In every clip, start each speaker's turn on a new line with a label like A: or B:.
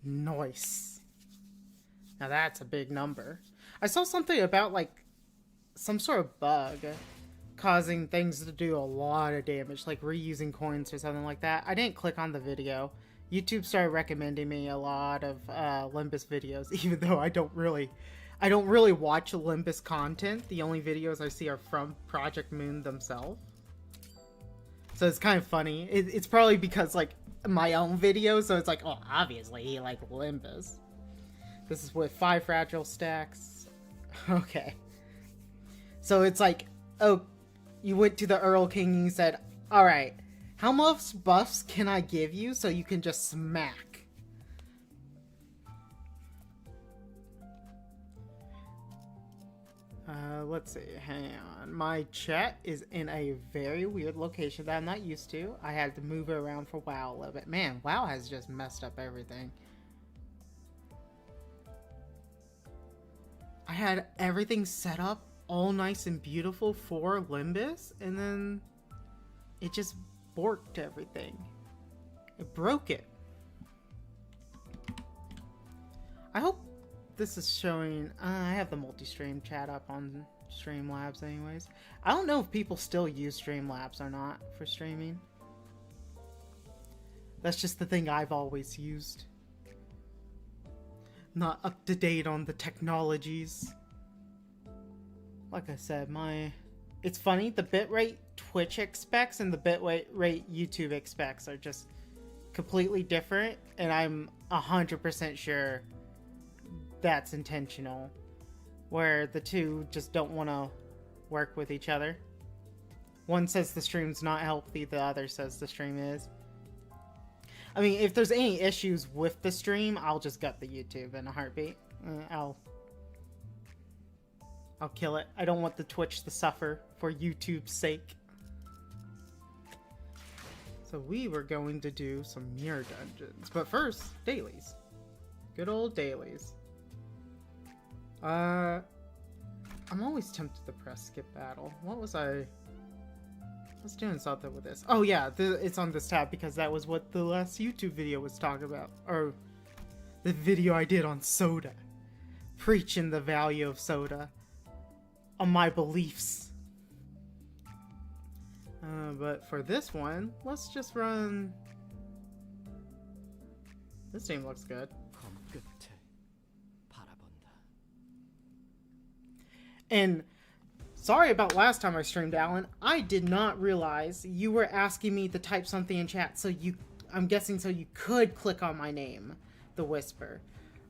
A: Nice. Now that's a big number. I saw something about like some sort of bug causing things to do a lot of damage, like reusing coins or something like that. I didn't click on the video. YouTube started recommending me a lot of Limbus videos, even though I don't really watch Limbus content. The only videos I see are from Project Moon themselves. So it's kind of funny. It's probably because like my own videos, so it's like, oh, obviously he like Limbus. This is with 5 fragile stacks. Okay. So it's like, oh, you went to the Earl King and you said, alright, how much buffs can I give you so you can just smack? Let's see, hang on. My chat is in a very weird location that I'm not used to. I had to move it around for WoW a little bit. Man, WoW has just messed up everything. I had everything set up all nice and beautiful for Limbus, and then it just borked everything. It broke it. I hope this is showing. I have the multi-stream chat up on Streamlabs anyways. I don't know if people still use Streamlabs or not for streaming. That's just the thing I've always used. Not up to date on the technologies. Like I said, it's funny, the bitrate Twitch expects and the bitrate YouTube expects are just completely different, and I'm 100% sure that's intentional, where the two just don't want to work with each other. One says the stream's not healthy, the other says the stream is. I mean, if there's any issues with the stream, I'll just gut the YouTube in a heartbeat. I'll kill it. I don't want the Twitch to suffer for YouTube's sake. So we were going to do some mirror dungeons, but first, dailies. Good old dailies. I'm always tempted to press skip battle. What was I was doing something with this. Oh yeah, it's on this tab because that was what the last YouTube video was talking about. Or the video I did on soda. Preaching the value of soda. On my beliefs. But for this one, let's just run... This team looks good. And sorry about last time I streamed, Alan. I did not realize you were asking me to type something in chat, so I'm guessing so you could click on my name, The Whisper.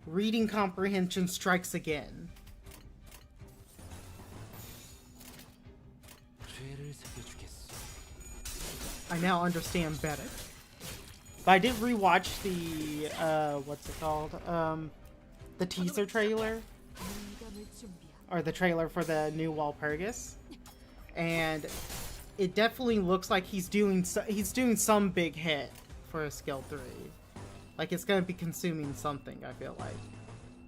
A: Reading comprehension strikes again. I now understand better. But I did rewatch the, what's it called? The teaser trailer. Or the trailer for the new Walpurgis, and it definitely looks like he's doing some big hit for a skill 3. Like it's gonna be consuming something, I feel like,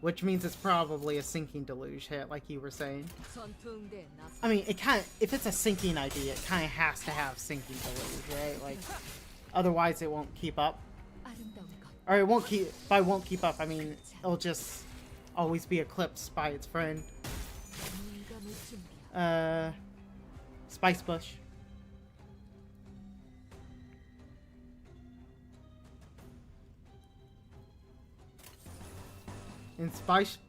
A: which means it's probably a sinking deluge hit, like you were saying. I mean, it kind of, if it's a sinking ID, it kind of has to have sinking deluge, right? Like, otherwise it won't keep up, or it won't keep. By won't keep up, I mean it'll just always be eclipsed by its friend. Spice Bush. And Spice...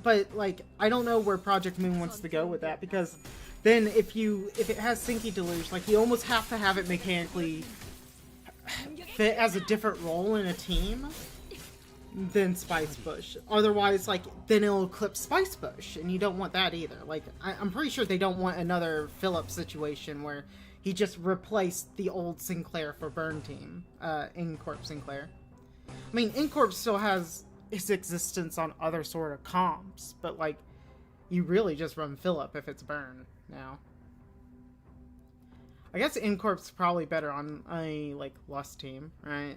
A: But, like, I don't know where Project Moon wants to go with that, because then if it has Sinky Deluge, like, you almost have to have it mechanically fit as a different role in a team than Spice Bush. Otherwise, like, then it'll eclipse Spice Bush, and you don't want that either. Like, I'm pretty sure they don't want another Philip situation where he just replaced the old Sinclair for Burn Team, Incorp Sinclair. I mean, Incorp still has its existence on other sort of comps, but, like, you really just run Philip if it's Burn now. I guess Incorp's probably better on a, like, Lust team, right?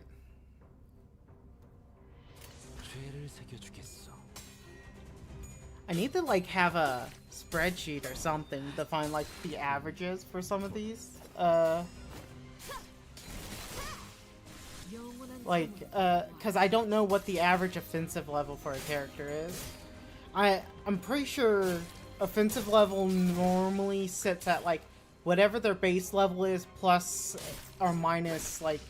A: I need to like have a spreadsheet or something to find like the averages for some of these. Like, because I don't know what the average offensive level for a character is. I'm pretty sure offensive level normally sits at, like, whatever their base level is plus or minus, like,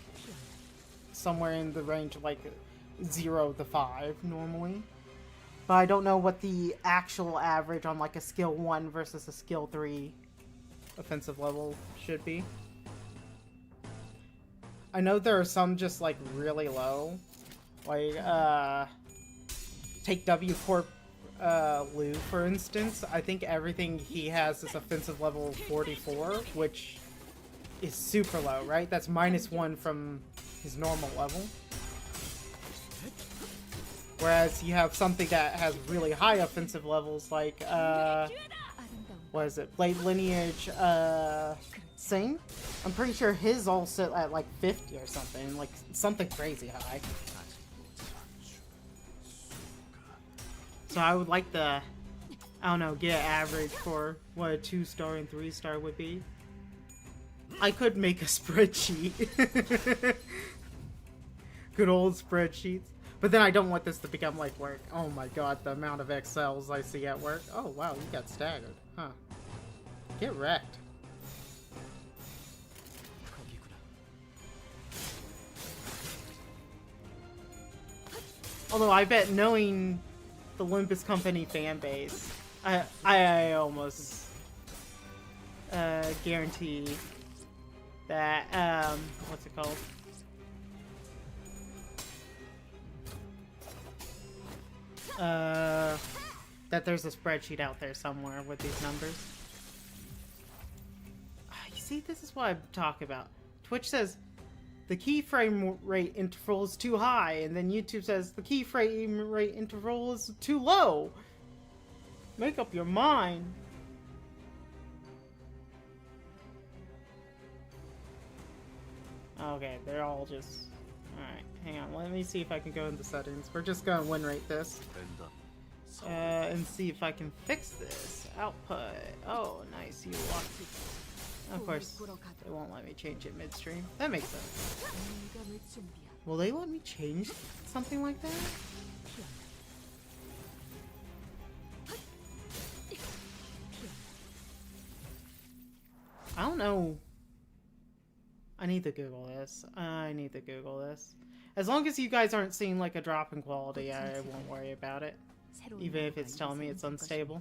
A: somewhere in the range of, like, 0 to 5 normally. But I don't know what the actual average on, like, a skill 1 versus a skill 3 offensive level should be. I know there are some just, like, really low. Like, take W4 Lou, for instance. I think everything he has is offensive level 44, which is super low, right? That's -1 from his normal level. Whereas you have something that has really high offensive levels, like, what is it? Blade Lineage, Sing? I'm pretty sure his all sit at, like, 50 or something. Like, something crazy high. So I would like the, I don't know, get an average for what a 2-star and 3-star would be. I could make a spreadsheet. Good old spreadsheets. But then I don't want this to become like work. Oh my god, the amount of Excels I see at work. Oh wow, you got staggered. Huh. Get wrecked. Although I bet knowing the Olympus Company fan base, I almost guarantee that, what's it called? That there's a spreadsheet out there somewhere with these numbers. You see, this is what I'm talking about. Twitch says the keyframe rate interval is too high, and then YouTube says the keyframe rate interval is too low. Make up your mind. Okay, they're all just... Alright, hang on. Let me see if I can go into settings. We're just gonna win rate this. And see if I can fix this. Output. Oh, nice. You locked it. Of course, they won't let me change it midstream. That makes sense. Will they let me change something like that? I don't know. I need to Google this. I need to Google this. As long as you guys aren't seeing like a drop in quality, I won't worry about it. Even if it's telling me it's unstable.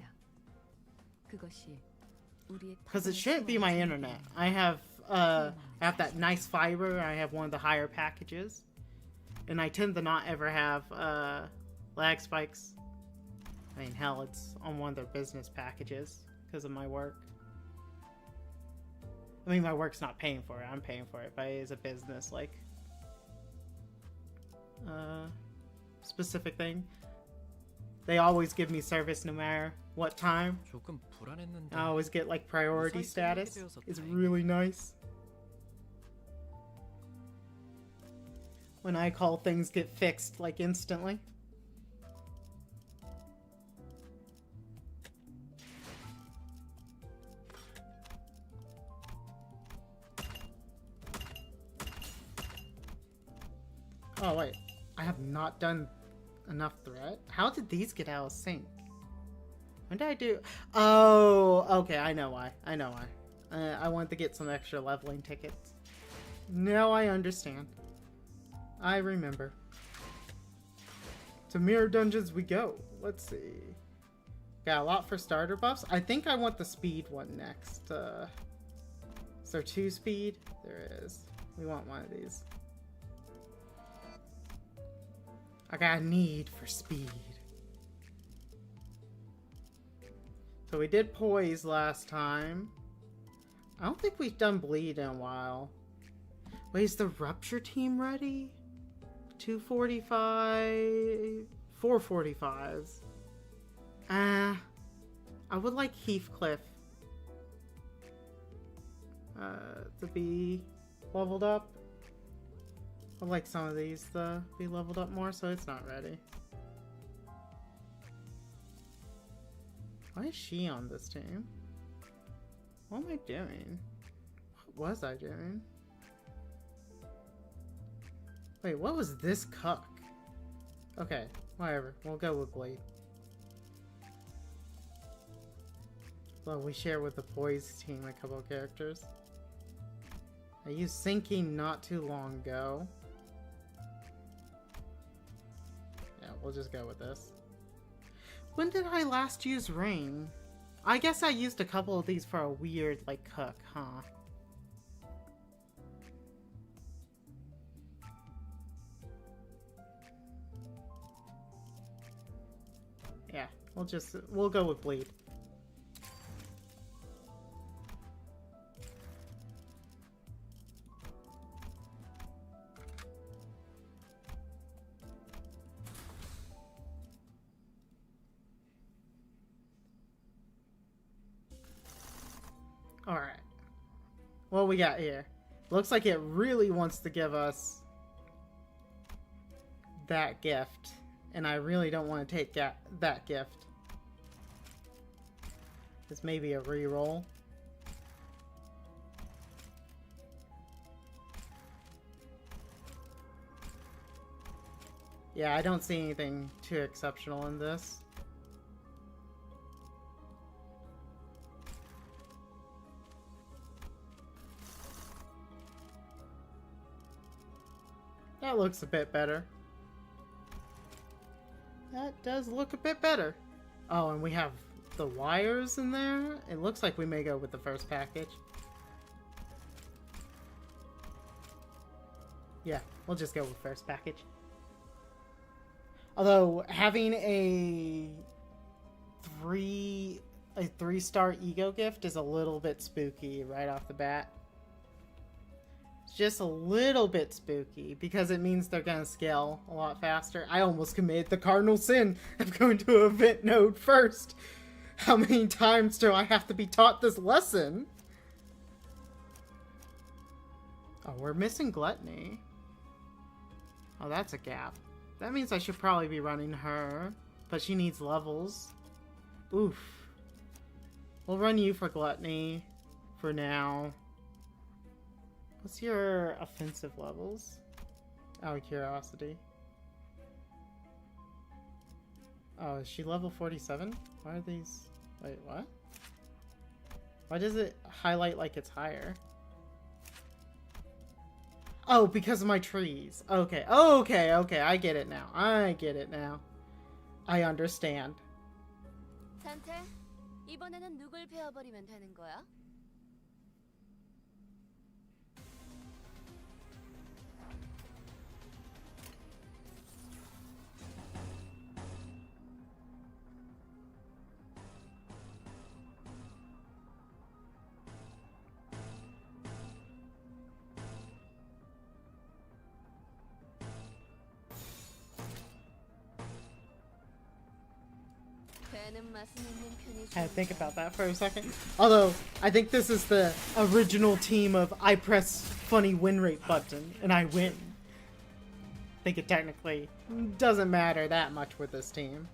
A: Because it shouldn't be my internet. I have that nice fiber. I have one of the higher packages. And I tend to not ever have lag spikes. I mean, hell, it's on one of their business packages because of my work. I mean, my work's not paying for it. I'm paying for it, but it is a business, like, specific thing. They always give me service no matter what time. I always get, like, priority status. It's really nice. When I call, things get fixed, like, instantly. Oh, wait. I have not done enough threat? How did these get out of sync? When did I do... Oh, okay, I know why. I know why. I wanted to get some extra leveling tickets. Now I understand. I remember. To Mirror Dungeons we go. Let's see. Got a lot for starter buffs. I think I want the speed one next. Is there 2 speed? There is. We want one of these. I got a need for speed. So we did poise last time. I don't think we've done bleed in a while. Wait, is the rupture team ready? 245... 445s. I would like Heathcliff to be leveled up. I'd like some of these to be leveled up more, so it's not ready. Why is she on this team? What am I doing? What was I doing? Wait, what was this cuck? Okay, whatever. We'll go with Blade. Well, we share with the boys team a couple of characters. I used Sinking not too long ago. Yeah, we'll just go with this. When did I last use Ring? I guess I used a couple of these for a weird, like, cook, huh? Yeah, we'll go with Bleed. Alright. What we got here? Looks like it really wants to give us that gift. And I really don't want to take that gift. This may be a reroll. Yeah, I don't see anything too exceptional in this. That looks a bit better. That does look a bit better. Oh, and we have the wires in there. It looks like we may go with the first package. Yeah, we'll just go with first package. Although having a 3-star ego gift is a little bit spooky right off the bat. Just a little bit spooky because it means they're gonna scale a lot faster. I almost committed the cardinal sin of going to an event node first. How many times do I have to be taught this lesson? Oh, we're missing Gluttony. Oh, that's a gap. That means I should probably be running her, but she needs levels. Oof. We'll run you for Gluttony for now. What's your offensive levels? Out of curiosity. Oh, is she level 47? Why are these... Wait, what? Why does it highlight like it's higher? Oh, because of my trees. Okay, okay, okay. I get it now. I get it now. I understand.
B: 산테, 이번에는 누굴 베어버리면 되는 거야?
A: I had to think about that for a second. Although, I think this is the original team of I press funny win rate button and I win. I think it technically doesn't matter that much with this team.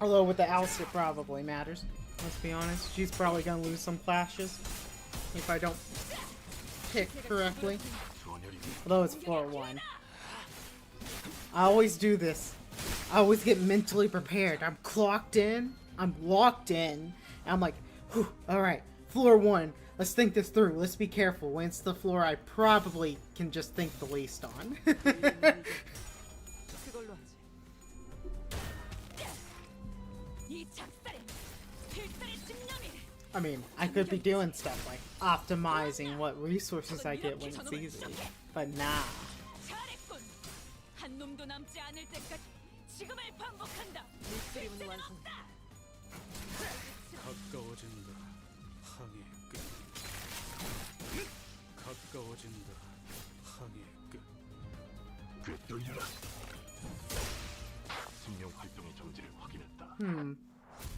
A: Although with the Alice it probably matters. Let's be honest. She's probably gonna lose some clashes if I don't pick correctly. Although it's floor 1. I always do this. I always get mentally prepared. I'm clocked in. I'm locked in. And I'm like, whew, alright, floor 1. Let's think this through. Let's be careful. When it's the floor I probably can just think the least on. I mean, I could be doing stuff like optimizing what resources I get when it's easy, but nah.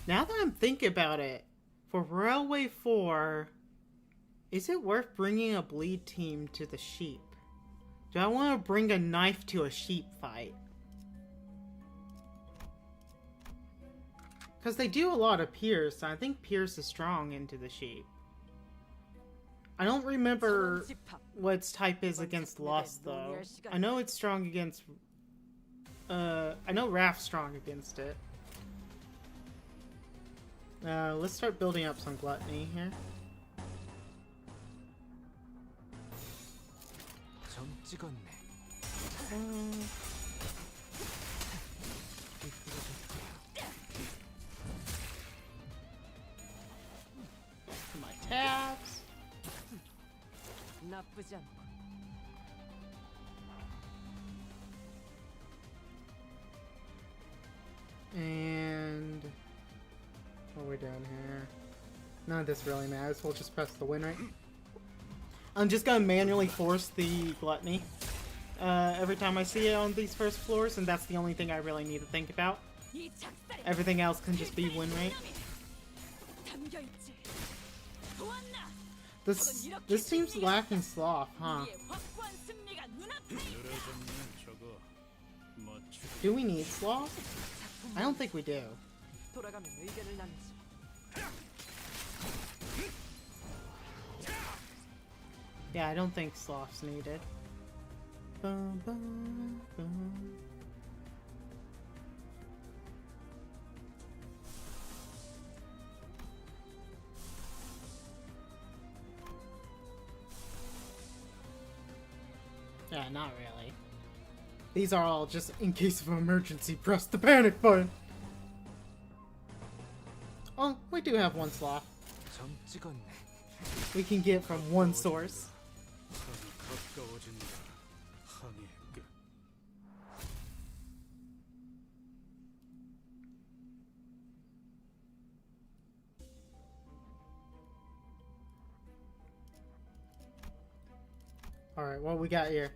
A: Now that I'm thinking about it, for Railway 4, is it worth bringing a bleed team to the sheep? Do I want to bring a knife to a sheep fight? Because they do a lot of Pierce, and I think Pierce is strong into the sheep. I don't remember what its type is against Lust, though. I know it's strong against... I know Raph's strong against it. Let's start building up some Gluttony here. My tabs. And what are we doing here? None of this really matters. We'll just press the win rate. I'm just gonna manually force the Gluttony every time I see it on these first floors, and that's the only thing I really need to think about. Everything else can just be win rate. This seems lacking sloth, huh? Do we need sloth? I don't think we do. Yeah, I don't think sloth's needed. Bum, bum, bum. Yeah, not really. These are all just in case of emergency, press the panic button. Oh, we do have one sloth. We can get from one source. Alright, what we got here?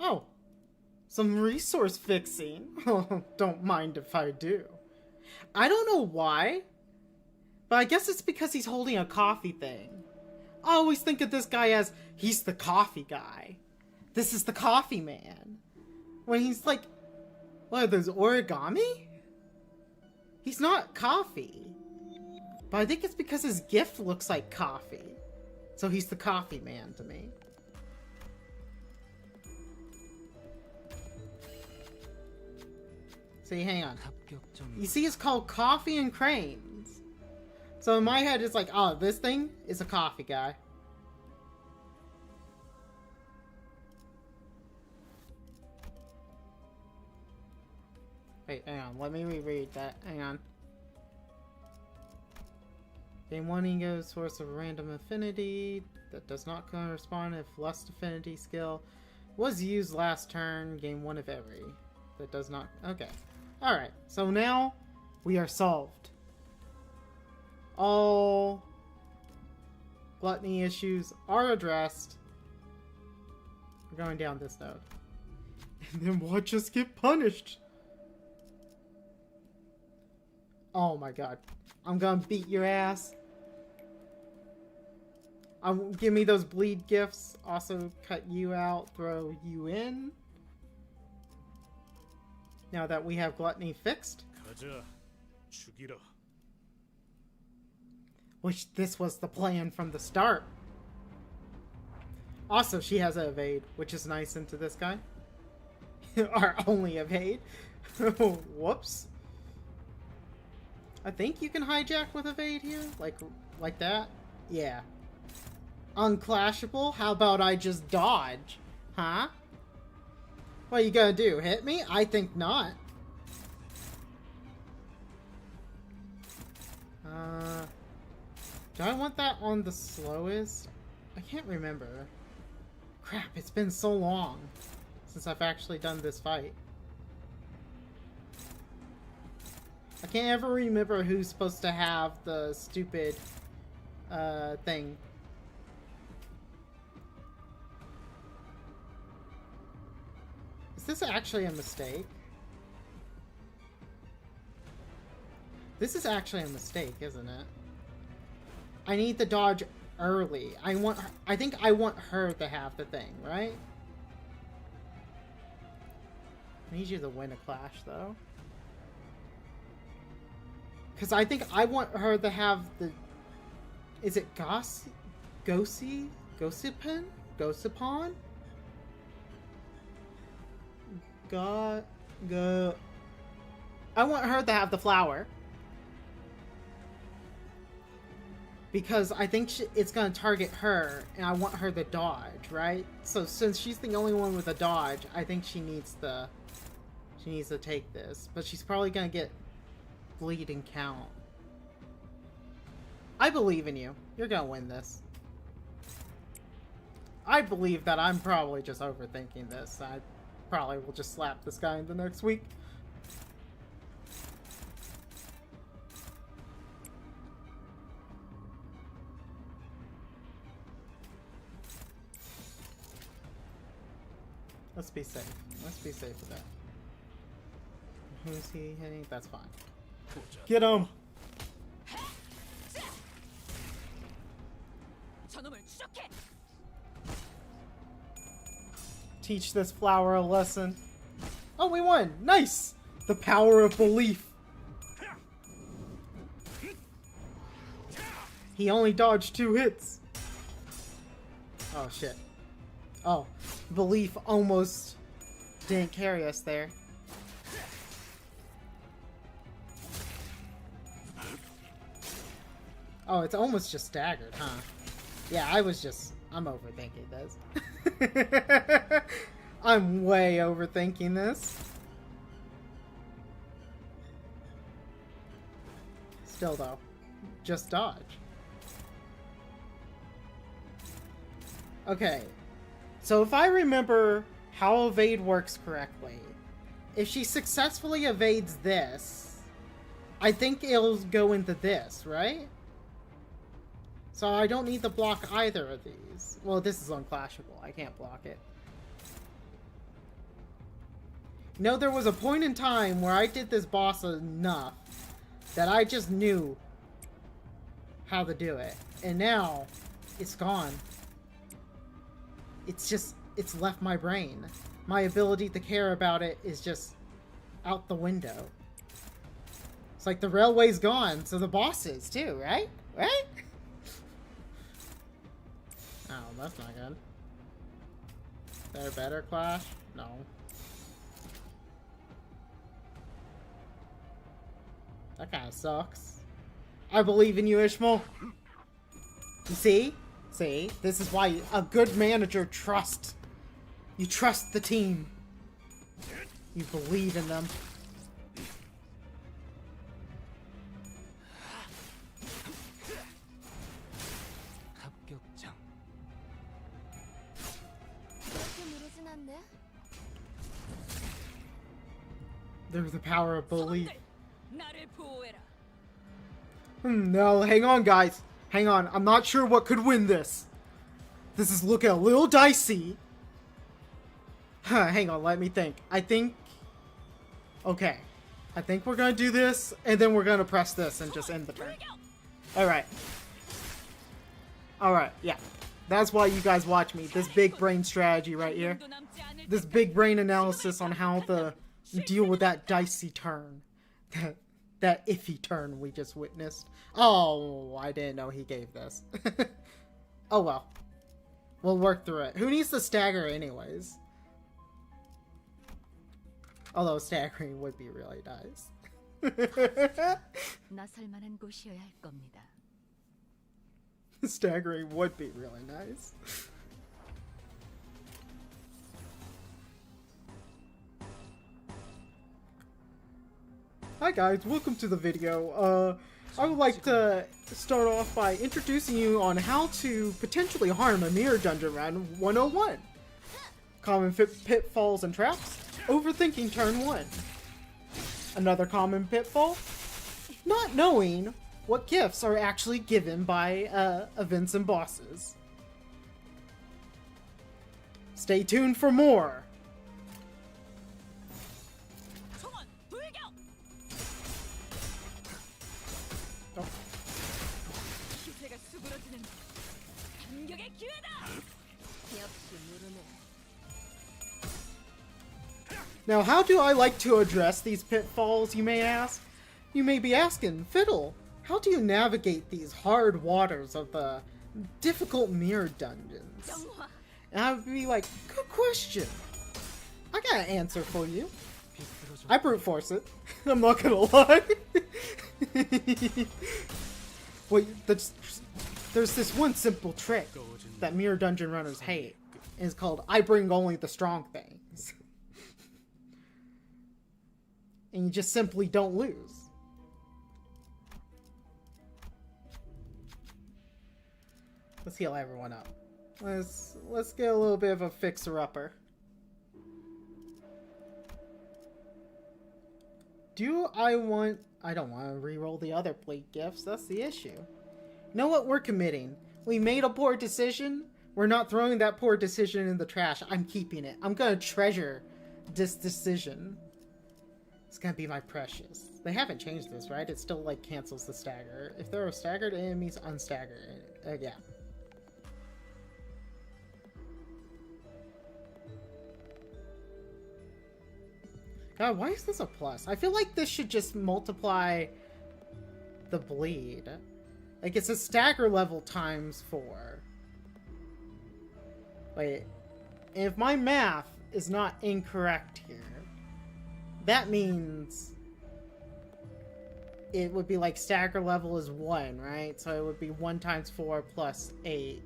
A: Oh! Some resource fixing. Don't mind if I do. I don't know why, but I guess it's because he's holding a coffee thing. I always think of this guy as, he's the coffee guy. This is the coffee man. When he's like, what are those, origami? He's not coffee. But I think it's because his gift looks like coffee. So he's the coffee man to me. See, hang on. You see, it's called Coffee and Cranes. So in my head, it's like, oh, this thing is a coffee guy. Wait, hang on. Let me reread that. Hang on. Gain 1 ego, source of random affinity that does not correspond if lust affinity skill was used last turn. Gain 1 of every. That does not... Okay. Alright, so now we are solved. All gluttony issues are addressed. We're going down this node. And then watch us get punished. Oh my god. I'm gonna beat your ass. Give me those bleed gifts. Also cut you out, throw you in. Now that we have gluttony fixed. Which this was the plan from the start. Also, she has an evade, which is nice into this guy. Our only evade. Whoops. I think you can hijack with evade here. Like that. Yeah. Unclashable? How about I just dodge? Huh? What are you gonna do? Hit me? I think not. Do I want that on the slowest? I can't remember. Crap, it's been so long since I've actually done this fight. I can't ever remember who's supposed to have the stupid thing. Is this actually a mistake? This is actually a mistake, isn't it? I need the dodge early. I think I want her to have the thing, right? I need you to win a clash, though. Because I think I want her to have the... Is it Gossipon? Gossipon? I want her to have the flower. Because I think it's going to target her, and I want her to dodge, right? So since she's the only one with a dodge, I think she needs to take this. But she's probably going to get bleed and count. I believe in you. You're going to win this. I believe that I'm probably just overthinking this. I probably will just slap this guy in the next week. Let's be safe. Let's be safe with that. Who's he hitting? That's fine. Get him! Teach this flower a lesson. Oh, we won! Nice! The power of belief. He only dodged 2 hits. Oh, shit. Oh, belief almost didn't carry us there. Oh, it's almost just staggered, huh? Yeah, I'm overthinking this. I'm way overthinking this. Still though, just dodge. Okay, so if I remember how evade works correctly, if she successfully evades this, I think it'll go into this, right? So I don't need to block either of these. Well, this is unclashable. I can't block it. You know, there was a point in time where I did this boss enough that I just knew how to do it. And now, it's gone. It's left my brain. My ability to care about it is just out the window. It's like the railway's gone, so the boss is too, right? Right? Oh, that's not good. There better clash? No. That kind of sucks. I believe in you, Ishmael. You see? See? This is why a good manager trusts. You trust the team. You believe in them. There's the power of belief. No, hang on, guys. Hang on. I'm not sure what could win this. This is looking a little dicey. Hang on, let me think. I think... Okay. I think we're gonna do this, and then we're gonna press this and just end the turn. Alright. Alright, yeah. That's why you guys watch me. This big brain strategy right here. This big brain analysis on how to deal with that dicey turn. That iffy turn we just witnessed. Oh, I didn't know he gave this. Oh well. We'll work through it. Who needs to stagger anyways? Although staggering would be really nice. Staggering would be really nice. Hi guys, welcome to the video. I would like to start off by introducing you on how to potentially harm a mirror dungeon round 101. Common pitfalls and traps. Overthinking turn 1. Another common pitfall. Not knowing what gifts are actually given by events and bosses. Stay tuned for more. Now, how do I like to address these pitfalls, you may ask? You may be asking, Fiddle, how do you navigate these hard waters of the difficult mirror dungeons? And I would be like, good question. I got an answer for you. I brute force it. I'm not gonna lie. Wait, there's this one simple trick that mirror dungeon runners hate. And it's called, I bring only the strong things. And you just simply don't lose. Let's heal everyone up. Let's get a little bit of a fixer-upper. I don't want to re-roll the other plate gifts. That's the issue. You know what? We're committing. We made a poor decision. We're not throwing that poor decision in the trash. I'm keeping it. I'm gonna treasure this decision. It's gonna be my precious. They haven't changed this, right? It still, like, cancels the stagger. If there are staggered enemies, unstagger. Yeah. God, why is this a plus? I feel like this should just multiply the bleed. Like, it's a stagger level times 4. Wait. If my math is not incorrect here, that means it would be like stagger level is 1, right? So it would be 1 times 4 plus 8.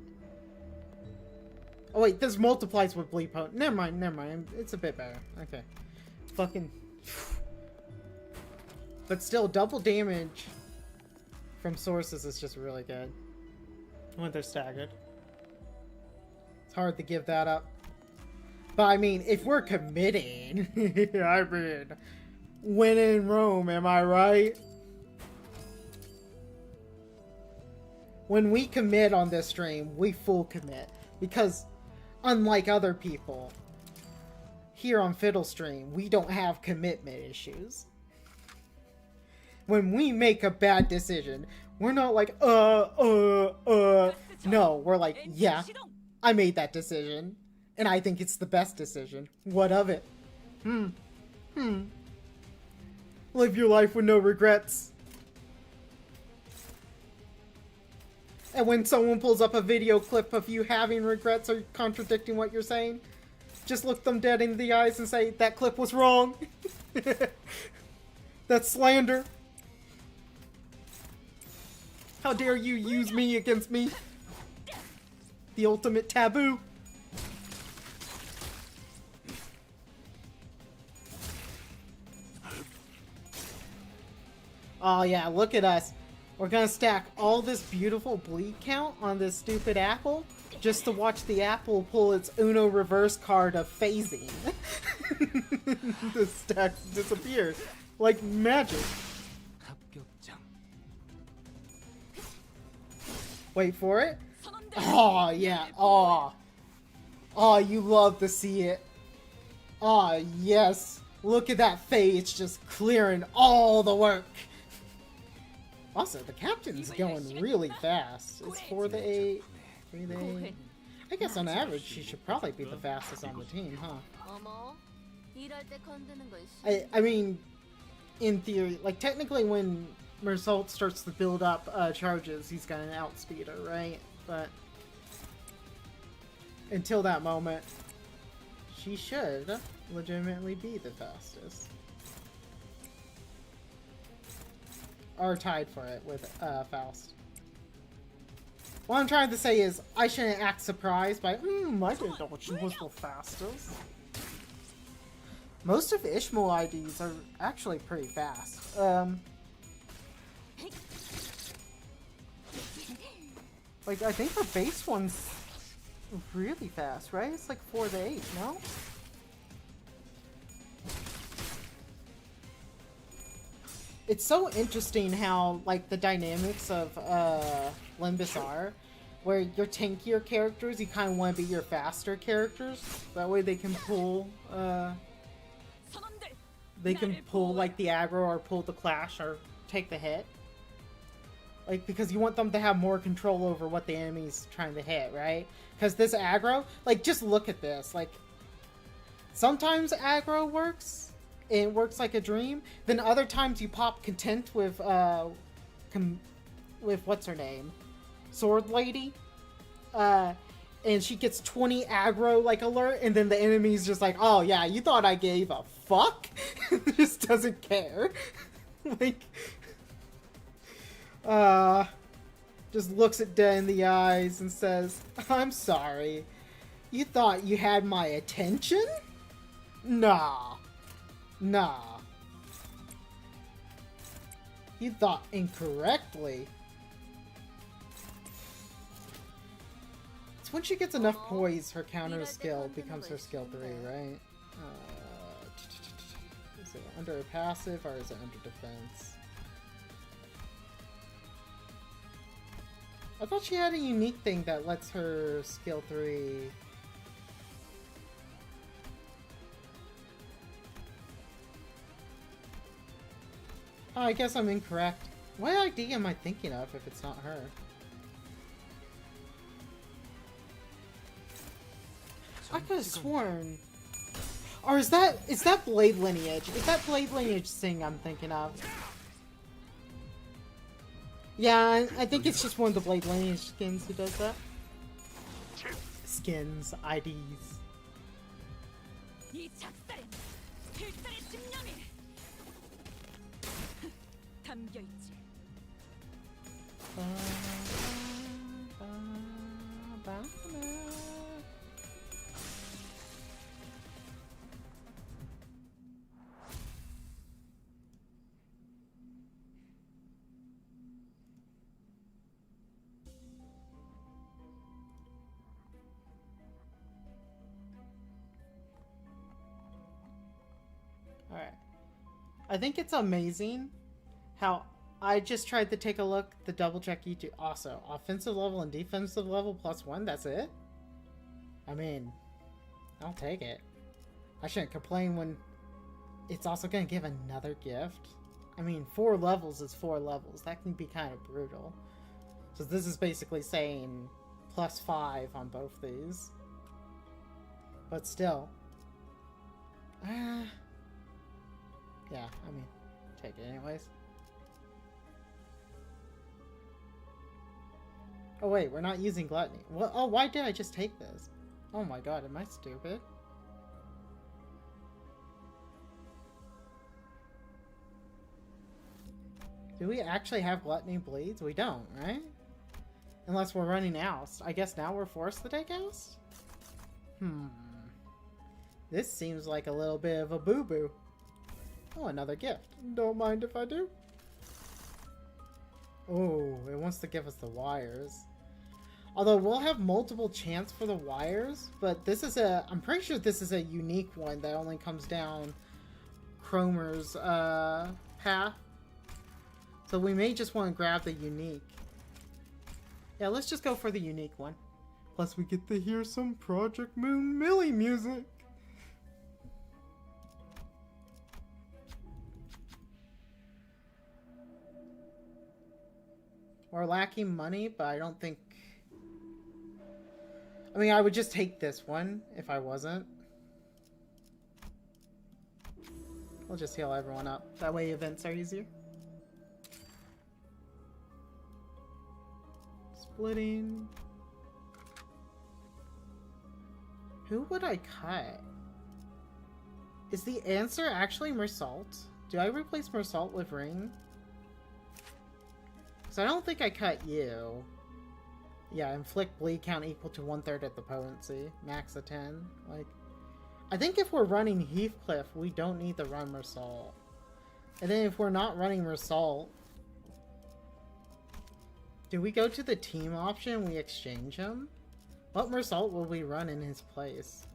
A: Oh wait, this multiplies with bleed potent. Never mind. It's a bit better. Okay. Fucking... But still, double damage from sources is just really good when they're staggered. It's hard to give that up. But I mean, if we're committing, I mean, when in Rome, am I right? When we commit on this stream, we full commit. Because, unlike other people, here on Fiddle Stream, we don't have commitment issues. When we make a bad decision, we're not like, No, we're like, yeah, I made that decision. And I think it's the best decision. What of it? Live your life with no regrets. And when someone pulls up a video clip of you having regrets or contradicting what you're saying, just look them dead in the eyes and say, that clip was wrong. That's slander. How dare you use me against me? The ultimate taboo. Oh yeah, look at us. We're gonna stack all this beautiful bleed count on this stupid apple just to watch the apple pull its Uno reverse card of phasing. The stacks disappear like magic. Wait for it. Oh yeah. Oh, you love to see it. Oh yes. Look at that face just clearing all the work. Also, the captain's going really fast. It's 4 to 8, 3 to 8. I guess on average, she should probably be the fastest on the team, huh? I mean, in theory, like technically when Mersault starts to build up charges, he's gonna outspeed her, right? But until that moment, she should legitimately be the fastest. Or tied for it with Faust. What I'm trying to say is, I shouldn't act surprised by, I didn't know she was the fastest. Most of Ishmael IDs are actually pretty fast. Like, I think her base one's really fast, right? It's like 4 to 8, no? It's so interesting how, like, the dynamics of Limbus are, where your tankier characters, you kind of want to be your faster characters. That way they can pull, like, the aggro or pull the clash or take the hit. Like, because you want them to have more control over what the enemy's trying to hit, right? Because this aggro, like, just look at this. Like, sometimes aggro works. It works like a dream. Then other times you pop content with what's her name? Sword Lady. And she gets 20 aggro like alert, and then the enemy's just like, oh yeah, you thought I gave a fuck? Just doesn't care. Like, just looks it dead in the eyes and says, I'm sorry. You thought you had my attention? Nah. Nah. You thought incorrectly. It's when she gets enough poise, her counter skill becomes her skill 3, right? Is it under a passive or is it under defense? I thought she had a unique thing that lets her skill 3... Oh, I guess I'm incorrect. What ID am I thinking of if it's not her? I could have sworn. Or is that Blade Lineage? Is that Blade Lineage thing I'm thinking of? Yeah, I think it's just one of the Blade Lineage skins who does that. Skins, IDs. Alright. I think it's amazing how I just tried to take a look, the double check each. Also, offensive level and defensive level +1, that's it? I mean, I'll take it. I shouldn't complain when it's also going to give another gift. I mean, 4 levels is 4 levels. That can be kind of brutal. So this is basically saying +5 on both these. But still. Yeah, I mean, take it anyways. Oh wait, we're not using Gluttony. What? Oh, why did I just take this? Oh my god, am I stupid? Do we actually have Gluttony bleeds? We don't, right? Unless we're running Oust. I guess now we're forced to take Oust? This seems like a little bit of a boo-boo. Oh, another gift. Don't mind if I do. Oh, it wants to give us the wires. Although we'll have multiple chants for the wires, but this is I'm pretty sure this is a unique one that only comes down Cromer's path. So we may just want to grab the unique. Yeah, let's just go for the unique one. Plus we get to hear some Project Moon Millie music. We're lacking money, but I don't think... I mean, I would just take this one if I wasn't. We'll just heal everyone up. That way events are easier. Splitting. Who would I cut? Is the answer actually Mersault? Do I replace Mersault with Ring? So I don't think I cut you. Yeah, inflict bleed count equal to 1/3 of the potency. Max of 10. Like, I think if we're running Heathcliff, we don't need to run Mersault. And then if we're not running Mersault, do we go to the team option and we exchange him? What Mersault will we run in his place?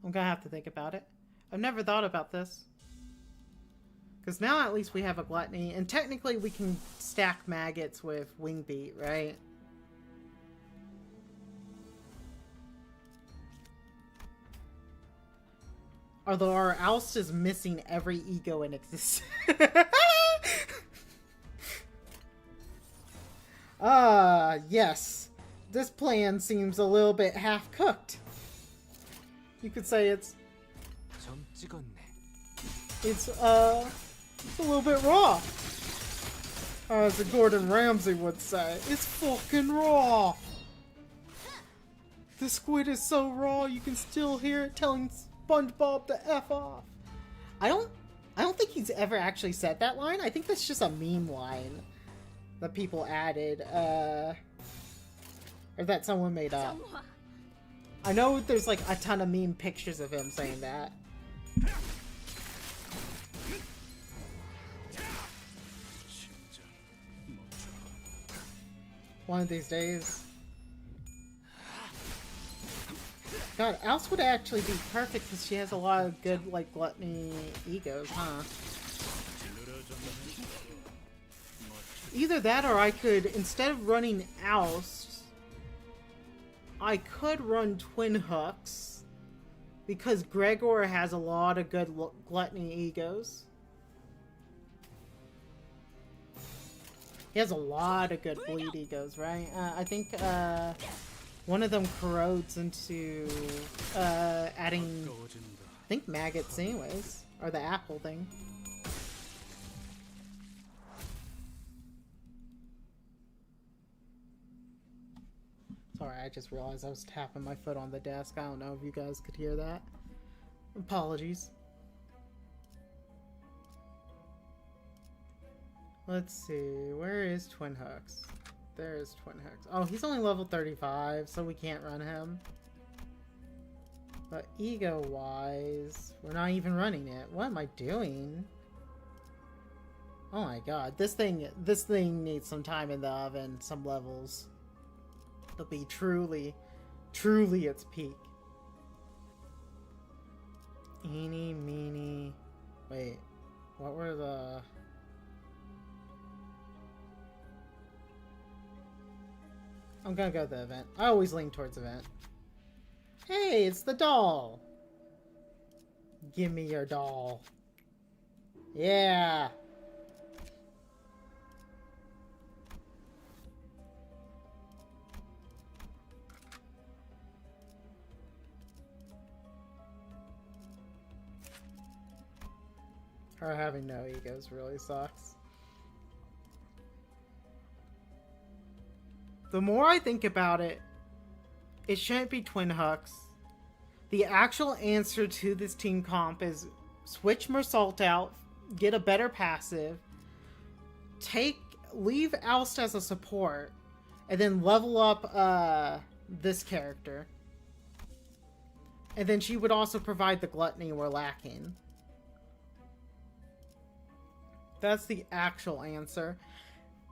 A: I'm gonna have to think about it. I've never thought about this. Because now at least we have a Gluttony, and technically we can stack maggots with Wing Beat, right? Although our Oust is missing every ego in existence. Yes. this plan seems a little bit half-cooked. You could say it's a little bit raw. As Gordon Ramsay would say, it's fucking raw. The squid is so raw you can still hear it telling SpongeBob to F off. I don't think he's ever actually said that line. I think that's just a meme line that people added, or that someone made up. I know there's like a ton of meme pictures of him saying that. One of these days. God, Alice would actually be perfect because she has a lot of good, like, gluttony egos, huh? Either that or I could, instead of running Oust, I could run Twin Hooks because Gregor has a lot of good gluttony egos. He has a lot of good bleed egos, right? I think one of them corrodes into adding, I think, maggots anyways, or the apple thing. Sorry, I just realized I was tapping my foot on the desk. I don't know if you guys could hear that. Apologies. Let's see, where is Twin Hooks? There's Twin Hooks. Oh, he's only level 35, so we can't run him. But ego-wise, we're not even running it. What am I doing? Oh my god, this thing needs some time in the oven, some levels. To be truly its peak. Eeny, meeny... Wait, what were the... I'm gonna go to the event. I always lean towards event. Hey, it's the doll! Give me your doll. Yeah! Her having no egos really sucks. The more I think about it, it shouldn't be Twin Hooks. The actual answer to this team comp is switch Mersault out, get a better passive, leave Oust as a support, and then level up this character. And then she would also provide the gluttony we're lacking. That's the actual answer.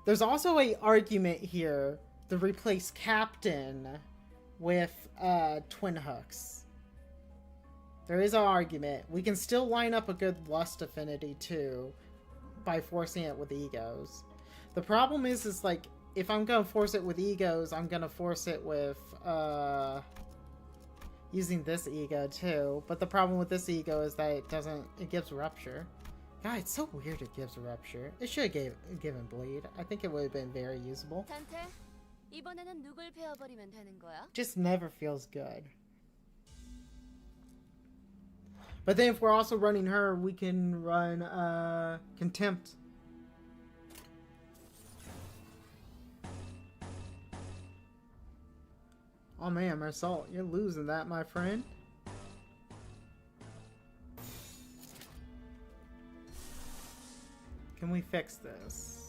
A: There's also an argument here to replace Captain with Twin Hooks. There is an argument. We can still line up a good Lust affinity too by forcing it with egos. The problem is like, if I'm gonna force it with egos, I'm gonna force it with using this ego too. But the problem with this ego is that it gives rupture. God, it's so weird it gives rupture. It should have given bleed. I think it would have been very usable.
B: 이번에는 누굴 베어버리면 되는 거야?
A: Just never feels good. But then if we're also running her, we can run Contempt. Oh man, Mersault, you're losing that, my friend. Can we fix this?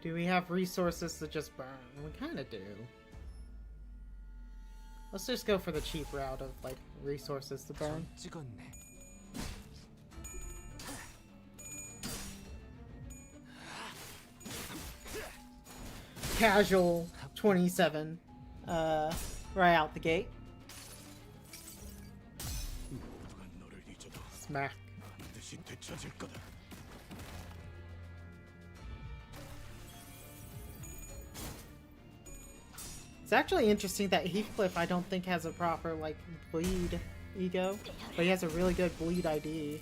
A: Do we have resources to just burn? We kind of do. Let's just go for the cheap route of, like, resources to burn. Casual 27, right out the gate. Smack. It's actually interesting that Heathcliff I don't think has a proper, like, bleed ego, but he has a really good bleed ID.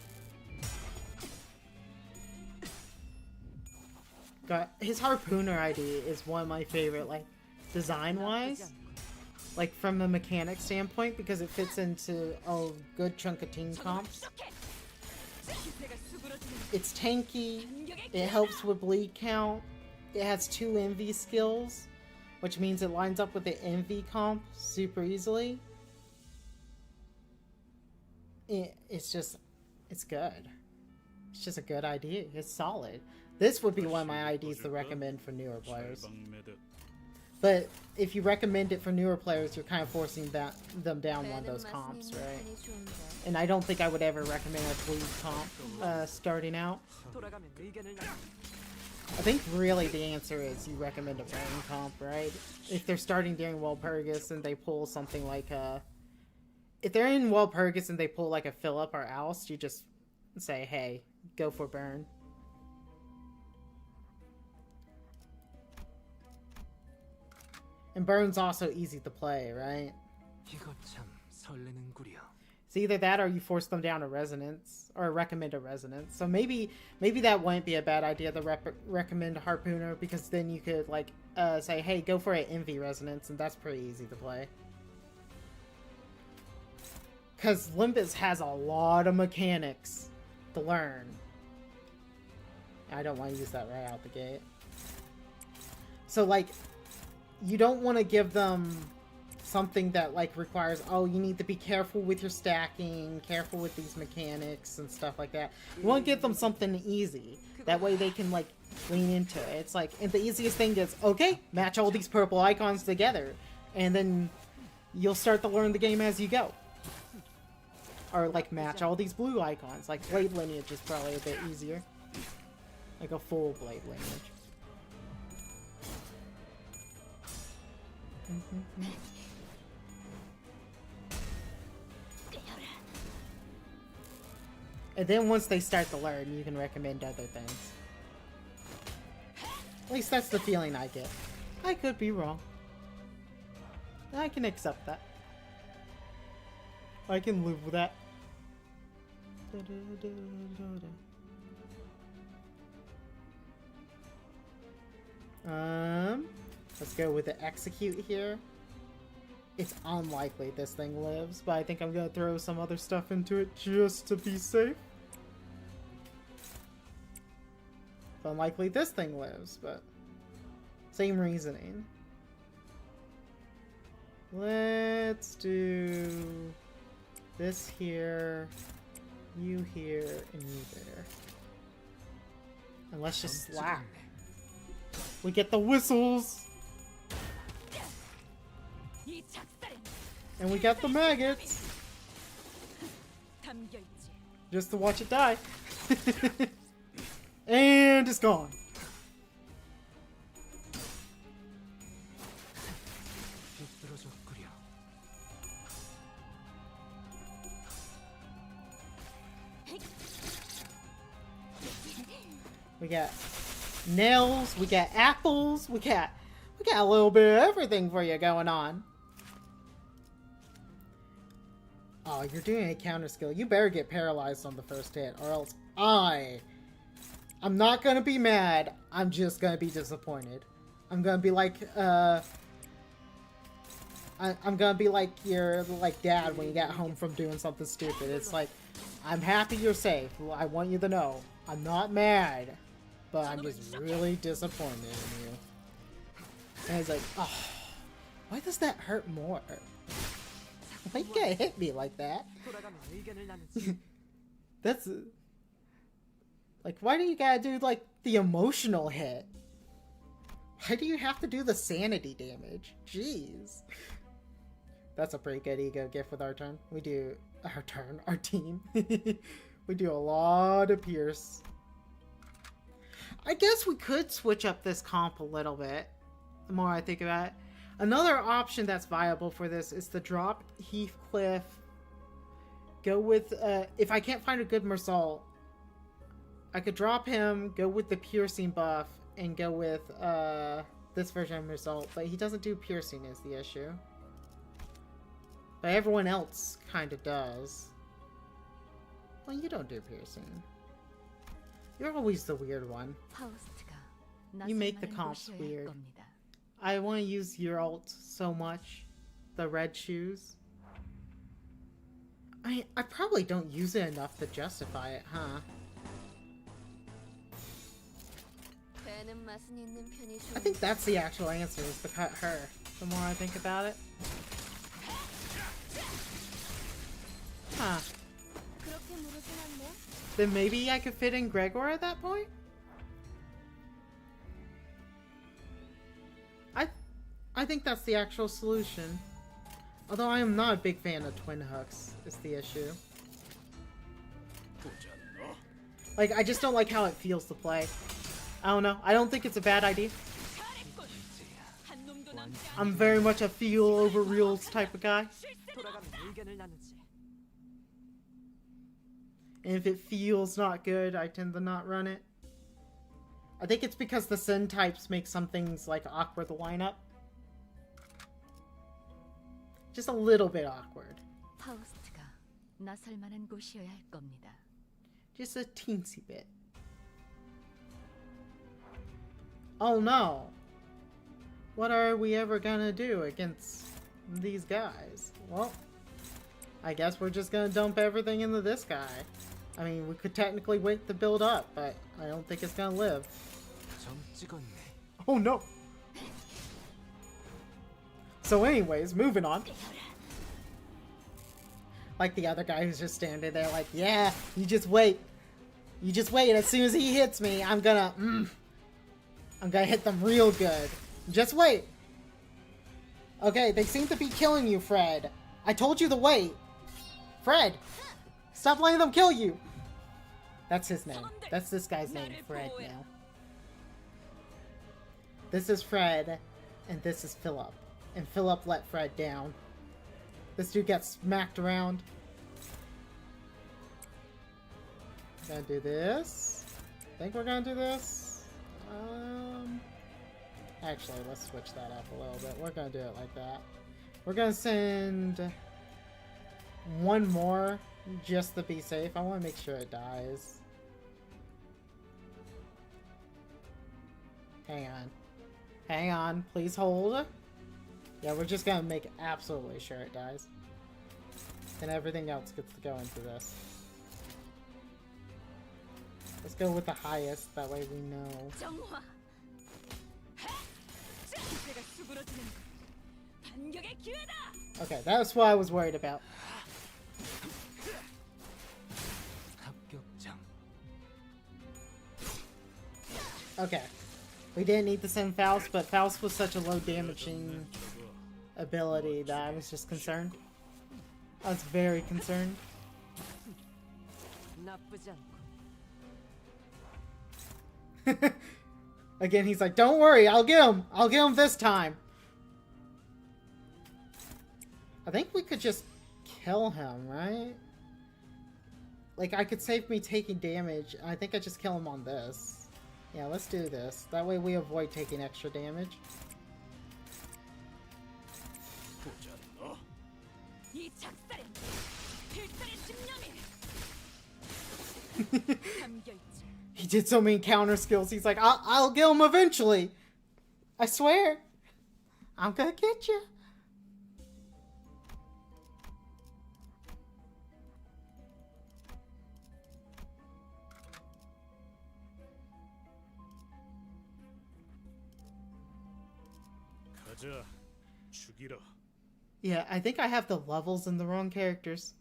A: God, his Harpooner ID is one of my favorite, like, design-wise. Like, from the mechanic standpoint, because it fits into a good chunk of team comps. It's tanky, it helps with bleed count, it has 2 envy skills, which means it lines up with the envy comp super easily. It's good. It's just a good idea. It's solid. This would be one of my IDs to recommend for newer players. But if you recommend it for newer players, you're kind of forcing them down one of those comps, right? And I don't think I would ever recommend a bleed comp starting out. I think really the answer is you recommend a burn comp, right? If they're starting during Walpurgis and they pull something like if they're in Walpurgis and they pull like a Philip or Oust, you just say, hey, go for burn. And Burn's also easy to play, right? It's either that or you force them down a resonance, or recommend a resonance. So maybe that wouldn't be a bad idea to recommend a Harpooner, because then you could like say, hey, go for an Envy resonance, and that's pretty easy to play. Because Limbus has a lot of mechanics to learn. I don't want to use that right out the gate. So like, you don't want to give them something that like requires, oh, you need to be careful with your stacking, careful with these mechanics and stuff like that. You want to give them something easy. That way they can like lean into it. It's like, and the easiest thing is, okay, match all these purple icons together. And then you'll start to learn the game as you go. Or like match all these blue icons. Like Blade Lineage is probably a bit easier. Like a full Blade Lineage. And then once they start to learn, you can recommend other things. At least that's the feeling I get. I could be wrong. I can accept that. I can live with that. Let's go with the execute here. It's unlikely this thing lives, but I think I'm gonna throw some other stuff into it just to be safe. It's unlikely this thing lives, but same reasoning. Let's do this here, you here, and you there. And let's just slack. We get the whistles! And we got the maggots! Just to watch it die. And it's gone. We got nails, we got apples, we got a little bit of everything for you going on. Oh, you're doing a counter skill. You better get paralyzed on the first hit, or else I'm not gonna be mad. I'm just gonna be disappointed. I'm gonna be like, I'm gonna be like your dad when you got home from doing something stupid. It's like, I'm happy you're safe. I want you to know. I'm not mad, but I'm just really disappointed in you. And it's like, oh, why does that hurt more? Why you gotta hit me like that? That's... like, why do you gotta do, like, the emotional hit? Why do you have to do the sanity damage? Jeez. That's a pretty good ego gift with our turn. We do... our team. We do a lot of Pierce. I guess we could switch up this comp a little bit, the more I think about it. Another option that's viable for this is to drop Heathcliff. Go with, if I can't find a good Mersault, I could drop him, go with the piercing buff, and go with this version of Mersault. But he doesn't do piercing is the issue. But everyone else kind of does. Well, you don't do piercing. You're always the weird one. You make the comps weird. I want to use your ult so much. The red shoes. I probably don't use it enough to justify it, huh?
B: 배는 맛은 있는 편이
A: I think that's the actual answer, is to cut her. The more I think about it. Huh.
B: 그렇게 무르진 않네.
A: Then maybe I could fit in Gregor at that point? I think that's the actual solution. Although I am not a big fan of twin hooks, is the issue. Like, I just don't like how it feels to play. I don't know. I don't think it's a bad idea. I'm very much a feel over reals type of guy. And if it feels not good, I tend to not run it. I think it's because the Sin types make some things like awkward to line up. Just a little bit awkward.
C: 파우스트가 나설 만한 곳이어야 할 겁니다.
A: Just a teensy bit. Oh no! What are we ever gonna do against these guys? Well, I guess we're just gonna dump everything into this guy. I mean, we could technically wait to build up, but I don't think it's gonna live. Oh no! So anyways, moving on. Like the other guy who's just standing there like, yeah, you just wait. You just wait. As soon as he hits me, I'm gonna hit them real good. Just wait. Okay, they seem to be killing you, Fred. I told you to wait. Fred, stop letting them kill you. That's his name. That's this guy's name, Fred now. This is Fred, and this is Philip. And Philip let Fred down. This dude gets smacked around. Gonna do this. Think we're gonna do this? Actually, let's switch that up a little bit. We're gonna do it like that. We're gonna send one more just to be safe. I want to make sure it dies. Hang on. Hang on. Please hold. Yeah, we're just gonna make absolutely sure it dies. And everything else gets to go into this. Let's go with the highest, that way we know. Okay, that's what I was worried about. Okay. We didn't need to send Faust, but Faust was such a low damaging ability that I was just concerned. I was very concerned. Again, he's like, don't worry, I'll get him! I'll get him this time! I think we could just kill him, right? Like, I could save me taking damage. I think I just kill him on this. Yeah, let's do this. That way we avoid taking extra damage. He did so many counter skills. He's like, I'll get him eventually. I swear. I'm gonna get you. Yeah, I think I have the levels in the wrong characters.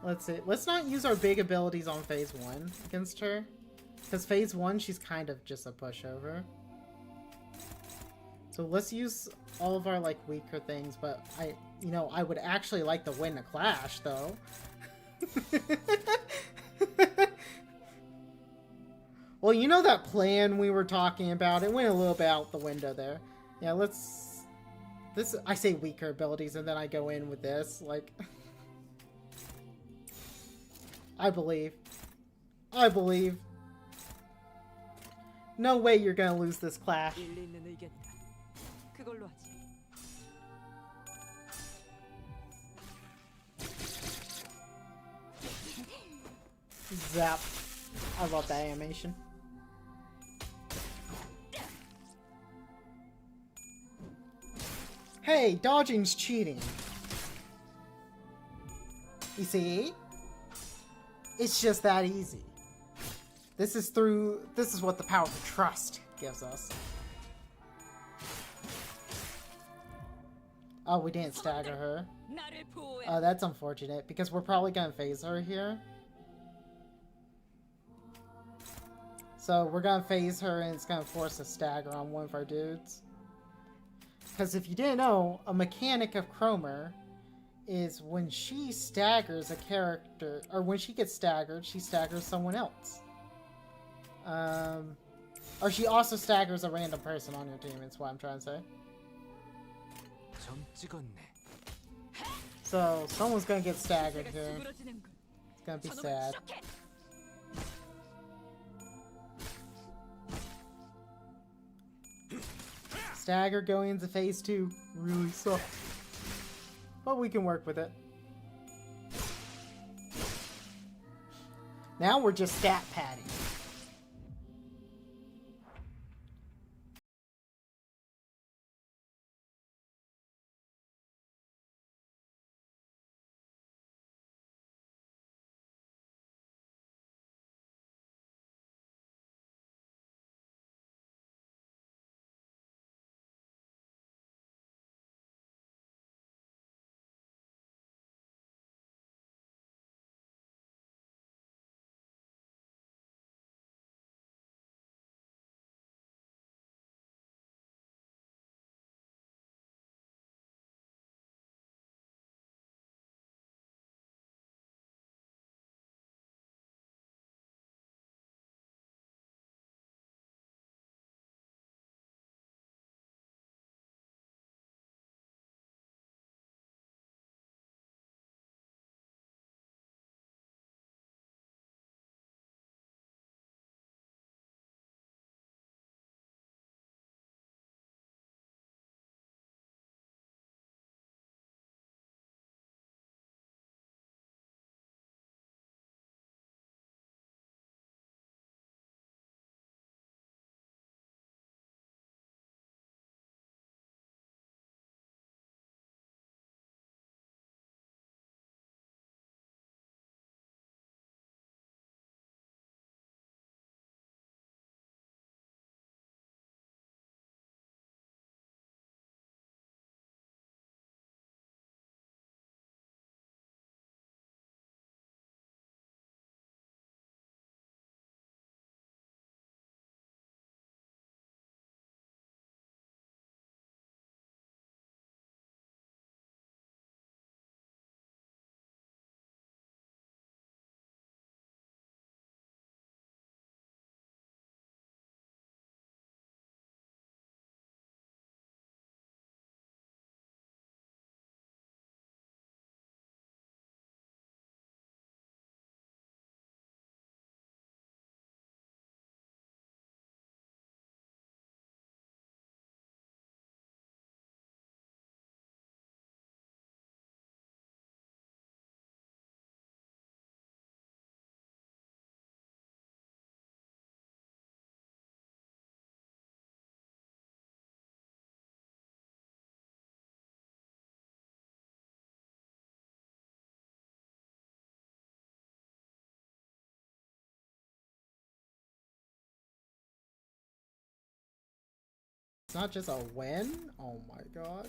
A: Let's see. Let's not use our big abilities on phase 1 against her. Because phase 1, she's kind of just a pushover. So let's use all of our, like, weaker things. But I would actually like to win a clash, though. Well, you know that plan we were talking about? It went a little bit out the window there. Yeah, let's... I say weaker abilities, and then I go in with this. Like... I believe. I believe. No way you're gonna lose this clash. Zap. I love that animation. Hey, dodging's cheating. You see? It's just that easy. This is what the power of trust gives us. Oh, we didn't stagger her. Oh, that's unfortunate, because we're probably gonna phase her here. So we're gonna phase her, and it's gonna force a stagger on one of our dudes. Because if you didn't know, a mechanic of Chromer is when she staggers a character, or when she gets staggered, she staggers someone else. Or she also staggers a random person on your team, is what I'm trying to say. So, someone's gonna get staggered here. It's gonna be sad. Stagger going into phase 2 really sucks. But we can work with it. Now we're just stat padding. It's not just a win? Oh my god.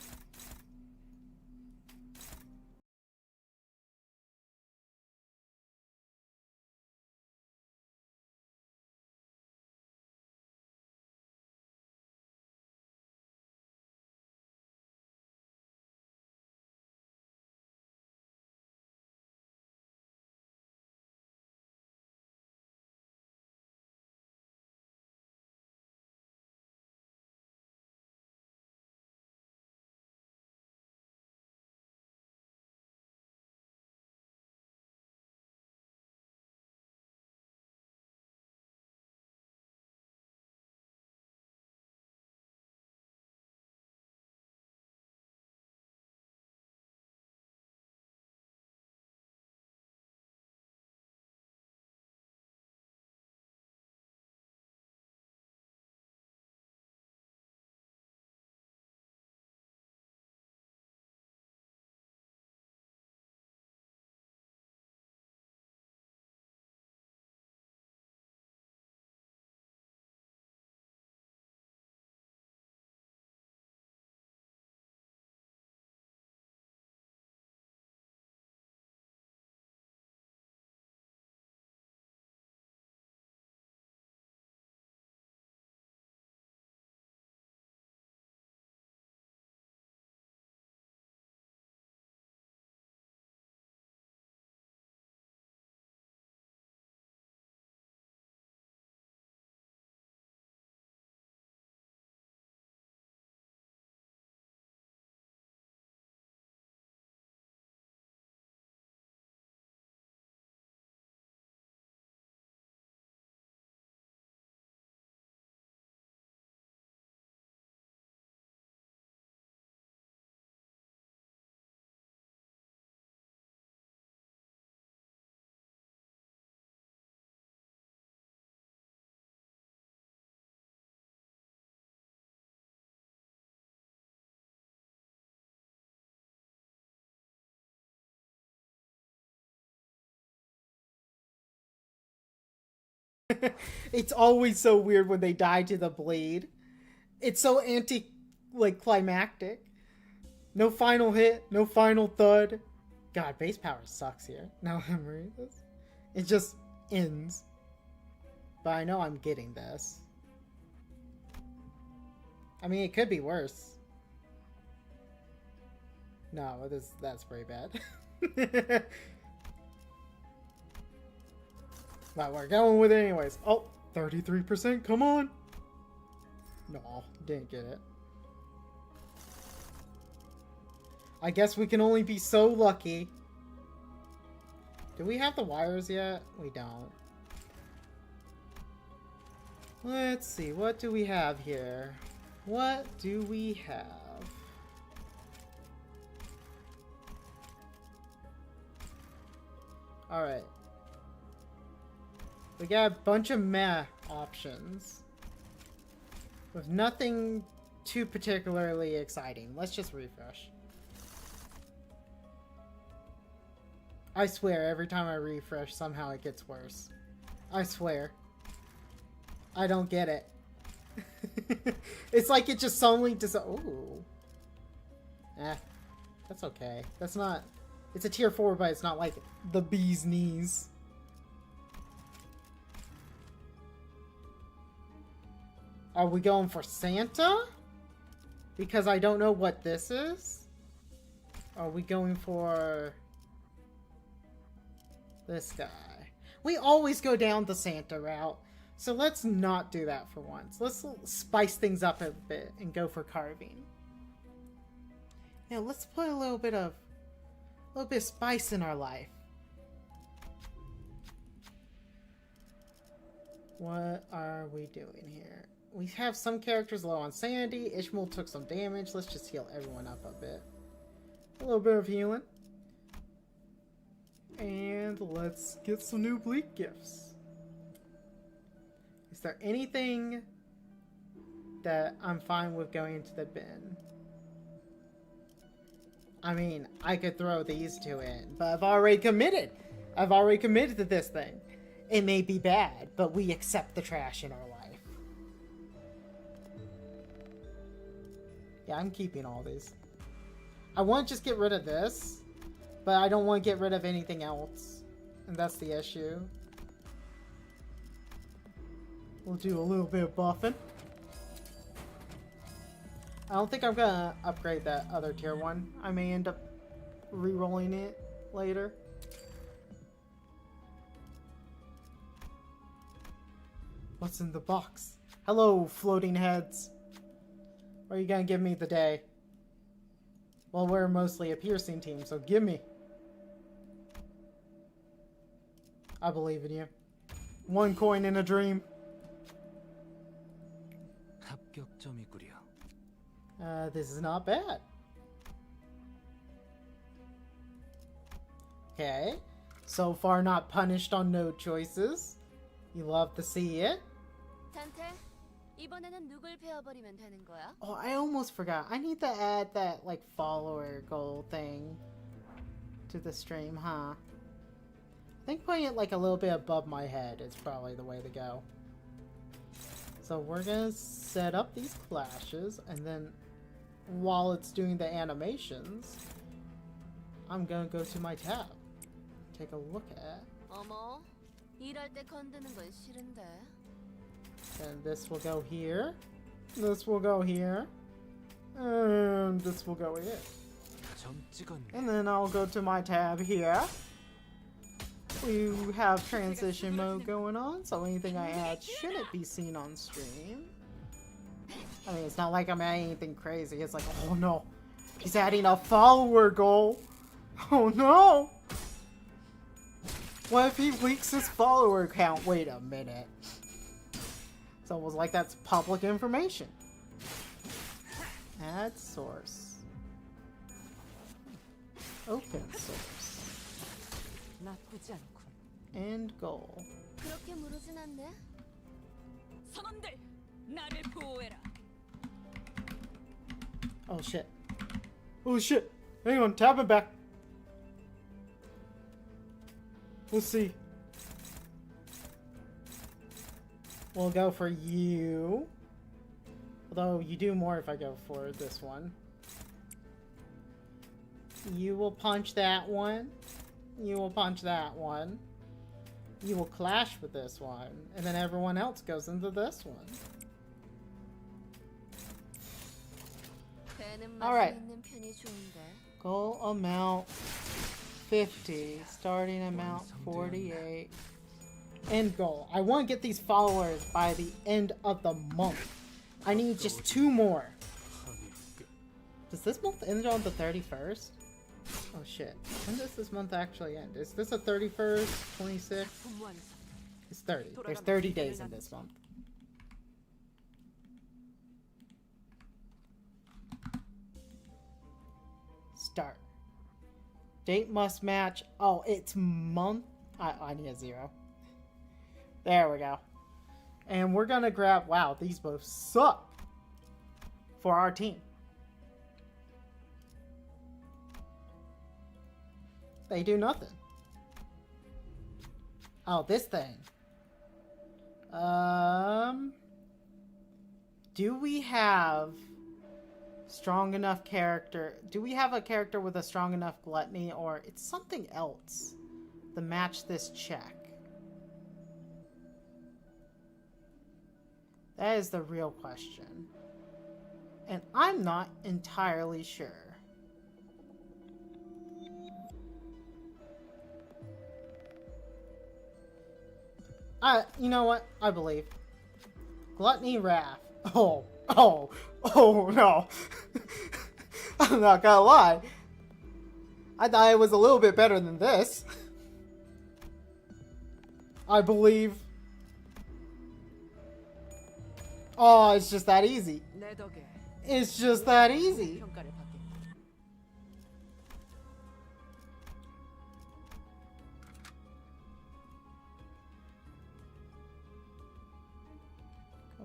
A: It's always so weird when they die to the blade. It's so climactic. No final hit, no final thud. God, base power sucks here. Now I'm reading this. It just ends. But I know I'm getting this. I mean, it could be worse. No, that's pretty bad. But we're going with it anyways. Oh, 33%, come on. No, didn't get it. I guess we can only be so lucky. Do we have the wires yet? We don't. Let's see, what do we have here? What do we have? Alright. We got a bunch of meh options. With nothing too particularly exciting. Let's just refresh. I swear, every time I refresh, somehow it gets worse. I swear. I don't get it. It's like it just suddenly does. Ooh. That's okay. That's not. It's a tier 4, but it's not like the bee's knees. Are we going for Santa? Because I don't know what this is. Are we going for this guy? We always go down the Santa route. So let's not do that for once. Let's spice things up a bit and go for carving. Now let's put a little bit of spice in our life. What are we doing here? We have some characters low on sanity. Ishmael took some damage. Let's just heal everyone up a bit. A little bit of healing. And let's get some new bleak gifts. Is there anything that I'm fine with going into the bin? I mean, I could throw these two in, but I've already committed. I've already committed to this thing. It may be bad, but we accept the trash in our life. Yeah, I'm keeping all these. I want to just get rid of this, but I don't want to get rid of anything else. And that's the issue. We'll do a little bit of buffing. I don't think I'm gonna upgrade that other tier 1. I may end up re-rolling it later. What's in the box? Hello, floating heads. Or are you gonna give me the day? Well, we're mostly a piercing team, so give me. I believe in you. 1 coin in a dream. This is not bad. Okay. So far not punished on no choices. You love to see it.
B: 잔태, 이번에는 누굴 베어버리면 되는 거야?
A: Oh, I almost forgot. I need to add that, like, follower goal thing to the stream, huh? I think putting it, like, a little bit above my head is probably the way to go. So we're gonna set up these flashes, and then while it's doing the animations, I'm gonna go to my tab. Take a look at.
B: 어머, 일할 때 건드는 건 싫은데.
A: And this will go here. This will go here. And this will go here. And then I'll go to my tab here. We have transition mode going on, so anything I add shouldn't be seen on stream. I mean, it's not like I'm adding anything crazy. It's like, oh no, he's adding a follower goal. Oh no! What if he leaks his follower count? Wait a minute. It's almost like that's public information. Add source. Open source. End goal.
B: 그렇게 무르진 않네.
C: 선원들, 나를 보호해라.
A: Oh shit. Oh shit. Hang on, tab it back. Let's see. We'll go for you. Although you do more if I go for this one. You will punch that one. You will punch that one. You will clash with this one. And then everyone else goes into this one. Alright. Goal amount 50. Starting amount 48. End goal. I want to get these followers by the end of the month. I need just 2 more. Does this month end on the 31st? Oh shit. When does this month actually end? Is this a 31st? 26th? It's 30. There's 30 days in this month. Start. Date must match. Oh, it's month. I need a 0. There we go. And we're gonna grab. Wow, these both suck for our team. They do nothing. Oh, this thing. Do we have strong enough character? Do we have a character with a strong enough gluttony, or it's something else to match this check? That is the real question. And I'm not entirely sure. You know what? I believe. Gluttony Wrath. Oh no. I'm not gonna lie. I thought it was a little bit better than this. I believe. Oh, it's just that easy. It's just that easy.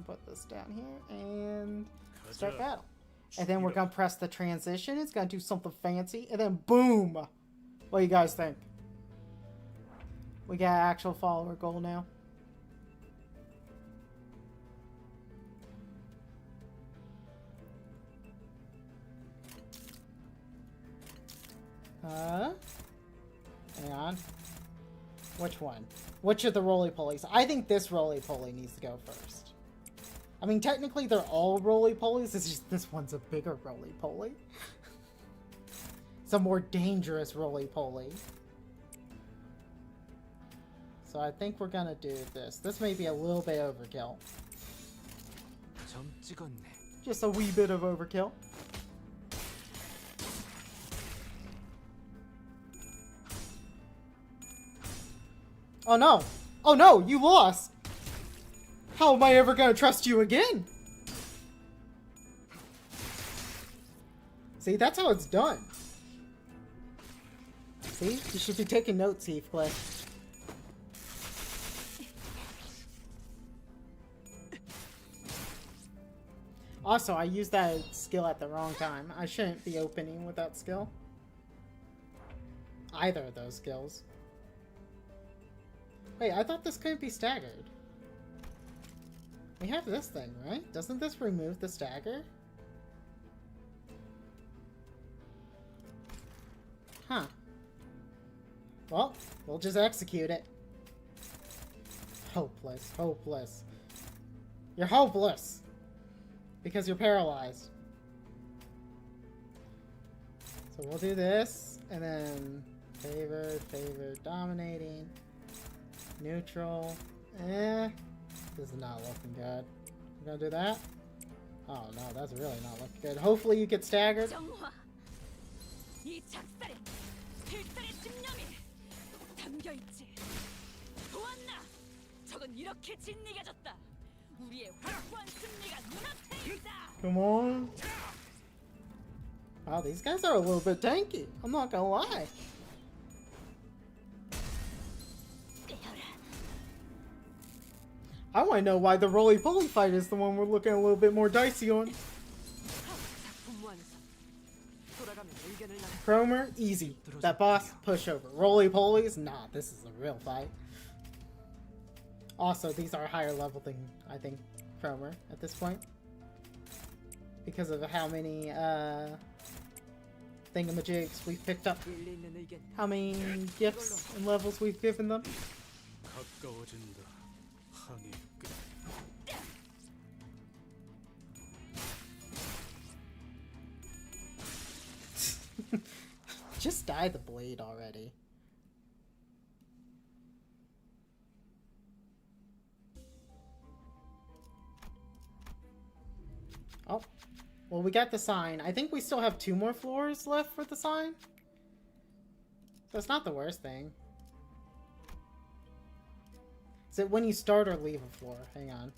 A: Put this down here and start battle. And then we're gonna press the transition. It's gonna do something fancy, and then boom! What do you guys think? We got an actual follower goal now. Hang on. Which one? Which of the roly-polies? I think this roly-poly needs to go first. I mean, technically they're all roly-polies. It's just this one's a bigger roly-poly. It's a more dangerous roly-poly. So I think we're gonna do this. This may be a little bit overkill. Just a wee bit of overkill. Oh no! Oh no! You lost! How am I ever gonna trust you again? See, that's how it's done. See? You should be taking notes, Heathcliff. Also, I used that skill at the wrong time. I shouldn't be opening with that skill. Either of those skills. Wait, I thought this couldn't be staggered. We have this thing, right? Doesn't this remove the stagger? Huh. Well, we'll just execute it. Hopeless, hopeless. You're hopeless! Because you're paralyzed. So we'll do this, and then favored, favored, dominating, neutral, this is not looking good. We're gonna do that? Oh no, that's really not looking good. Hopefully you get staggered. Come on. Wow, these guys are a little bit tanky. I'm not gonna lie. I want to know why the roly-poly fight is the one we're looking a little bit more dicey on. Cromer, easy. That boss, pushover. Roly-polies, nah, this is a real fight. Also, these are higher level than, I think, Cromer at this point. Because of how many, thingamajigs we've picked up. How many gifts and levels we've given them.
D: 가까워진다. 항해 끝.
A: Just dye the blade already. Oh. Well, we got the sign. I think we still have 2 more floors left for the sign. So it's not the worst thing. Is it when you start or leave a floor? Hang on.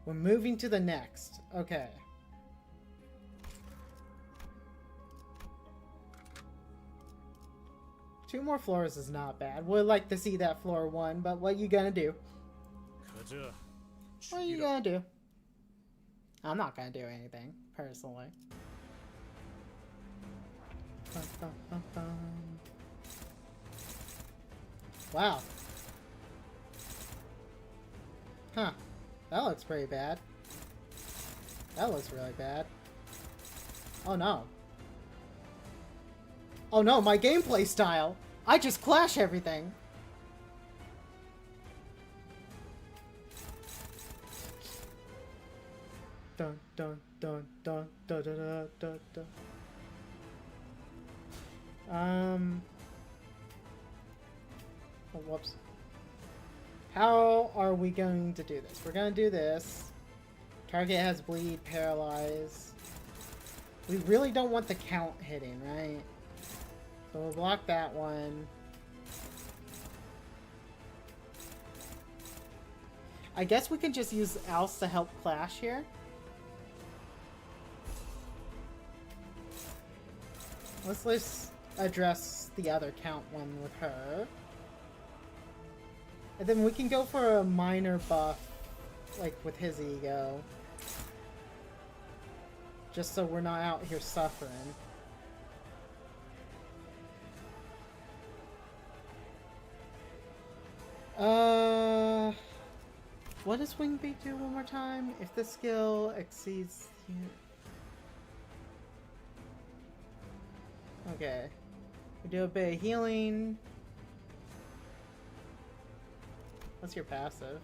A: We're moving to the next. Okay. Two more floors is not bad. Would like to see that floor 1, but what you gonna do?
D: 가자.
A: What are you gonna do? I'm not gonna do anything, personally. Bum, bum, bum, bum. Wow. Huh. That looks pretty bad. That looks really bad. Oh no. Oh no, my gameplay style! I just clash everything! Dun dun dun dun dun dun dun dun dun. Oh, whoops. How are we going to do this? We're gonna do this. Target has bleed, paralyze. We really don't want the count hitting, right? So we'll block that one. I guess we can just use Alce to help clash here. Let's address the other count one with her. And then we can go for a minor buff, like with his ego. Just so we're not out here suffering. What does Wing Beat do one more time? If the skill exceeds... Okay. We do a bit of healing. What's your passive?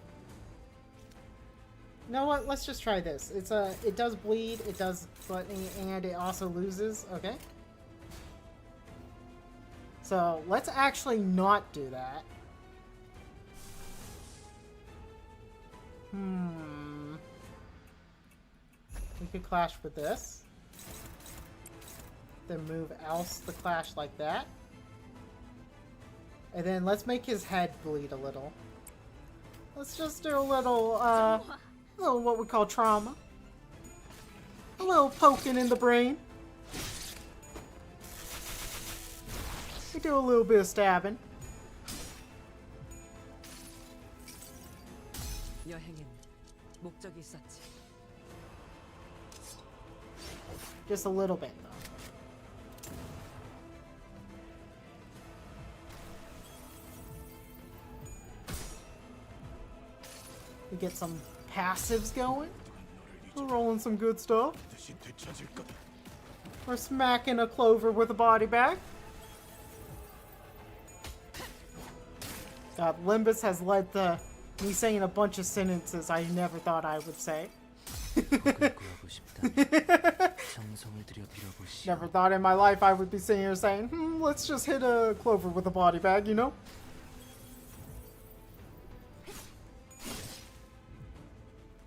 A: You know what? Let's just try this. It's it does bleed, it does gluttony, and it also loses. Okay. So let's actually not do that. We could clash with this. Then move Alce the clash like that. And then let's make his head bleed a little. Let's just do a little what we call trauma. A little poking in the brain. We do a little bit of stabbing.
E: 여행엔 목적이 있었지.
A: Just a little bit, though. We get some passives going. We're rolling some good stuff.
D: 다시 되찾을 거다.
A: We're smacking a clover with a body bag. God, Limbus has led to me saying a bunch of sentences I never thought I would say. Never thought in my life I would be sitting here saying, let's just hit a clover with a body bag, you know?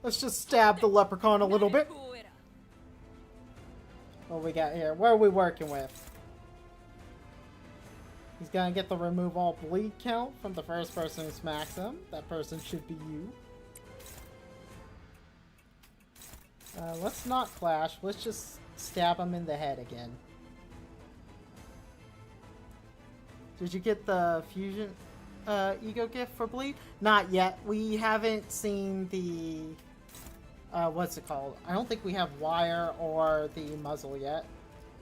A: Let's just stab the leprechaun a little bit. What we got here? What are we working with? He's gonna get the remove all bleed count from the first person who smacks him. That person should be you. Let's not clash. Let's just stab him in the head again. Did you get the fusion ego gift for bleed? Not yet. We haven't seen the what's it called? I don't think we have wire or the muzzle yet.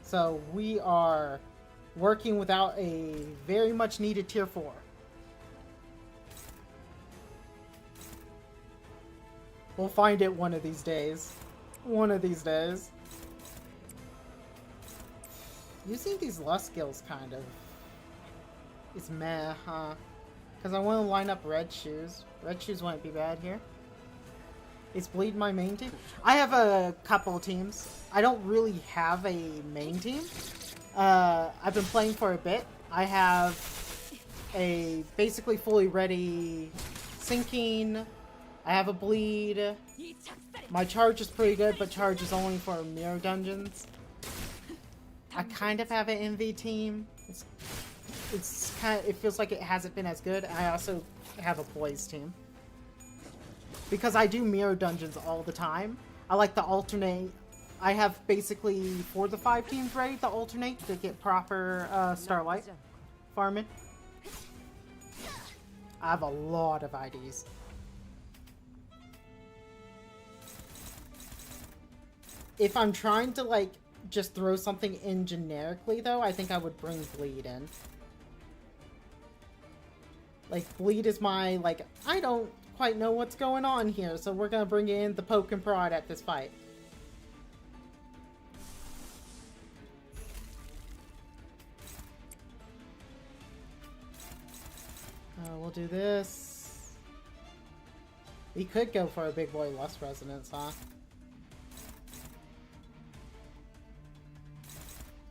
A: So we are working without a very much needed tier 4. We'll find it one of these days. One of these days. Using these lust skills kind of is meh, huh? Because I want to line up red shoes. Red shoes wouldn't be bad here. Is Bleed my main team? I have a couple teams. I don't really have a main team. I've been playing for a bit. I have a basically fully ready sinking. I have a bleed. My charge is pretty good, but charge is only for mirror dungeons. I kind of have an MV team. It's kind of, it feels like it hasn't been as good. I also have a poise team. Because I do mirror dungeons all the time. I like to alternate. I have basically 4 to 5 teams ready to alternate to get proper Starlight farming. I have a lot of IDs. If I'm trying to like just throw something in generically though, I think I would bring Bleed in. Like Bleed is my like, I don't quite know what's going on here, so we're gonna bring in the poke and prod at this fight. We'll do this. We could go for a big boy Lust Resonance, huh?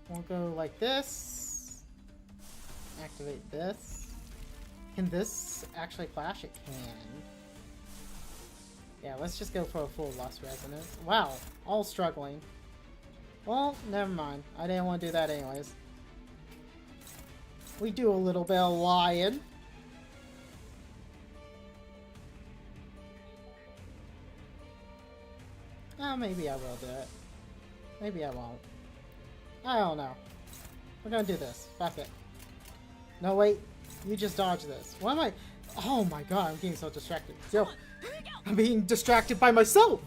A: We'll go like this. Activate this. Can this actually clash? It can. Yeah, let's just go for a full Lust Resonance. Wow, all struggling. Well, never mind. I didn't want to do that anyways. We do a little bit of lying. Oh, maybe I will do it. Maybe I won't. I don't know. We're gonna do this. Fuck it. No, wait. You just dodge this. Why am I... Oh my god, I'm getting so distracted. Yo, I'm being distracted by myself!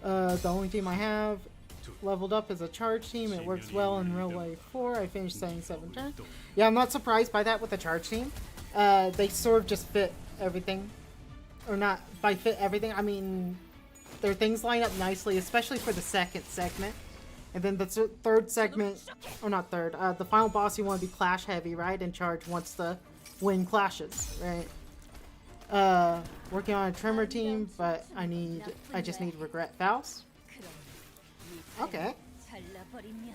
A: The only team I have leveled up is a charge team. It works well in Real Life 4. I finished 77 turns. Yeah, I'm not surprised by that with the charge team. They sort of just fit everything. Or not, by fit everything, I mean... Their things line up nicely, especially for the second segment. And then the third segment, or not third, the final boss you want to be clash heavy, right? And charge once the win clashes, right? Working on a trimmer team, but I just need Regret Faust. Okay.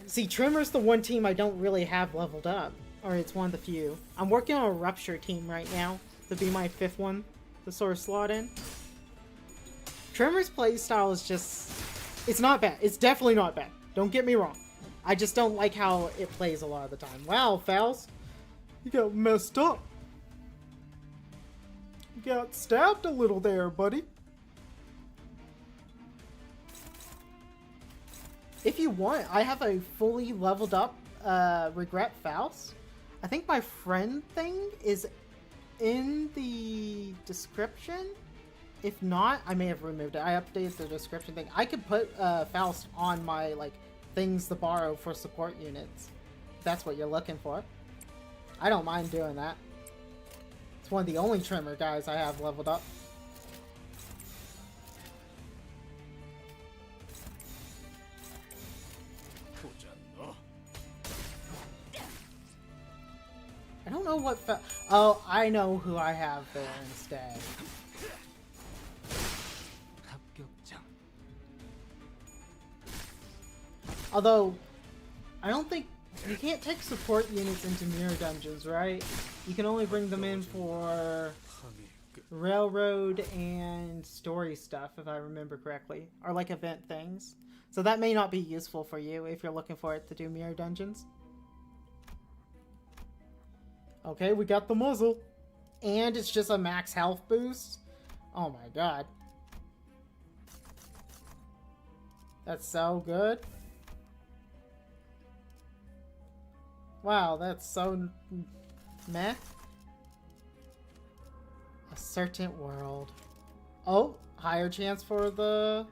A: See, Trimmer's the one team I don't really have leveled up. Or it's one of the few. I'm working on a Rupture team right now, to be my 5th one to sort of slot in. Trimmer's playstyle is just... It's not bad. It's definitely not bad. Don't get me wrong. I just don't like how it plays a lot of the time. Wow, Faust. You got messed up. You got stabbed a little there, buddy. If you want, I have a fully leveled up Regret Faust. I think my friend thing is in the description. If not, I may have removed it. I updated the description thing. I could put Faust on my like things to borrow for support units. If that's what you're looking for. I don't mind doing that. It's one of the only Trimmer guys I have leveled up. I don't know what oh, I know who I have there instead. Although, I don't think... You can't take support units into mirror dungeons, right? You can only bring them in for railroad and story stuff, if I remember correctly. Or like event things. So that may not be useful for you if you're looking for it to do mirror dungeons. Okay, we got the muzzle. And it's just a max health boost. Oh my god. That's so good. Wow, that's so meh. A certain world. Oh, higher chance for the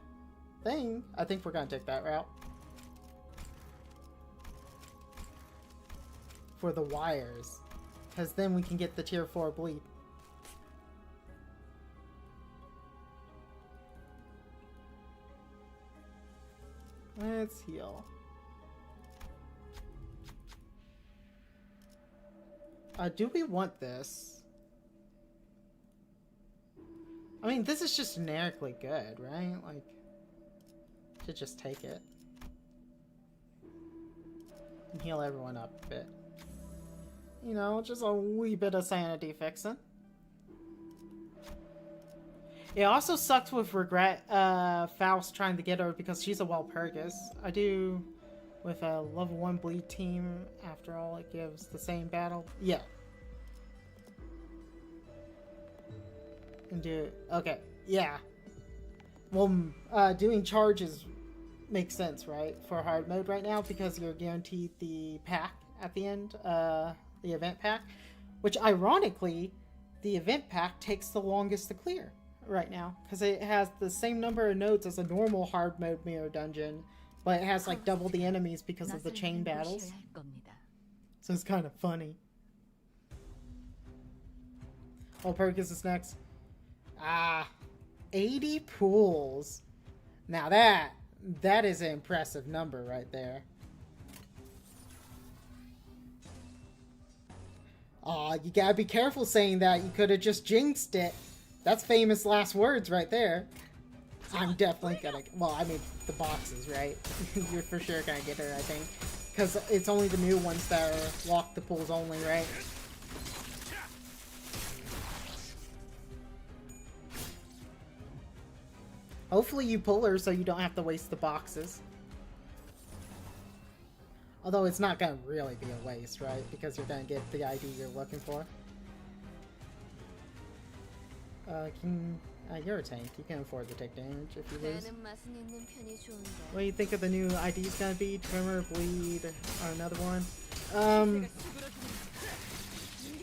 A: thing. I think we're gonna take that route. For the wires. Because then we can get the tier 4 bleed. Let's heal. Do we want this? I mean, this is just generically good, right? Like, should just take it. And heal everyone up a bit. You know, just a wee bit of sanity fixing. It also sucks with regret Faust trying to get her because she's a Walpurgis. I do with a level 1 bleed team. After all, it gives the same battle. Yeah. And do okay. Yeah. Well, doing charges makes sense, right? For hard mode right now because you're guaranteed the pack at the end, the event pack, which ironically, the event pack takes the longest to clear right now because it has the same number of nodes as a normal hard mode mirror dungeon, but it has like double the enemies because of the chain battles. So it's kind of funny. Walpurgis is next. 80 pools. Now that is an impressive number right there. Aw, you gotta be careful saying that. You could have just jinxed it. That's famous last words right there. I'm definitely gonna... Well, I mean, the boxes, right? You're for sure gonna get her, I think. Because it's only the new ones that are lock the pools only, right? Hopefully you pull her so you don't have to waste the boxes. Although it's not gonna really be a waste, right? Because you're gonna get the ID you're looking for. You're a tank. You can afford to take damage if you lose. What do you think of the new ID's gonna be? Tremor, Bleed, or another one?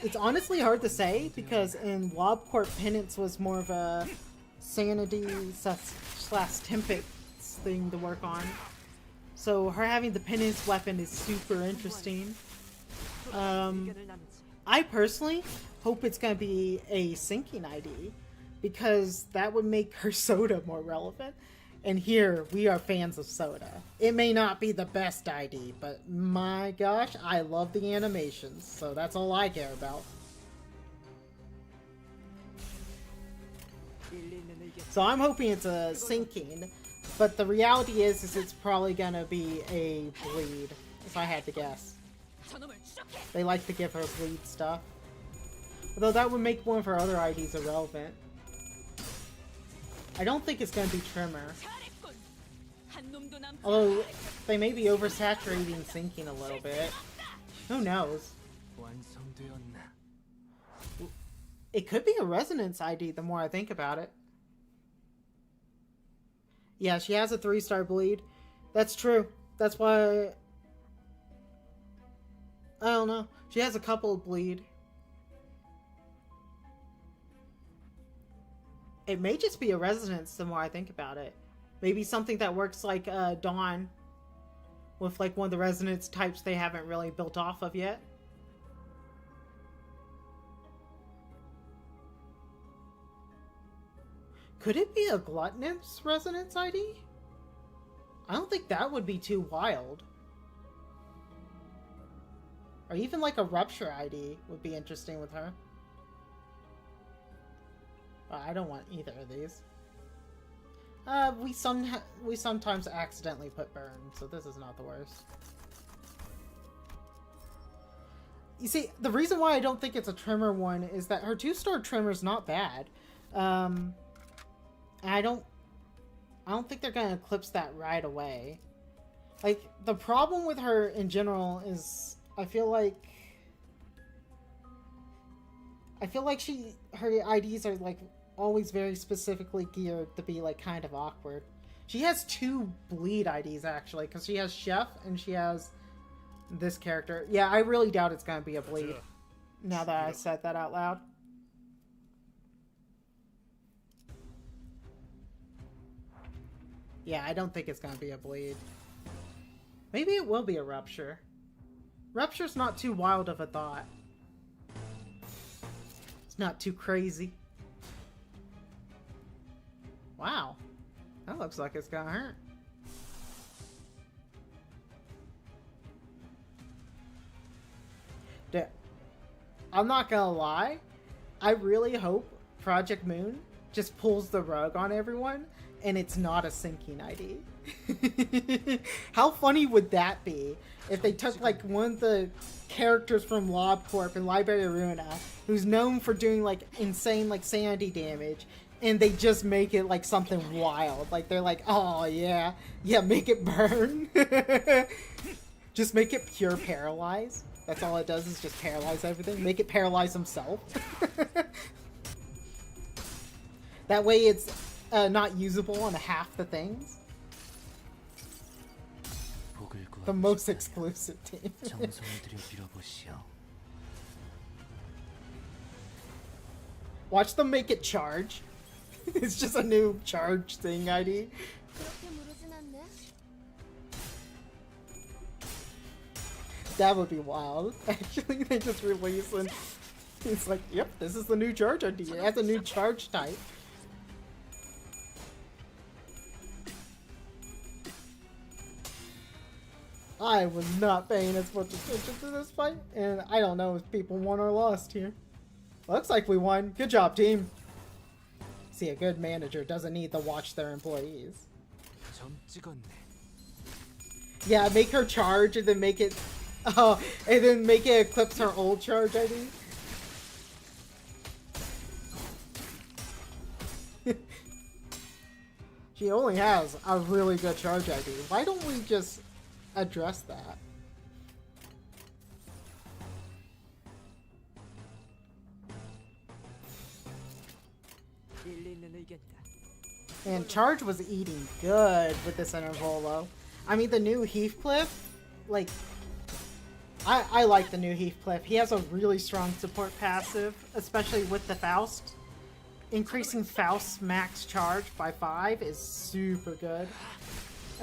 A: It's honestly hard to say because in Wobcorp Penance was more of a sanity slash temperance thing to work on. So her having the penance weapon is super interesting. I personally hope it's going to be a sinking ID because that would make her soda more relevant. And here, we are fans of soda. It may not be the best ID, but my gosh, I love the animations. So that's all I care about. So I'm hoping it's a sinking, but the reality is it's probably gonna be a bleed, if I had to guess. They like to give her bleed stuff. Although that would make one of her other IDs irrelevant. I don't think it's gonna be Tremor. Although, they may be oversaturating sinking a little bit. Who knows? It could be a Resonance ID the more I think about it. Yeah, she has a 3-star bleed. That's true. That's why... I don't know. She has a couple of bleed. It may just be a Resonance the more I think about it. Maybe something that works like Dawn. With like one of the Resonance types they haven't really built off of yet. Could it be a Gluttonous Resonance ID? I don't think that would be too wild. Or even like a Rupture ID would be interesting with her. But I don't want either of these. We sometimes accidentally put Burn, so this is not the worst. You see, the reason why I don't think it's a Tremor one is that her 2-star Tremor is not bad. I don't think they're gonna eclipse that right away. Like, the problem with her in general is I feel like her IDs are like always very specifically geared to be like kind of awkward. She has 2 bleed IDs actually, because she has Chef and she has this character. Yeah, I really doubt it's gonna be a bleed. Now that I said that out loud. Yeah, I don't think it's gonna be a bleed. Maybe it will be a Rupture. Rupture's not too wild of a thought. It's not too crazy. Wow. That looks like it's gonna hurt. I'm not gonna lie, I really hope Project Moon just pulls the rug on everyone and it's not a sinking ID. How funny would that be if they took like one of the characters from LobCorp and Library Aruna, who's known for doing like insane like sanity damage, and they just make it like something wild. Like they're like, oh yeah, make it burn. Just make it pure paralyze. That's all it does, is just paralyze everything. Make it paralyze himself. That way it's not usable on half the things. The most exclusive team. Watch them make it charge. It's just a new charge thing ID.
B: 그렇게 무르진 않네.
A: That would be wild. Actually, they just release and it's like, yep, this is the new charge ID. It has a new charge type. I was not paying as much attention to this fight, and I don't know if people won or lost here. Looks like we won. Good job, team. See, a good manager doesn't need to watch their employees. Yeah, make her charge and then make it... Oh, and then make it eclipse her old charge ID. She only has a really good charge ID. Why don't we just address that? And charge was eating good with this intervolo. I mean, the new Heathcliff, like, I like the new Heathcliff. He has a really strong support passive, especially with the Faust. Increasing Faust's max charge by 5 is super good.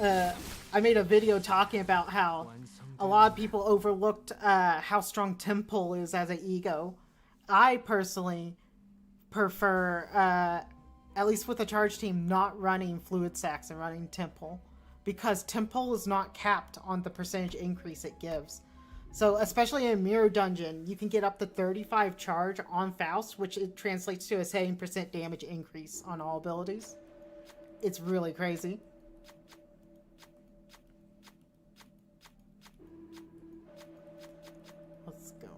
A: I made a video talking about how a lot of people overlooked how strong Temple is as an ego. I personally prefer, at least with the charge team, not running Fluid Sacs and running Temple, because Temple is not capped on the percentage increase it gives. So especially in Mirror Dungeon, you can get up to 35 charge on Faust, which it translates to a 7% damage increase on all abilities. It's really crazy. Let's go.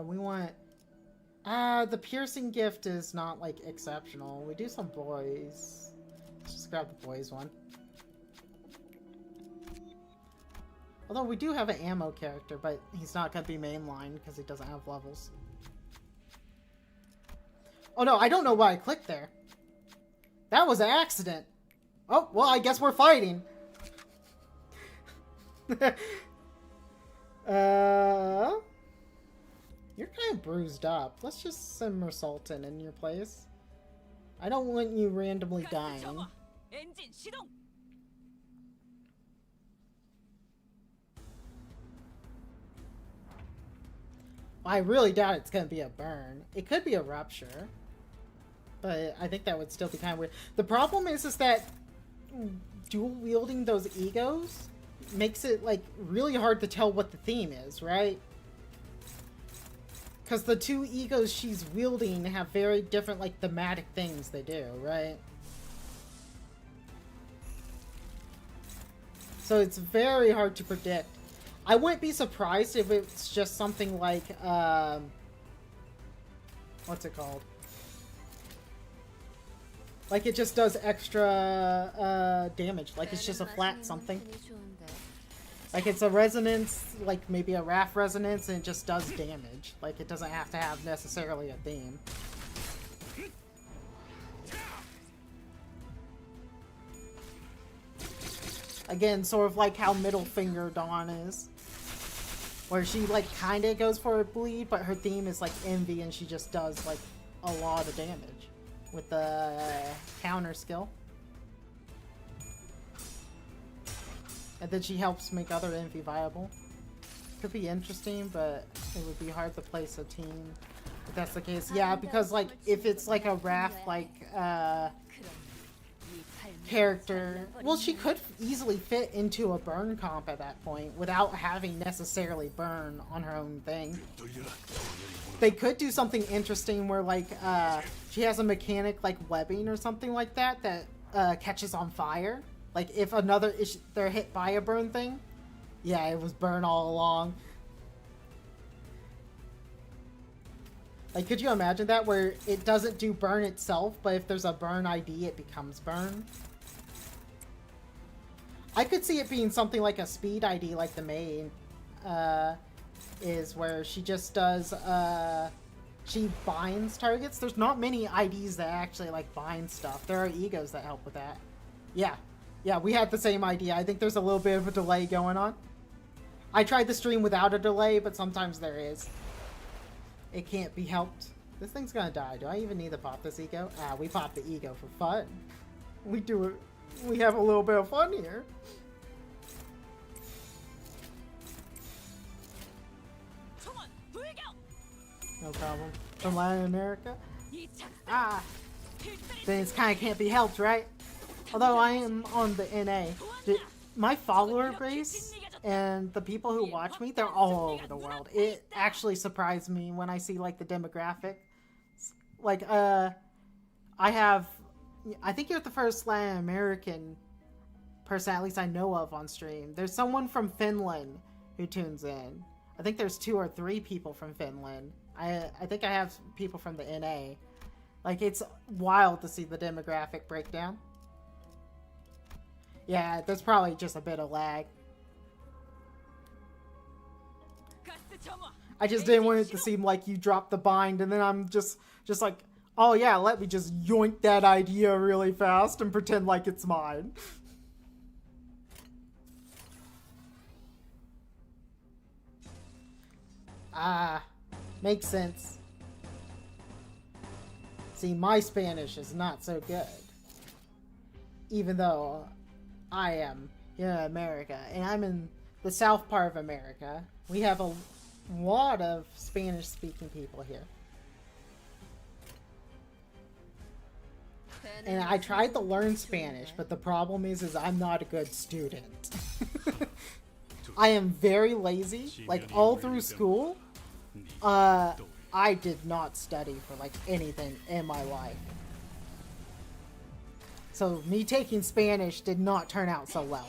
A: We want... the piercing gift is not, like, exceptional. We do some boys. Let's just grab the boys one. Although we do have an ammo character, but he's not going to be mainline because he doesn't have levels. Oh no, I don't know why I clicked there. That was an accident. Oh, well, I guess we're fighting. You're kind of bruised up. Let's just send Mersalton in your place. I don't want you randomly dying. I really doubt it's going to be a burn. It could be a rupture. But I think that would still be kind of weird. The problem is that dual wielding those egos makes it like really hard to tell what the theme is, right? Because the two egos she's wielding have very different like thematic things they do, right? So it's very hard to predict. I wouldn't be surprised if it's just something like, what's it called? Like it just does extra damage. Like it's just a flat something. Like it's a resonance, like maybe a RF resonance, and it just does damage. Like it doesn't have to have necessarily a theme. Again, sort of like how Middle Finger Dawn is. Where she like kinda goes for a bleed, but her theme is like envy and she just does like a lot of damage with the counter skill. And then she helps make other envy viable. Could be interesting, but it would be hard to place a team if that's the case. Yeah, because like if it's like a RAF like character. Well, she could easily fit into a burn comp at that point without having necessarily burn on her own thing. They could do something interesting where, like, she has a mechanic like webbing or something like that that catches on fire. Like, if they're hit by a burn thing, yeah, it was burn all along. Like, could you imagine that where it doesn't do burn itself, but if there's a burn ID, it becomes burn? I could see it being something like a speed ID, like the main is, where she just does, she binds targets. There's not many IDs that actually, like, bind stuff. There are egos that help with that. Yeah. Yeah, we had the same idea. I think there's a little bit of a delay going on. I tried the stream without a delay, but sometimes there is. It can't be helped. This thing's gonna die. Do I even need to pop this ego? Ah, we pop the ego for fun. We do it. We have a little bit of fun here. No problem. From Latin America? Ah! Things kind of can't be helped, right? Although I am on the NA. My follower base and the people who watch me, they're all over the world. It actually surprised me when I see, like, the demographic. Like, I think you're the first Latin American person, at least I know of, on stream. There's someone from Finland who tunes in. I think there's 2 or 3 people from Finland. I think I have people from the NA. Like, it's wild to see the demographic breakdown. Yeah, there's probably just a bit of lag. I just didn't want it to seem like you dropped the bind and then I'm just like, oh yeah, let me just yoink that idea really fast and pretend like it's mine. Ah, makes sense. See, my Spanish is not so good. Even though I am in America, and I'm in the south part of America. We have a lot of Spanish-speaking people here. And I tried to learn Spanish, but the problem is I'm not a good student. I am very lazy. Like, all through school, I did not study for, like, anything in my life. So me taking Spanish did not turn out so well.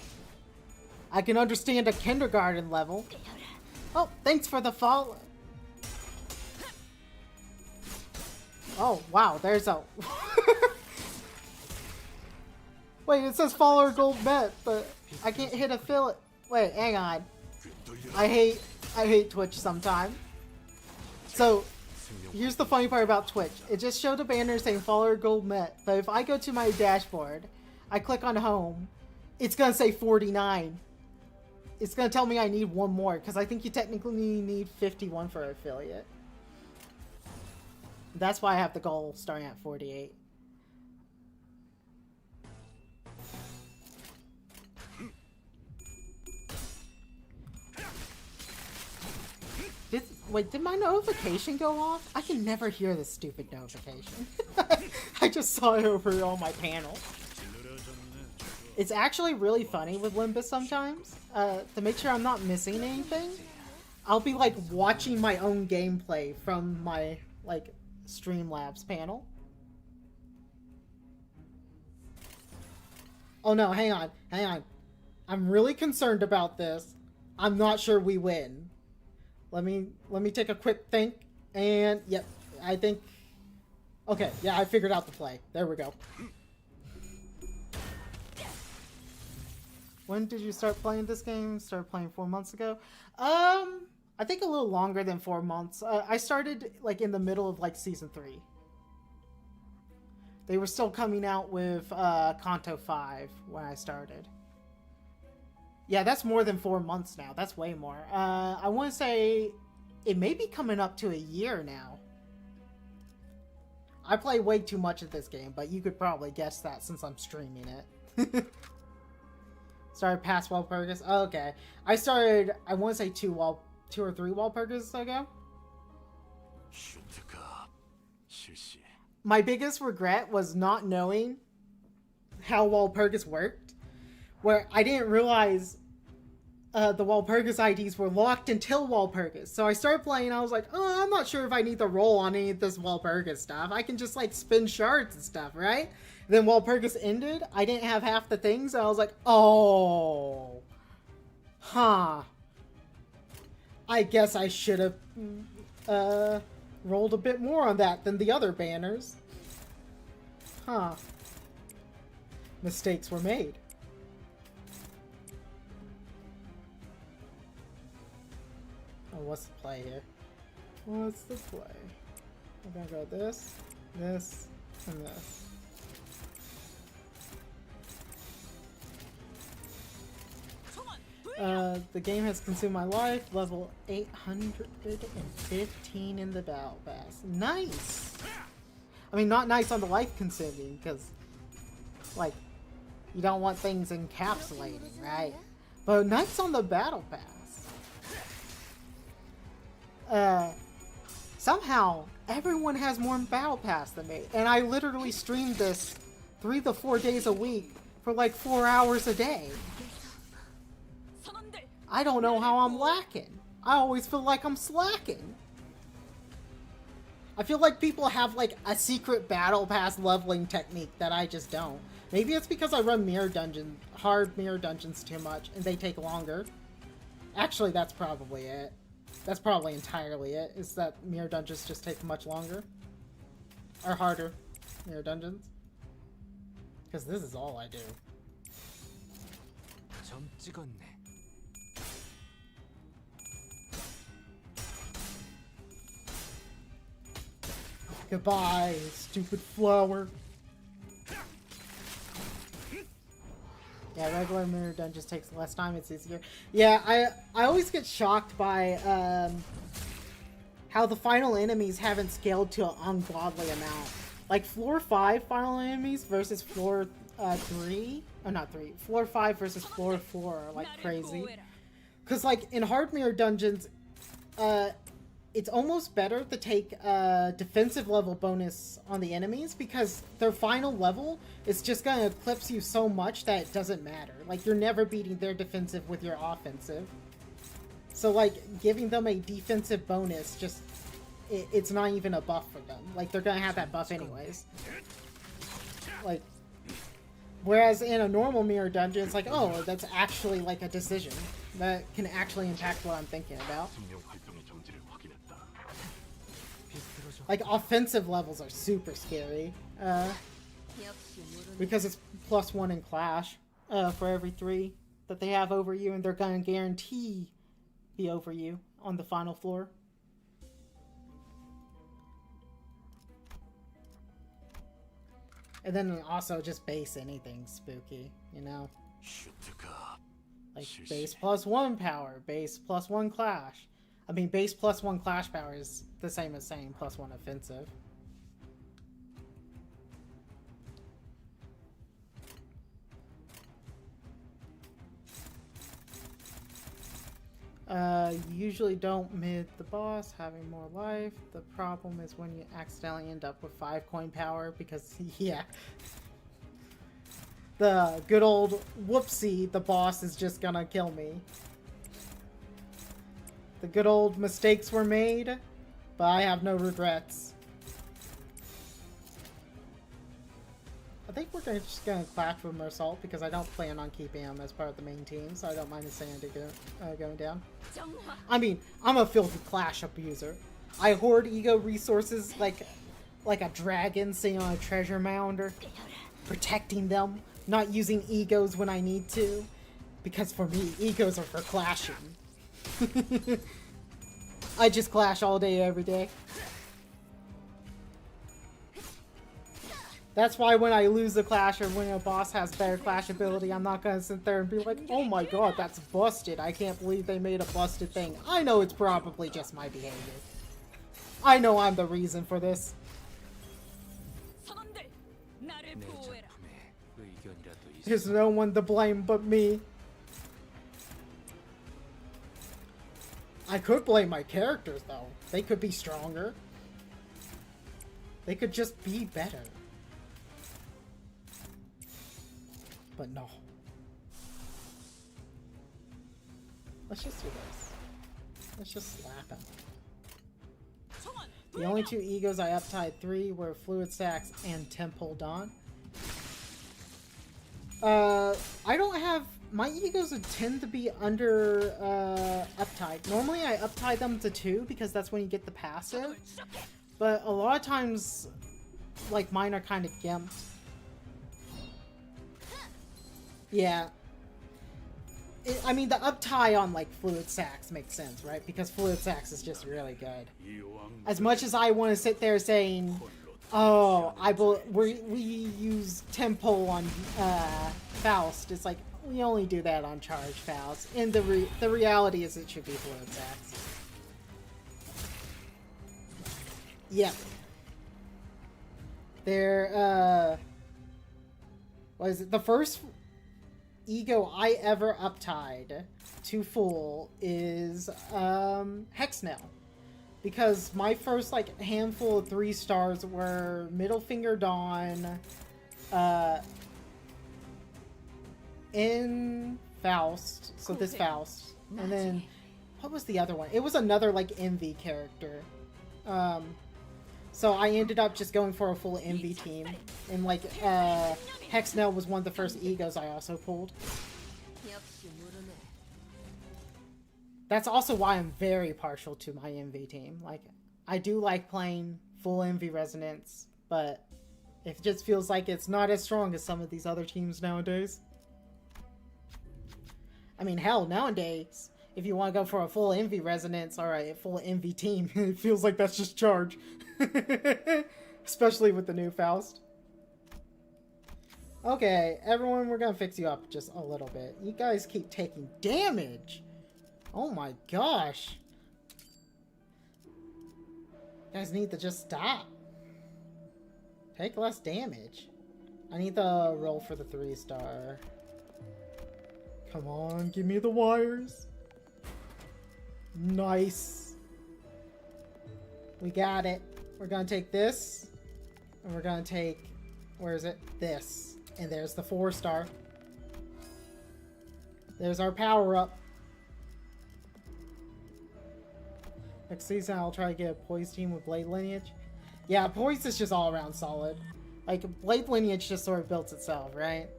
A: I can understand a kindergarten level. Oh, thanks for the follow. Oh, wow, there's a... Wait, it says follower gold met, but I can't hit affiliate. Wait, hang on. I hate Twitch sometimes. So, here's the funny part about Twitch. It just showed a banner saying follower gold met, but if I go to my dashboard, I click on home, it's gonna say 49. It's gonna tell me I need 1 more, because I think you technically need 51 for affiliate. That's why I have the goal starting at 48. Did my notification go off? I can never hear this stupid notification. I just saw it over on my panel. It's actually really funny with Limbus sometimes. To make sure I'm not missing anything, I'll be like watching my own gameplay from my like Streamlabs panel. Oh no, hang on. I'm really concerned about this. I'm not sure we win. Let me take a quick think, and yep, I think, okay, yeah, I figured out the play. There we go. When did you start playing this game? Started playing 4 months ago. I think a little longer than 4 months. I started like in the middle of like season 3. They were still coming out with Kanto 5 when I started. Yeah, that's more than 4 months now. That's way more. I want to say it may be coming up to a year now. I play way too much of this game, but you could probably guess that since I'm streaming it. Started past Walpurgis. Oh, okay. I started, I want to say 2 or 3 Walpurgis ago. My biggest regret was not knowing how Walpurgis worked, where I didn't realize the Walpurgis IDs were locked until Walpurgis. So I started playing, I was like, oh, I'm not sure if I need to roll on any of this Walpurgis stuff. I can just, like, spin shards and stuff, right? Then Walpurgis ended, I didn't have half the things, and I was like, oh. Huh. I guess I should have, rolled a bit more on that than the other banners. Huh. Mistakes were made. Oh, what's the play here? What's the play? I'm gonna go this, this, and this. The game has consumed my life. Level 815 in the Battle Pass. Nice! I mean, not nice on the life consuming, because, like, you don't want things encapsulating, right? But nice on the Battle Pass. Somehow, everyone has more Battle Pass than me. And I literally streamed this 3 to 4 days a week for like 4 hours a day. I don't know how I'm lacking. I always feel like I'm slacking. I feel like people have like a secret Battle Pass leveling technique that I just don't. Maybe it's because I run hard mirror dungeons too much and they take longer. Actually, that's probably it. That's probably entirely it, is that mirror dungeons just take much longer. Or harder mirror dungeons. Because this is all I do.
D: 점 찍었네.
A: Goodbye, stupid flower. Yeah, regular mirror dungeons takes less time, it's easier. Yeah, I always get shocked by how the final enemies haven't scaled to an ungodly amount. Like floor 5 final enemies versus floor 3, or not 3, floor 5 versus floor 4 are like crazy. Cause like in hard mirror dungeons, it's almost better to take a defensive level bonus on the enemies because their final level is just going to eclipse you so much that it doesn't matter. Like, you're never beating their defensive with your offensive. So, like, giving them a defensive bonus just... it's not even a buff for them. Like, they're going to have that buff anyways. Like... Whereas in a normal mirror dungeon, it's like, oh, that's actually, like, a decision that can actually impact what I'm thinking about. Like, offensive levels are super scary, because it's +1 in Clash, for every 3 that they have over you, and they're gonna guarantee be over you on the final floor. And then also just base anything spooky, you know? Like, base +1 power, base +1 Clash. I mean, base +1 Clash power is the same as saying +1 offensive. You usually don't mid the boss, having more life. The problem is when you accidentally end up with 5 coin power because, yeah. The good old whoopsie, the boss is just gonna kill me. The good old mistakes were made, but I have no regrets. I think we're just gonna clash with Mersault because I don't plan on keeping him as part of the main team, so I don't mind the Sandy going down. I mean, I'm a filthy Clash abuser. I hoard ego resources like a dragon sitting on a treasure mound, or protecting them, not using egos when I need to, because for me, egos are for clashing. I just clash all day, every day. That's why when I lose a clash or when a boss has better clash ability, I'm not gonna sit there and be like, oh my god, that's busted. I can't believe they made a busted thing. I know it's probably just my behavior. I know I'm the reason for this. There's no one to blame but me. I could blame my characters, though. They could be stronger. They could just be better. But no. Let's just do this. Let's just slap him. The only two egos I uptied 3 were Fluid Stacks and Temple Dawn. I don't have... My egos would tend to be under uptied. Normally I uptie them to 2 because that's when you get the passive. But a lot of times, like, mine are kind of gimped. Yeah. I mean, the uptie on, like, Fluid Stacks makes sense, right? Because Fluid Stacks is just really good. As much as I want to sit there saying, oh, we use Temple on Faust, it's like, we only do that on Charge Faust. And the reality is it should be Fluid Stacks. Yep. They're, what is it? The first ego I ever uptied to full is Hexnail, because my first like handful of 3 stars were Middle Finger Dawn, in Faust, so this Faust, and then what was the other one? It was another like MV character. So I ended up just going for a full MV team, and like Hexnail was one of the first egos I also pulled. That's also why I'm very partial to my MV team. Like, I do like playing full MV Resonance, but it just feels like it's not as strong as some of these other teams nowadays. I mean, hell, nowadays, if you want to go for a full MV Resonance or a full MV team, it feels like that's just Charge. Especially with the new Faust. Okay, everyone, we're gonna fix you up just a little bit. You guys keep taking damage. Oh my gosh. You guys need to just stop. Take less damage. I need the roll for the 3-star. Come on, give me the wires. Nice. We got it. We're gonna take this, and we're gonna take, where is it? This. And there's the 4-star. There's our power-up. Next season, I'll try to get a Poise team with Blade Lineage. Yeah, Poise is just all around solid. Like, Blade Lineage just sort of built itself, right?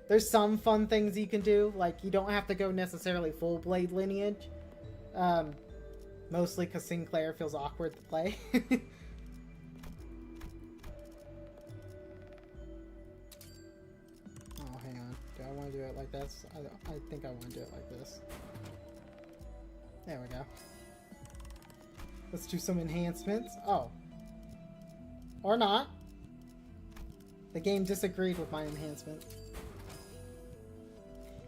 A: There's some fun things you can do. Like, you don't have to go necessarily full Blade Lineage. Mostly because Sinclair feels awkward to play. Oh, hang on. Do I want to do it like this? I think I want to do it like this. There we go. Let's do some enhancements. Oh. Or not. The game disagreed with my enhancements.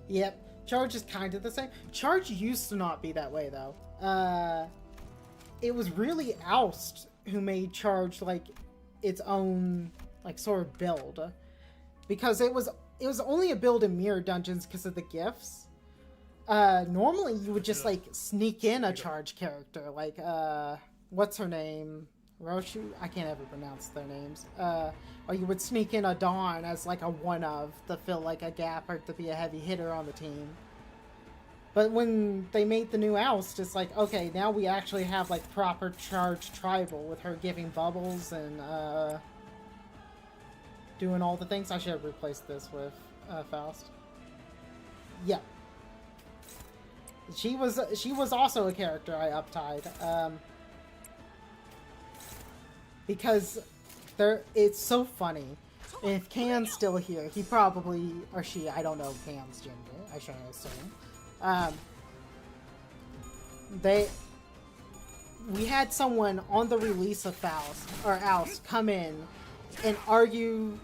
A: Yep. Charge is kind of the same. Charge used to not be that way, though. It was really Oust who made Charge, like, its own, like, sort of build. Because it was only a build in Mirror Dungeons because of the gifts. Normally you would just, like, sneak in a Charge character. Like, what's her name? Roshu? I can't ever pronounce their names. Or you would sneak in a Dawn as, like, a one-of to fill, like, a gap or to be a heavy hitter on the team. But when they made the new Oust, it's like, okay, now we actually have, like, proper Charge Tribal with her giving bubbles and, doing all the things. I should have replaced this with, Faust. Yep. She was also a character I uptied, because it's so funny. If Cam's still here, he probably, or she, I don't know Cam's gender, I should assume. We had someone on the release of Oust come in and argue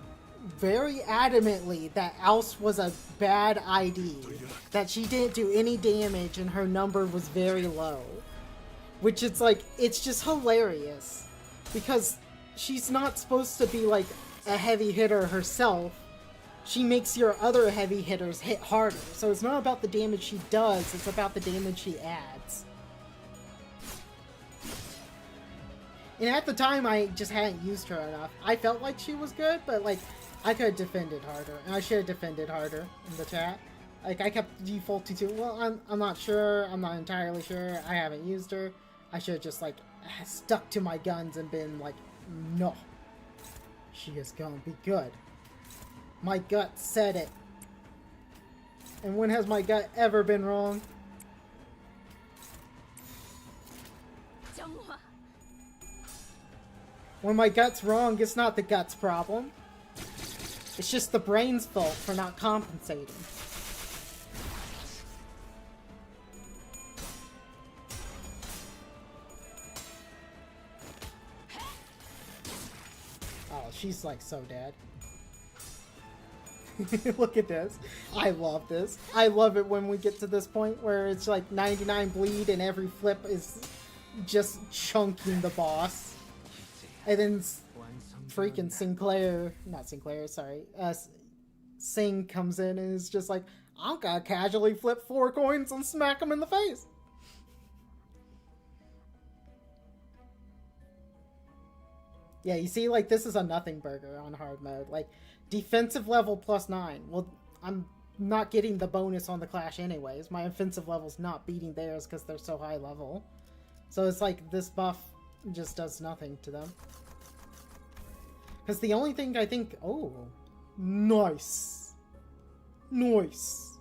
A: very adamantly that Oust was a bad ID, that she didn't do any damage and her number was very low. Which it's like, it's just hilarious. Because she's not supposed to be like a heavy hitter herself. She makes your other heavy hitters hit harder. So it's not about the damage she does, it's about the damage she adds. And at the time, I just hadn't used her enough. I felt like she was good, but like, I could have defended harder. And I should have defended harder in the chat. Like, I kept defaulting to, well, I'm not sure. I'm not entirely sure. I haven't used her. I should have just, like, stuck to my guns and been like, no. She is gonna be good. My gut said it. And when has my gut ever been wrong?
B: 정화.
A: When my gut's wrong, it's not the gut's problem. It's just the brain's fault for not compensating. Oh, she's like so dead. Look at this. I love this. I love it when we get to this point where it's like 99 bleed and every flip is just chunking the boss. And then freaking Sing comes in and is just like, I'm gonna casually flip 4 coins and smack him in the face. Yeah, you see, like, this is a nothing burger on hard mode. Like, defensive level +9. Well, I'm not getting the bonus on the Clash anyways. My offensive level's not beating theirs because they're so high level. So it's like, this buff just does nothing to them. Because the only thing I think... Oh, nice. Nice.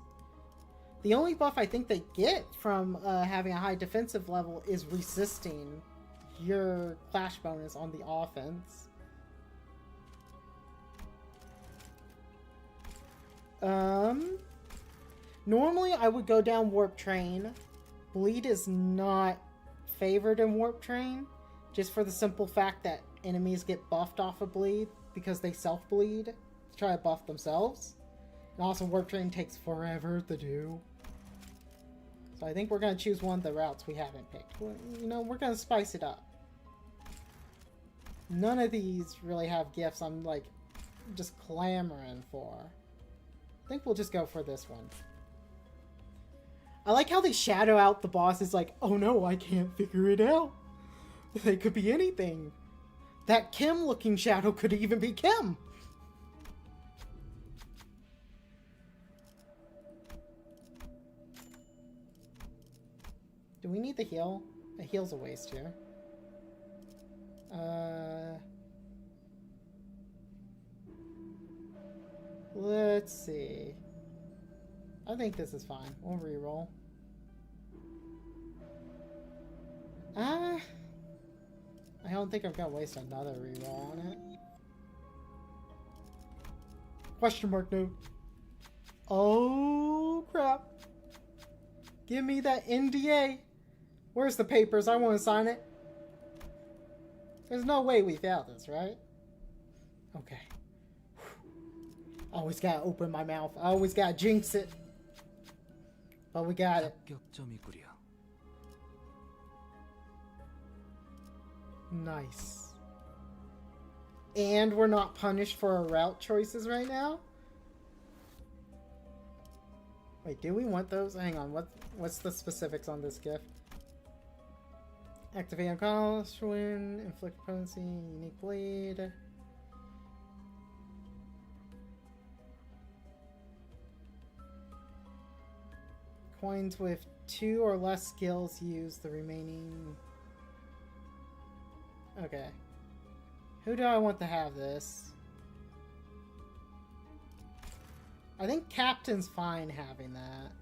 A: The only buff I think they get from having a high defensive level is resisting your Clash bonus on the offense. Normally I would go down Warp Train. Bleed is not favored in Warp Train, just for the simple fact that enemies get buffed off of Bleed because they self-bleed to try to buff themselves. And also Warp Train takes forever to do. So I think we're going to choose one of the routes we haven't picked. You know, we're going to spice it up. None of these really have gifts I'm, like, just clamoring for. I think we'll just go for this one. I like how they shadow out the boss. It's like, oh no, I can't figure it out. They could be anything. That Kim-looking shadow could even be Kim. Do we need the heal? A heal's a waste here. Let's see. I think this is fine. We'll reroll. I don't think I'm gonna waste another reroll on it. Question mark note. Oh crap. Give me that NDA. Where's the papers? I want to sign it. There's no way we failed this, right? Okay. Always gotta open my mouth. I always gotta jinx it. But we got it. Nice. And we're not punished for our route choices right now? Wait, do we want those? Hang on, what's the specifics on this gift? Activate unconscious win, inflict potency, unique bleed. Coins with 2 or less skills use the remaining... Okay. Who do I want to have this? I think Captain's fine having that.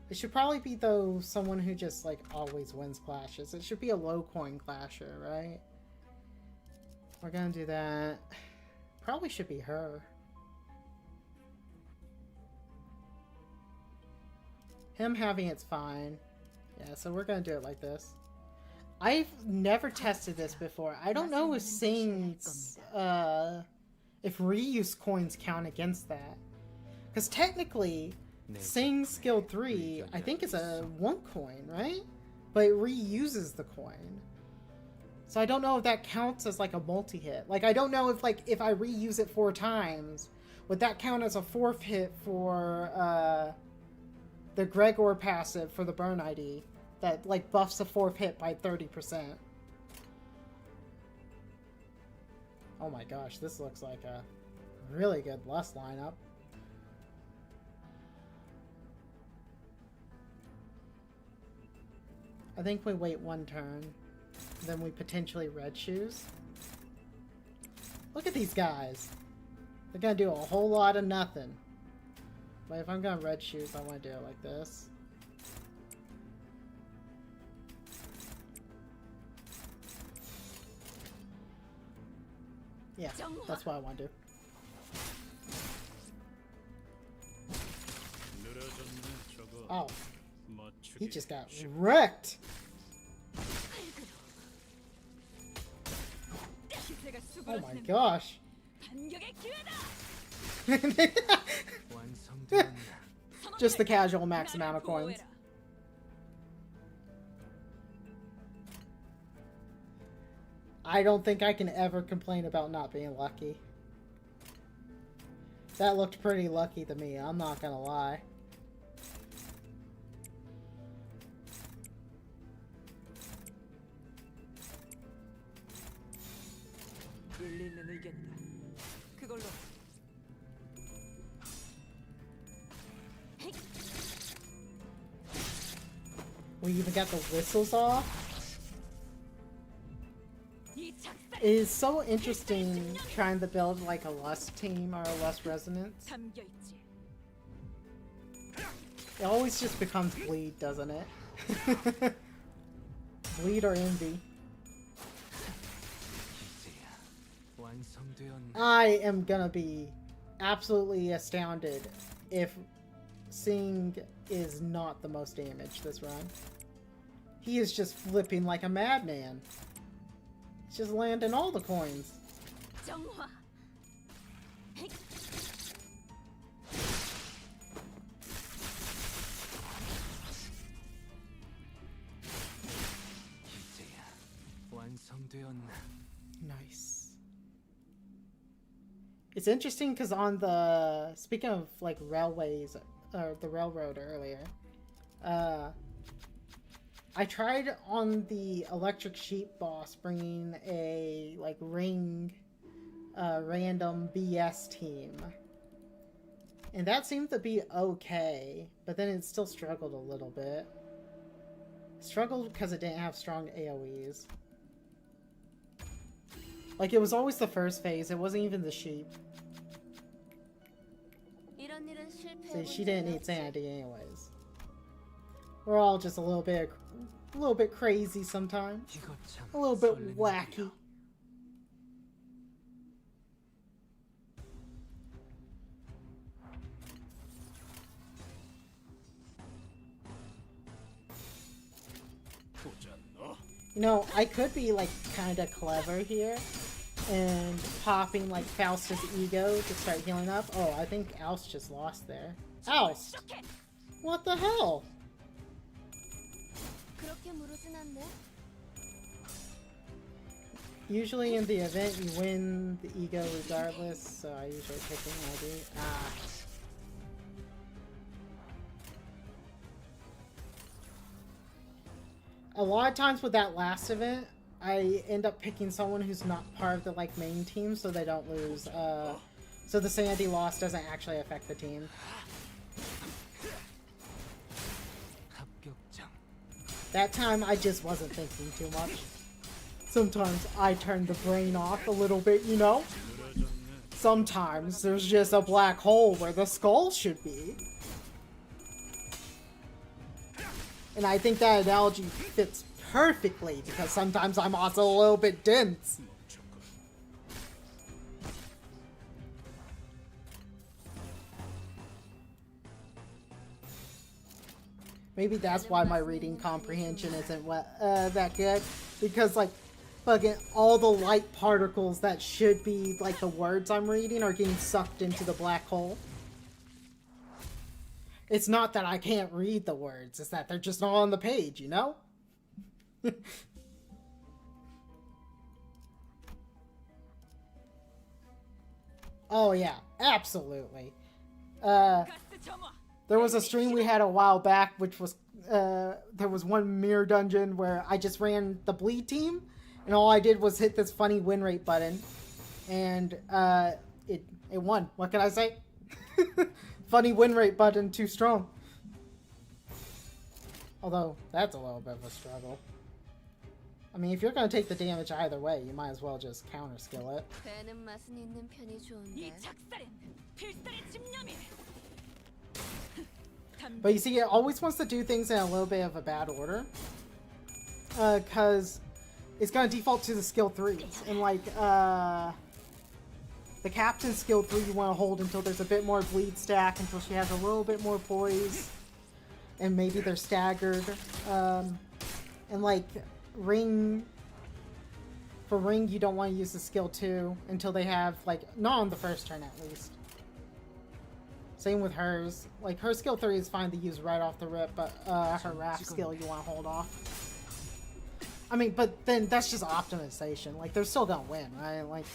A: It should probably be, though, someone who just, like, always wins clashes. It should be a low coin clasher, right? We're gonna do that. Probably should be her. Him having it's fine. Yeah, so we're gonna do it like this. I've never tested this before. I don't know if Sing's, if reuse coins count against that. Because technically, Sing's skill 3, I think is a 1 coin, right? But it reuses the coin. So I don't know if that counts as like a multi-hit. Like, I don't know if, like, if I reuse it 4 times, would that count as a 4th hit for, the Gregor passive for the burn ID? That, like, buffs a 4th hit by 30%. Oh my gosh, this looks like a really good Lust lineup. I think we wait one turn, then we potentially red shoes. Look at these guys. They're gonna do a whole lot of nothing. But if I'm gonna red shoes, I want to do it like this. Yeah, that's what I want to do.
D: 느려졌네 저거.
A: Oh, he
D: 맞추기
A: just got
D: 쉽-
A: wrecked.
E: 기세가
A: Oh my
E: 수그러지는
A: gosh.
E: 반격의 기회다.
D: 완성되었네.
A: Just the casual max amount of coins.
E: 보호해라.
A: I don't think I can ever complain about not being lucky. That looked pretty lucky to me, I'm not gonna lie.
E: 의리 있는 의견이다. 그걸로
A: We even got the whistles off.
E: 이 작살
A: It is so interesting trying to build like a Lust team or a Lust resonance.
E: 담겨 있지.
A: It always just becomes bleed, doesn't it? Bleed or envy.
D: 완성되었네.
A: I am gonna be absolutely astounded if Sing is not the most damaged this run. He is just flipping like a madman. He's just landing all the coins.
E: 정화.
D: 이제야 완성되었네.
A: Nice. It's interesting because on the, speaking of like railways, or the railroad earlier, I tried on the electric sheep boss bringing a like ring random BS team, and that seemed to be okay, but then it still struggled a little bit. Struggled because it didn't have strong AoEs. Like, it was always the first phase, it wasn't even the sheep.
B: 이런 일은 실패해
A: See,
B: 본
A: she didn't
B: 적이
A: need
B: 없지.
A: sanity anyways. We're all just a little bit crazy sometimes.
D: 이거 참
A: A little bit
D: 설레는
A: wacky.
D: 일이야. 보자 너.
A: You know, I could be like kinda clever here and popping like Faust's ego to start healing up. Oh, I think Oust just lost there. Oust! What the hell?
B: 그렇게 무르진 않네.
A: Usually in the event you win the ego regardless, so I usually pick an ID. Ah. A lot of times with that last event, I end up picking someone who's not part of the like main team so they don't lose. So the sanity loss doesn't actually affect the team.
D: 합격장.
A: That time I just wasn't thinking too much. Sometimes I turn the brain off a little bit, you know?
D: 느려졌네.
A: Sometimes there's just a black hole where the skull should be. And I think that analogy fits perfectly because sometimes I'm also a little bit dense. Maybe that's why my reading comprehension isn't that good. Because, like, fucking all the light particles that should be, like, the words I'm reading are getting sucked into the black hole. It's not that I can't read the words, it's that they're just not on the page, you know? Oh, yeah, absolutely.
E: 가스 점화.
A: There was a stream we had a while back, which was, there was one mirror dungeon where I just ran the bleed team, and all I did was hit this funny win rate button, and it won. What can I say? Funny win rate button too strong. Although that's a little bit of a struggle. I mean, if you're gonna take the damage either way, you might as well just counter skill it.
B: 배는 맛은 있는 편이
E: 이
B: 좋은데.
E: 작살엔 필살의 집념이.
A: But you see, it always wants to do things in a little bit of a bad order. Because it's gonna default to the skill 3s. And like, the captain's skill 3 you want to hold until there's a bit more bleed stack, until she has a little bit more poise. And maybe they're staggered. And like, Ring... For Ring, you don't want to use the skill 2 until they have, like, not on the first turn at least. Same with hers. Like, her skill 3 is fine to use right off the rip, but her Wrath skill you want to hold off. I mean, but then that's just optimization. Like, they're still gonna win, right? Like...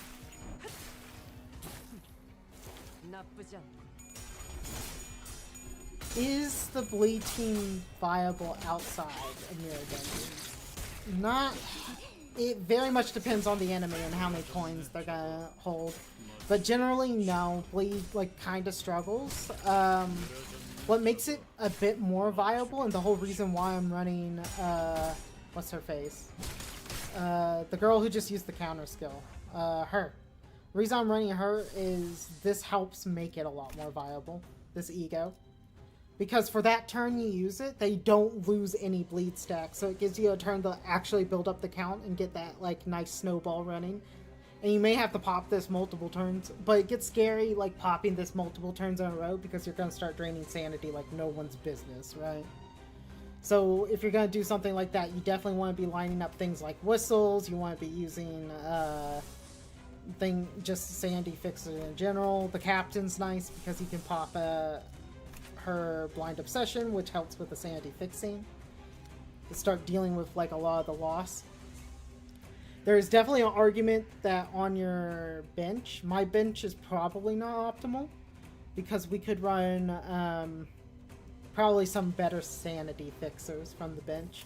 E: 나쁘지 않고.
A: Is the Bleed team viable outside of Mirror Dungeons? Not... It very much depends on the enemy and how many coins they're gonna hold. But generally, no. Bleed, like, kinda struggles. What makes it a bit more viable, and the whole reason why I'm running, what's her face? The girl who just used the counter skill. Her. The reason I'm running her is this helps make it a lot more viable. This ego. Because for that turn you use it, they don't lose any bleed stack. So it gives you a turn to actually build up the count and get that, like, nice snowball running. And you may have to pop this multiple turns, but it gets scary, like, popping this multiple turns in a row because you're going to start draining sanity like no one's business, right? So if you're going to do something like that, you definitely want to be lining up things like whistles. You want to be using just sanity fixes in general. The captain's nice because you can pop her blind obsession, which helps with the sanity fixing to start dealing with, like, a lot of the loss. There's definitely an argument that on your bench, my bench is probably not optimal because we could run probably some better sanity fixers from the bench.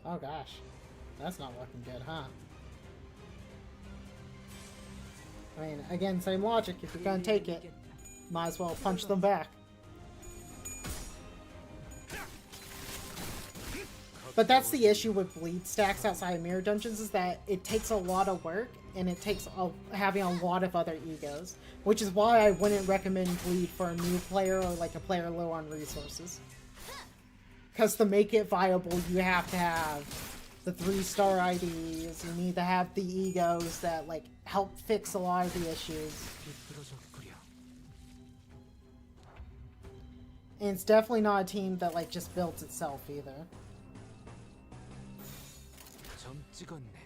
A: Oh gosh, that's not looking good, huh? I mean, again, same logic. If you're gonna take it, might as well punch them back. But that's the issue with bleed stacks outside of Mirror Dungeons, is that it takes a lot of work, and it takes having a lot of other egos. Which is why I wouldn't recommend bleed for a new player or, like, a player low on resources. Because to make it viable, you have to have the 3-star IDs, you need to have the egos that, like, help fix a lot of the issues. And it's definitely not a team that, like, just built itself either.
D: 점 찍었네.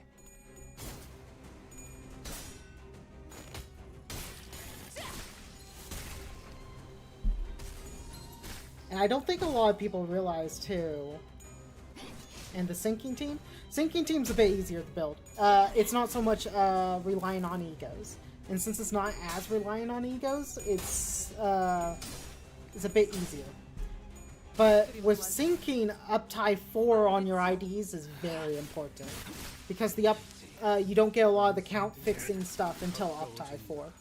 A: And I don't think a lot of people realize, too, and the sinking team's a bit easier to build. It's not so much relying on egos. And since it's not as reliant on egos, it's a bit easier. But with sinking, up tie 4 on your IDs is very important. Because the you don't get a lot of the count fixing stuff until up tie 4.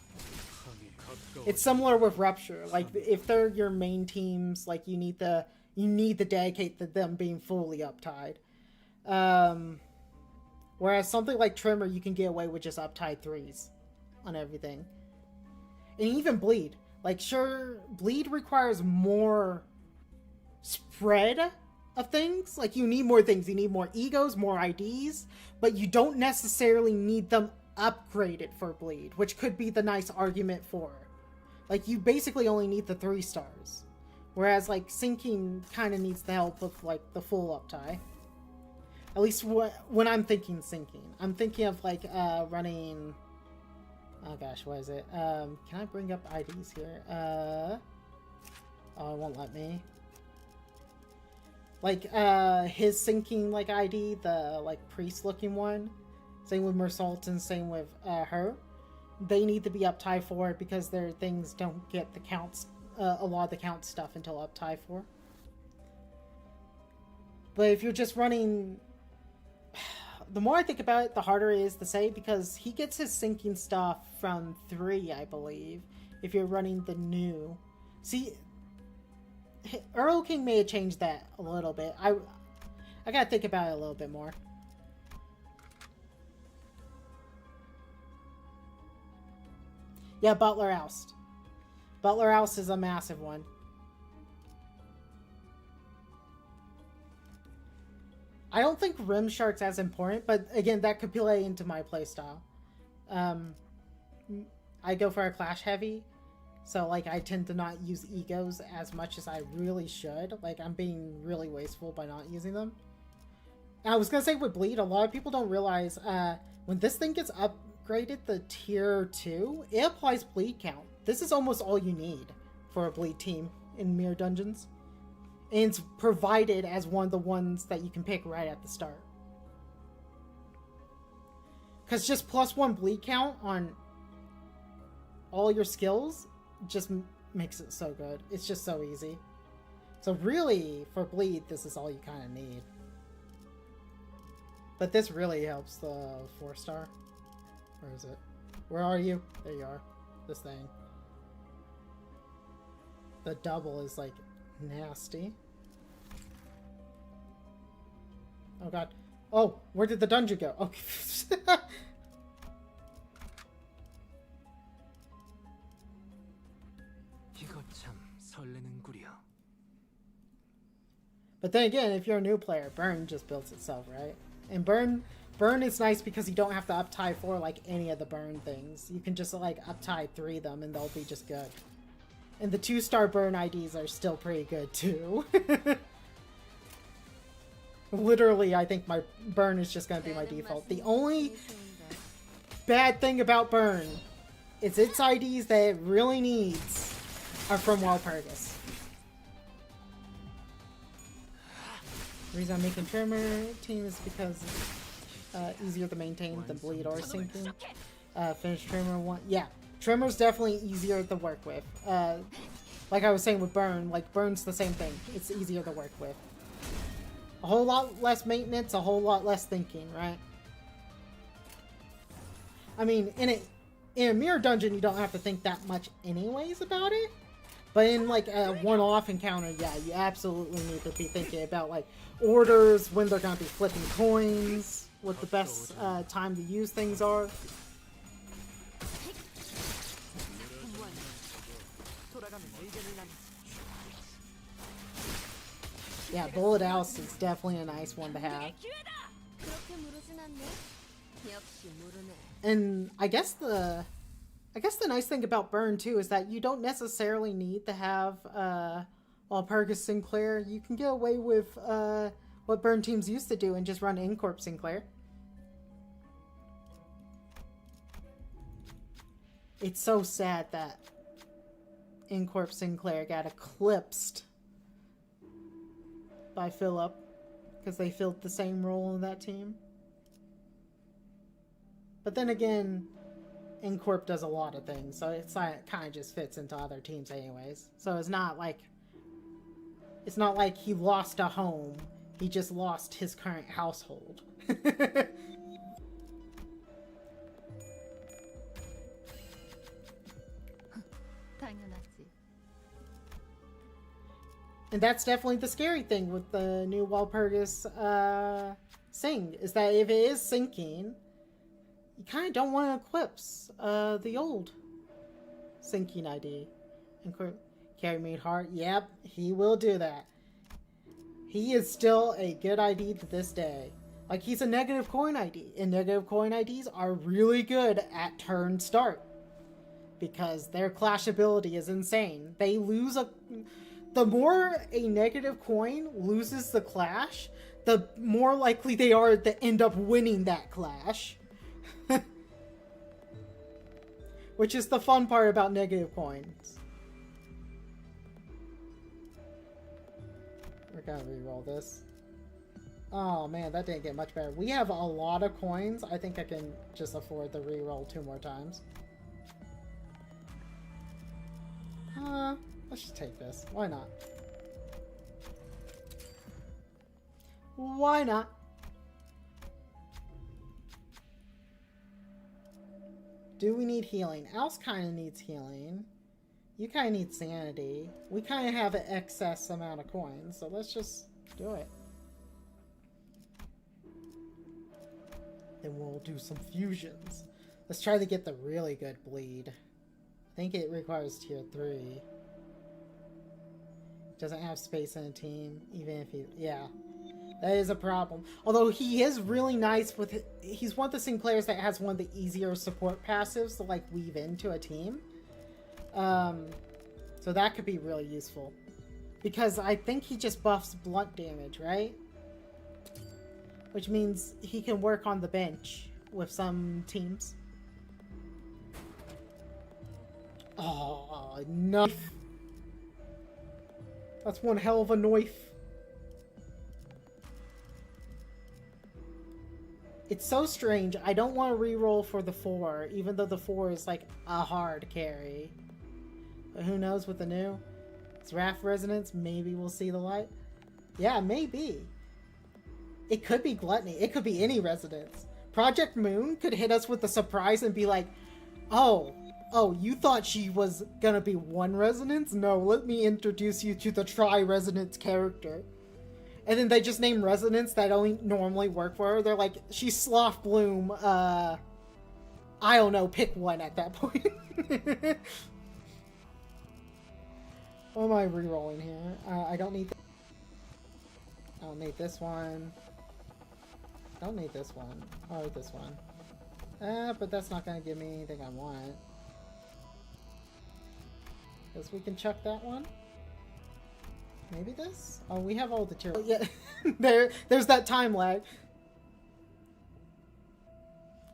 A: It's similar with Rupture. Like, if they're your main teams, like, you need to dedicate to them being fully uptied. Whereas something like Tremor, you can get away with just uptied 3s on everything. And even Bleed. Like, sure, Bleed requires more spread of things. Like, you need more things. You need more egos, more IDs, but you don't necessarily need them upgraded for Bleed, which could be the nice argument for. Like, you basically only need the 3 stars. Whereas, like, sinking kind of needs the help of, like, the full uptie. At least when I'm thinking sinking. I'm thinking of, like, running... Oh gosh, what is it? Can I bring up IDs here? Oh, it won't let me. Like, his sinking, like, ID, the, like, priest-looking one. Same with Mersalton, same with, her. They need to be up tie 4 because their things don't get the counts, a lot of the count stuff until up tie 4. But if you're just running the more I think about it, the harder it is to say, because he gets his sinking stuff from 3, I believe, if you're running the new. See, Earl King may have changed that a little bit. I gotta think about it a little bit more. Yeah, Butler Oust. Butler Oust is a massive one. I don't think Rim Shark's as important, but again, that could play into my playstyle. I go for a Clash heavy, so like I tend to not use egos as much as I really should. Like I'm being really wasteful by not using them. And I was gonna say with Bleed, a lot of people don't realize when this thing gets upgraded to tier 2, it applies Bleed count. This is almost all you need for a Bleed team in Mirror Dungeons. And it's provided as one of the ones that you can pick right at the start. Because just +1 bleed count on all your skills just makes it so good. It's just so easy. So really, for bleed, this is all you kind of need. But this really helps the 4-star. Where is it? Where are you? There you are. This thing. The double is like nasty. Oh god. Oh, where did the dungeon go? Okay.
D: 이거 참 설레는구려.
A: But then again, if you're a new player, Burn just builds itself, right? And Burn is nice because you don't have to up-tie 4 like any of the Burn things. You can just like up-tie 3 them and they'll be just good. And the 2-star Burn IDs are still pretty good too. Literally, I think my Burn is just going to be my default. The only bad thing about Burn is its IDs that it really needs are from Walpurgis. The reason I'm making Tremor team is because easier to maintain than Bleed or Sinking. Finish Tremor 1. Yeah, Tremor's definitely easier to work with. Like I was saying with Burn, like Burn's the same thing. It's easier to work with. A whole lot less maintenance, a whole lot less thinking, right? I mean, in a mirror dungeon, you don't have to think that much anyways about it. But in like a one-off encounter, yeah, you absolutely need to be thinking about like orders, when they're gonna be flipping coins, what the best time to use things are. Yeah, Bullet Oust is definitely a nice one to have. And I guess the nice thing about Burn too is that you don't necessarily need to have Walpurgis Sinclair. You can get away with what Burn teams used to do and just run Incorp Sinclair. It's so sad that Incorp Sinclair got eclipsed by Philip because they filled the same role in that team. But then again, Incorp does a lot of things, so it's like, it kind of just fits into other teams anyways. So it's not like he lost a home, he just lost his current household.
C: 당연하지.
A: And that's definitely the scary thing with the new Walpurgis Sing, is that if it is sinking, you kind of don't want to eclipse the old sinking ID. And Carry Me Heart, yep, he will do that. He is still a good ID to this day. Like, he's a negative coin ID, and negative coin IDs are really good at turn start because their clash ability is insane. They lose the more a negative coin loses the clash, the more likely they are to end up winning that clash. Which is the fun part about negative coins. We're gonna reroll this. Oh man, that didn't get much better. We have a lot of coins. I think I can just afford the reroll 2 more times. Let's just take this. Why not? Why not? Do we need healing? Else kind of needs healing. You kind of need sanity. We kind of have an excess amount of coins, so let's just do it. Then we'll do some fusions. Let's try to get the really good bleed. I think it requires tier 3. Doesn't have space in a team, even if he... Yeah. That is a problem. Although he is really nice with... He's one of the Sinclairs that has one of the easier support passives to, like, weave into a team. So that could be really useful. Because I think he just buffs blunt damage, right? Which means he can work on the bench with some teams. Oh, knife. That's one hell of a knife. It's so strange. I don't want to reroll for the 4, even though the 4 is like a hard carry. But who knows with the new? It's Wrath Resonance. Maybe we'll see the light. Yeah, maybe. It could be Gluttony. It could be any Resonance. Project Moon could hit us with a surprise and be like, oh, you thought she was gonna be one Resonance? No, let me introduce you to the Tri-Resonance character. And then they just name Resonance that only normally work for her. They're like, she's Sloth Bloom, I don't know, pick one at that point. What am I re-rolling here? I don't need... I don't need this one. I don't need this one. I like this one. But that's not gonna give me anything I want. Guess we can chuck that one. Maybe this? Oh, we have all the tier. Yeah, there's that time lag.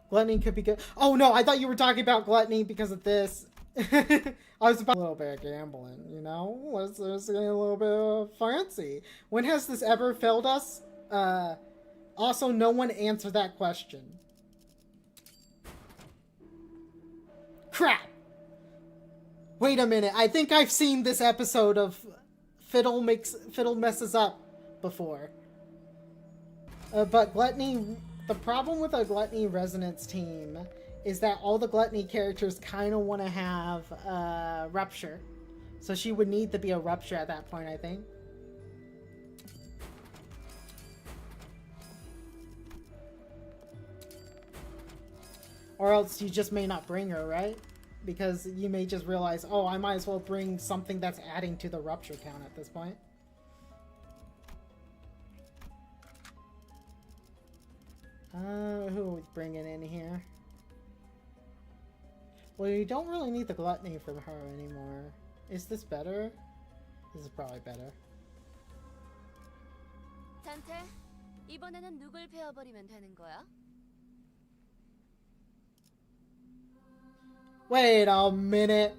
A: Gluttony could be good. Oh no, I thought you were talking about Gluttony because of this. I was about a little bit of gambling, you know? Let's get a little bit of fancy. When has this ever failed us? Also, no one answered that question. Crap! Wait a minute, I think I've seen this episode of Fiddle Messes Up before. But Gluttony, the problem with a Gluttony Resonance team is that all the Gluttony characters kind of want to have Rupture. So she would need to be a Rupture at that point, I think. Or else you just may not bring her, right? Because you may just realize, oh, I might as well bring something that's adding to the Rupture count at this point. Who are we bringing in here? Well, you don't really need the Gluttony from her anymore. Is this better? This is probably better.
B: 잔테, 이번에는 누굴 베어버리면 되는 거야?
A: Wait a minute.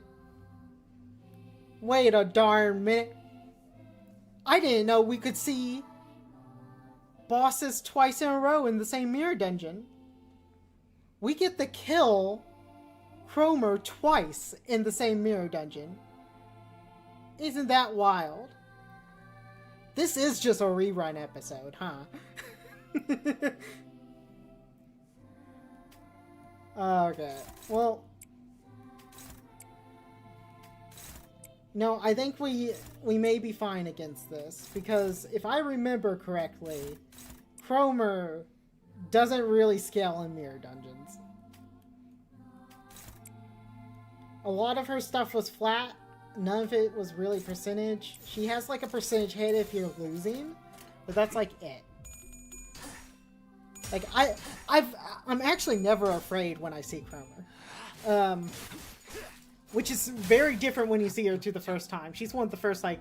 A: Wait a darn minute. I didn't know we could see bosses twice in a row in the same mirror dungeon. We get to kill Cromer twice in the same mirror dungeon. Isn't that wild? This is just a rerun episode, huh? Okay, well... No, I think we may be fine against this, because if I remember correctly, Cromer doesn't really scale in mirror dungeons. A lot of her stuff was flat, none of it was really percentage. She has like a percentage hit if you're losing, but that's like it. Like I'm actually never afraid when I see Cromer. Which is very different when you see her to the first time. She's one of the first, like,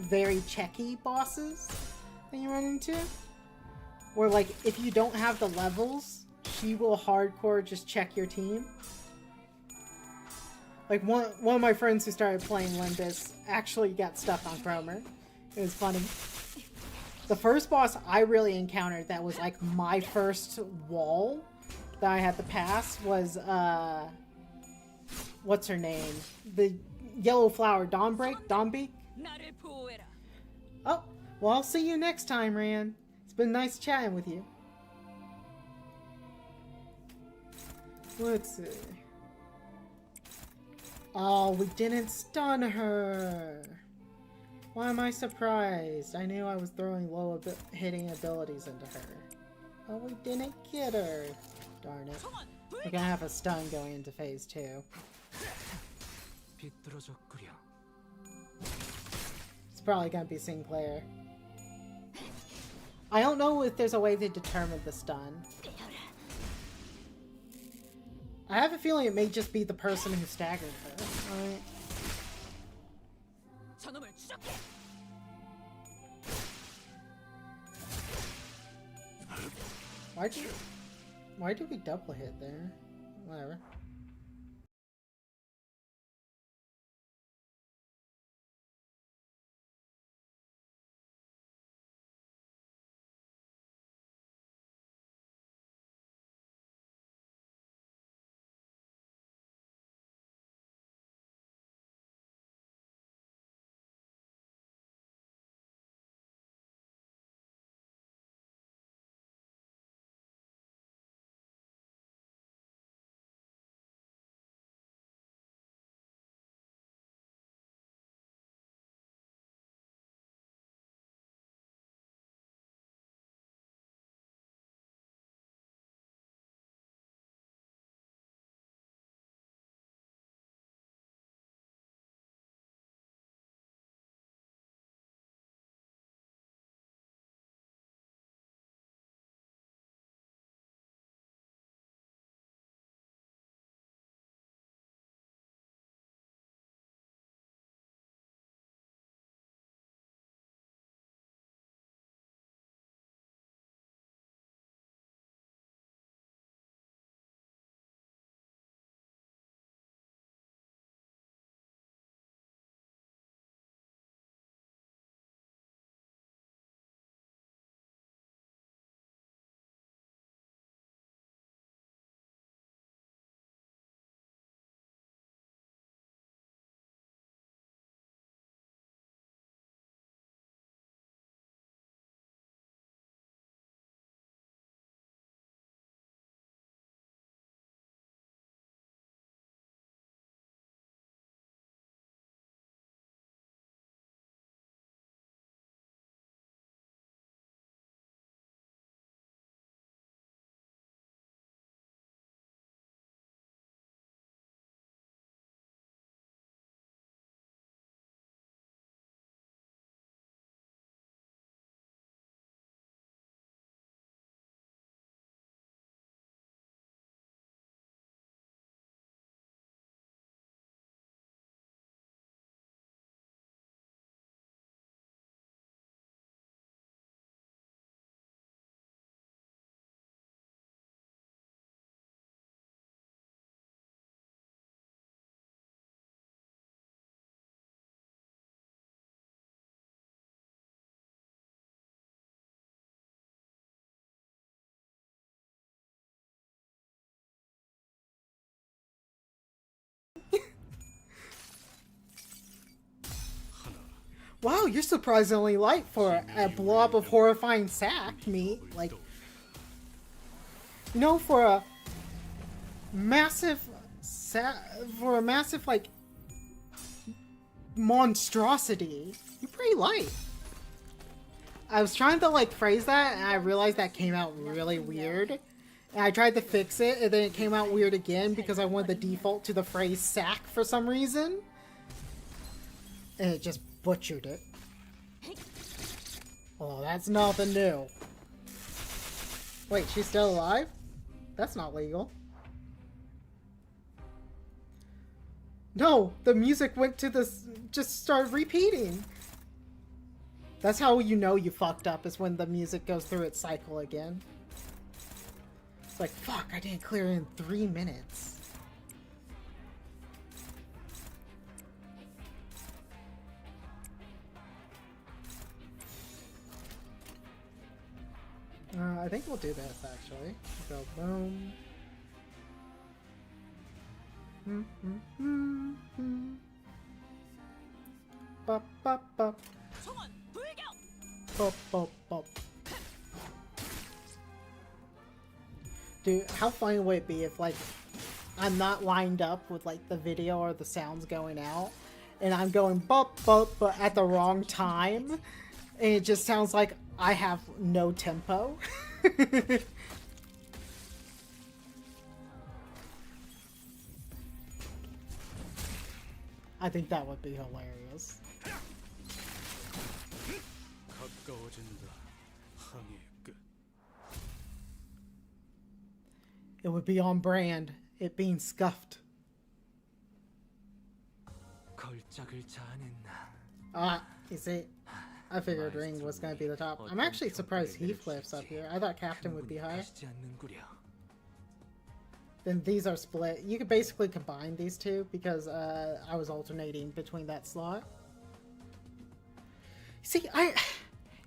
A: very checky bosses that you run into. Where, like, if you don't have the levels, she will hardcore just check your team. Like, one of my friends who started playing Limbus actually got stuck on Cromer. It was funny. The first boss I really encountered that was, like, my first wall that I had to pass was, what's her name? The yellow flower, Dawnbeak? Oh, well, I'll see you next time, Ran. It's been nice chatting with you. Let's see. Oh, we didn't stun her. Why am I surprised? I knew I was throwing hitting abilities into her. Oh, we didn't get her. Darn it. We're gonna have a stun going into phase 2.
D: 비뚤어졌구려.
A: It's probably gonna be Sinclair. I don't know if there's a way to determine the stun. I have a feeling it may just be the person who staggered her. Right?
E: 저놈을 추적해.
A: Why did we double hit there? Whatever. Wow, you're surprisingly light for a blob of horrifying sack meat. Like, you know, for a massive like monstrosity, you're pretty light. I was trying to like phrase that, and I realized that came out really weird. And I tried to fix it, and then it came out weird again because I wanted the default to the phrase sack for some reason. And it just butchered it. Oh, that's nothing new. Wait, she's still alive? That's not legal. No, the music went to this, just started repeating. That's how you know you fucked up, is when the music goes through its cycle again. It's like, fuck, I didn't clear it in 3 minutes. I think we'll do this, actually. Go boom. Bop, bop, bop.
E: 총원 불격.
A: Bop, bop, bop. Dude, how funny would it be if, like, I'm not lined up with like the video or the sounds going out, and I'm going but at the wrong time, and it just sounds like I have no tempo. I think that would be hilarious.
D: 가까워진다. 항해의 끝.
A: It would be on brand, it being scuffed.
D: 걸작을 자아냈나.
A: Ah, you see, I figured Ring was going to be the top. I'm actually surprised Heathcliff's up here. I thought Captain would be high.
D: 가시지 않는구려.
A: Then these are split. You could basically combine these two because I was alternating between that slot. See,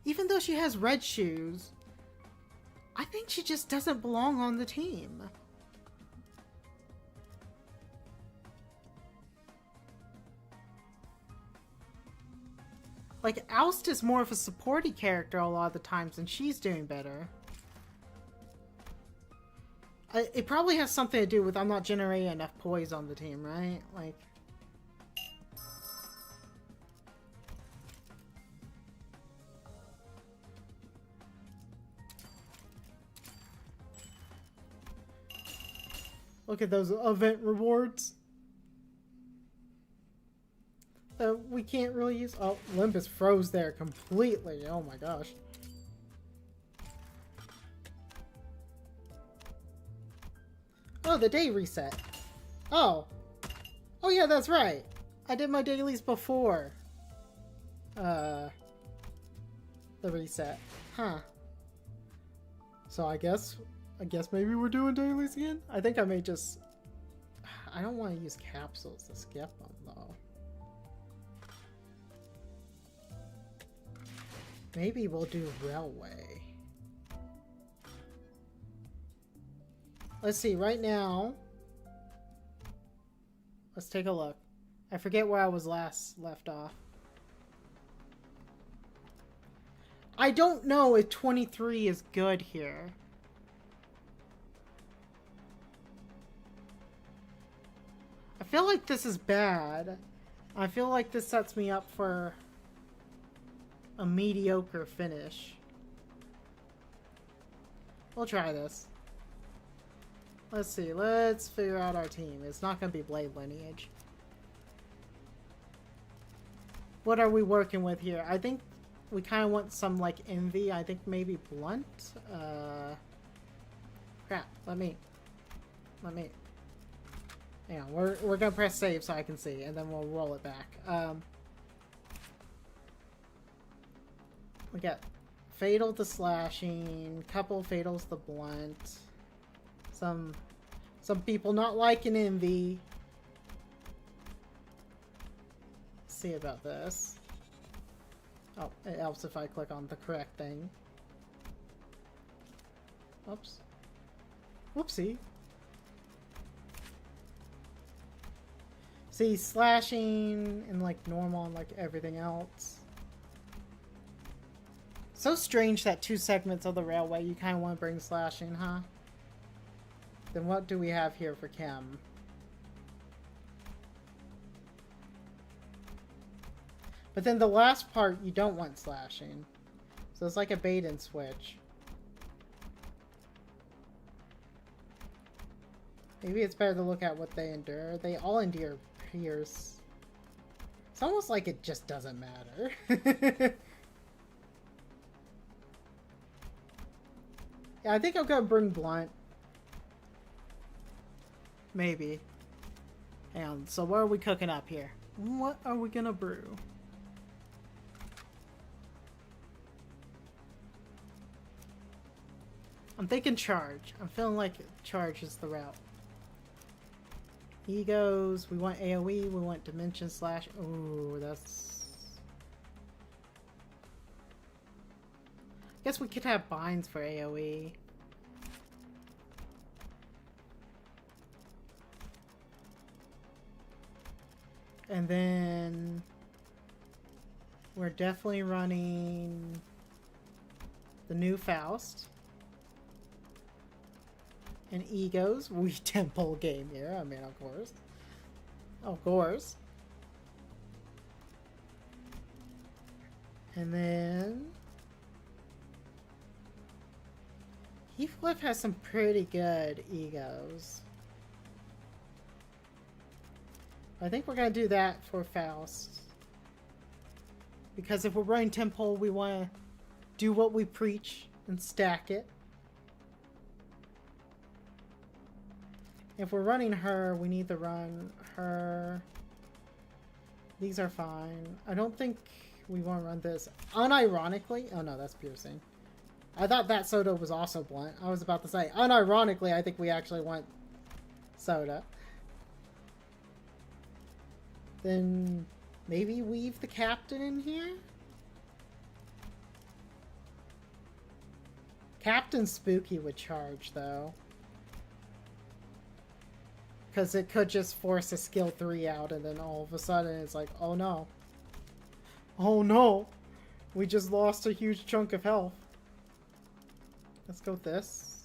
A: even though she has red shoes, I think she just doesn't belong on the team. Like, Oust is more of a supporty character a lot of the times, and she's doing better. It probably has something to do with I'm not generating enough poise on the team, right? Like... Look at those event rewards. We can't really use... Oh, Olympus froze there completely. Oh my gosh. Oh, the day reset. Oh. Oh yeah, that's right. I did my dailies before. The reset. Huh. So I guess maybe we're doing dailies again? I think I may just... I don't want to use capsules to skip them, though. Maybe we'll do railway. Let's see, right now... Let's take a look. I forget where I was last left off. I don't know if 23 is good here. I feel like this is bad. I feel like this sets me up for a mediocre finish. We'll try this. Let's see. Let's figure out our team. It's not going to be Blade Lineage. What are we working with here? I think we kind of want some, like, Envy. I think maybe Blunt. Crap. Let me... Hang on. We're going to press save so I can see, and then we'll roll it back. We got Fatal to Slashing, couple Fatals to Blunt. Some people not liking Envy. Let's see about this. Oh, it helps if I click on the correct thing. Oops. Whoopsie. See, slashing and like normal and like everything else. So strange that 2 segments of the railway you kind of want to bring slashing, huh? Then what do we have here for Chem? But then the last part you don't want slashing. So it's like a bait and switch. Maybe it's better to look at what they endure. They all endure Pierce. It's almost like it just doesn't matter. Yeah, I think I'm gonna bring Blunt. Maybe. And so what are we cooking up here? What are we gonna brew? I'm thinking charge. I'm feeling like charge is the route. Egos, we want AoE, we want Dimension Slash. Ooh, that's... Guess we could have binds for AoE. And then we're definitely running the new Faust. And egos. We temple game here. I mean, of course. Of course. And then Heathcliff has some pretty good egos. I think we're gonna do that for Faust. Because if we're running temple, we want to do what we preach and stack it. If we're running her, we need to run her. These are fine. I don't think we want to run this. Unironically, oh no, that's piercing. I thought that soda was also blunt. I was about to say, unironically, I think we actually want soda. Then maybe weave the captain in here? Captain Spooky would charge, though. Because it could just force a skill 3 out, and then all of a sudden it's like, oh no. Oh no! We just lost a huge chunk of health. Let's go with this.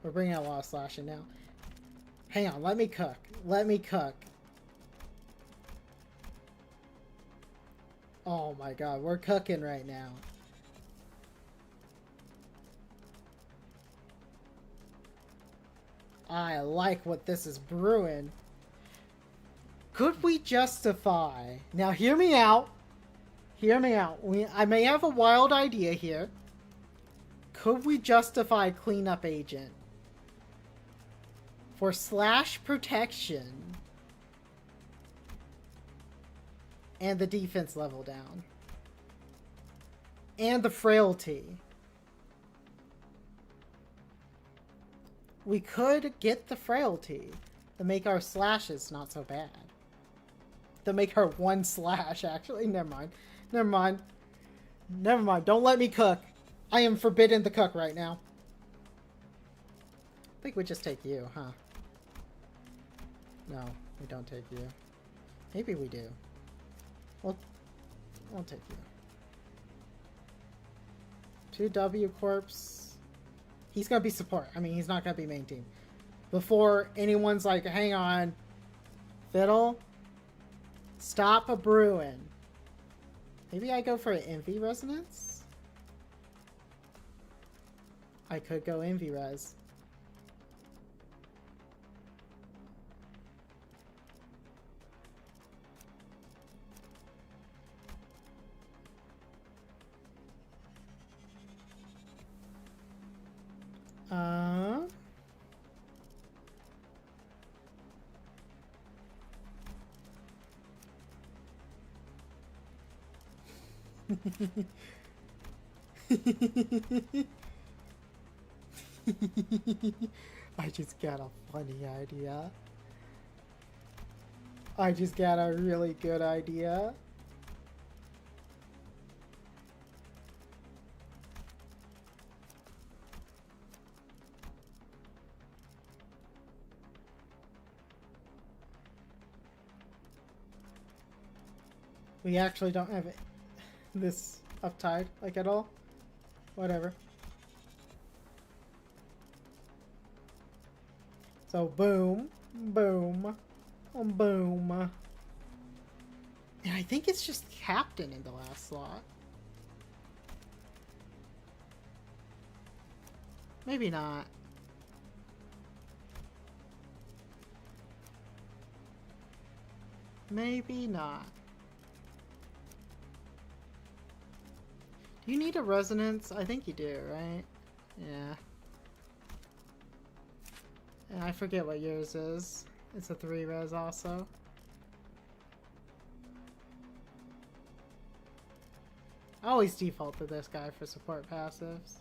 A: We're bringing out a lot of slashing now. Hang on, let me cook. Let me cook. Oh my god, we're cooking right now. I like what this is brewing. Could we justify... Now hear me out. Hear me out. I may have a wild idea here. Could we justify cleanup agent for slash protection and the defense level down and the frailty? We could get the frailty to make our slashes not so bad. To make her 1 slash, actually. Never mind. Never mind. Never mind. Don't let me cook. I am forbidden to cook right now. I think we just take you, huh? No, we don't take you. Maybe we do. We'll take you. 2W corpse. He's gonna be support. I mean, he's not gonna be main team. Before anyone's like, hang on, Fiddle, stop a brewing. Maybe I go for an Envy Resonance? I could go Envy Res. I just got a funny idea. I just got a really good idea. We actually don't have it. This uptied, like, at all. Whatever. So, boom, boom, boom. And I think it's just Captain in the last slot. Maybe not. Maybe not. Do you need a resonance? I think you do, right? Yeah. And I forget what yours is. It's a 3 res also. I always default to this guy for support passives.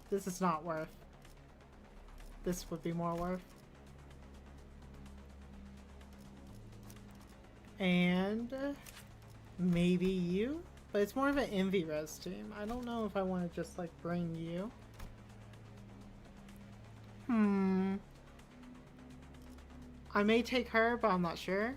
A: This is not worth. This would be more worth. And maybe you, but it's more of an Envy Res team. I don't know if I want to just like bring you. I may take her, but I'm not sure.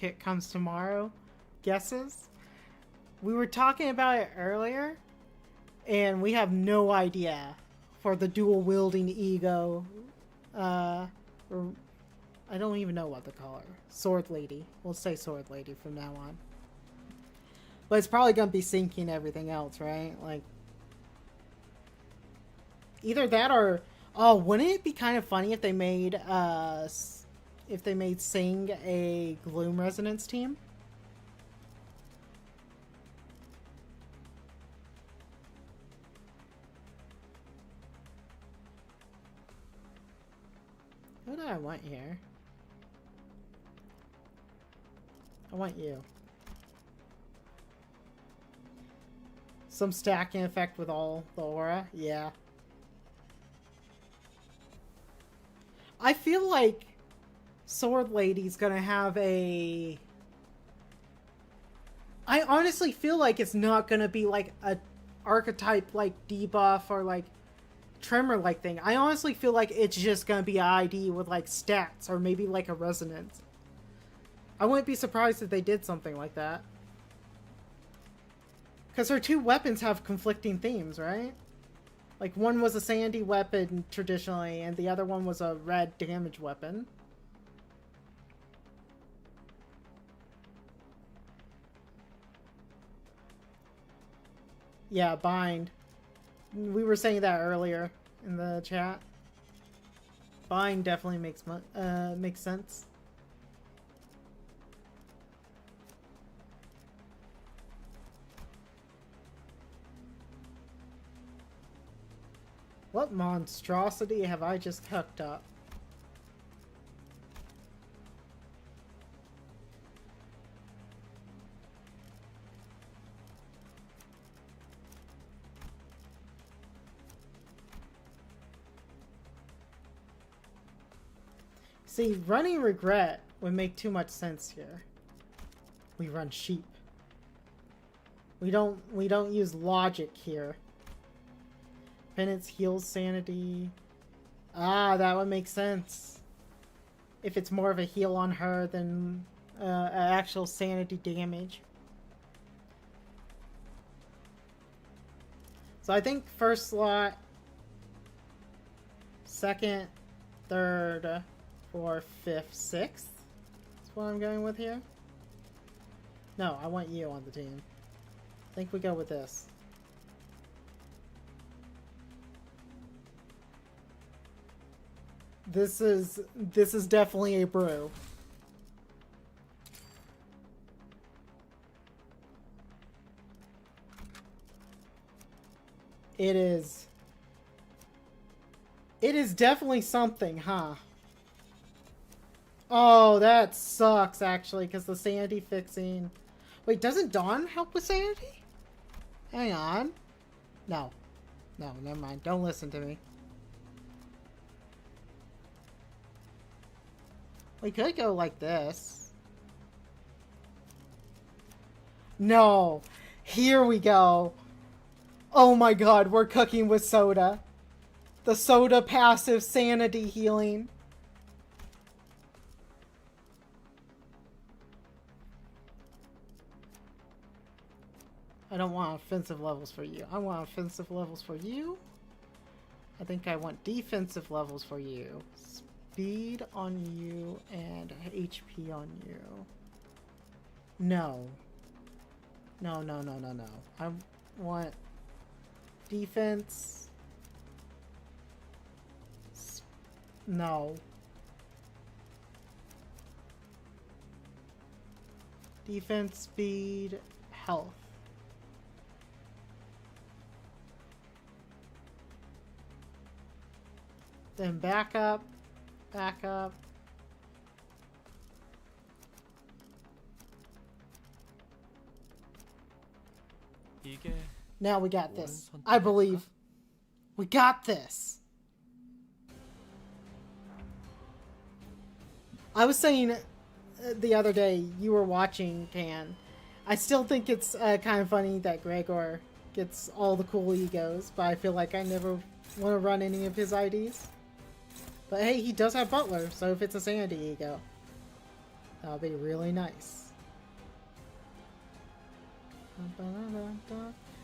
A: kit comes tomorrow guesses. We were talking about it earlier, and we have no idea for the dual wielding ego. Or I don't even know what to call her. Sword Lady. We'll say Sword Lady from now on. But it's probably gonna be syncing everything else, right? Like, either that or, oh, wouldn't it be kind of funny if they made Sing a Gloom Resonance team? Who do I want here? I want you. Some stacking effect with all the aura? Yeah. I feel like Sword Lady's gonna have a... I honestly feel like it's not gonna be like a archetype like debuff or like Tremor like thing. I honestly feel like it's just gonna be an ID with like stats or maybe like a resonance. I wouldn't be surprised if they did something like that. Because her two weapons have conflicting themes, right? Like, one was a sandy weapon, traditionally, and the other one was a red damage weapon. Yeah, bind. We were saying that earlier in the chat. Bind definitely makes sense. What monstrosity have I just hooked up? See, running regret would make too much sense here. We run sheep. We don't use logic here. Penance heals sanity. Ah, that would make sense. If it's more of a heal on her than actual sanity damage. So I think first slot, second, third, fourth, fifth, sixth. That's what I'm going with here. No, I want you on the team. I think we go with this. This is definitely a brew. It is. It is definitely something, huh? Oh, that sucks, actually, because the sanity fixing... Wait, doesn't Dawn help with sanity? Hang on. No. No, never mind. Don't listen to me. We could go like this. No. Here we go. Oh my god, we're cooking with soda. The soda passive sanity healing. I don't want offensive levels for you. I want offensive levels for you. I think I want defensive levels for you. Speed on you and HP on you. No. No, no, no, no, no. I want defense. No. Defense, speed, health. Then back up. Back up. Now we got this. I believe. We got this. I was saying the other day, you were watching Tan. I still think it's kind of funny that Gregor gets all the cool egos, but I feel like I never want to run any of his IDs. But hey, he does have Butler, so if it's a sanity ego. That'll be really nice.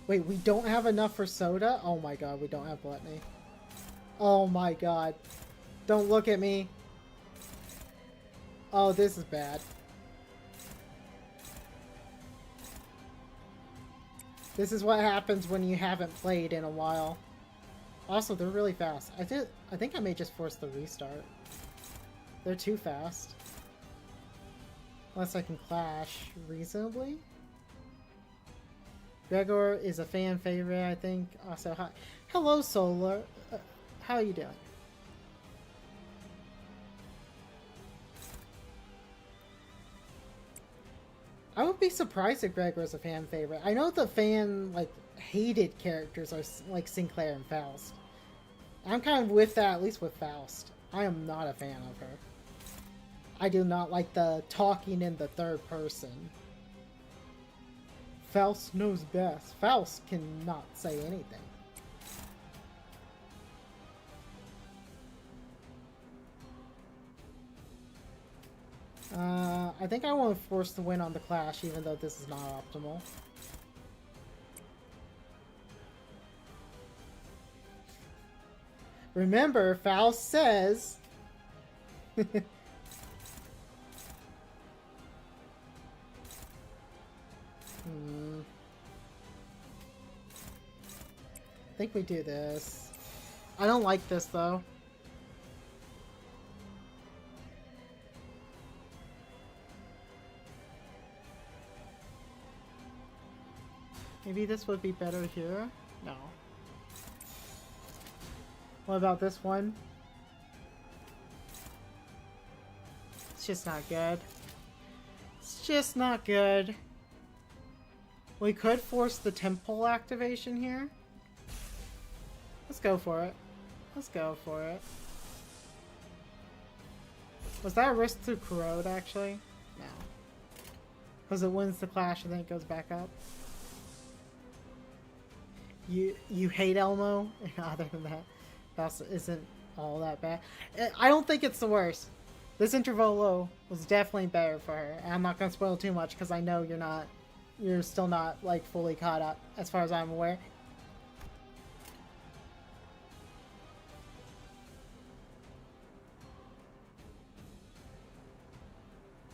A: Wait, we don't have enough for soda? Oh my god, we don't have gluttony. Oh my god. Don't look at me. Oh, this is bad. This is what happens when you haven't played in a while. Also, they're really fast. I think I may just force the restart. They're too fast. Unless I can clash reasonably. Gregor is a fan favorite, I think. Also, hi. Hello, Solar. How are you doing? I would be surprised if Gregor is a fan favorite. I know the fan, like, hated characters are like Sinclair and Faust. I'm kind of with that, at least with Faust. I am not a fan of her. I do not like the talking in the third person. Faust knows best. Faust cannot say anything. I think I want to force the win on the clash, even though this is not optimal. Remember, Faust says... I think we do this. I don't like this, though. Maybe this would be better here? No. What about this one? It's just not good. It's just not good. We could force the temple activation here. Let's go for it. Let's go for it. Was that a risk to corrode, actually? No. Because it wins the clash and then it goes back up. You hate Elmo? Other than that, Faust isn't all that bad. I don't think it's the worst. This Intervolo was definitely better for her. And I'm not gonna spoil too much because I know you're still not like fully caught up as far as I'm aware.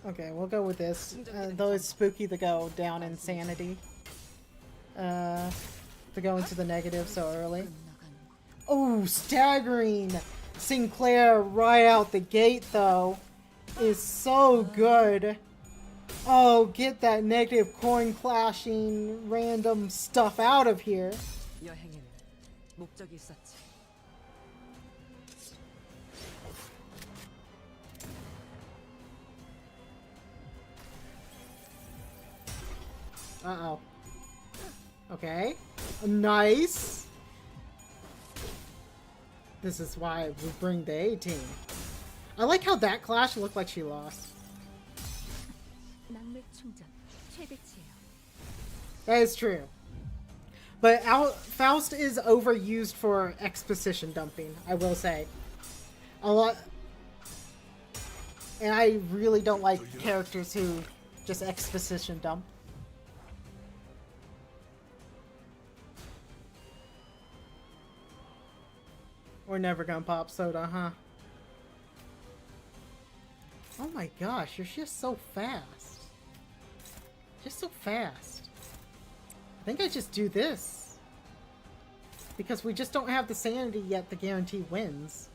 A: Okay, we'll go with this. Though it's spooky to go down in sanity. To go into the negative so early. Oh, staggering! Sinclair right out the gate, though, is so good. Oh, get that negative coin clashing random stuff out of here.
E: 여행에는 목적이 있었지.
A: Uh-oh. Okay. Nice. This is why we bring the A-team. I like how that clash looked like she lost.
C: 낙맥 충전 최대치예요.
A: That is true. But Faust is overused for exposition dumping, I will say. A lot. And I really don't like characters who just exposition dump. We're never gonna pop soda, huh? Oh my gosh, you're just so fast. Just so fast. I think I just do this. Because we just don't have the sanity yet to guarantee wins.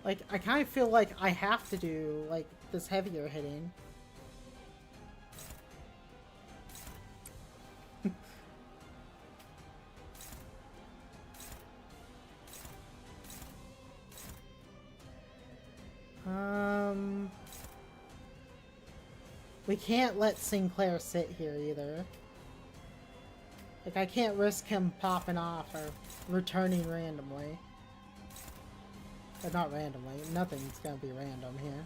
A: Like, I kind of feel like I have to do, like, this heavier hitting. We can't let Sinclair sit here either. Like, I can't risk him popping off or returning randomly. But not randomly. Nothing's gonna be random here.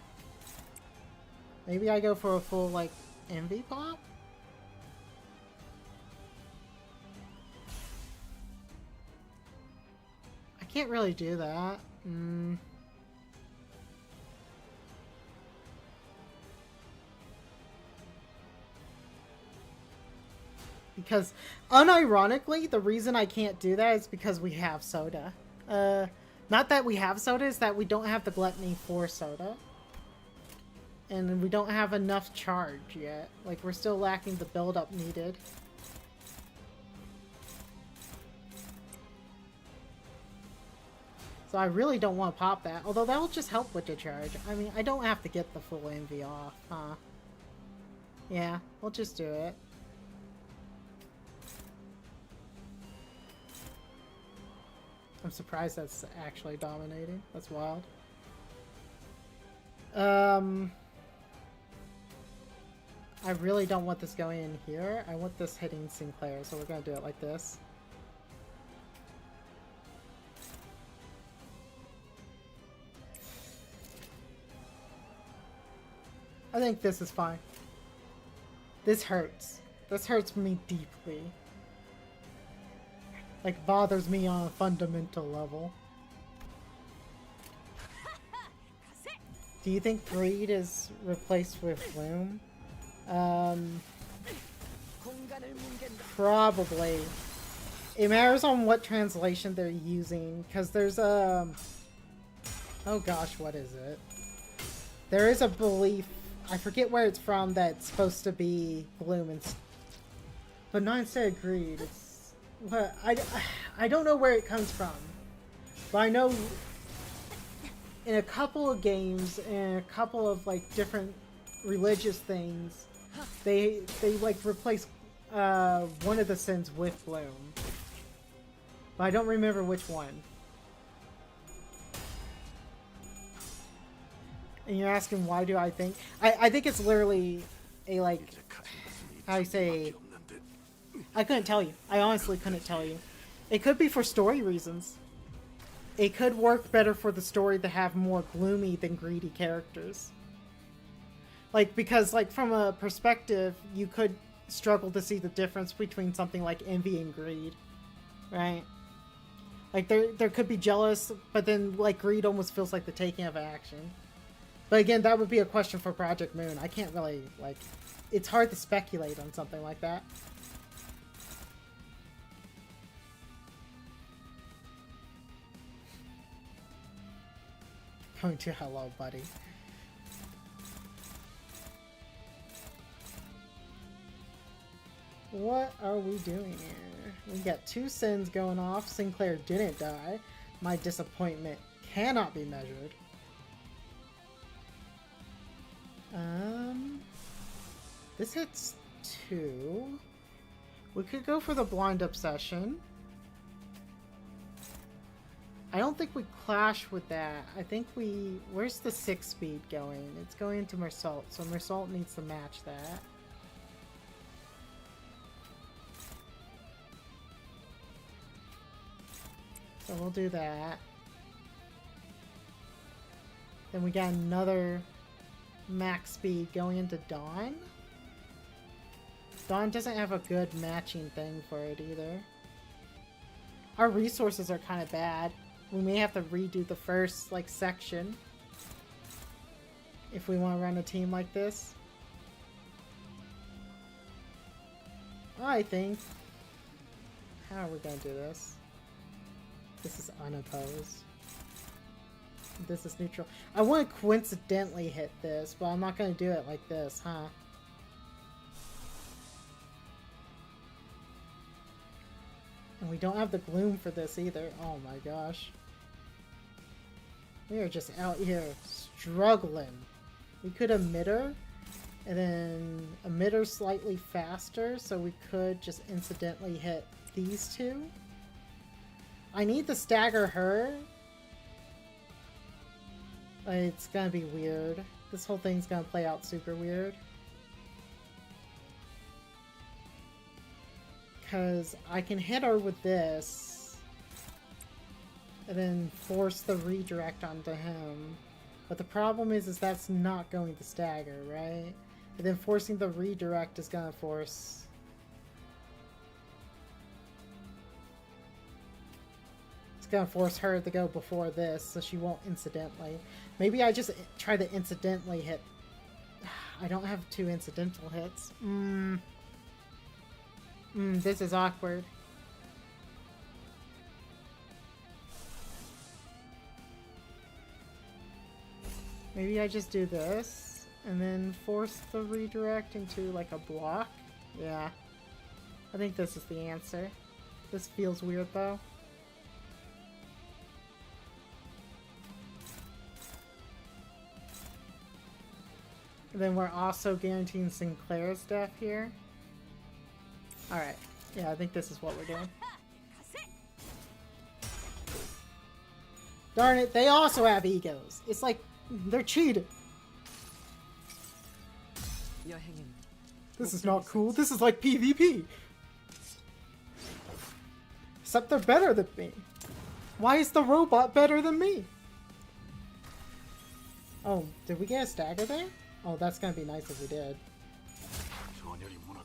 A: Maybe I go for a full, like, envy pop? can't really do that. Because, unironically, the reason I can't do that is because we have soda. Not that we have soda, is that we don't have the gluttony for soda. And we don't have enough charge yet. Like, we're still lacking the build-up needed. So I really don't want to pop that. Although that will just help with the charge. I mean, I don't have to get the full envy off, huh? Yeah, we'll just do it. I'm surprised that's actually dominating. That's wild. I really don't want this going in here. I want this hitting Sinclair, so we're gonna do it like this. I think this is fine. This hurts. This hurts me deeply. Like, bothers me on a fundamental level. Do you think greed is replaced with gloom? Probably. It matters on what translation they're using, because there's a... Oh gosh, what is it? There is a belief, I forget where it's from, that it's supposed to be gloom, but not instead of greed. It's... But I don't know where it comes from. But I know in a couple of games, and a couple of like different religious things, they like replace one of the sins with gloom. But I don't remember which one. And you're asking why do I think? I think it's literally a like, how do you say, I couldn't tell you. I honestly couldn't tell you. It could be for story reasons. It could work better for the story to have more gloomy than greedy characters. Like, because, like, from a perspective, you could struggle to see the difference between something like envy and greed. Right? Like, there could be jealous, but then, like, greed almost feels like the taking of action. But again, that would be a question for Project Moon. I can't really, like... It's hard to speculate on something like that. Going to hello, buddy. What are we doing here? We got 2 sins going off. Sinclair didn't die. My disappointment cannot be measured. This hits 2. We could go for the blind obsession. I don't think we clash with that. I think we... Where's the 6 speed going? It's going into Mersault, so Mersault needs to match that. So we'll do that. Then we got another max speed going into Dawn. Dawn doesn't have a good matching thing for it either. Our resources are kind of bad. We may have to redo the first, like, section if we want to run a team like this. I think... How are we going to do this? This is unopposed. This is neutral. I want to coincidentally hit this, but I'm not going to do it like this, huh? And we don't have the gloom for this either. Oh my gosh. We are just out here struggling. We could emitter, and then emitter slightly faster, so we could just incidentally hit these 2. I need to stagger her. It's gonna be weird. This whole thing's gonna play out super weird. Because I can hit her with this, and then force the redirect onto him. But the problem is that's not going to stagger, right? And then forcing the redirect is gonna force... It's gonna force her to go before this, so she won't incidentally. Maybe I just try to incidentally hit. I don't have 2 incidental hits. This is awkward. Maybe I just do this, and then force the redirect into, like, a block? Yeah. I think this is the answer. This feels weird, though. And then we're also guaranteeing Sinclair's death here. Alright. Yeah, I think this is what we're doing. Darn it, they also have egos. It's like, they're cheated.
E: 여행은
A: This is not cool. This is like PvP. Except they're better than me. Why is the robot better than me? Oh, did we get a stagger there? Oh, that's gonna be nice if we did.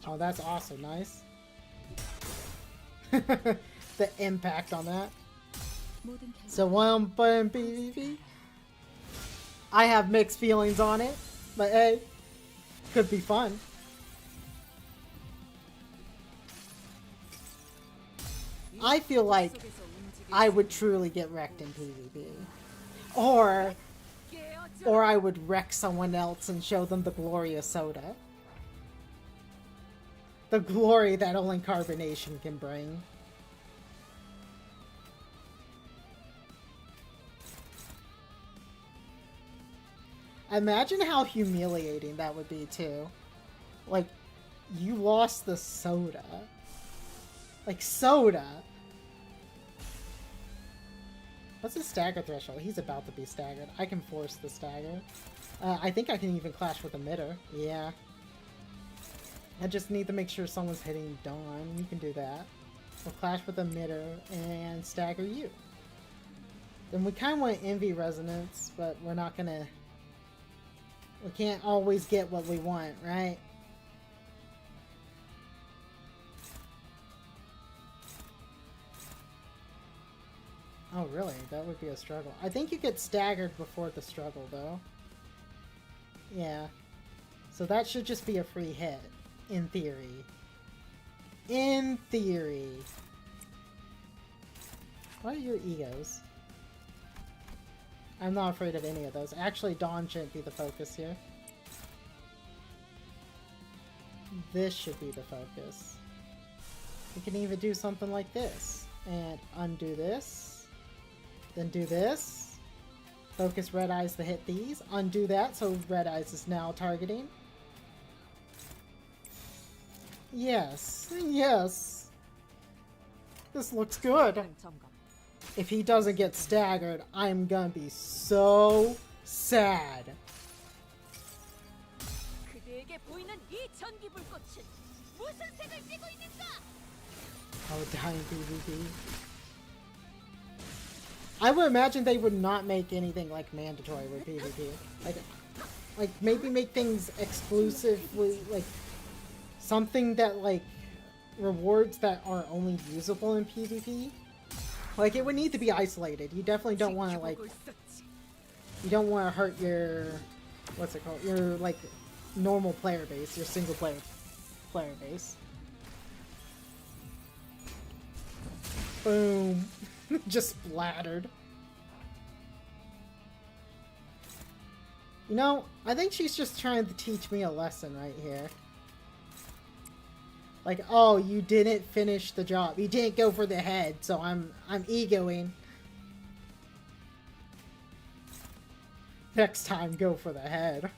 A: Oh, that's also nice. The impact on that. So while I'm playing PvP, I have mixed feelings on it, but hey, could be fun. I feel like I would truly get wrecked in PvP. Or I would wreck someone else and show them the glory of soda. The glory that only carbonation can bring. Imagine how humiliating that would be too. Like, you lost the soda. Like, soda. What's his stagger threshold? He's about to be staggered. I can force the stagger. I think I can even clash with a emitter. Yeah. I just need to make sure someone's hitting Dawn. You can do that. We'll clash with a emitter and stagger you. Then we kind of want envy resonance, but we're not gonna... We can't always get what we want, right? Oh, really? That would be a struggle. I think you get staggered before the struggle, though. Yeah. So that should just be a free hit, in theory. In theory. What are your egos? I'm not afraid of any of those. Actually, Dawn shouldn't be the focus here. This should be the focus. We can even do something like this. And undo this. Then do this. Focus Red Eyes to hit these. Undo that so Red Eyes is now targeting. Yes. Yes. This looks good.
E: 점검.
A: If he doesn't get staggered, I'm gonna be so sad.
B: 그대에게 보이는 이 전기 불꽃은 무슨 색을 띠고 있는가?
A: Oh, dying PvP. I would imagine they would not make anything like mandatory with PvP. Like maybe make things exclusively, like something that like rewards that are only usable in PvP. Like it would need to be isolated. You definitely don't want to like. You don't want to hurt your, what's it called? Your like normal player base, your single player base. Boom. Just splattered. You know, I think she's just trying to teach me a lesson right here. Like, oh, you didn't finish the job. You didn't go for the head, so I'm egoing. Next time, go for the head.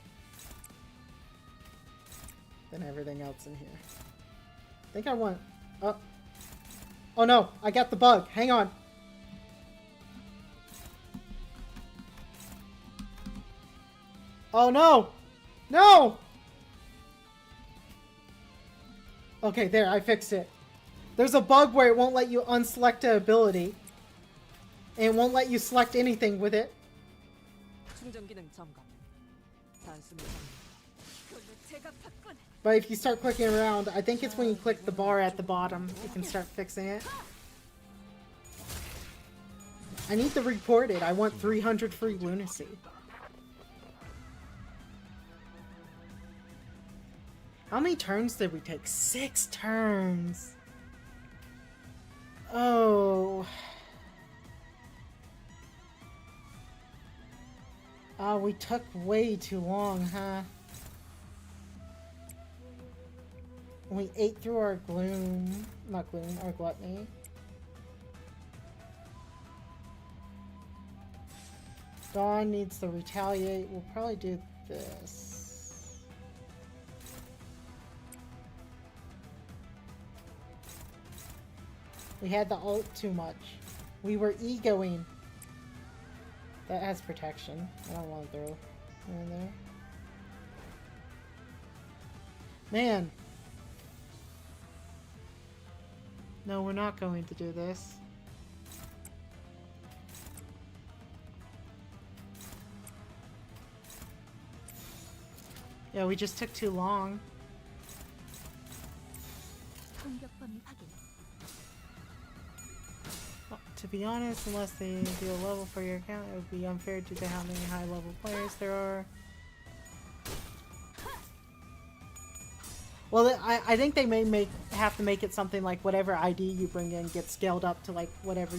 A: Then everything else in here. I think I want... Oh. Oh no, I got the bug. Hang on. Oh no! No! Okay, there, I fixed it. There's a bug where it won't let you unselect an ability. And it won't let you select anything with it.
E: 충전 기능 점검. 단숨에
A: But if you start clicking around, I think it's when you click the bar at the bottom, you can start fixing it. I need to report it. I want 300 free lunacy. How many turns did we take? 6 turns. Oh. Oh, we took way too long, huh? We ate through our gloom. Not gloom, our gluttony. Dawn needs to retaliate. We'll probably do this. We had the ult too much. We were egoing. That has protection. I don't want to throw her in there. Man. No, we're not going to do this. Yeah, we just took too long.
C: 공격 범위 확인.
A: Well, to be honest, unless they do a level for your account, it would be unfair due to how many high-level players there are. Well, I think they may have to make it something like whatever ID you bring in gets scaled up to like whatever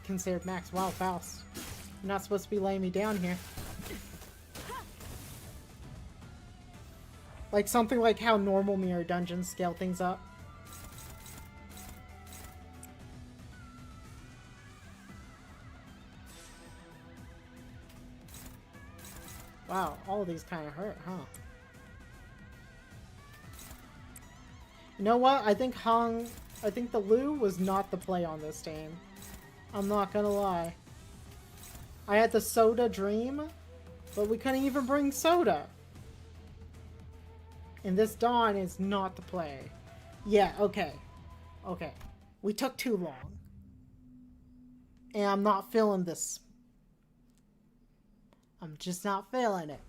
A: considered max. Wow, Faust. You're not supposed to be laying me down here. Like something like how normal mirror dungeons scale things up. Wow, all of these kind of hurt, huh? You know what? I think the Lu was not the play on this game. I'm not gonna lie. I had the Soda dream, but we couldn't even bring Soda. And this Dawn is not the play. Yeah, okay. Okay. We took too long. And I'm not feeling this. I'm just not feeling it.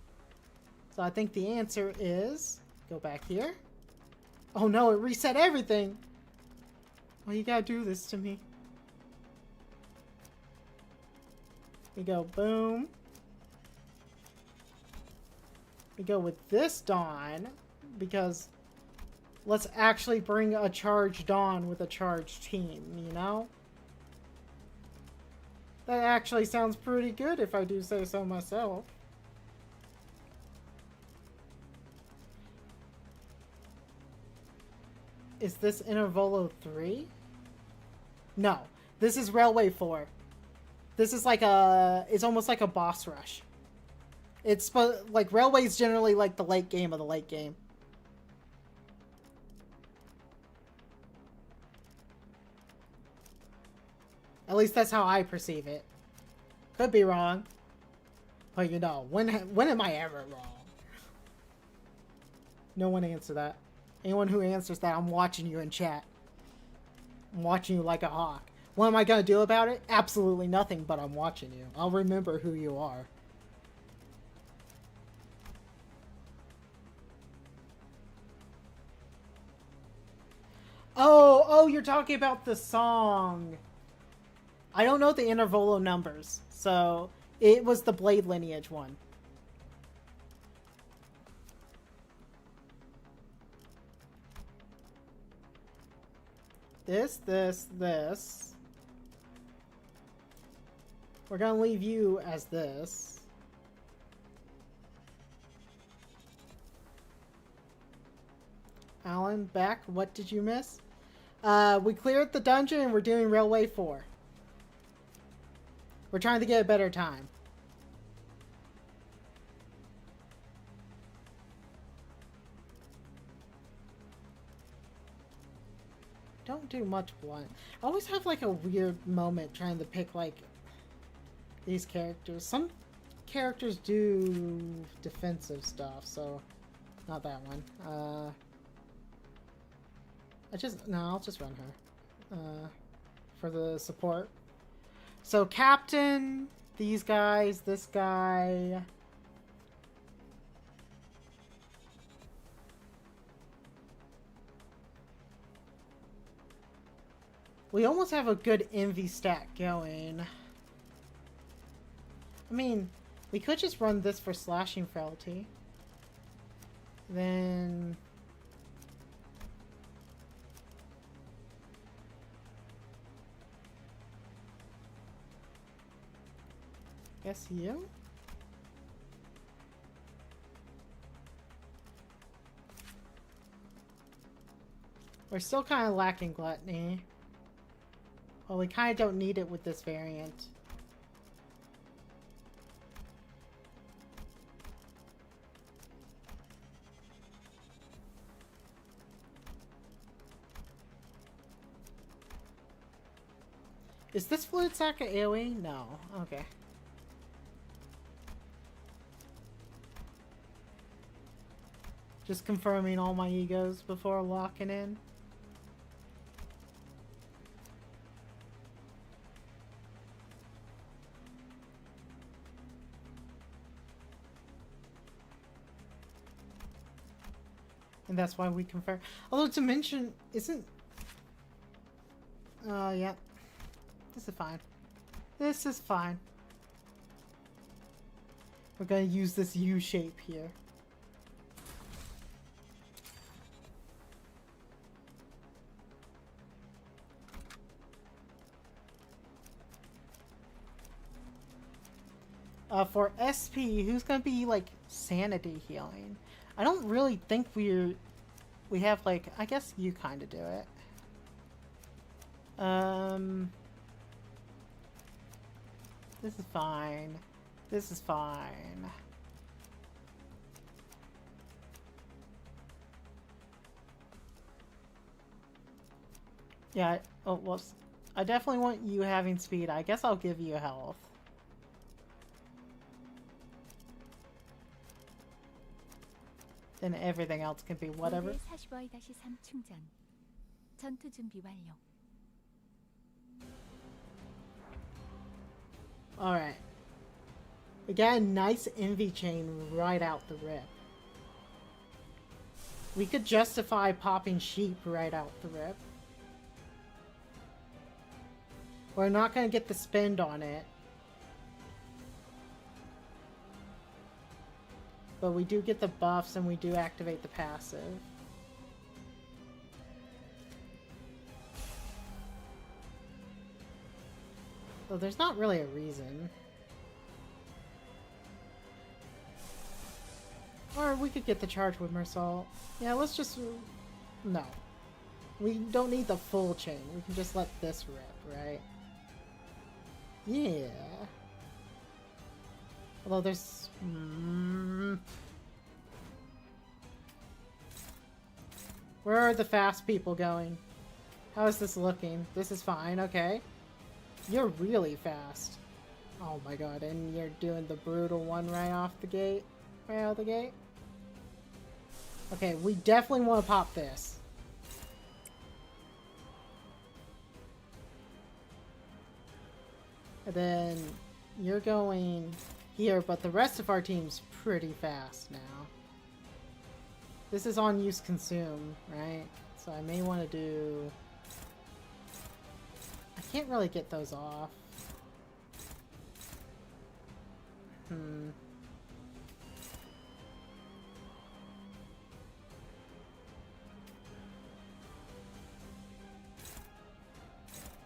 A: So I think the answer is... Go back here. Oh no, it reset everything! Why you gotta do this to me? We go boom. We go with this Dawn. Because let's actually bring a charged Dawn with a charged team, you know? That actually sounds pretty good if I do say so myself. Is this Intervolo 3? No. This is Railway 4. This is like a... It's almost like a boss rush. It's like Railway's generally like the late game of the late game. At least that's how I perceive it. Could be wrong. But you know, when am I ever wrong? No one answer that. Anyone who answers that, I'm watching you in chat. I'm watching you like a hawk. What am I gonna do about it? Absolutely nothing, but I'm watching you. I'll remember who you are. Oh, you're talking about the song. I don't know the Intervolo numbers, so it was the Blade Lineage one. This. We're gonna leave you as this. Alan, back. What did you miss? We cleared the dungeon and we're doing Railway 4. We're trying to get a better time. Don't do much blunt. I always have like a weird moment trying to pick like these characters. Some characters do defensive stuff, so not that one. I'll just run her. For the support. So Captain, these guys, this guy. We almost have a good envy stat going. mean, we could just run this for slashing frailty. Then... guess you? We're still kind of lacking gluttony. Well, we kind of don't need it with this variant. Is this fluid sack a AoE? No. Okay. Just confirming all my egos before locking in. And that's why we confirm. Although Dimension isn't... yeah. This is fine. This is fine. We're gonna use this U shape here. For SP, who's gonna be like sanity healing? I don't really think we have like, I guess you kind of do it. This is fine. This is fine. Yeah, oh, whoops. I definitely want you having speed. I guess I'll give you health. Then everything else can be whatever.
C: 모드의 45-3 충전. 전투 준비 완료.
A: Alright. We got a nice envy chain right out the rip. We could justify popping sheep right out the rip. We're not gonna get the spend on it. But we do get the buffs and we do activate the passive. Though there's not really a reason. Or we could get the charge with Mersault. Yeah, let's just... No. We don't need the full chain. We can just let this rip, right? Yeah. Although there's... Where are the fast people going? How is this looking? This is fine, okay. You're really fast. Oh my god, and you're doing the brutal one right off the gate? Right out the gate? Okay, we definitely want to pop this. And then you're going here, but the rest of our team's pretty fast now. This is on use consume, right? So I may want to do... I can't really get those off.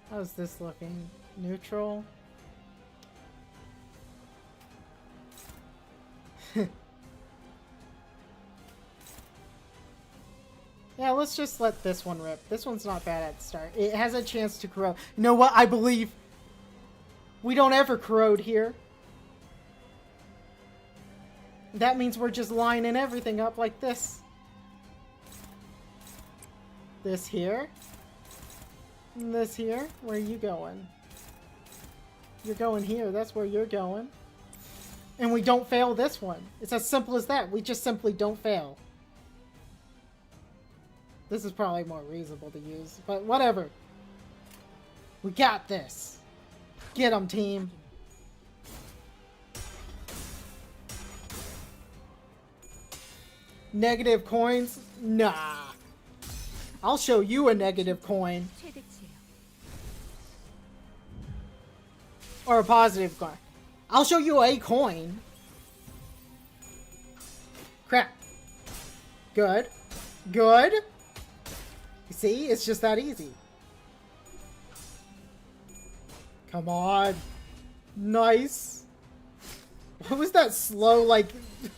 A: How's this looking? Neutral? Yeah, let's just let this one rip. This one's not bad at the start. It has a chance to corrode. You know what? I believe we don't ever corrode here. That means we're just lining everything up like this. This here. And this here. Where are you going? You're going here. That's where you're going. And we don't fail this one. It's as simple as that. We just simply don't fail. This is probably more reasonable to use, but whatever. We got this. Get 'em, team. Negative coins? Nah. I'll show you a negative coin.
C: 최대치예요.
A: Or a positive coin. I'll show you a coin. Crap. Good. Good. You see? It's just that easy. Come on. Nice. What was that slow, like,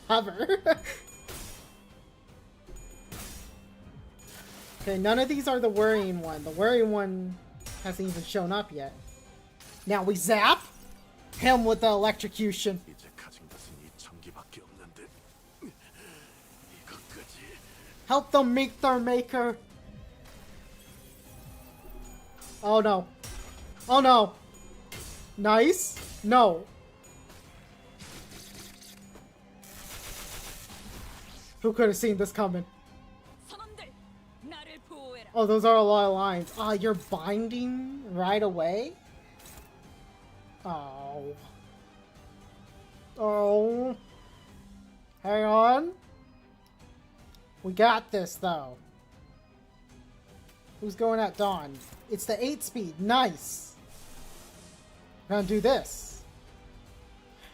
A: hover? Okay, none of these are the worrying one. The worrying one hasn't even shown up yet. Now we zap him with the electrocution.
D: 이제 가진 것은 이 전기밖에 없는데 이것까지.
A: Help them meet their maker. Oh no. Oh no. Nice. No. Who could have seen this coming?
B: 선원들, 나를 보호해라.
A: Oh, those are a lot of lines. Ah, you're binding right away? Oh. Oh. Hang on. We got this, though. Who's going at dawn? It's the 8-speed. Nice. We're gonna do this.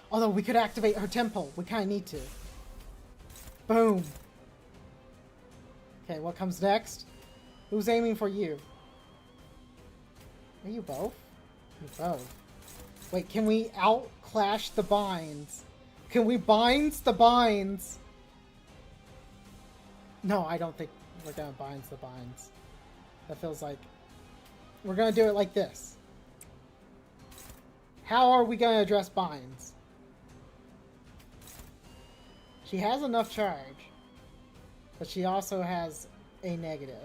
A: Although we could activate her tempo. We kind of need to. Boom. Okay, what comes next? Who's aiming for you? Are you both? You're both. Wait, can we outclash the binds? Can we binds the binds? No, I don't think we're gonna binds the binds. That feels like... We're gonna do it like this. How are we gonna address binds? She has enough charge, but she also has a negative.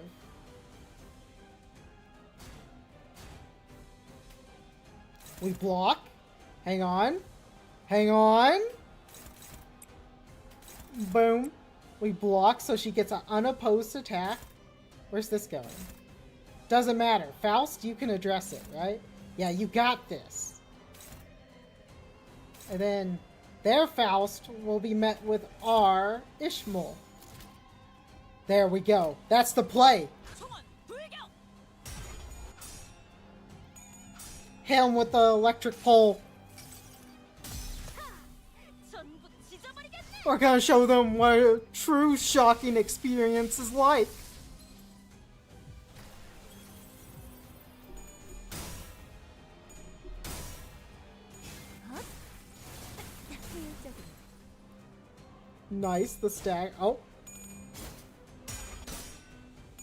A: We block. Hang on. Hang on. Boom. We block so she gets an unopposed attack. Where's this going? Doesn't matter. Faust, you can address it, right? Yeah, you got this. And then their Faust will be met with our Ishmael. There we go. That's the play.
B: 총원 불격.
A: Him with the electric pole.
B: 전부 찢어버리겠네.
A: We're gonna show them what a true shocking experience is like. Nice, the stack. Oh.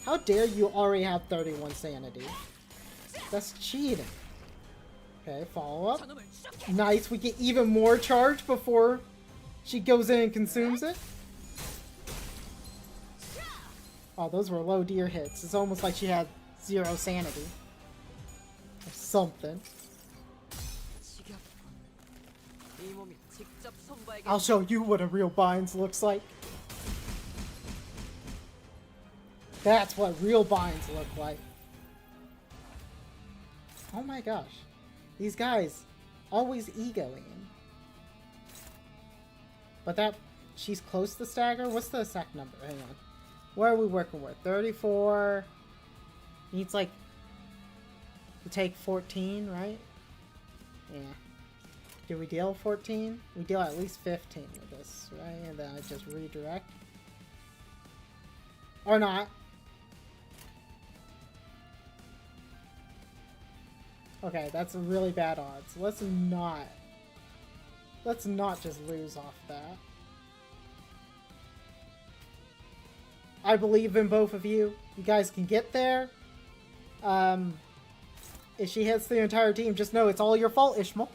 A: How dare you already have 31 sanity? That's cheating. Okay, follow up.
B: 저놈을 쇼케.
A: Nice, we get even more charge before she goes in and consumes it. Oh, those were low deer hits. It's almost like she had 0 sanity. Or something.
E: 지겹군. 이 몸이 직접 손봐야겠.
A: I'll show you what a real binds looks like. That's what real binds look like. Oh my gosh. These guys always egoing. But that... She's close to stagger? What's the exact number? Hang on. What are we working with? 34... Needs like... To take 14, right? Yeah. Do we deal 14? We deal at least 15 with this, right? And then I just redirect. Or not. Okay, that's a really bad odds. Let's not just lose off that. I believe in both of you. You guys can get there. If she hits the entire team, just know it's all your fault, Ishmael.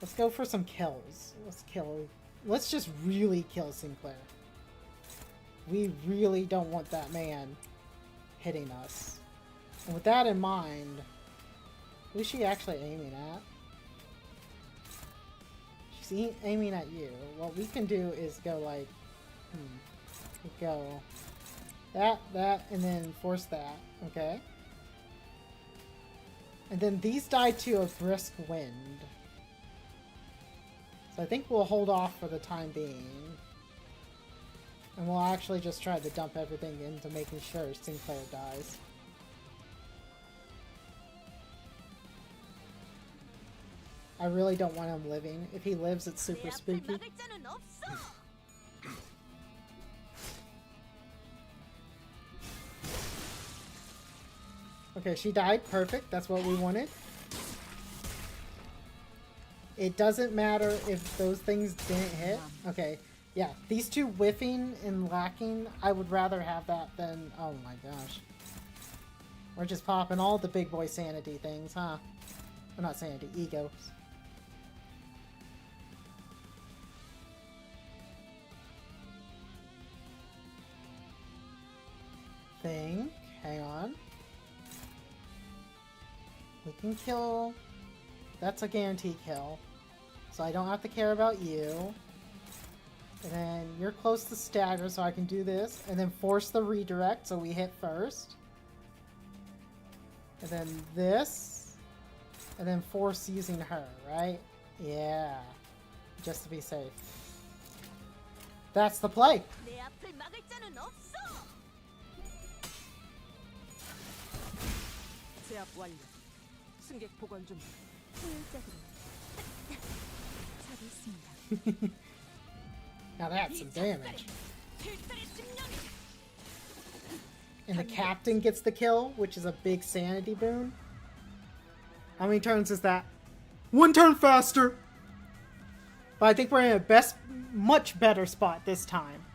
A: Let's go for some kills. Let's just really kill Sinclair. We really don't want that man hitting us. And with that in mind, who's she actually aiming at? She's aiming at you. What we can do is go like, we go that, and then force that, okay? And then these die to a brisk wind. So I think we'll hold off for the time being. And we'll actually just try to dump everything into making sure Sinclair dies. I really don't want him living. If he lives, it's super
B: 내 앞을
A: spooky.
B: 막을 자는 없어.
A: Okay, she died. Perfect. That's what we wanted. It doesn't matter if those things didn't hit. Okay, yeah. These two whiffing and lacking, I would rather have that than... Oh my gosh. We're just popping all the big boy sanity things, huh? Well, not sanity, egos. Thing. Hang on. We can kill... That's a guaranteed kill. So I don't have to care about you. And then you're close to stagger, so I can do this. And then force the redirect, so we hit first. And then this. And then force using her, right? Yeah. Just to be safe. That's the play.
B: 내 앞을 막을 자는 없어.
E: 제압 완료. 승객 보관 중.
C: 효율적으로 처리 있습니다.
A: Now that's some damage.
B: 필살의 심령이다.
A: And the captain gets the kill, which is a big sanity boon. How many turns is that? 1 turn faster! But I think we're in a much better spot this time.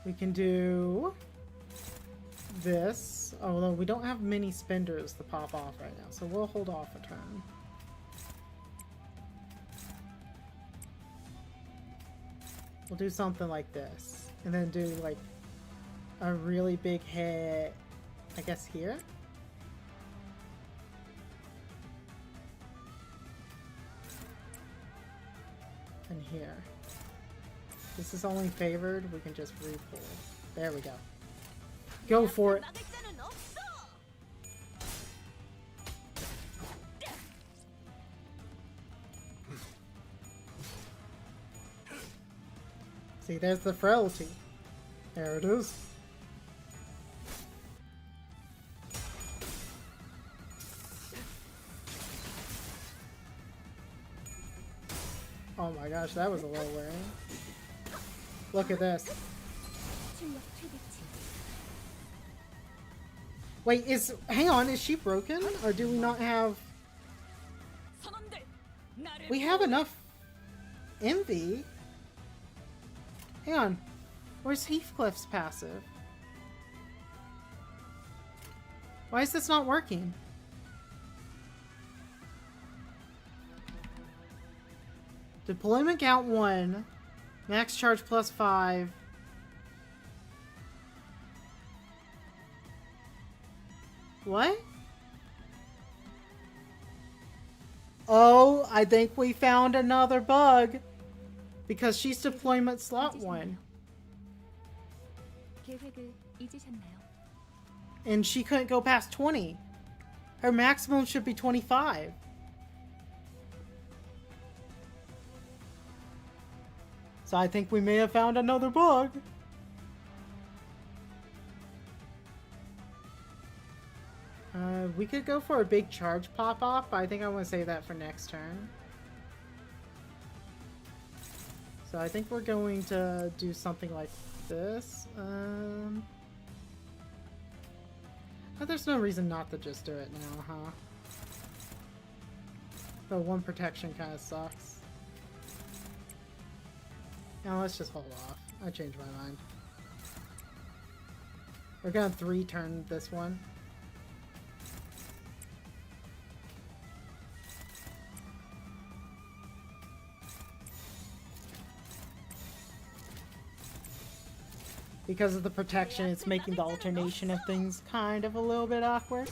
A: We can do this, although we don't have many spenders to pop off right now, so we'll hold off a turn. We'll do something like this, and then do like a really big hit, I guess here? And here. This is only favored, we can just re-pull. There we go. Go for it.
B: 막을 자는 없어.
A: See, there's the frailty. There it is. Oh my gosh, that was a little wearing. Look at this.
C: 출력 최대치.
A: Wait, hang on, is she broken? Or do we not have...
B: 선원들, 나를
A: We have enough envy. Hang on. Where's Heathcliff's passive? Why is this not working? Deployment count 1. Max charge plus 5. What? Oh, I think we found another bug. Because she's deployment slot 1.
C: 계획을 잊으셨나요?
A: And she couldn't go past 20. Her maximum should be 25. So I think we may have found another bug. We could go for a big charge pop-off, but I think I want to save that for next turn. So I think we're going to do something like this. But there's no reason not to just do it now, huh? The 1 protection kind of sucks. Now let's just hold off. I changed my mind. We're gonna 3-turn this one. Because of the protection, it's making the alternation of things kind of a little bit awkward.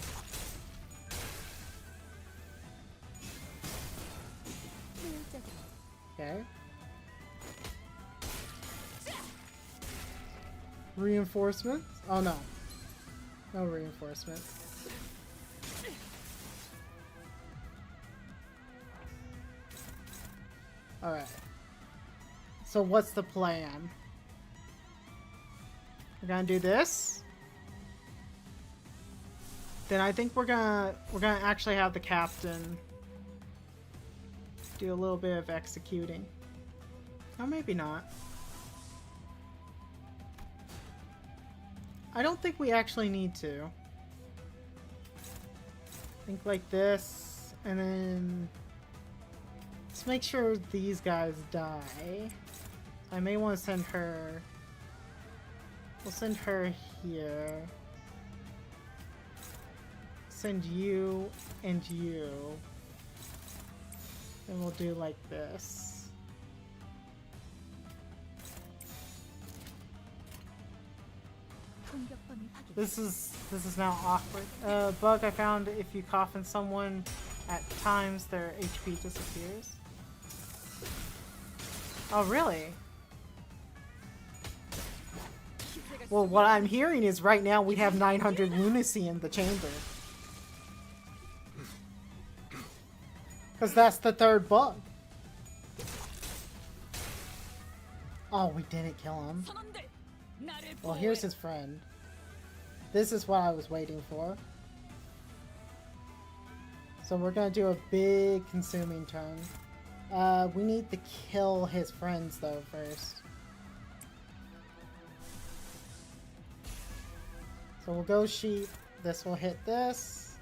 A: Okay. Reinforcements? Oh no. No reinforcements. Alright. So what's the plan? We're gonna do this. Then I think we're gonna actually have the captain do a little bit of executing. Or maybe not. I don't think we actually need to. Think like this, and then let's make sure these guys die. I may want to send her. We'll send her here. Send you and you. And we'll do like this. This is now awkward. Bug I found: if you cough in someone at times, their HP disappears. Oh, really? Well, what I'm hearing is right now we have 900 lunacy in the chamber. Because that's the third bug. Oh, we didn't kill him. Well, here's his friend. This is what I was waiting for. So we're gonna do a big consuming turn. We need to kill his friends though first. So we'll go sheep. This will hit this.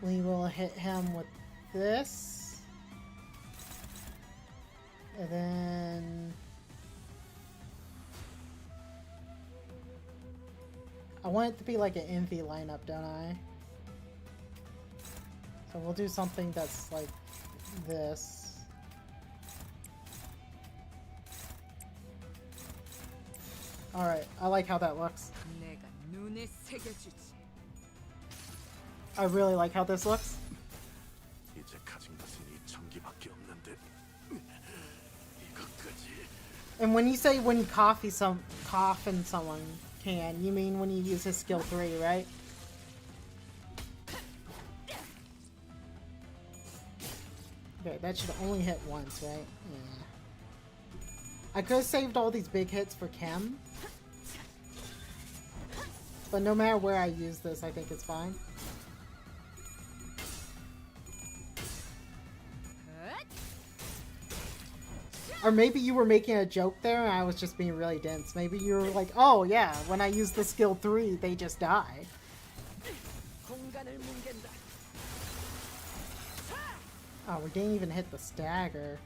A: We will hit him with this. And then I want it to be like an envy lineup, don't I? So we'll do something that's like this. Alright, I like how that looks. I really like how this looks.
D: 이제 가진 것은 이 전기밖에 없는데 이것까지.
A: And when you say when you cough in someone can, you mean when you use his skill 3, right? Okay, that should only hit once, right? Yeah. I could have saved all these big hits for Chem. But no matter where I use this, I think it's fine. Or maybe you were making a joke there and I was just being really dense. Maybe you were like, oh yeah, when I use the skill 3, they just die. Oh, we didn't even hit the stagger.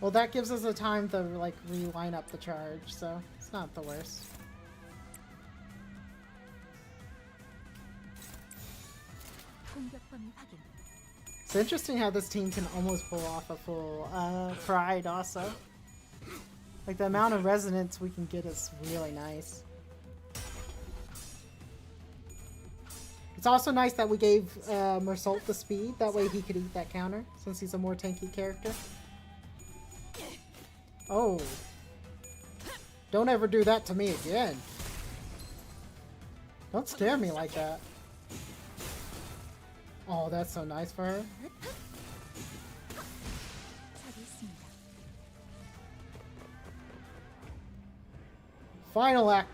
A: Well, that gives us a time to like reline up the charge, so it's not the worst. It's interesting how this team can almost pull off a full pride also. Like the amount of resonance we can get is really nice. It's also nice that we gave Mersault the speed, that way he could eat that counter, since he's a more tanky character. Oh. Don't ever do that to me again. Don't scare me like that. Oh, that's so nice for her. Final act.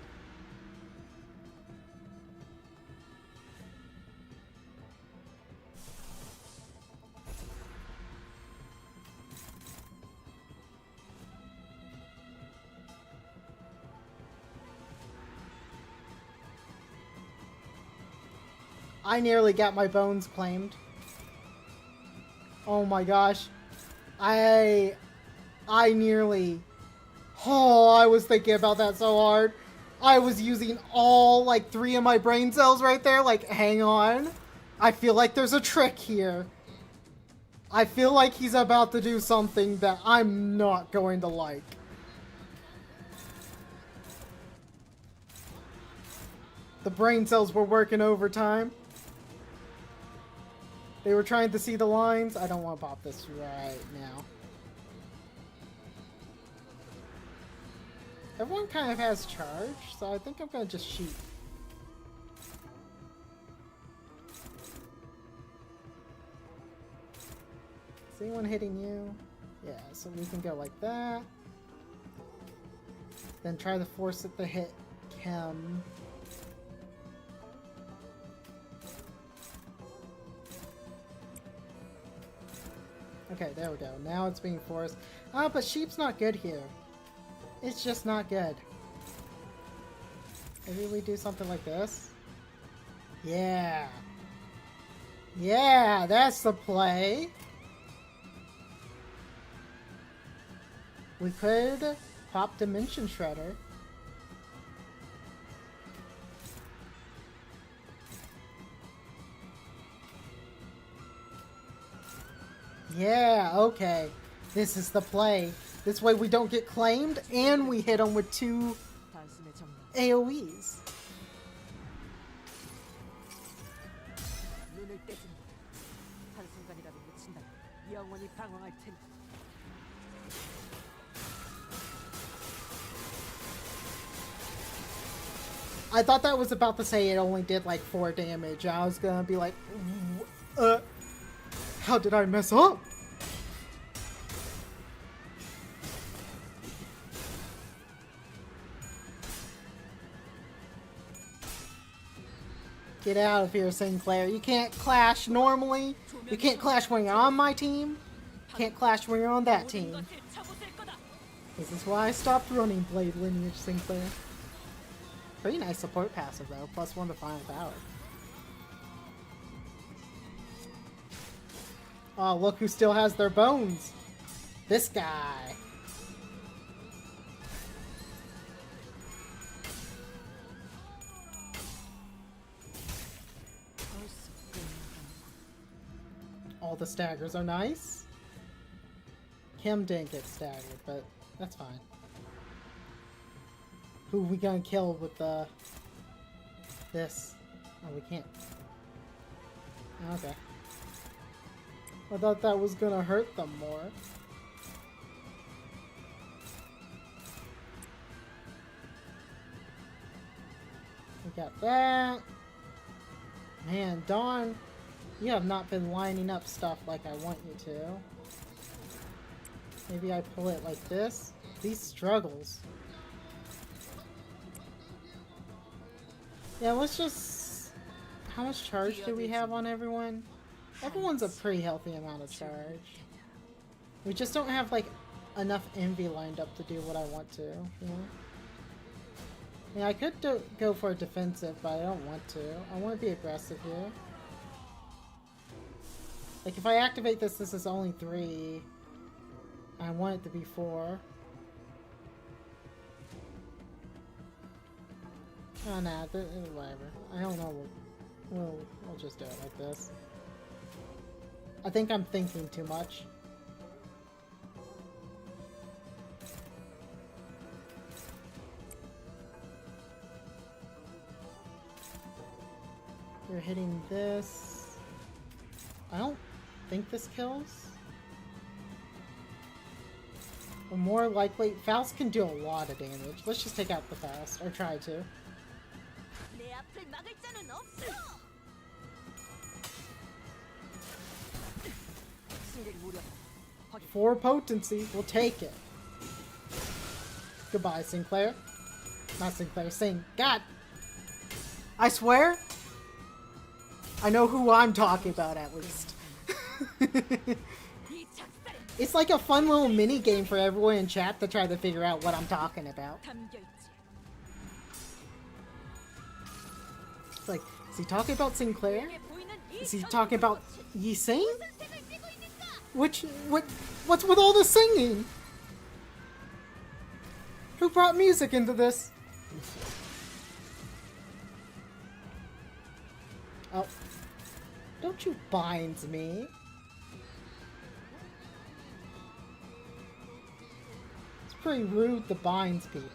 A: I nearly got my bones claimed. Oh my gosh. I nearly... Oh, I was thinking about that so hard. I was using all, like, 3 of my brain cells right there. Like, hang on. I feel like there's a trick here. I feel like he's about to do something that I'm not going to like. The brain cells were working overtime. They were trying to see the lines. I don't want to pop this right now. Everyone kind of has charge, so I think I'm going to just shoot. Is anyone hitting you? Yeah, so we can go like that. Then try to force it to hit Kim. Okay, there we go. Now it's being forced. Oh, but sheep's not good here. It's just not good. Maybe we do something like this? Yeah. Yeah, that's the play. We could pop Dimension Shredder. Yeah, okay. This is the play. This way we don't get claimed and we hit them with 2
E: 단숨에 정령.
A: AoEs.
E: 눈을 떼지 마. 한순간이라도 놓친다. 영원히 방황할 테니.
A: I thought that was about to say it only did like 4 damage. I was gonna be like, how did I mess up? Get out of here, Sinclair. You can't clash normally. You can't clash when you're on my team. You can't clash when you're on that team.
B: 것을 쳐부술 거다.
A: This is why I stopped running Blade Lineage, Sinclair. Pretty nice support passive though, +1 to final power. Oh, look who still has their bones. This guy. All the staggers are nice. Kim didn't get staggered, but that's fine. Who we gonna kill with this? Oh, we can't. Okay. I thought that was gonna hurt them more. We got that. Man, Dawn, you have not been lining up stuff like I want you to. Maybe I pull it like this. These struggles. Yeah, let's just... How much charge do we have on everyone? Everyone's a pretty healthy amount of charge. We just don't have, like, enough envy lined up to do what I want to, you know? Yeah, I could go for a defensive, but I don't want to. I want to be aggressive here. Like, if I activate this, this is only 3. I want it to be 4. Oh, nah, whatever. I don't know. We'll just do it like this. I think I'm thinking too much. You're hitting this. I don't think this kills. Or more likely, Faust can do a lot of damage. Let's just take out the Faust, or try to.
B: 내 앞을 막을 자는 없어.
E: 승객 무력. 확인.
A: 4 potency, we'll take it. Goodbye, Sinclair. Not Sinclair, Sing. God! I swear, I know who I'm talking about at least.
B: 이 작살에
A: It's like a fun little mini game for everyone in chat to try to figure out what I'm talking about.
B: 담겨 있지.
A: It's like, is he talking about Sinclair?
B: 내게 보이는 이
A: Is he
B: 전기
A: talking about
B: 불꽃은
A: Yi Sing?
B: 무슨 색을 띠고 있는가?
A: What's with all the singing? Who brought music into this? Oh. Don't you bind me. It's pretty rude to bind people.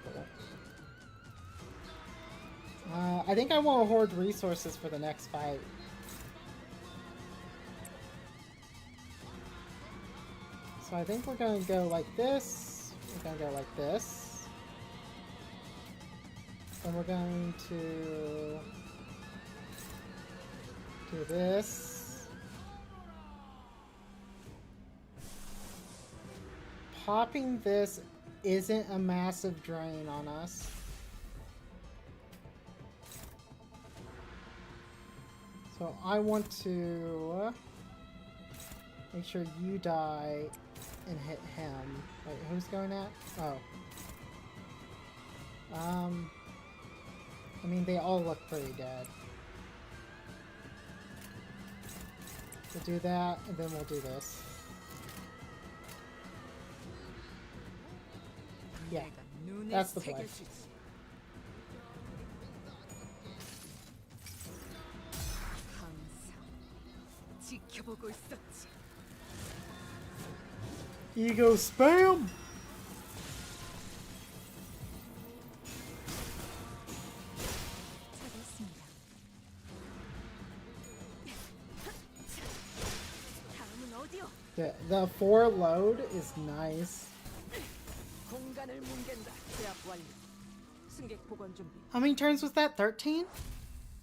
A: I think I want to hoard resources for the next fight. So I think we're going to go like this. We're going to go like this. Then we're going to do this. popping this isn't a massive drain on us. So I want to make sure you die and hit him. Wait, who's going at? Oh. I mean, they all look pretty dead. We'll do that, and then we'll do this. Yeah, that's the play. Ego spam! The 4 load is nice. How many turns was that? 13?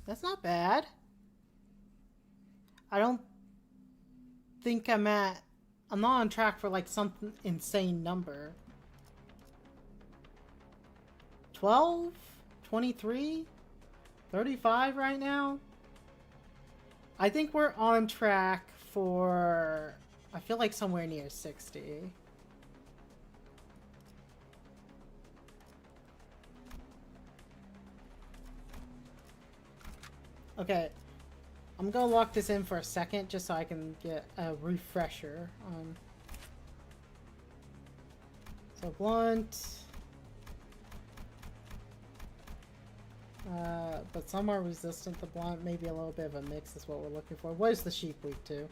A: That's not bad. I don't think I'm not on track for like some insane number. 12? 23? 35 right now? I think we're on track for, I feel like somewhere near 60. Okay, I'm gonna lock this in for a second just so I can get a refresher on. So blunt. But some are resistant to blunt. Maybe a little bit of a mix is what we're looking for. What is the sheep weak to?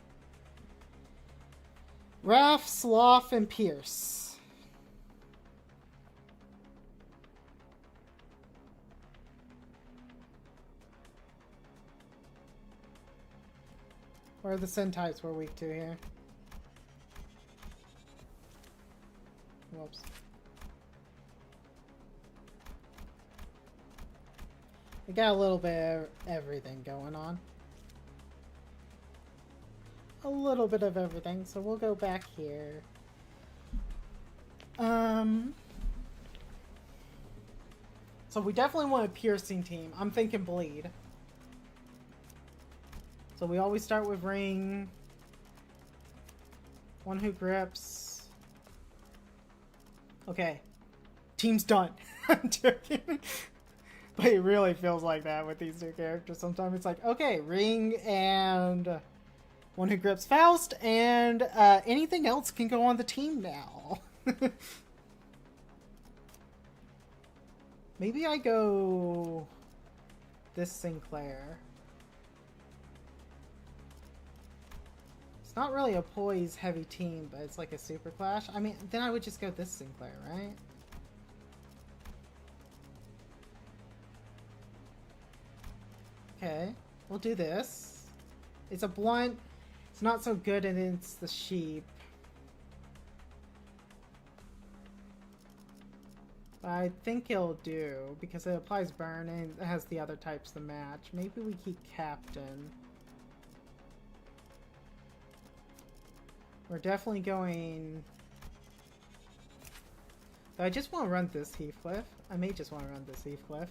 A: Raff, Sloth, and Pierce. What are the Sin types we're weak to here? Whoops. We got a little bit of everything going on. A little bit of everything, so we'll go back here. So we definitely want a piercing team. I'm thinking bleed. So we always start with ring. One who grips. Okay. Team's done. I'm joking. But it really feels like that with these two characters. Sometimes it's like, okay, ring and one who grips Faust, and anything else can go on the team now. Maybe I go this Sinclair. It's not really a poise heavy team, but it's like a super clash. I mean, then I would just go this Sinclair, right? Okay, we'll do this. It's a blunt. It's not so good, and it's the sheep. I think it'll do, because it applies burn and it has the other types to match. Maybe we keep Captain. We're definitely going... I just want to run this Heathcliff. I may just want to run this Heathcliff.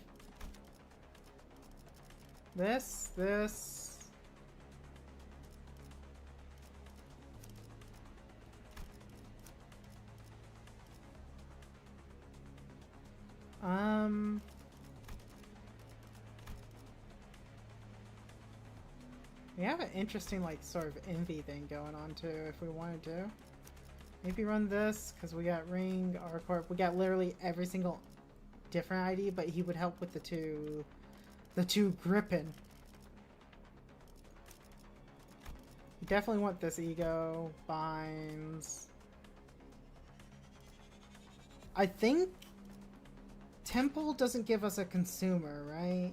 A: This. We have an interesting, like, sort of envy thing going on, too, if we wanted to. Maybe run this, because we got Ring, R4, we got literally every single different ID, but he would help with the two gripping. You definitely want this Ego, Binds. I think Temple doesn't give us a consumer, right?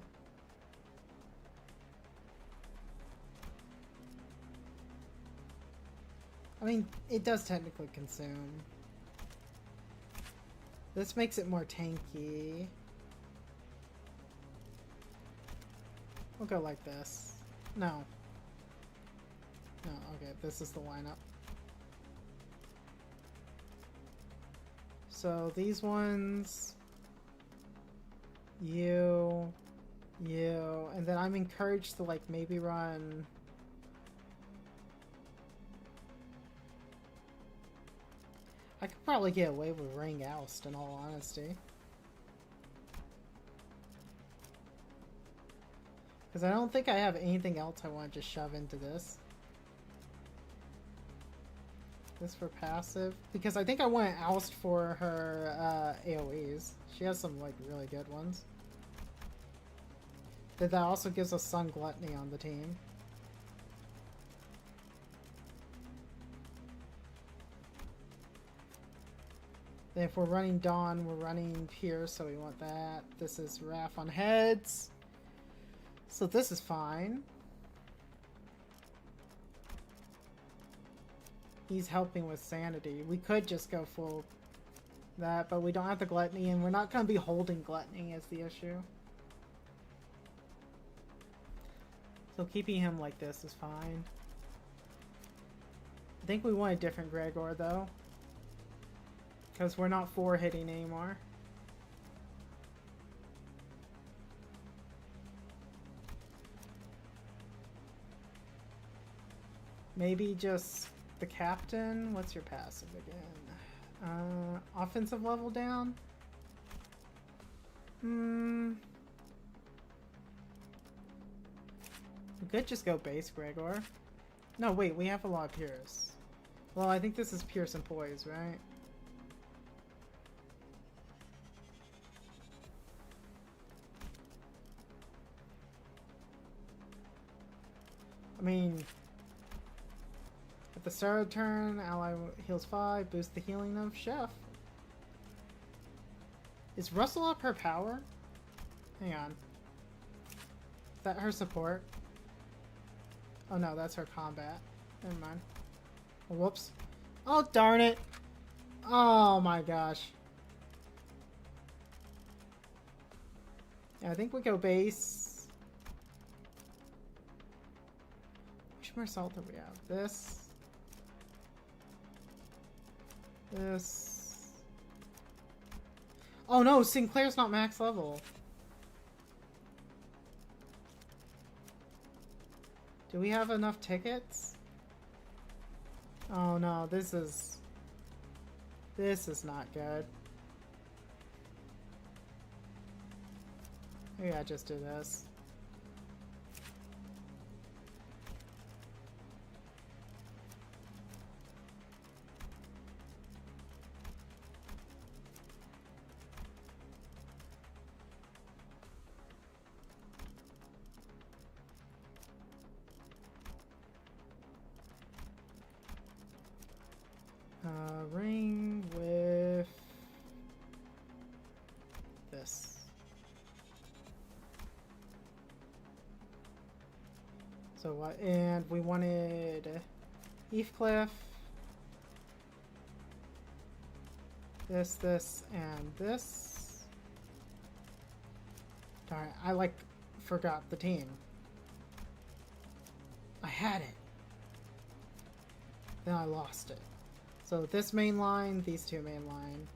A: I mean, it does technically consume. This makes it more tanky. We'll go like this. No. No, okay, this is the lineup. So these ones, you, and then I'm encouraged to like maybe run. I could probably get away with Ring Oust in all honesty. Because I don't think I have anything else I want to just shove into this. This for passive. Because I think I want to oust for her AoEs. She has some like really good ones. That also gives us Sun Gluttony on the team. Then if we're running Dawn, we're running Pierce, so we want that. This is Wrath on Heads. So this is fine. He's helping with Sanity. We could just go full that, but we don't have the Gluttony, and we're not going to be holding Gluttony as the issue. So keeping him like this is fine. I think we want a different Gregor, though. Because we're not 4-hitting anymore. Maybe just the captain. What's your passive again? Offensive level down? We could just go base Gregor. No, wait, we have a lot of Pierce. Well, I think this is Pierce and Poise, right? I mean, at the start of the turn, ally heals 5, boost the healing of Chef. Is Russell up her power? Hang on. Is that her support? Oh no, that's her combat. Never mind. Oh, whoops. Oh, darn it! Oh my gosh. Yeah, I think we go base. Which more salt do we have? This. This. Oh no, Sinclair's not max level. Do we have enough tickets? Oh no, this is not good. Maybe I just do this. Ring with this. So what? And we wanted Heathcliff. This, and this. Darn it, I like forgot the team. I had it. Then I lost it. So this main line, these two main line.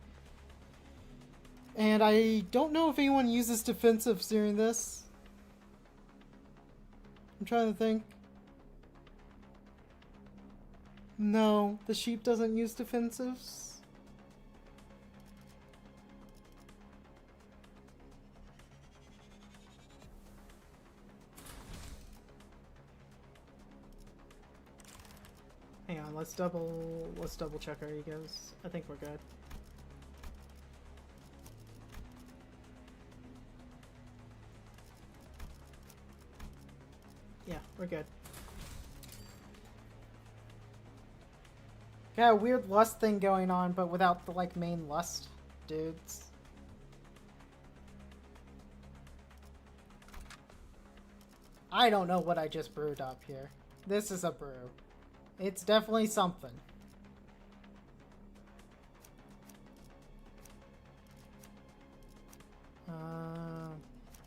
A: And I don't know if anyone uses defensives during this. I'm trying to think. No, the sheep doesn't use defensives. Hang on, let's double check our egos. I think we're good. Yeah, we're good. Got a weird lust thing going on, but without the like main lust dudes. I don't know what I just brewed up here. This is a brew. It's definitely something.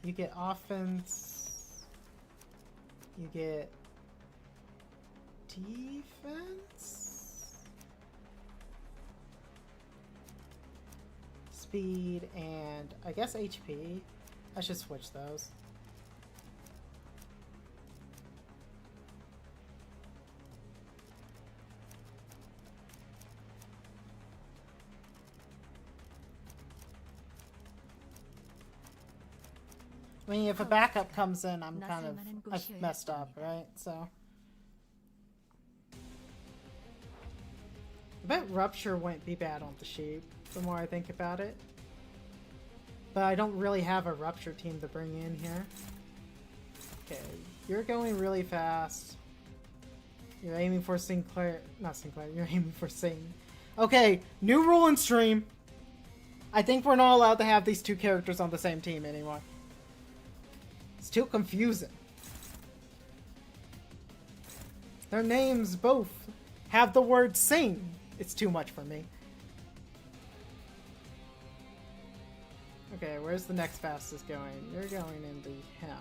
A: You get offense. You get defense. speed and I guess HP. I should switch those. I mean, if a backup comes in, I've messed up, right? So. I bet Rupture wouldn't be bad on the sheep, the more I think about it. But I don't really have a Rupture team to bring in here. Okay, you're going really fast. You're aiming for Sinclair. Not Sinclair, you're aiming for Sing. Okay, new rule in stream. I think we're not allowed to have these two characters on the same team anymore. It's too confusing. Their names both have the word sing. It's too much for me. Okay, where's the next fastest going? You're going in the hem.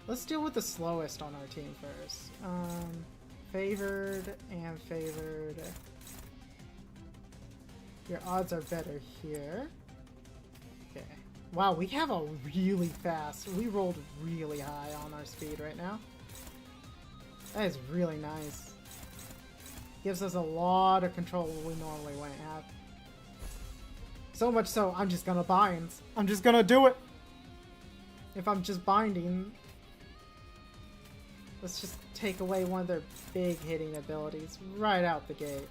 A: Let's deal with the slowest on our team first. Favored and favored. Your odds are better here. Okay. Wow, we have a really fast. We rolled really high on our speed right now. That is really nice. Gives us a lot of control we normally wouldn't have. So much so, I'm just gonna bind. I'm just gonna do it! If I'm just binding... Let's just take away one of their big hitting abilities right out the gate.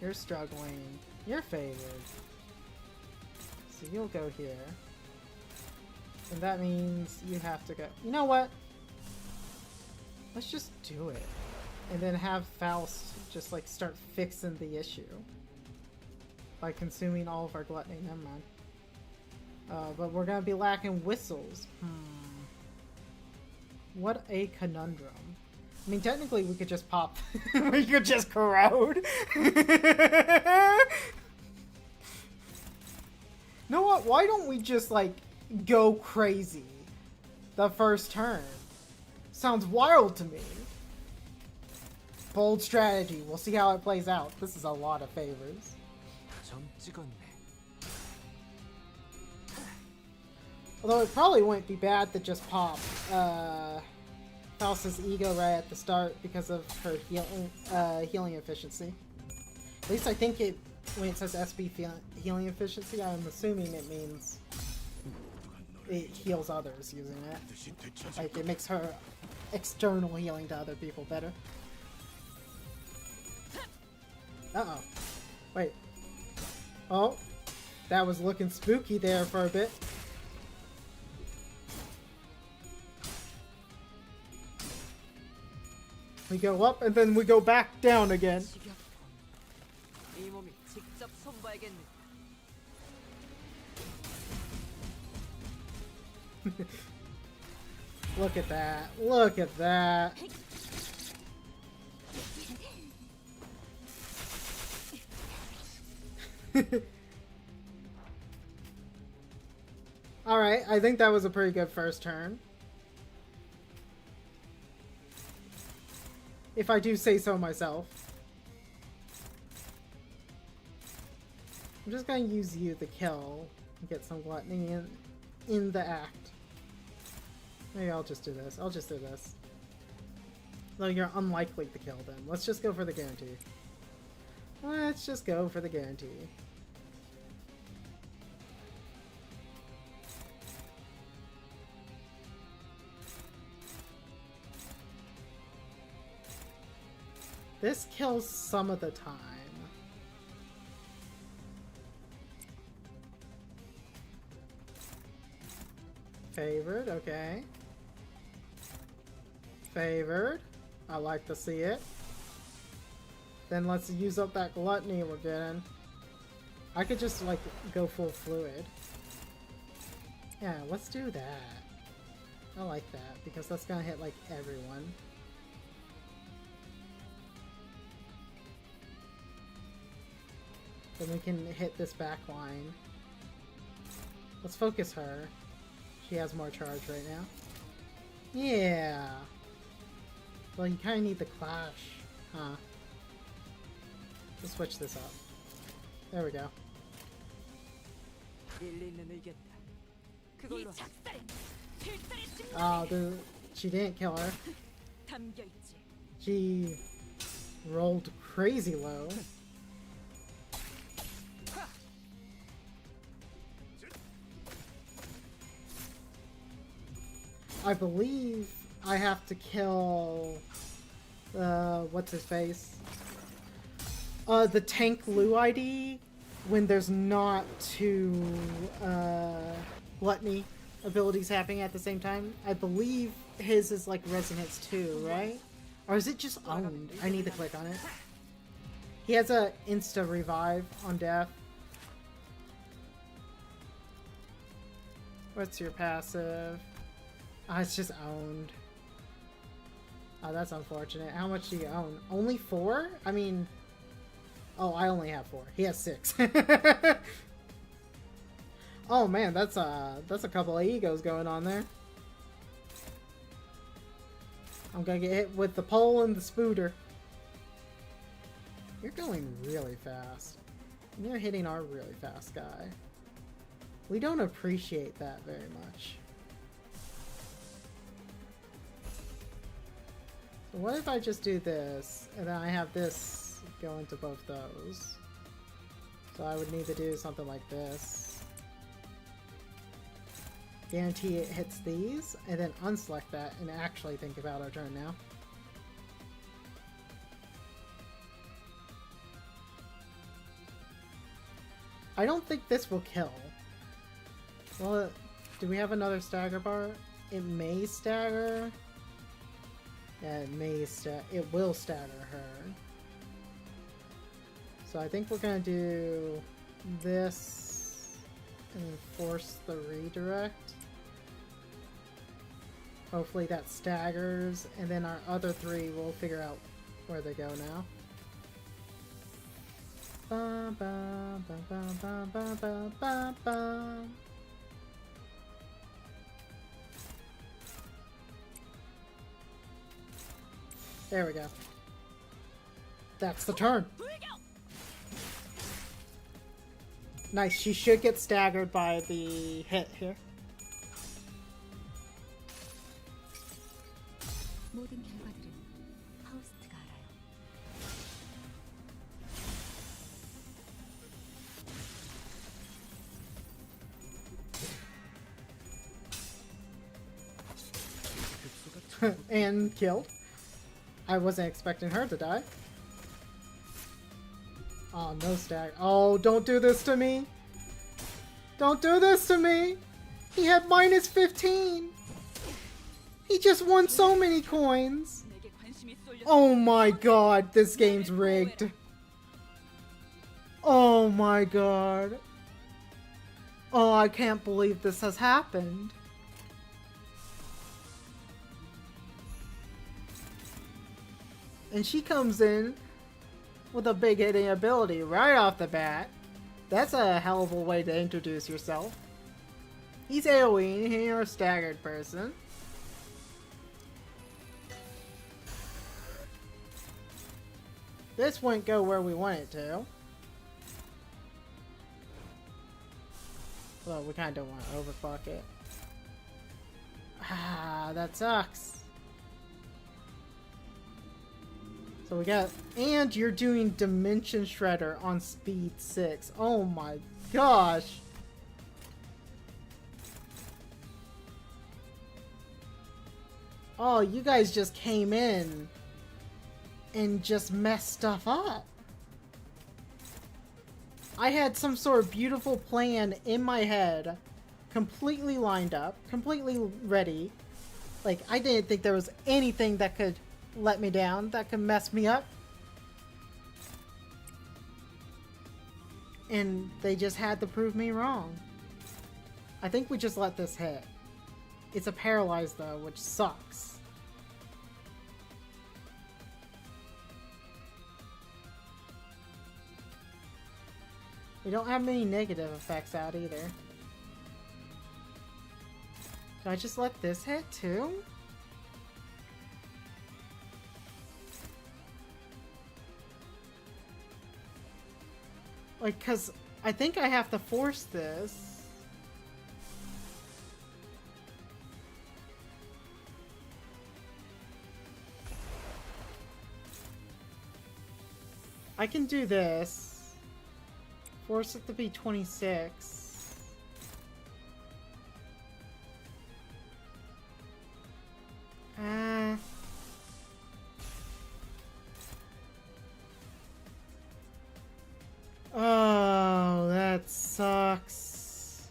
A: You're struggling. You're favored. So you'll go here. And that means you have to go... You know what? Let's just do it. And then have Faust just like start fixing the issue. By consuming all of our gluttony. Never mind. But we're gonna be lacking whistles. What a conundrum. I mean, technically we could just pop... we could just corrode. You know what? Why don't we just, like, go crazy the first turn? Sounds wild to me. Bold strategy. We'll see how it plays out. This is a lot of favors. Although it probably wouldn't be bad to just pop Faust's ego right at the start because of her healing efficiency. At least I think it, when it says SB healing efficiency, I'm assuming it means it heals others using it. Like, it makes her external healing to other people better. Uh-oh. Wait. Oh. That was looking spooky there for a bit. We go up and then we go back down again. Look at that. Look at that. Alright, I think that was a pretty good first turn. If I do say so myself. I'm just gonna use you to kill and get some gluttony in the act. Maybe I'll just do this. I'll just do this. Though you're unlikely to kill them. Let's just go for the guarantee. Let's just go for the guarantee. This kills some of the time. Favored, okay. Favored. I like to see it. Then let's use up that gluttony we're getting. I could just, like, go full fluid. Yeah, let's do that. I like that, because that's gonna hit, like, everyone. Then we can hit this back line. Let's focus her. She has more charge right now. Yeah. Well, you kind of need the clash. Let's switch this up. There we go.
E: 일리 있는 의견이다.
B: 이
E: 그걸로 하자.
B: 작살에 필살의
A: Oh,
B: 심장에
A: she didn't kill her.
B: 담겨 있지.
A: She rolled crazy low. I believe I have to kill what's his face? The tank Lu ID when there's not two gluttony abilities happening at the same time. I believe his is like Resonance 2, right? Or is it just owned? I need to click on it. He has a insta revive on death. What's your passive? Ah, it's just owned. Oh, that's unfortunate. How much do you own? Only 4? I mean... Oh, I only have 4. He has 6. Oh man, that's a couple of egos going on there. I'm gonna get hit with the pole and the spooter. You're going really fast. And you're hitting our really fast guy. We don't appreciate that very much. So what if I just do this, and then I have this go into both those? So I would need to do something like this. Guarantee it hits these, and then unselect that and actually think about our turn now. I don't think this will kill. Well, do we have another stagger bar? It may stagger. Yeah, it will stagger her. So I think we're gonna do this and force the redirect. Hopefully that staggers, and then our other 3 will figure out where they go now. Ba, ba, ba, ba, ba, ba, ba, ba, ba. There we go. That's the turn. Nice, she should get staggered by the hit here.
C: 모든 결과들은 파우스트가 알아요.
A: And killed. I wasn't expecting her to die. Oh, no stag. Oh, don't do this to me. Don't do this to me. He had minus 15. He just won so many coins.
B: 내게 관심이 쏠려.
A: Oh my god, this game's rigged. Oh my god. Oh, I can't believe this has happened. And she comes in with a big hitting ability right off the bat. That's a hell of a way to introduce yourself. He's AoE, you're a staggered person. This wouldn't go where we want it to. Well, we kind of want to overclock it. Ah, that sucks. So we got, and you're doing Dimension Shredder on speed 6. Oh my gosh. Oh, you guys just came in and just messed stuff up. I had some sort of beautiful plan in my head, completely lined up, completely ready. Like, I didn't think there was anything that could let me down, that could mess me up. And they just had to prove me wrong. I think we just let this hit. It's a paralyze though, which sucks. We don't have many negative effects out either. Do I just let this hit too? Like, cause I think I have to force this. I can do this. Force it to be 26. Oh, that sucks.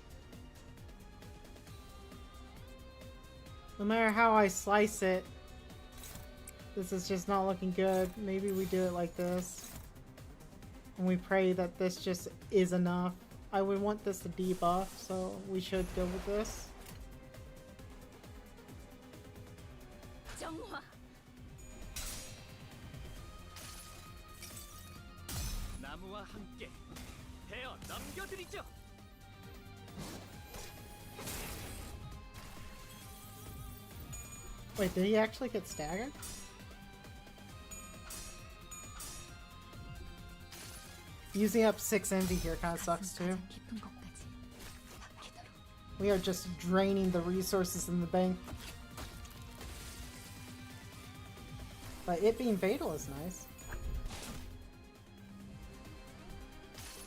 A: No matter how I slice it, this is just not looking good. Maybe we do it like this. And we pray that this just is enough. I would want this to debuff, so we should go with this.
B: 정화.
E: 나무와 함께 베어 넘겨드리죠.
A: Wait, did he actually get staggered? Using up 6 envy here kind of sucks too.
C: 깊은 곳까지 막히도록.
A: We are just draining the resources in the bank. But it being fatal is nice.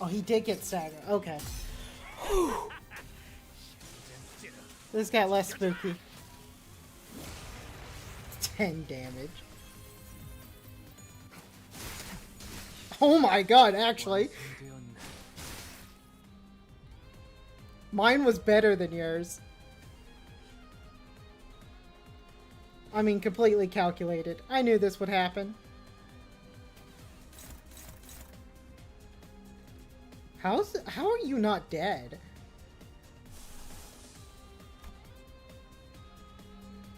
A: Oh, he did get staggered. Okay. This got less spooky. 10 damage. Oh my god, actually. Mine was better than yours. I mean, completely calculated. I knew this would happen. How are you not dead?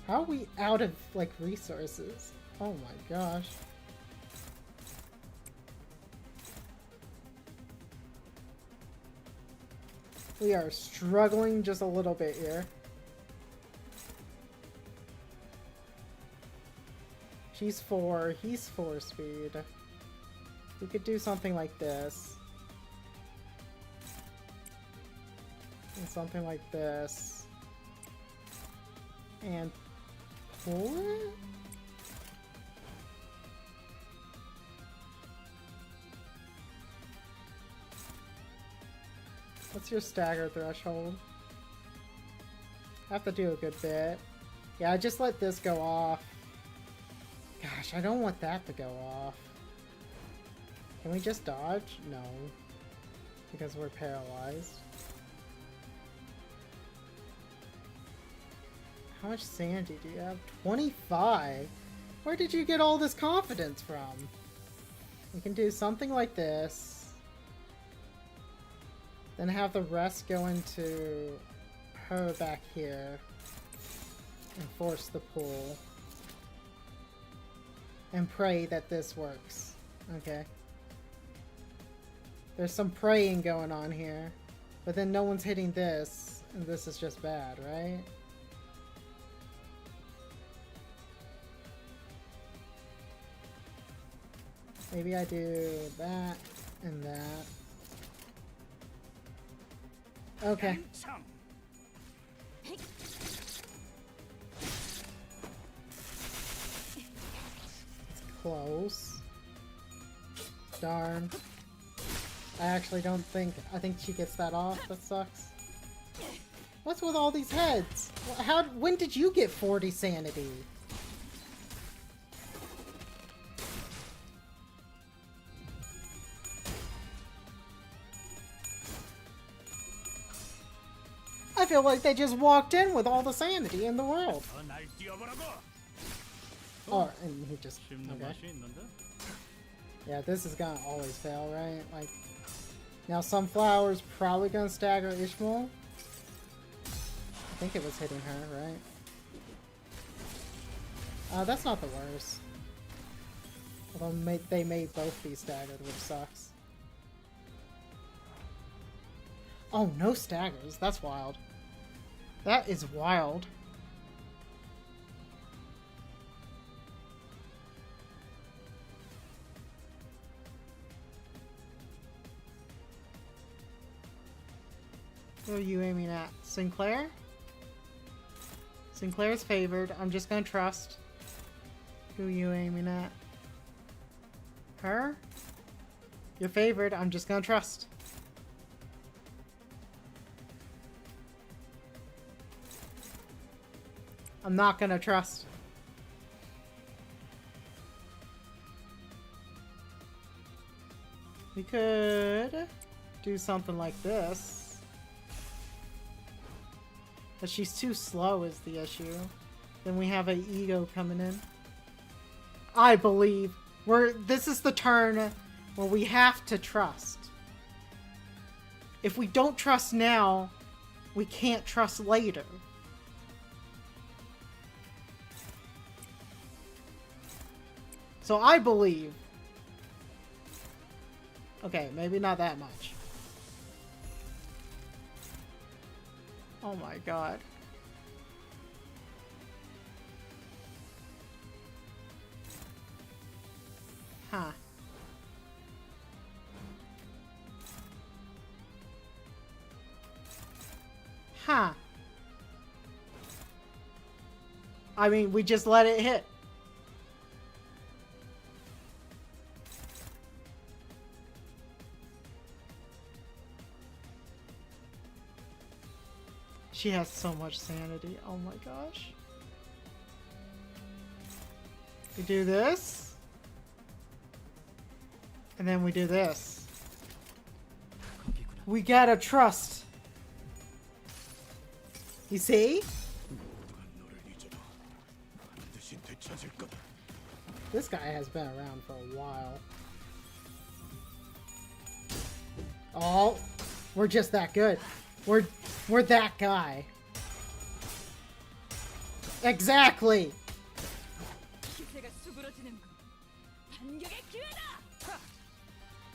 A: How are we out of, like, resources? Oh my gosh. We are struggling just a little bit here. She's 4, he's 4 speed. We could do something like this. And something like this. And pull it? What's your stagger threshold? I have to do a good bit. Yeah, I just let this go off. Gosh, I don't want that to go off. Can we just dodge? No. Because we're paralyzed. How much sanity do you have? 25? Where did you get all this confidence from? We can do something like this. Then have the rest go into her back here. And force the pull. And pray that this works. Okay. There's some praying going on here. But then no one's hitting this. And this is just bad, right? Maybe I do that and that. Okay. It's close. Darn. I actually don't think... I think she gets that off. That sucks. What's with all these heads? When did you get 40 sanity? I feel like they just walked in with all the sanity in the world. Oh, and he just... Okay. Yeah, this is gonna always fail, right? Like... Now Sunflower's probably gonna stagger Ishmael. I think it was hitting her, right? That's not the worst. Although they may both be staggered, which sucks. Oh, no staggers. That's wild. That is wild. Who are you aiming at? Sinclair? Sinclair's favored. I'm just gonna trust. Who are you aiming at? Her? You're favored. I'm just gonna trust. I'm not gonna trust. We could do something like this. But she's too slow is the issue. Then we have an ego coming in. I believe this is the turn where we have to trust. If we don't trust now, we can't trust later. So I believe. Okay, maybe not that much. Oh my god. Huh. Huh. I mean, we just let it hit. She has so much sanity. Oh my gosh. We do this. And then we do this. We gotta trust. You see? This guy has been around for a while. Oh, we're just that good. We're that guy. Exactly.
B: 기세가 수그러지는군. 반격의 기회다.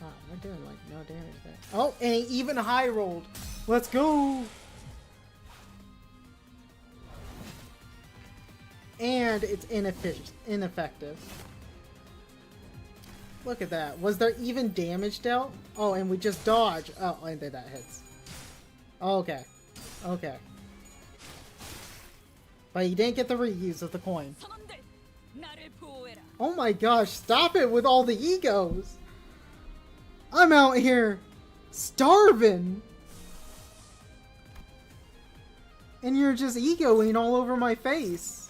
A: Wow, we're doing like no damage there. Oh, and he even high rolled. Let's go. And it's ineffective. Look at that. Was there even damage dealt? Oh, and we just dodge. Oh, and then that hits. Okay. Okay. But you didn't get the reuse of the coin.
B: 선원들, 나를 보호해라.
A: Oh my gosh, stop it with all the egos! I'm out here starving! And you're just egoing all over my face.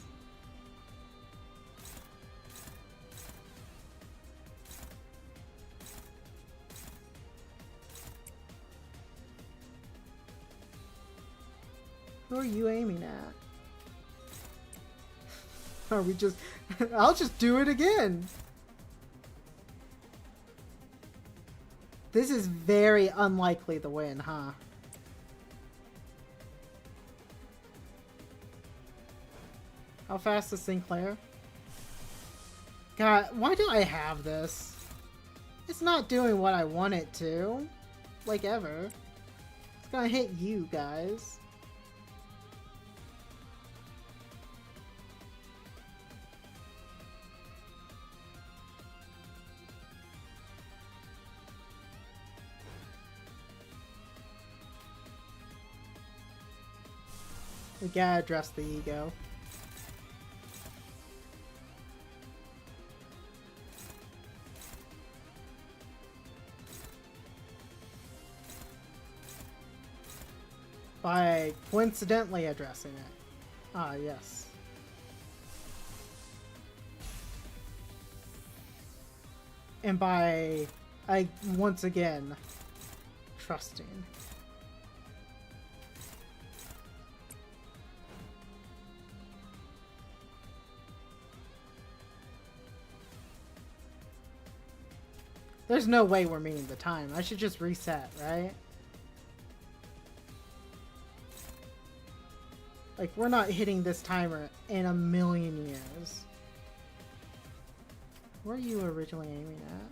A: Who are you aiming at? Are we just... I'll just do it again! This is very unlikely to win, huh? How fast is Sinclair? God, why do I have this? It's not doing what I want it to. Like ever. It's gonna hit you guys. We gotta address the ego. By coincidentally addressing it. Ah, yes. And by, once again, trusting. There's no way we're meeting the time. I should just reset, right? Like, we're not hitting this timer in a million years. Where are you originally aiming at?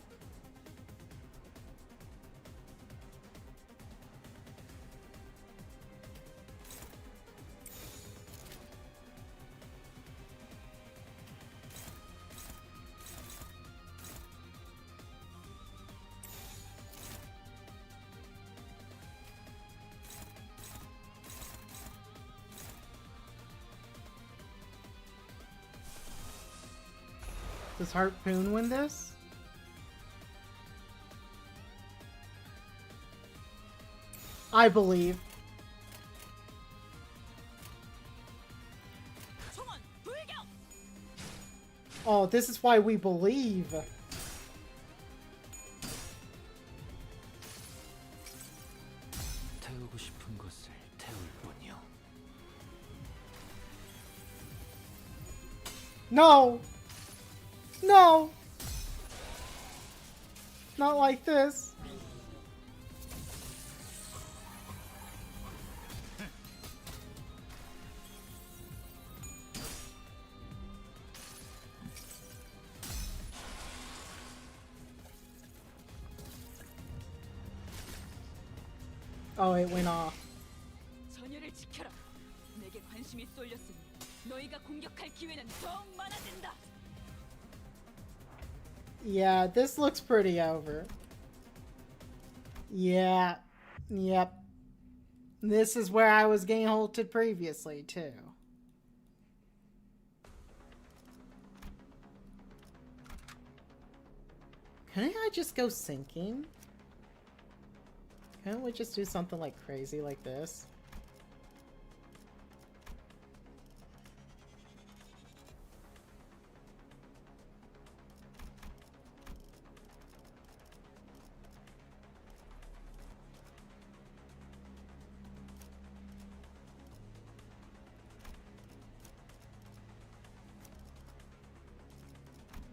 A: Does Harpoon win this? I believe.
B: 총원 불격.
A: Oh, this is why we believe.
D: 태우고 싶은 것을 태울 뿐이요.
A: No! No! Not like this. Oh, it went off.
B: 전열을 지켜라. 내게 관심이 쏠렸으니 너희가 공격할 기회는 더욱 많아진다.
A: Yeah, this looks pretty over. Yeah. Yep. This is where I was getting halted previously, too. Couldn't I just go sinking? Can't we just do something like crazy like this?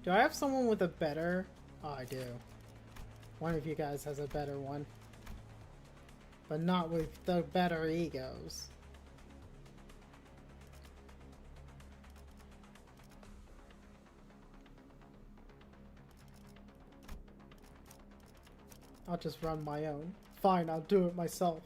A: Do I have someone with a better? Oh, I do. One of you guys has a better one. But not with the better egos. I'll just run my own. Fine, I'll do it myself.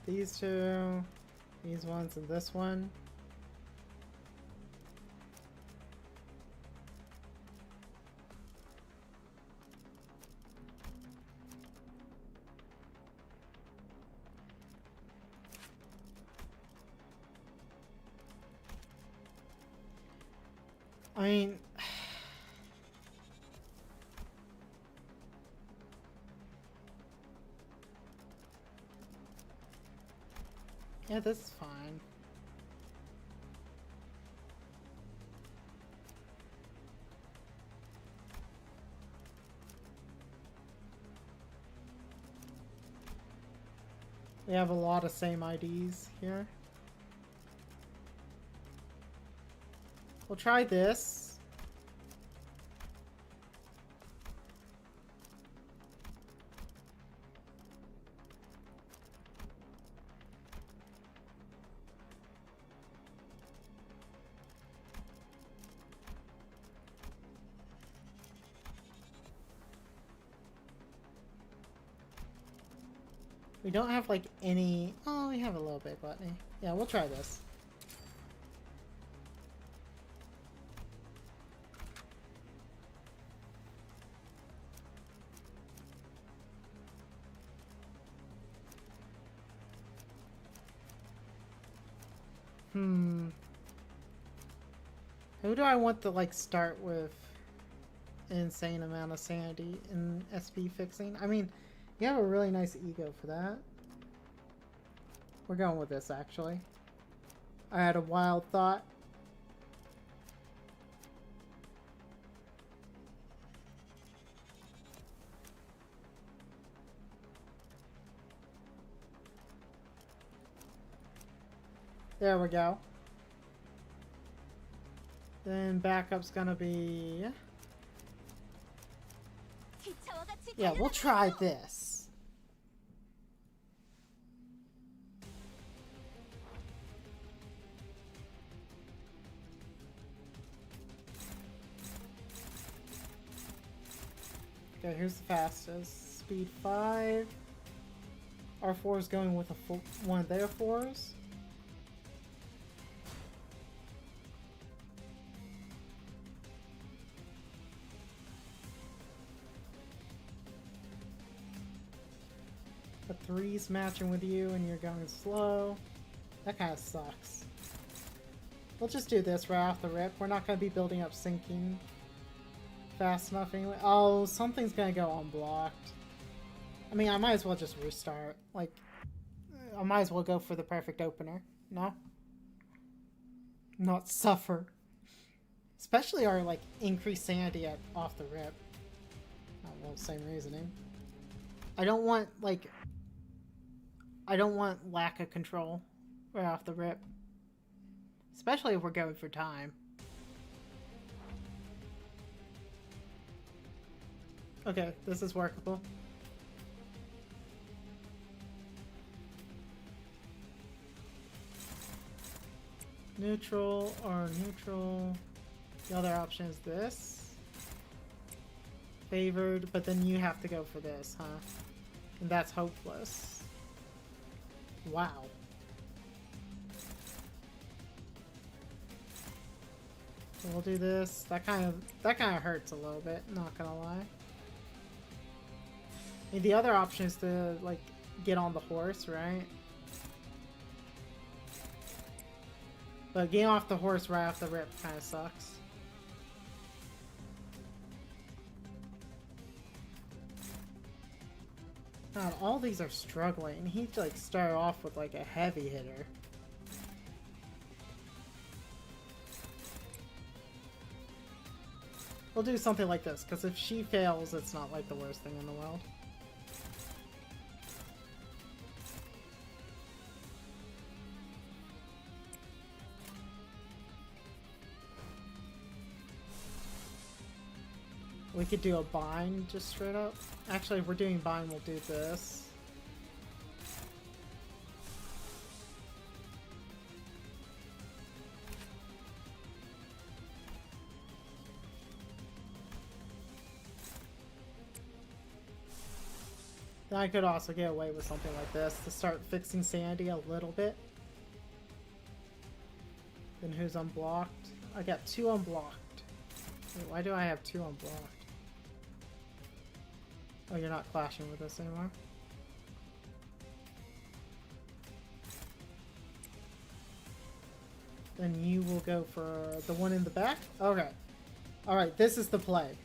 A: These two, these ones, and this one. I mean, yeah, this is fine. We have a lot of same IDs here. We'll try this. We don't have like any. Oh, we have a little bit gluttony. Yeah, we'll try this. Who do I want to like start with an insane amount of sanity in SP fixing? I mean, you have a really nice ego for that. We're going with this actually. I had a wild thought. There we go. Then backup's gonna be... Yeah, we'll try this. Okay, who's the fastest? Speed 5. R4 is going with a full, one of their 4s. The 3's matching with you and you're going slow. That kind of sucks. We'll just do this right off the rip. We're not going to be building up sinking fast enough anyway. Oh, something's going to go unblocked. I mean, I might as well just restart. Like, I might as well go for the perfect opener. No? Not suffer. Especially our, like, increased sanity at off the rip. Oh, well, same reasoning. I don't want, like... I don't want lack of control right off the rip. Especially if we're going for time. Okay, this is workable. Neutral or neutral. The other option is this. Favored, but then you have to go for this, huh? And that's hopeless. Wow. So we'll do this. That kind of hurts a little bit, not gonna lie. And the other option is to like get on the horse, right? But getting off the horse right off the rip kind of sucks. God, all these are struggling. He like started off with like a heavy hitter. We'll do something like this, because if she fails, it's not like the worst thing in the world. We could do a bind just straight up. Actually, if we're doing bind, we'll do this. Then I could also get away with something like this to start fixing sanity a little bit. Then who's unblocked? I got 2 unblocked. Wait, why do I have 2 unblocked? Oh, you're not clashing with us anymore? Then you will go for the one in the back? Okay. Alright, this is the play.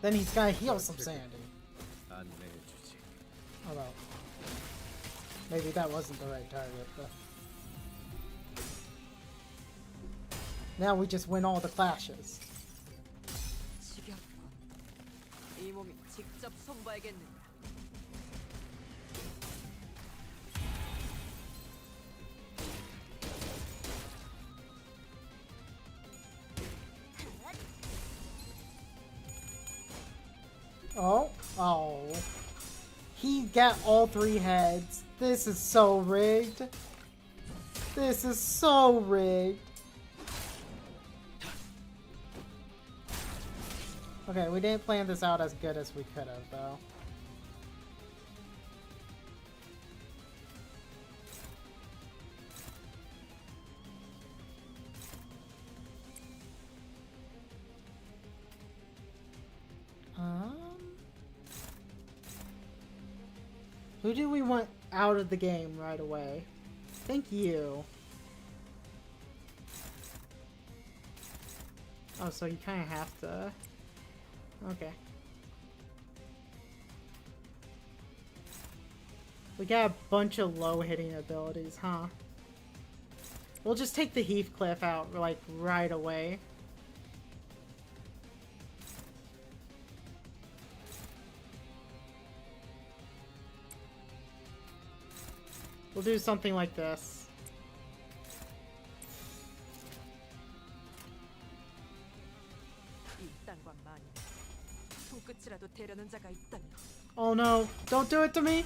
A: Then he's gotta heal some sanity. Although, maybe that wasn't the right target, but... Now we just win all the clashes.
E: 지겹군. 이 몸이 직접 손봐야겠는데.
A: Oh, oh. He got all 3 heads. This is so rigged. This is so rigged. Okay, we didn't plan this out as good as we could have, though. Who do we want out of the game right away? Thank you. Oh, so you kind of have to... Okay. We got a bunch of low-hitting abilities, huh? We'll just take the Heathcliff out, like, right away. We'll do something like this. Oh no, don't do it to me!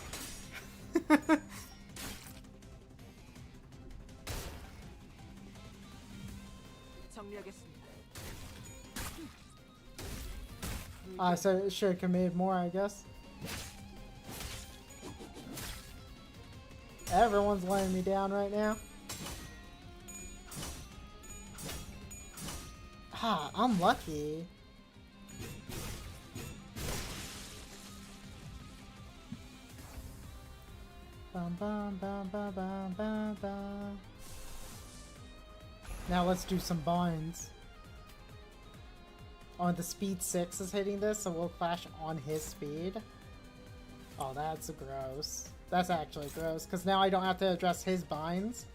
E: 정리하겠습니다.
A: So it should have committed more, I guess. Everyone's letting me down right now. Ah, unlucky. Bum, bum, bum, bum, bum, bum, bum. Now let's do some binds. Oh, the speed 6 is hitting this, so we'll clash on his speed. Oh, that's gross. That's actually gross, because now I don't have to address his binds.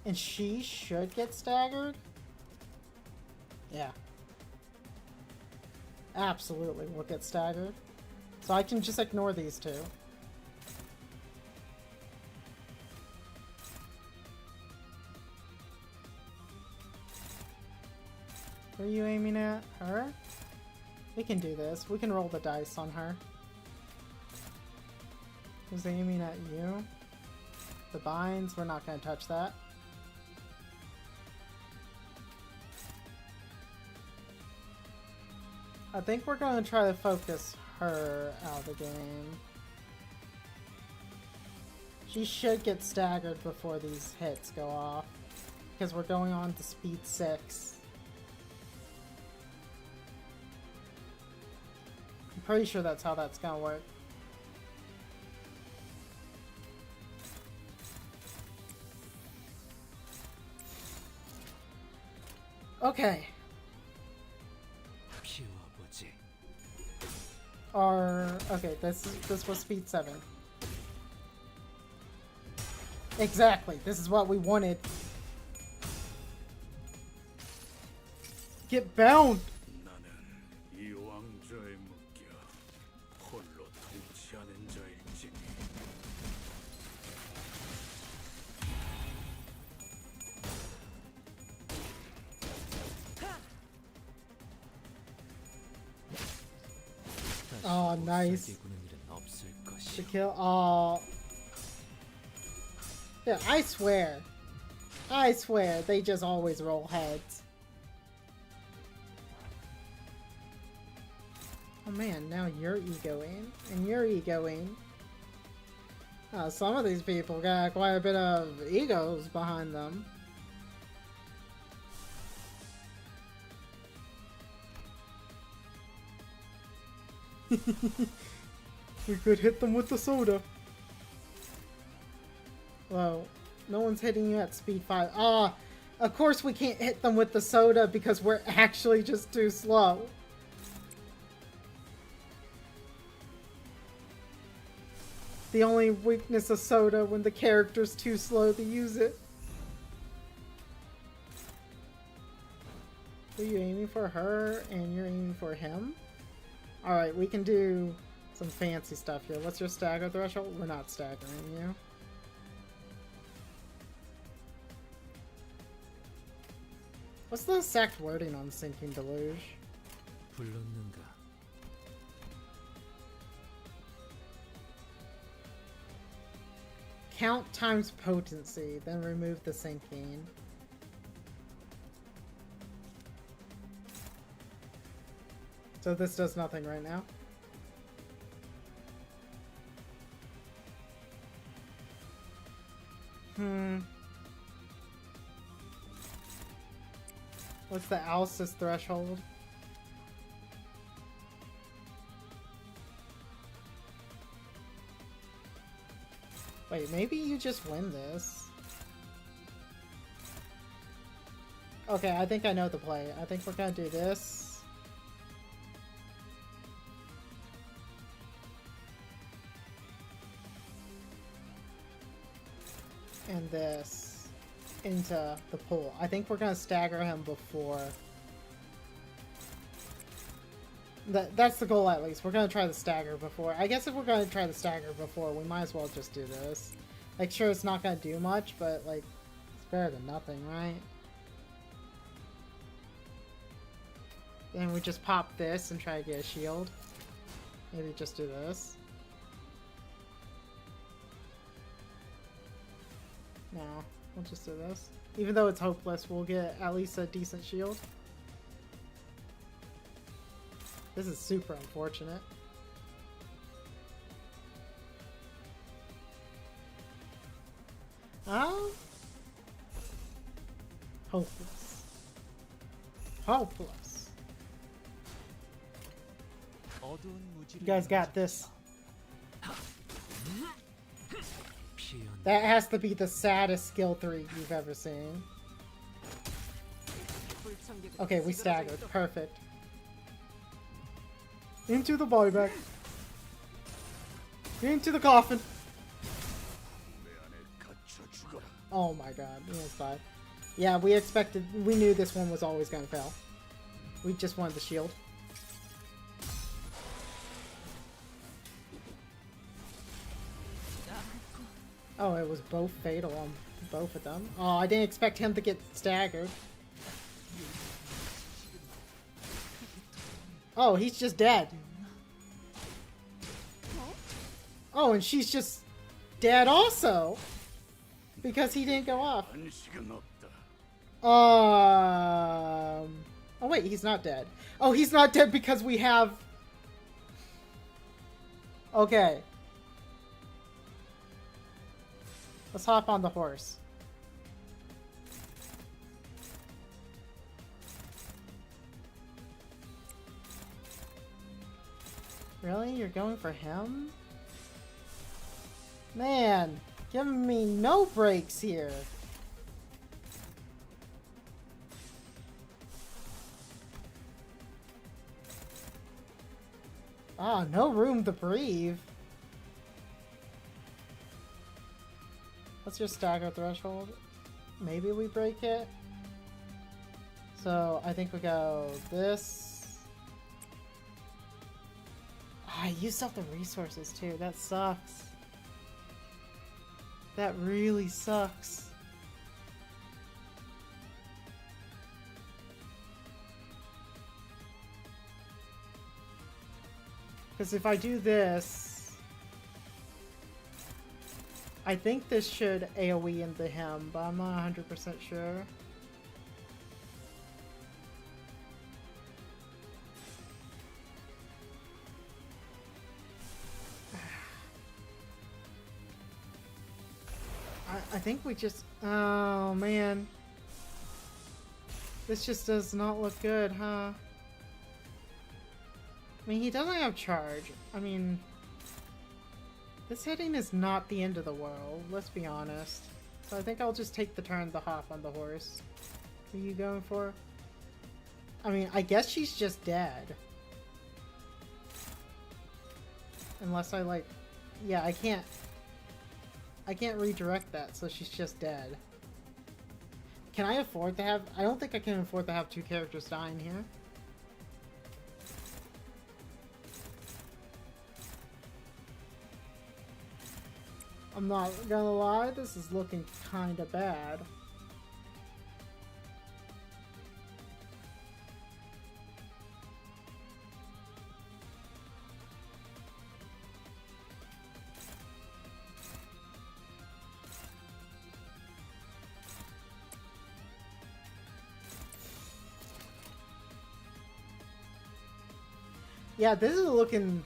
A: And she should get staggered? Yeah. Absolutely, we'll get staggered. So I can just ignore these two. Who are you aiming at? Her? We can do this. We can roll the dice on her. Who's aiming at you? The binds, we're not going to touch that. I think we're going to try to focus her out of the game. She should get staggered before these hits go off, because we're going on to speed 6. I'm pretty sure that's how that's going to work. Okay. Okay, this was speed 7. Exactly, this is what we wanted. Get bound!
D: 나는 이 왕좌에 묶여 홀로 통치하는 자일지니.
A: Oh, nice. The kill. Oh. Yeah, I swear. I swear, they just always roll heads. Oh man, now you're egoing. And you're egoing. Oh, some of these people got quite a bit of egos behind them. We could hit them with the soda. Well, no one's hitting you at speed 5. Ah, of course we can't hit them with the soda because we're actually just too slow. The only weakness of soda when the character's too slow to use it. Are you aiming for her and you're aiming for him? Alright, we can do some fancy stuff here. What's your stagger threshold? We're not staggering you. What's the exact wording on Sinking Deluge?
F: 불렀는가?
A: Count times potency, then remove the sinking. So this does nothing right now. What's the Alice's threshold? Wait, maybe you just win this. Okay, I think I know the play. I think we're gonna do this. And this into the pool. I think we're gonna stagger him before. That's the goal, at least. We're gonna try the stagger before. I guess if we're gonna try the stagger before, we might as well just do this. Like, sure, it's not gonna do much, but like, it's better than nothing, right? Then we just pop this and try to get a shield. Maybe just do this. No, we'll just do this. Even though it's hopeless, we'll get at least a decent shield. This is super unfortunate. Oh? Hopeless. Hopeless. You guys got this. That has to be the saddest skill 3 you've ever seen. Okay, we staggered. Perfect. Into the buyback. Into the coffin. Oh my god, he almost died. Yeah, we knew this one was always gonna fail. We just wanted the shield. Oh, it was both fatal on both of them. Oh, I didn't expect him to get staggered. Oh, he's just dead. Oh, and she's just dead also. Because he didn't go off. Oh wait, he's not dead. Oh, he's not dead because we have... Okay. Let's hop on the horse. Really? You're going for him? Man, giving me no breaks here. Ah, no room to breathe. What's your stagger threshold? Maybe we break it. So I think we go this. Ah, I used up the resources too. That sucks. That really sucks. Because if I do this, I think this should AoE into him, but I'm not 100% sure. I think we just... Oh, man. This just does not look good, huh? I mean, he doesn't have charge. I mean... This hitting is not the end of the world, let's be honest. So I think I'll just take the turn to hop on the horse. What are you going for? I mean, I guess she's just dead. Unless I like... Yeah, I can't redirect that, so she's just dead. Can I afford to have... I don't think I can afford to have 2 characters dying here. I'm not gonna lie, this is looking kinda bad. Yeah, this is looking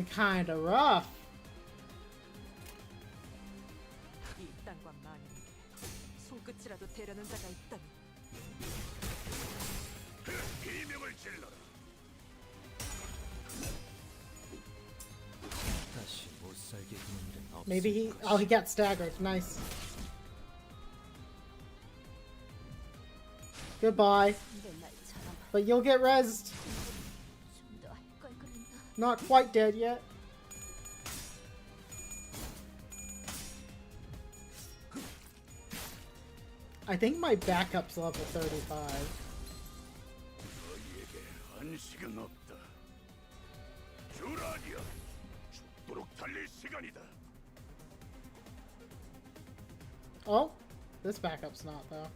A: kinda rough.
E: 이 땅과 만인에게 손끝이라도 대려는 자가 있다면
D: 비명을 질러라.
F: 다시 못 살게 하는 일은 없을
A: Maybe he...
F: 것이다.
A: Oh, he got staggered. Nice. Goodbye.
B: 내 말처럼
A: But you'll get rezzed.
B: 좀 더 할 걸 그랬나?
A: Not quite dead yet. I think my backup's level 35.
D: 너희에게 안식은 없다. 주라니야, 죽도록 달릴 시간이다.
A: Oh, this backup's not, though.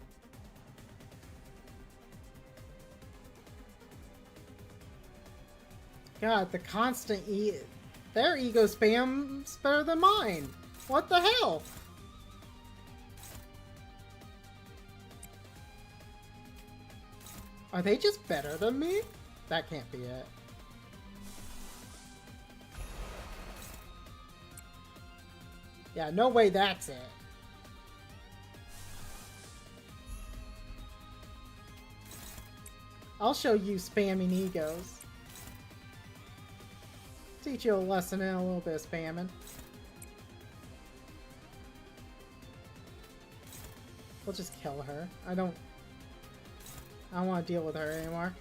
A: God, the constant their ego spam's better than mine. What the hell? Are they just better than me? That can't be it. Yeah, no way that's it. I'll show you spamming egos. Teach you a lesson in a little bit of spamming. We'll just kill her. I don't want to deal with her anymore.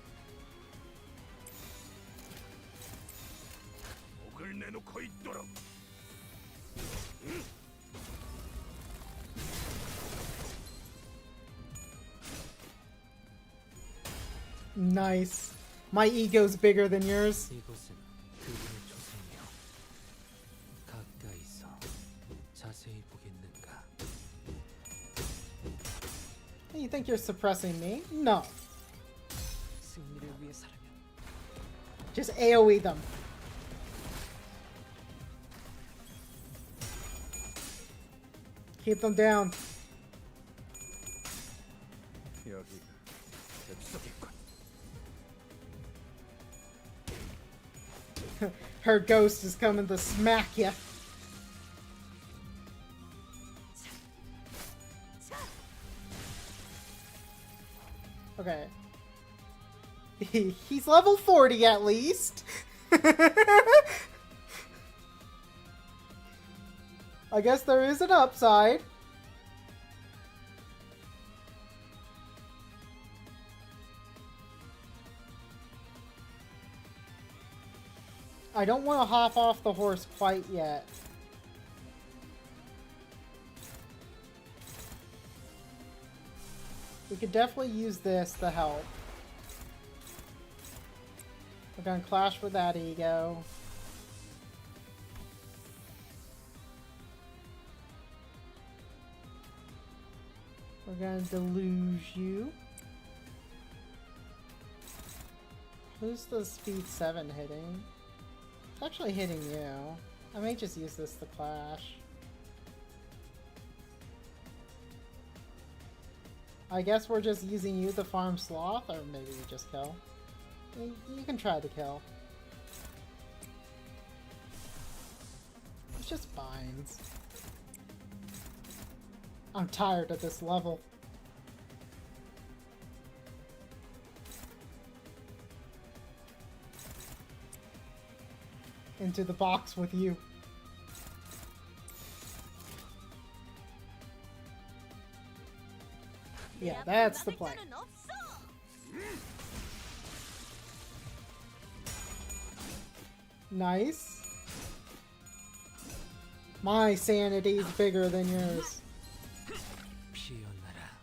A: Nice. My ego's bigger than yours.
F: 이곳은 그분의 초생이여. 가까이서 자세히 보겠는가?
A: You think you're suppressing me? No.
E: 승리를 위해서라면
A: Just AoE them. Keep them down.
D: 여기가 뱃속이군.
A: Her ghost is coming to smack ya. Okay. He's level 40 at least. I guess there is an upside. I don't want to hop off the horse quite yet. We could definitely use this to help. We're gonna clash with that ego. We're gonna deluge you. Who's the speed 7 hitting? It's actually hitting you. I may just use this to clash. I guess we're just using you to farm sloth, or maybe you just kill. You can try to kill. It's just binds. I'm tired of this level. Into the box with you. Yeah, that's the plan. Nice. My sanity is bigger than yours.
F: 피어나라.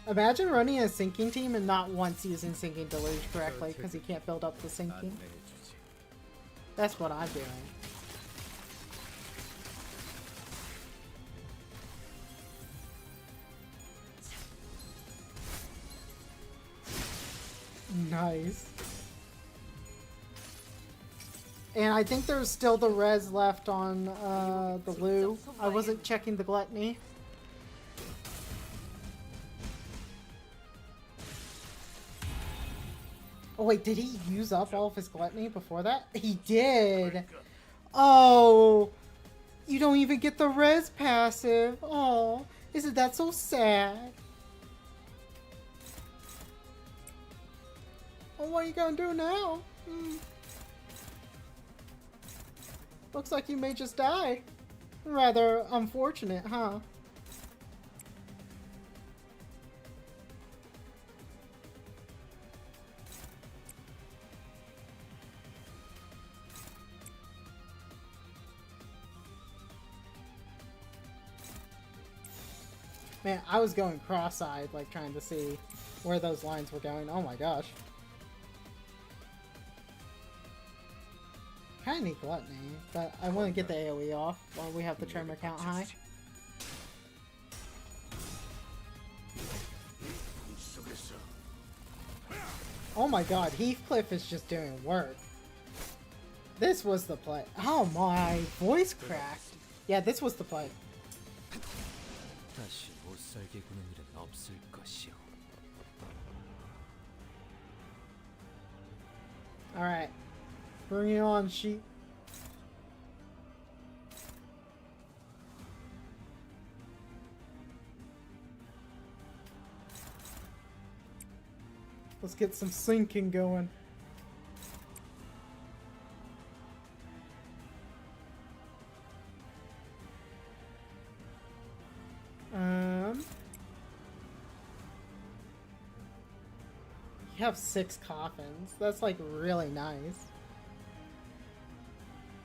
A: Imagine running a sinking team and not once using sinking deluge correctly because you can't build up the sinking.
D: 안내해주지.
A: That's what I'm doing. Nice. And I think there's still the res left on the Lou. I wasn't checking the gluttony. Oh wait, did he use up all of his gluttony before that? He did! Oh! You don't even get the res passive! Oh, isn't that so sad? Well, what are you gonna do now? Looks like you may just die. Rather unfortunate, huh? Man, I was going cross-eyed, like trying to see where those lines were going. Oh my gosh. Kinda need gluttony, but I want to get the AoE off while we have the tremor count high. Oh my god, Heathcliff is just doing work. This was the play. Oh my, voice cracked. Yeah, this was the play.
F: 다시 못 살게 구는 일은 없을 것이오.
A: Alright. Bring it on, sheep. Let's get some sinking going. You have 6 coffins. That's like really nice.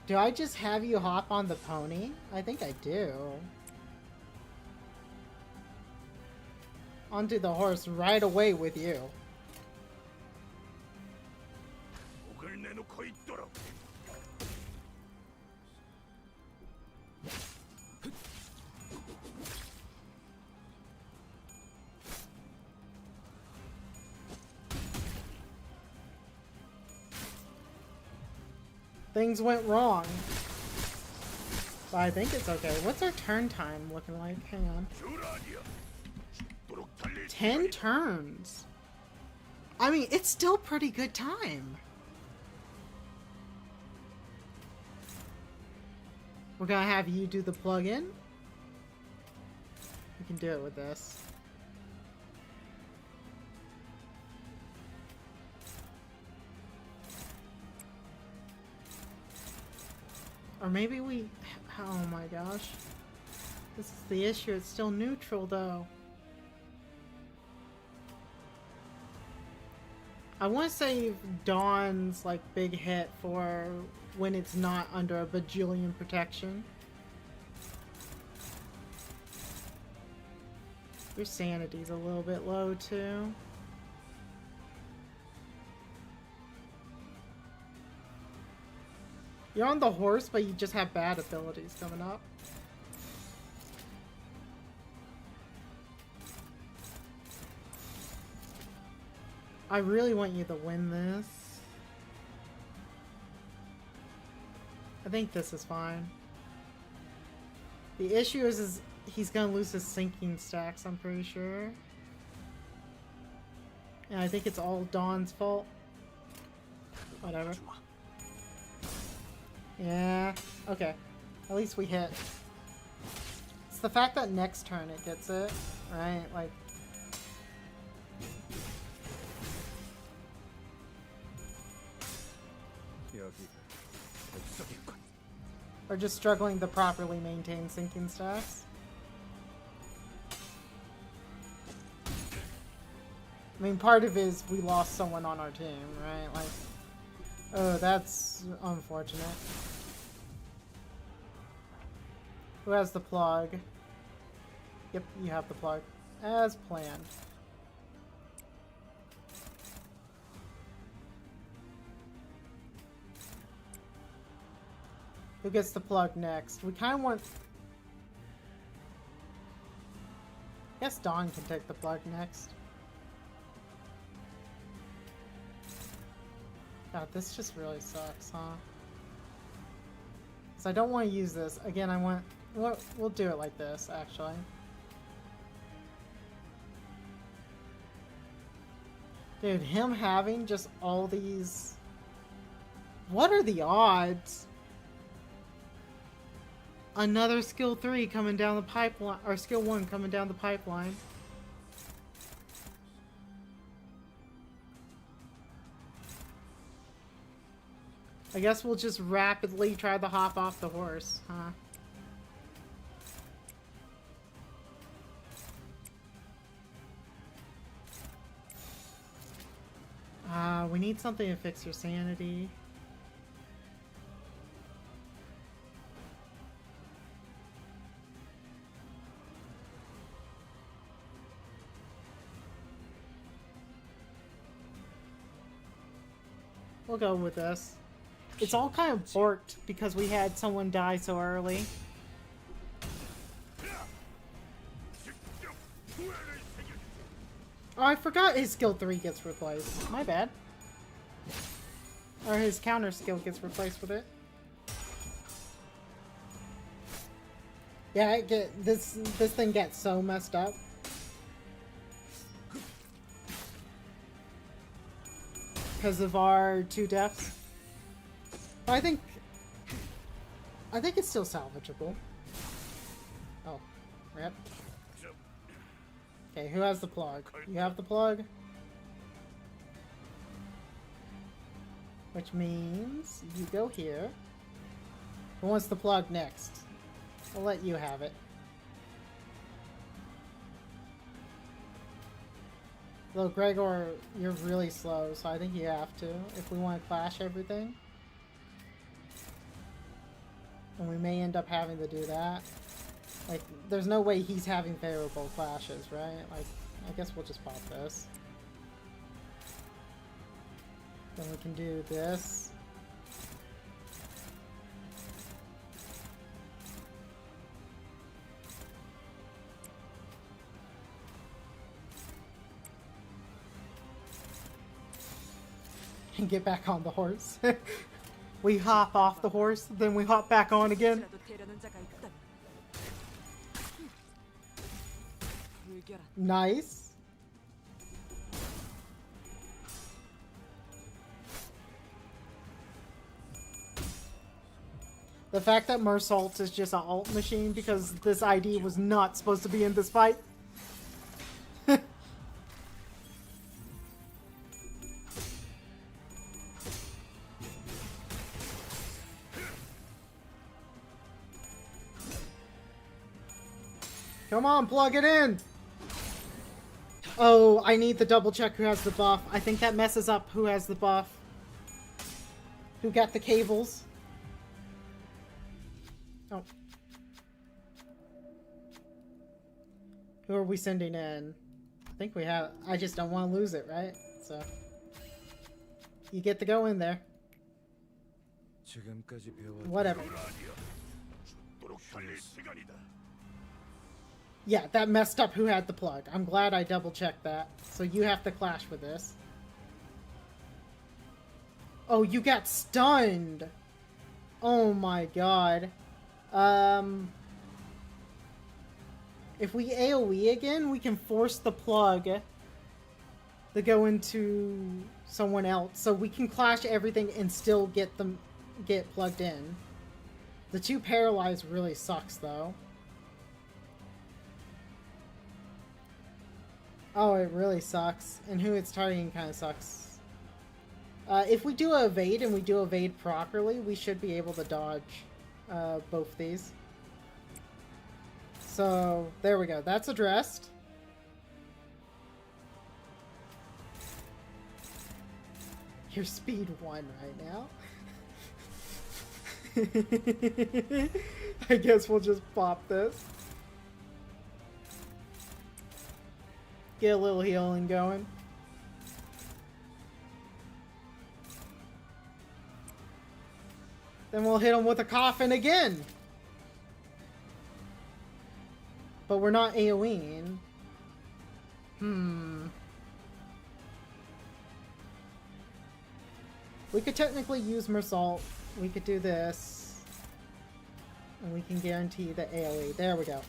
A: Do I just have you hop on the pony? I think I do. Onto the horse right away with you.
D: 목을 내놓고 있도록.
A: Things went wrong. But I think it's okay. What's our turn time looking like? Hang on. 10 turns. I mean, it's still pretty good time. We're gonna have you do the plug-in. We can do it with this. Or maybe we... Oh my gosh. This is the issue. It's still neutral, though. I want to save Dawn's, like, big hit for when it's not under a bajillion protection. Your sanity's a little bit low, too. You're on the horse, but you just have bad abilities coming up. I really want you to win this. I think this is fine. The issue is he's gonna lose his sinking stacks, I'm pretty sure. And I think it's all Dawn's fault. Whatever. Yeah, okay. At least we hit. It's the fact that next turn it gets it, right? Like... Or just struggling to properly maintain sinking stacks. I mean, part of it is we lost someone on our team, right? Like... Oh, that's unfortunate. Who has the plug? Yep, you have the plug. As planned. Who gets the plug next? We kind of want... I guess Dawn can take the plug next. God, this just really sucks, huh? So I don't want to use this. Again, I want... We'll do it like this, actually. Dude, him having just all these... What are the odds? Another skill 3 coming down the pipeline, or skill 1 coming down the pipeline. I guess we'll just rapidly try to hop off the horse, huh? We need something to fix your sanity. We'll go with this. It's all kind of borked because we had someone die so early. Oh, I forgot his skill 3 gets replaced. My bad. Or his counter skill gets replaced with it. Yeah, this thing gets so messed up. Because of our 2 deaths. I think it's still salvageable. Oh, rip. Okay, who has the plug? You have the plug? Which means you go here. Who wants the plug next? I'll let you have it. Though Gregor, you're really slow, so I think you have to if we want to clash everything. And we may end up having to do that. Like, there's no way he's having favorable clashes, right? Like, I guess we'll just pop this. Then we can do this. And get back on the horse. We hop off the horse, then we hop back on again.
E: 혹시라도 데려는 자가 있다면 물결아,
A: Nice. The fact that Mersault is just an alt machine because this ID was not supposed to be in this fight. Come on, plug it in! Oh, I need the double check who has the buff. I think that messes up who has the buff. Who got the cables. Oh. Who are we sending in? I think we have... I just don't want to lose it, right? So... You get to go in there.
F: 지금까지 배워왔던
A: Whatever.
D: 죽도록 달릴 시간이다.
A: Yeah, that messed up who had the plug. I'm glad I double checked that. So you have to clash with this. Oh, you got stunned! Oh my god. If we AoE again, we can force the plug to go into someone else. So we can clash everything and still get plugged in. The 2 paralyzed really sucks though. Oh, it really sucks. And who it's targeting kind of sucks. If we do evade and we do evade properly, we should be able to dodge both these. So, there we go. That's addressed. You're speed 1 right now. I guess we'll just pop this. Get a little healing going. Then we'll hit him with a coffin again. But we're not AoEing. We could technically use Mersault. We could do this. And we can guarantee the AoE. There we go.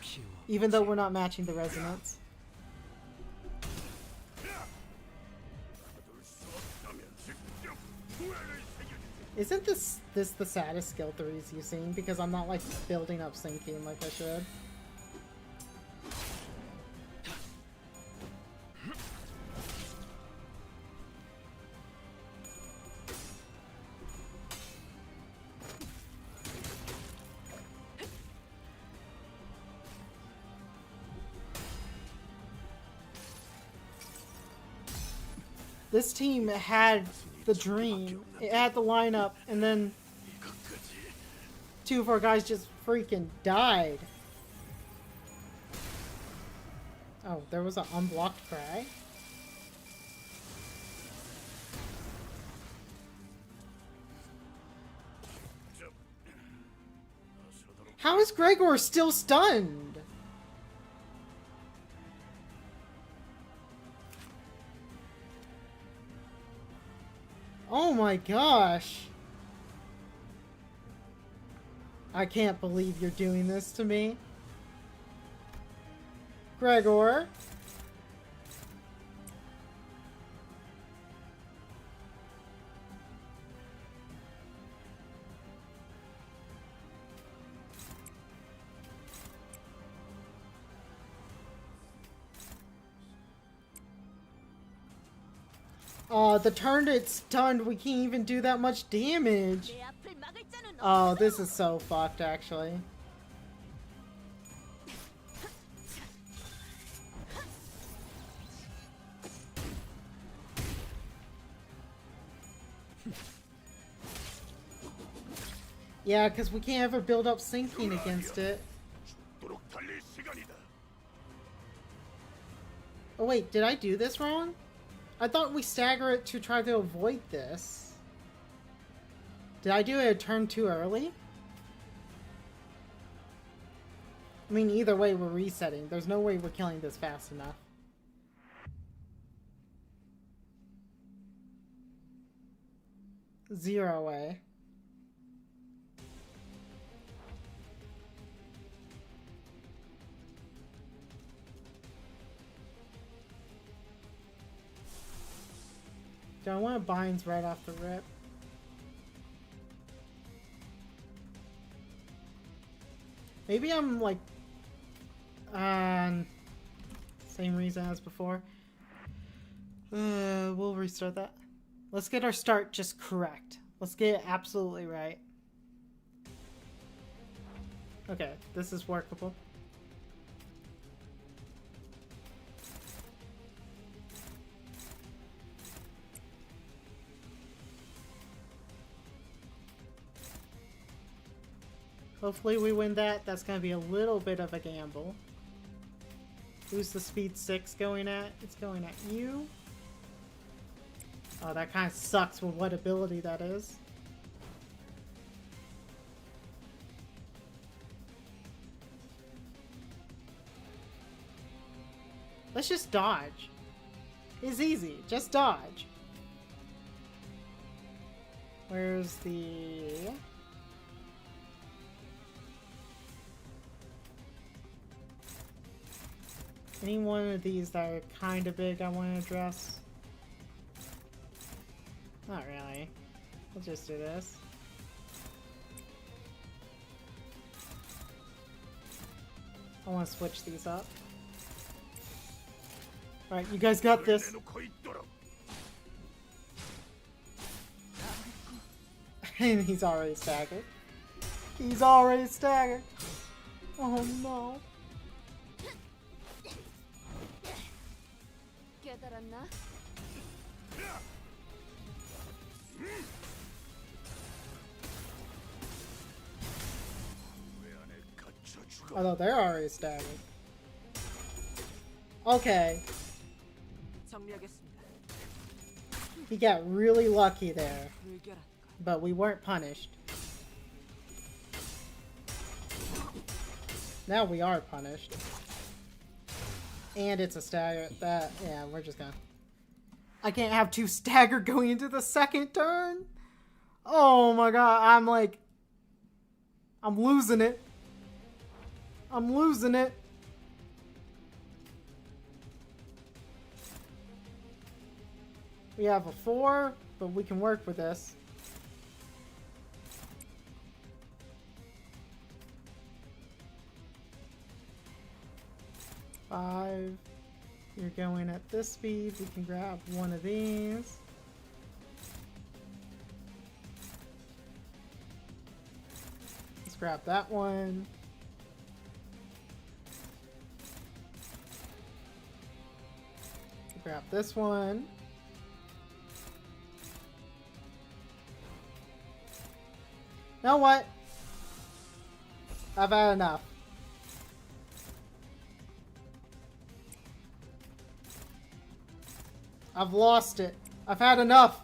F: 피와
A: Even though we're not matching the resonance. Isn't this the saddest skill 3s you've seen? Because I'm not like building up sinking like I should. This team had the dream, it had the lineup, and then 2 of our guys just freaking died. Oh, there was an unblocked cry? How is Gregor still stunned? Oh my gosh. I can't believe you're doing this to me. Gregor. The turn it's stunned, we can't even do that much damage.
B: 내 앞을 막을 자는
A: Oh, this is so fucked, actually. Yeah, because we can't ever build up sinking against it.
D: 죽도록 달릴 시간이다.
A: Oh wait, did I do this wrong? I thought we stagger it to try to avoid this. Did I do it a turn too early? I mean, either way, we're resetting. There's no way we're killing this fast enough. Zero way. Do I want binds right off the rip? Maybe I'm like, same reason as before. We'll restart that. Let's get our start just correct. Let's get it absolutely right. Okay, this is workable. Hopefully we win that. That's going to be a little bit of a gamble. Who's the speed 6 going at? It's going at you. Oh, that kind of sucks with what ability that is. Let's just dodge. It's easy. Just dodge. Where's the... Any one of these that are kind of big I want to address? Not really. We'll just do this. I want to switch these up. Alright, you guys got this. And he's already staggered. He's already staggered. Oh no.
B: 깨달았나?
A: Although they're already staggered. Okay.
E: 정리하겠습니다.
A: He got really lucky there.
E: 불결한
A: But we weren't punished. Now we are punished. And it's a stagger. That, yeah, we're just gonna... I can't have two stagger going into the second turn. Oh my god, I'm like... I'm losing it. I'm losing it. We have a 4, but we can work with this. Five. You're going at this speed. We can grab one of these. Let's grab that one. Grab this one. You know what? I've had enough. I've lost it. I've had enough.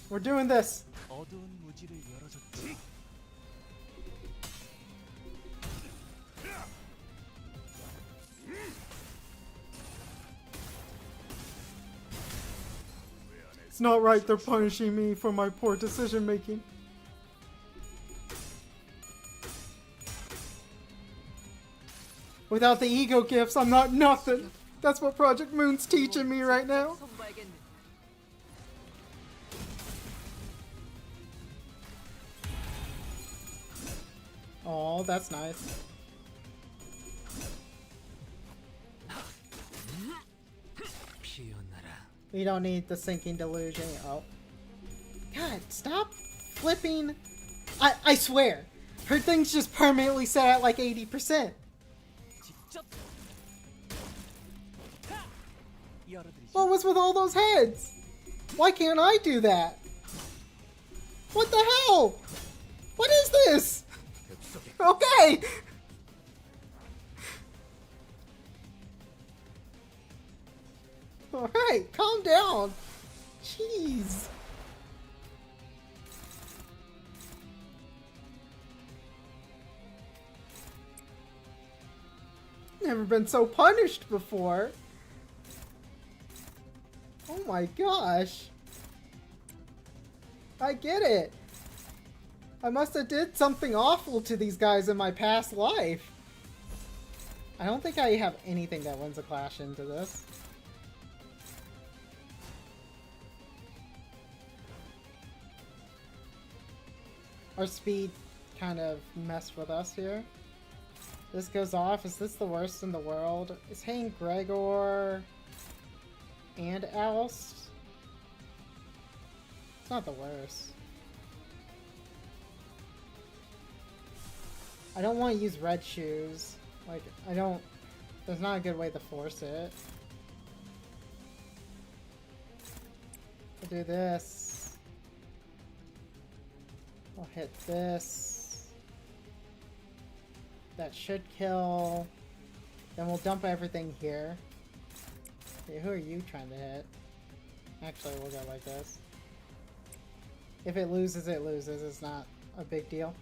A: We're doing this.
F: 어두운 무지를 열어줬지.
A: It's not right they're punishing me for my poor decision making. Without the ego gifts, I'm not nothing. That's what Project Moon's teaching me right now.
E: 선봐야겠네.
A: Oh, that's nice.
F: 피어나라.
A: We don't need the sinking delusion. Oh. God, stop flipping. I swear. Her thing's just permanently set at like 80%.
E: 직접 열어드리죠.
A: What was with all those heads? Why can't I do that? What the hell? What is this? Okay. Alright, calm down. Jeez. Never been so punished before. Oh my gosh. I get it. I must have did something awful to these guys in my past life. I don't think I have anything that wins a clash into this. Our speed kind of messed with us here. This goes off. Is this the worst in the world? Is Hayne Gregor and Oust? It's not the worst. I don't want to use red shoes. Like, I don't... There's not a good way to force it. I'll do this. I'll hit this. That should kill. Then we'll dump everything here. Okay, who are you trying to hit? Actually, we'll go like this. If it loses, it loses. It's not a big deal.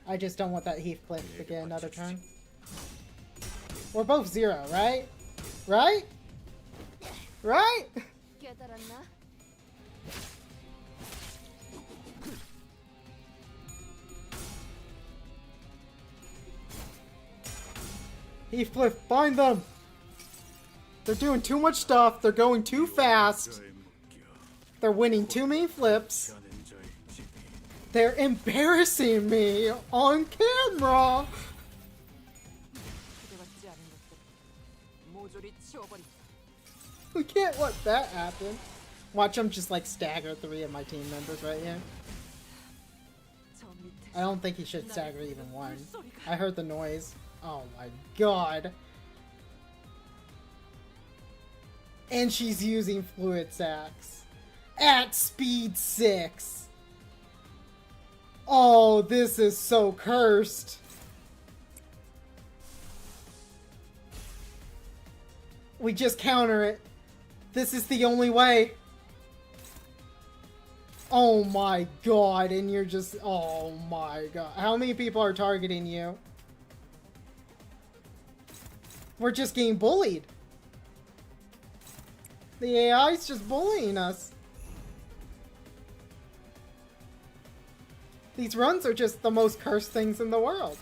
A: I just don't want that Heathcliff to get another turn. We're both 0, right? Right? Right?
C: 깨달았나?
A: Heathcliff, bind them! They're doing too much stuff. They're going too fast. They're winning too many flips. They're embarrassing me on camera.
E: 기대받지 않은 것들 모조리 치워버리자.
A: We can't let that happen. Watch him just like stagger 3 of my team members right here.
E: 저 밑에
A: I don't think he should stagger even 1. I heard the noise. Oh my god. And she's using fluid sacs. At speed 6. Oh, this is so cursed. We just counter it. This is the only way. Oh my god, and you're just... Oh my god. How many people are targeting you? We're just getting bullied. The AI's just bullying us. These runs are just the most cursed things in the world.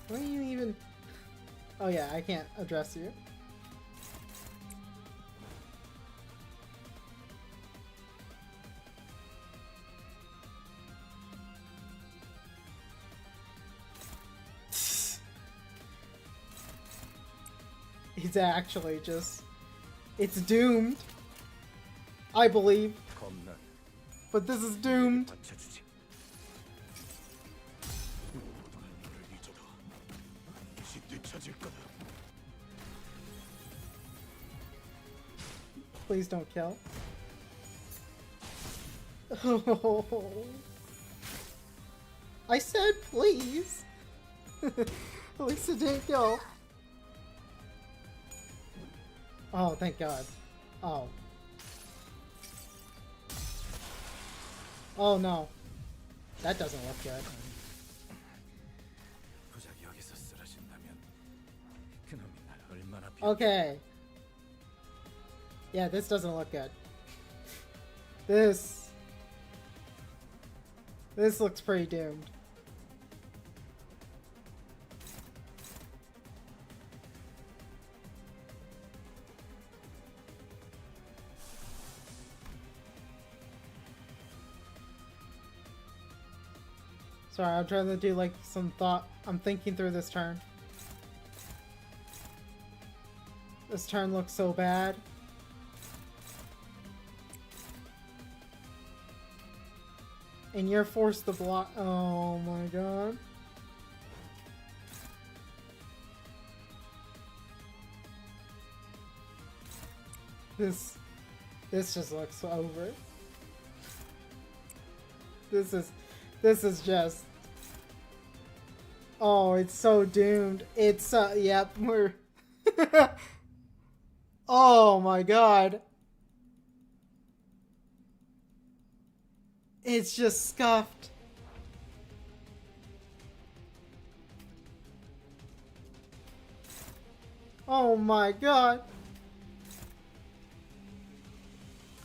A: What do you even... Oh yeah, I can't address you. He's actually just... It's doomed. I believe. But this is doomed. Please don't kill. Oh. I said please. At least it didn't kill. Oh, thank God. Oh. Oh no. That doesn't look good.
D: 부작이 여기서 쓰러진다면 그놈이 날
A: Okay. Yeah, this doesn't look good. This looks pretty doomed. Sorry, I'm trying to do like some thought. I'm thinking through this turn. This turn looks so bad. And you're forced to block. Oh my god. This just looks over. This is just. Oh, it's so doomed. It's yep, we're. Oh my god. It's just scuffed. Oh my god.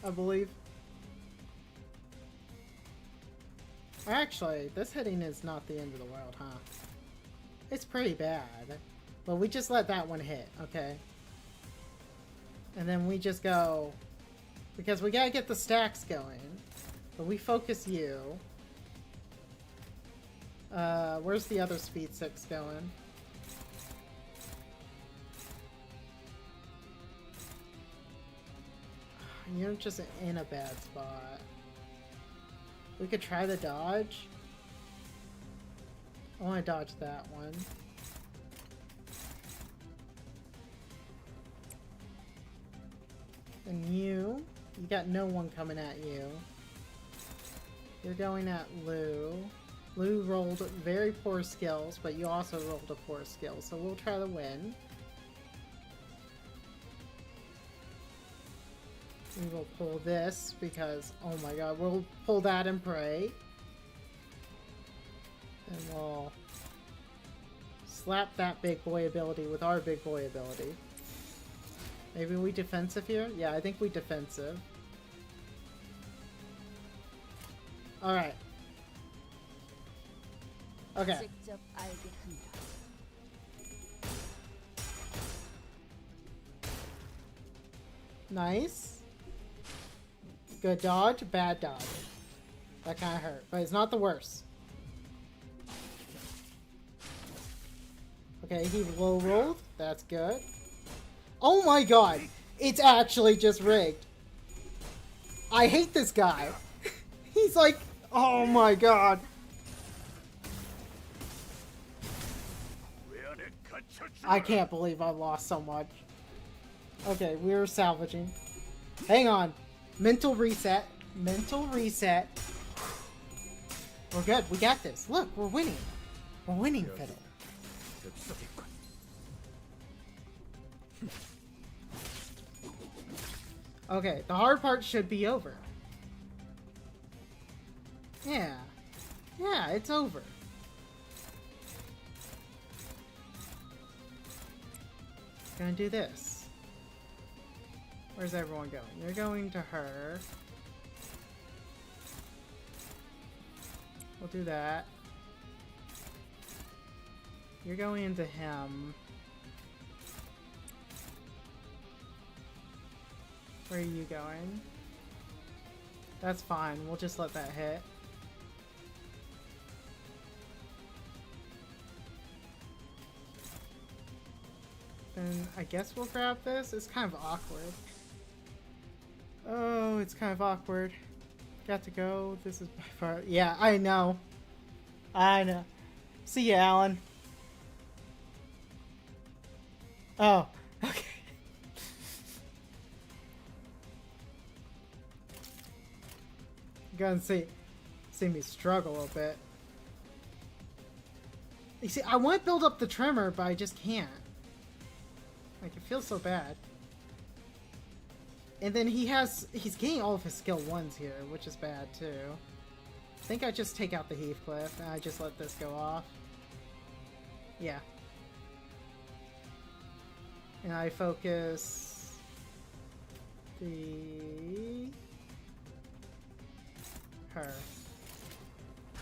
A: I believe. Actually, this hitting is not the end of the world, huh? It's pretty bad. But we just let that one hit, okay? And then we just go... Because we gotta get the stacks going. But we focus you. Where's the other speed 6 going? You're just in a bad spot. We could try the dodge. I want to dodge that one. And you got no one coming at you. You're going at Lou. Lou rolled very poor skills, but you also rolled a poor skill, so we'll try to win. We will pull this because, oh my god, we'll pull that and pray. And we'll slap that big boy ability with our big boy ability. Maybe we defensive here? Yeah, I think we defensive. Alright. Okay. Nice. Good dodge, bad dodge. That kind of hurt, but it's not the worst. Okay, he low rolled. That's good. Oh my god! It's actually just rigged. I hate this guy. He's like, oh my god. I can't believe I lost so much. Okay, we're salvaging. Hang on. Mental reset. Mental reset. We're good. We got this. Look, we're winning. We're winning, Fiddle. Okay, the hard part should be over. Yeah. Yeah, it's over. Gonna do this. Where's everyone going? You're going to her. We'll do that. You're going into him. Where are you going? That's fine. We'll just let that hit. Then I guess we'll grab this. It's kind of awkward. Oh, it's kind of awkward. Got to go. This is by far... Yeah, I know. I know. See ya, Alan. Oh, okay. You're gonna see me struggle a bit. You see, I want to build up the tremor, but I just can't. Like, it feels so bad. And then he's getting all of his skill 1s here, which is bad too. I think I just take out the Heathcliff and I just let this go off. Yeah. And I focus the her.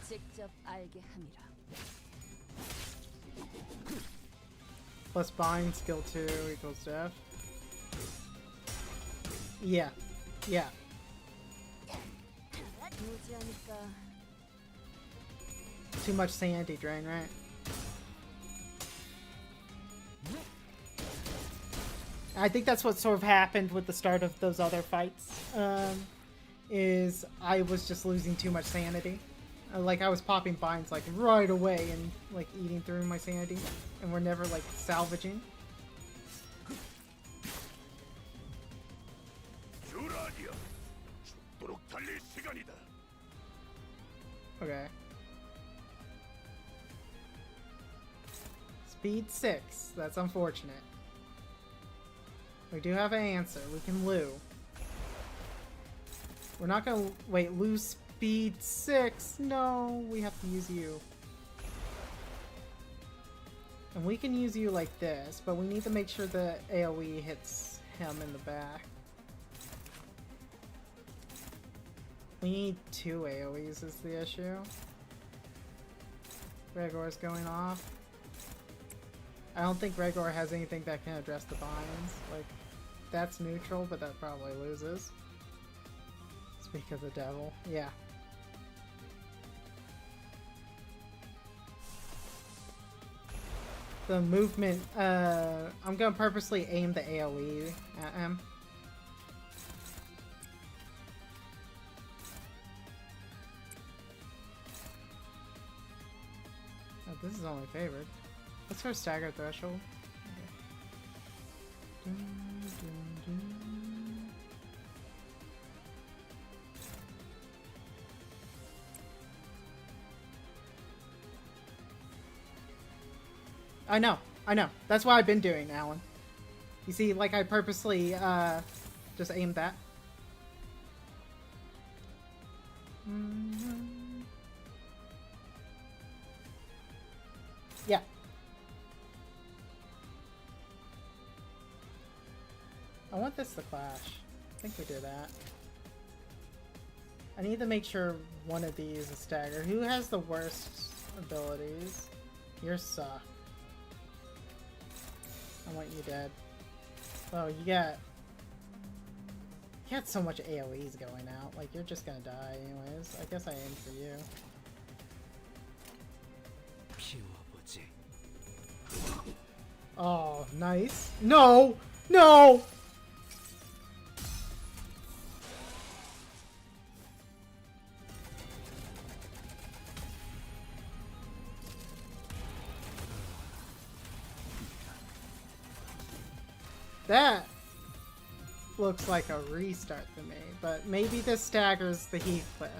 B: 직접 알게 함이라.
A: Plus bind skill 2 equals def. Yeah. Yeah.
B: 무지하니까
A: Too much sanity drain, right? I think that's what sort of happened with the start of those other fights. Is I was just losing too much sanity. Like I was popping binds like right away and like eating through my sanity, and we're never like salvaging.
D: 유라니아, 죽도록 달릴 시간이다.
A: Okay. Speed 6. That's unfortunate. We do have an answer. We can Lou. We're not gonna wait. Lose speed 6. No, we have to use you. And we can use you like this, but we need to make sure the AoE hits him in the back. We need 2 AoEs is the issue. Gregor's going off. I don't think Gregor has anything that can address the binds. Like, that's neutral, but that probably loses. Speak of the devil. Yeah. The movement, I'm gonna purposely aim the AoE at him. Oh, this is only favored. What's her stagger threshold? Okay. Dun, dun, dun. I know. That's what I've been doing, Alan. You see, like I purposely just aimed that. Yeah. I want this to clash. I think we do that. I need to make sure one of these is staggered. Who has the worst abilities? Yours suck. I want you dead. Oh, you got so much AoEs going out. Like, you're just gonna die anyways. I guess I aim for you. Oh, nice. No! No! That looks like a restart to me, but maybe this staggers the Heathcliff.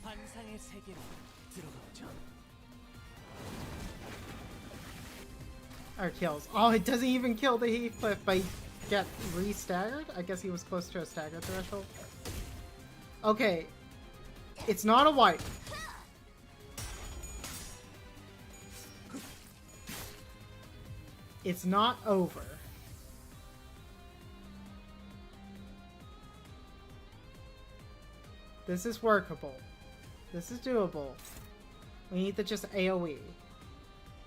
F: 환상의 세계로 들어가보자.
A: Or kills. Oh, it doesn't even kill the Heathcliff, but he get re-staggered? I guess he was close to a stagger threshold. Okay. It's not a wipe. It's not over. This is workable. This is doable. We need to just AoE.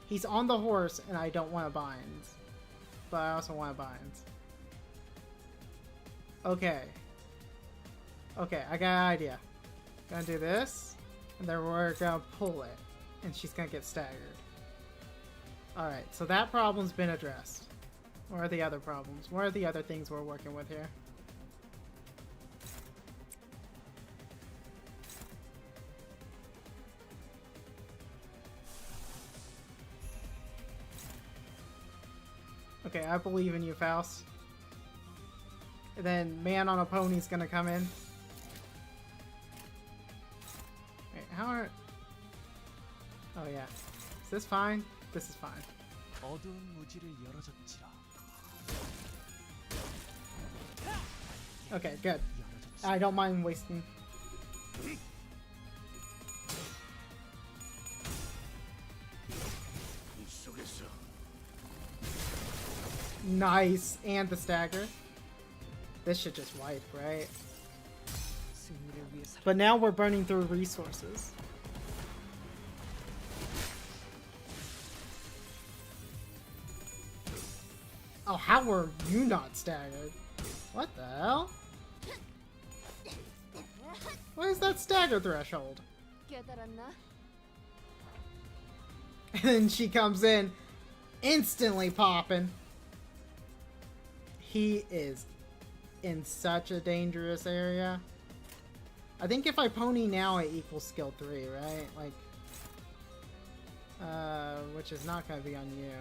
A: He's on the horse and I don't want to bind. But I also want to bind. Okay. Okay, I got an idea. Gonna do this. And then we're gonna pull it. And she's gonna get staggered. Alright, so that problem's been addressed. What are the other problems? What are the other things we're working with here? Okay, I believe in you, Faust. And then man on a pony's gonna come in. Wait, how are... Oh yeah. Is this fine? This is fine.
F: 어두운 무지를 열어줬지라.
A: Okay, good. I don't mind wasting.
D: 이 속에서
A: Nice. And the stagger. This should just wipe, right?
E: 승리를 위해 살.
A: But now we're burning through resources. Oh, how were you not staggered? What the hell? What is that stagger threshold?
C: 깨달았나?
A: And then she comes in, instantly popping. He is in such a dangerous area. I think if I pony now, it equals skill 3, right? Like, which is not gonna be on you.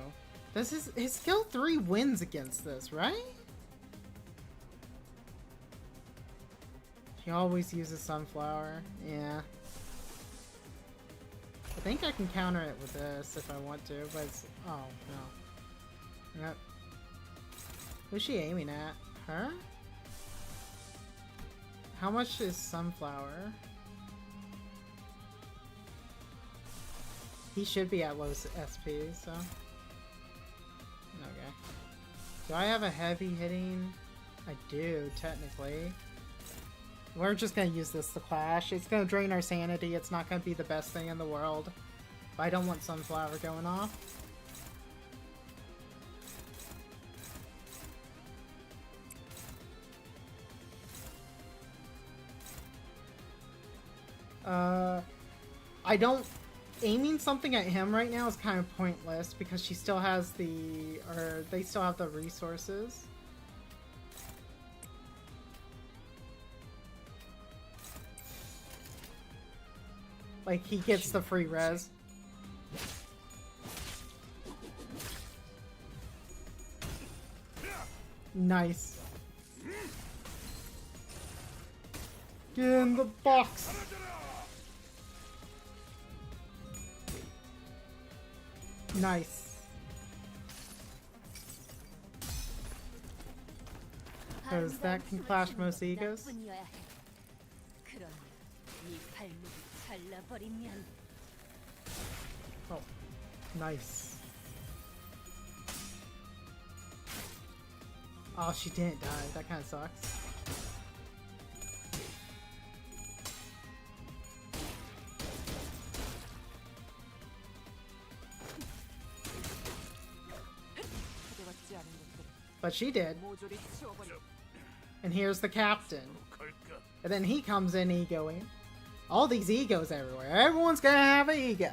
A: Does his skill 3 wins against this, right? He always uses sunflower. Yeah. I think I can counter it with this if I want to, but it's... Oh, no. Yep. Who's she aiming at? Her? How much is sunflower? He should be at low SP, so... Okay. Do I have a heavy hitting? I do, technically. We're just gonna use this to clash. It's gonna drain our sanity. It's not gonna be the best thing in the world. But I don't want sunflower going off. I don't... Aiming something at him right now is kind of pointless because she still has the... Or they still have the resources. Like, he gets the free res. Nice. Get in the box! Nice. Because that can clash most egos.
C: 나뿐이어야 해. 그러니 네 발목이 잘라버리면
A: Oh, nice. Oh, she didn't die. That kind of sucks.
E: 초대받지 않은 것들
A: But she did.
E: 모조리 치워버려.
A: And here's the captain.
D: 갈까?
A: And then he comes in egoing. All these egos everywhere. Everyone's gonna have an ego.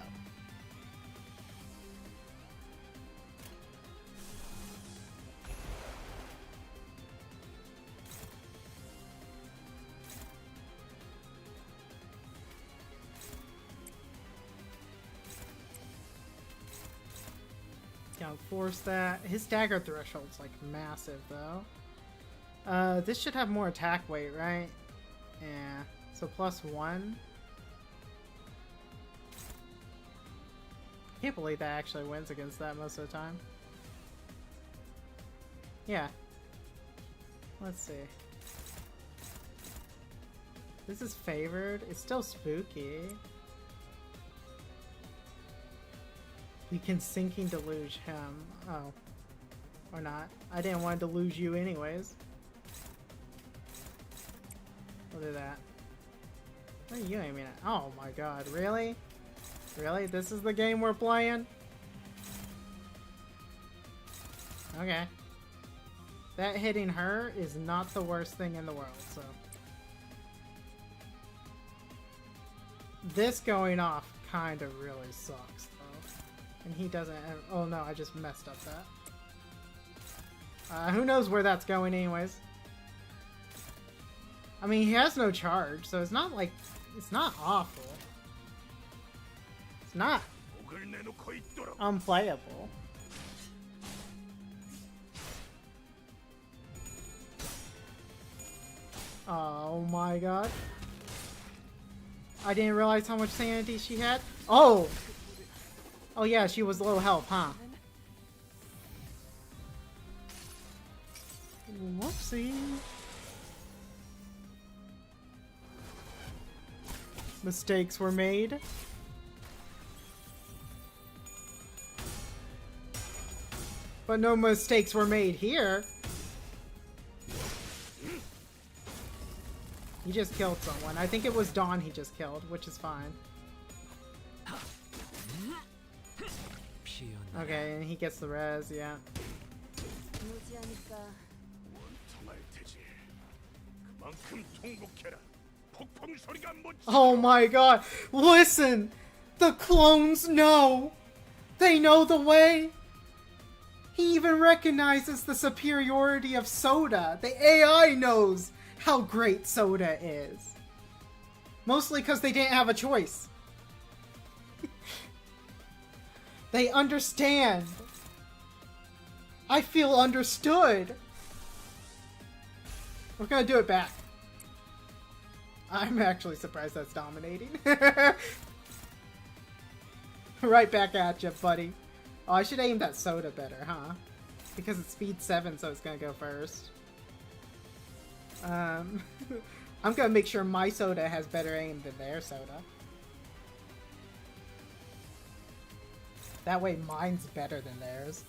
A: Gotta force that. His dagger threshold's like massive though. This should have more attack weight, right? Yeah. So +1. Can't believe that actually wins against that most of the time. Yeah. Let's see. This is favored. It's still spooky. We can sinking deluge him. Oh. Or not. I didn't want to deluge you anyways. We'll do that. What are you aiming at? Oh my god, really? Really? This is the game we're playing? Okay. That hitting her is not the worst thing in the world, so. This going off kind of really sucks, though. And he doesn't have, oh no, I just messed up that. Who knows where that's going anyways. I mean, he has no charge, so it's not like, it's not awful. It's not
D: 목을 내놓고 있도록.
A: unplayable. Oh my god. I didn't realize how much sanity she had. Oh! Oh yeah, she was low health, huh? Whoopsie. Mistakes were made. But no mistakes were made here. He just killed someone. I think it was Dawn he just killed, which is fine. Okay, and he gets the res, yeah.
E: 무지하니까
D: 원통할 테지. 그만큼 통곡해라. 폭풍 소리가 못.
A: Oh my god. Listen! The clones know! They know the way! He even recognizes the superiority of Soda. The AI knows how great Soda is. Mostly because they didn't have a choice. They understand. I feel understood. We're gonna do it back. I'm actually surprised that's dominating. Right back at you, buddy. Oh, I should aim that Soda better, huh? Because it's speed 7, so it's gonna go first. I'm gonna make sure my Soda has better aim than their Soda. That way mine's better than theirs.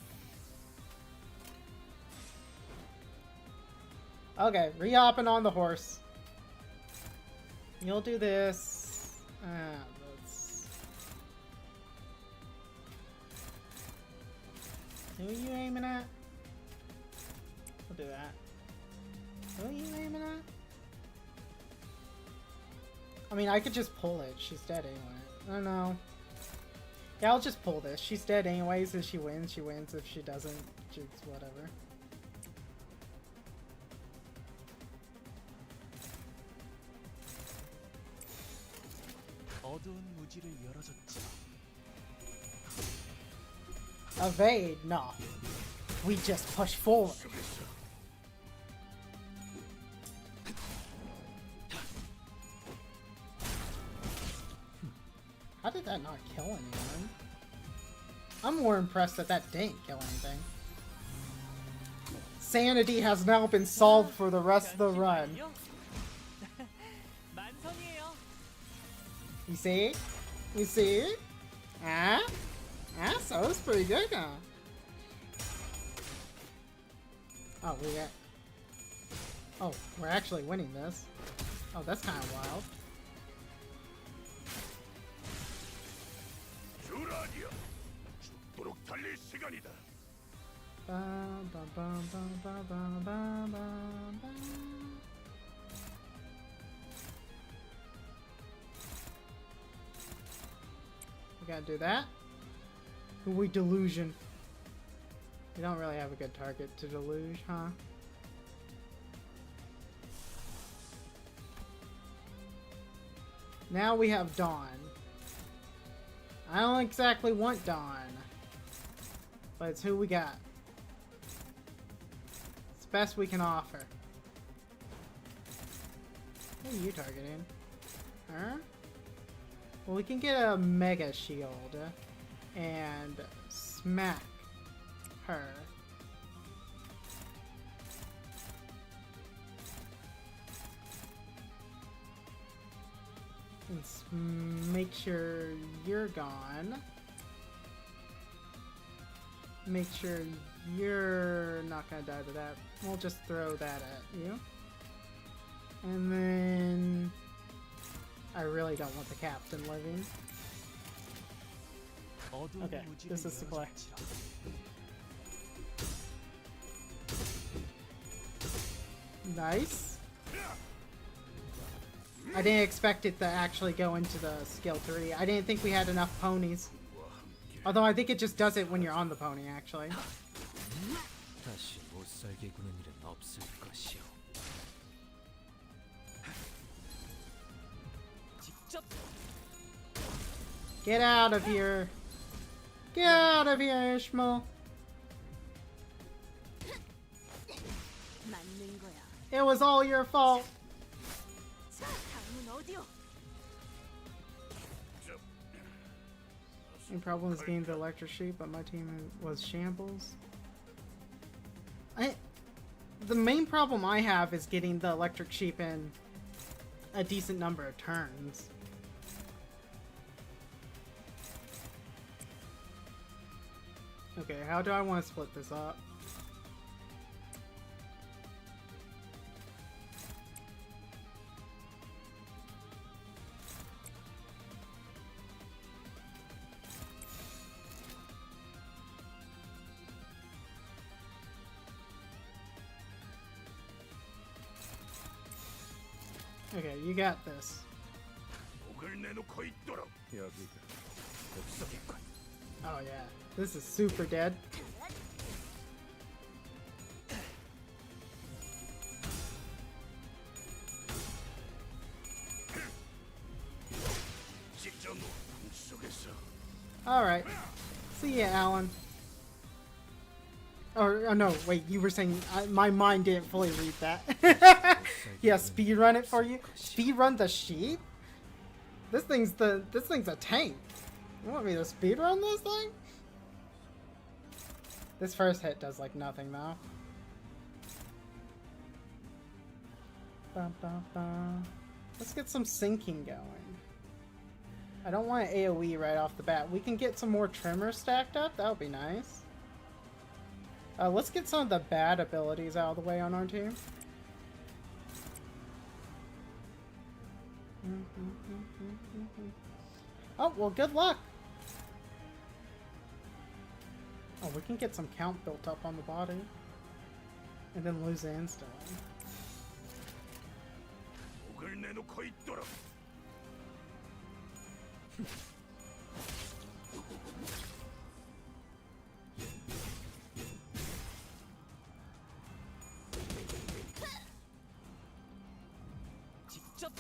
A: Okay, re-hopping on the horse. You'll do this. Let's... Who are you aiming at? We'll do that. Who are you aiming at? I mean, I could just pull it. She's dead anyway. I don't know. Yeah, I'll just pull this. She's dead anyways. If she wins, she wins. If she doesn't, it's whatever.
F: 어두운 무지를 열어줬지라.
A: Evade? No. We just push forward. How did that not kill anyone? I'm more impressed that that didn't kill anything. Sanity has now been solved for the rest of the run.
F: 만성이에요.
A: You see? You see? Ah? Ah, so it's pretty good now. Oh, we got... Oh, we're actually winning this. Oh, that's kind of wild.
D: 주라니야. 죽도록 달릴 시간이다.
A: Bum, bum, bum, bum, bum, bum, bum, bum, bum. We gotta do that. Who we delusion? We don't really have a good target to deluge, huh? Now we have Dawn. I don't exactly want Dawn, but it's who we got. It's the best we can offer. Who are you targeting? Her? Well, we can get a Mega Shield and smack her. Let's make sure you're gone. Make sure you're not gonna die to that. We'll just throw that at you. And then... I really don't want the captain living.
F: 어두운
A: Okay,
F: 무지를
A: this is the play.
F: 열어줬지라.
A: Nice. I didn't expect it to actually go into the skill 3. I didn't think we had enough ponies. Although I think it just does it when you're on the pony, actually.
G: 다시 못 살게 구는 일은 없을 것이오.
F: 직접
A: Get out of here. Get out of here, Ishmael.
B: 맞는 거야.
A: It was all your fault.
B: 자, 다음은 어디요?
A: Any problems getting the electric sheep, but my team was shambles. The main problem I have is getting the electric sheep in a decent number of turns. Okay, how do I want to split this up? Okay, you got this.
D: 목을 내놓고 있도록. 여기가 옥석이군.
A: Oh yeah, this is super dead.
D: 찢어 놓은 꿈속에서.
A: Alright. See ya, Alan. Or, oh no, wait, you were saying my mind didn't fully read that. Yeah, speedrun it for you? Speedrun the sheep? This thing's a tank. You want me to speedrun this thing? This first hit does like nothing though. Bum, bum, bum. Let's get some sinking going. I don't want an AoE right off the bat. We can get some more trimmers stacked up. That would be nice. Let's get some of the bad abilities out of the way on our team. Oh, well, good luck. Oh, we can get some count built up on the body. And then lose it instantly.
D: 목을 내놓고 있도록.
F: 직접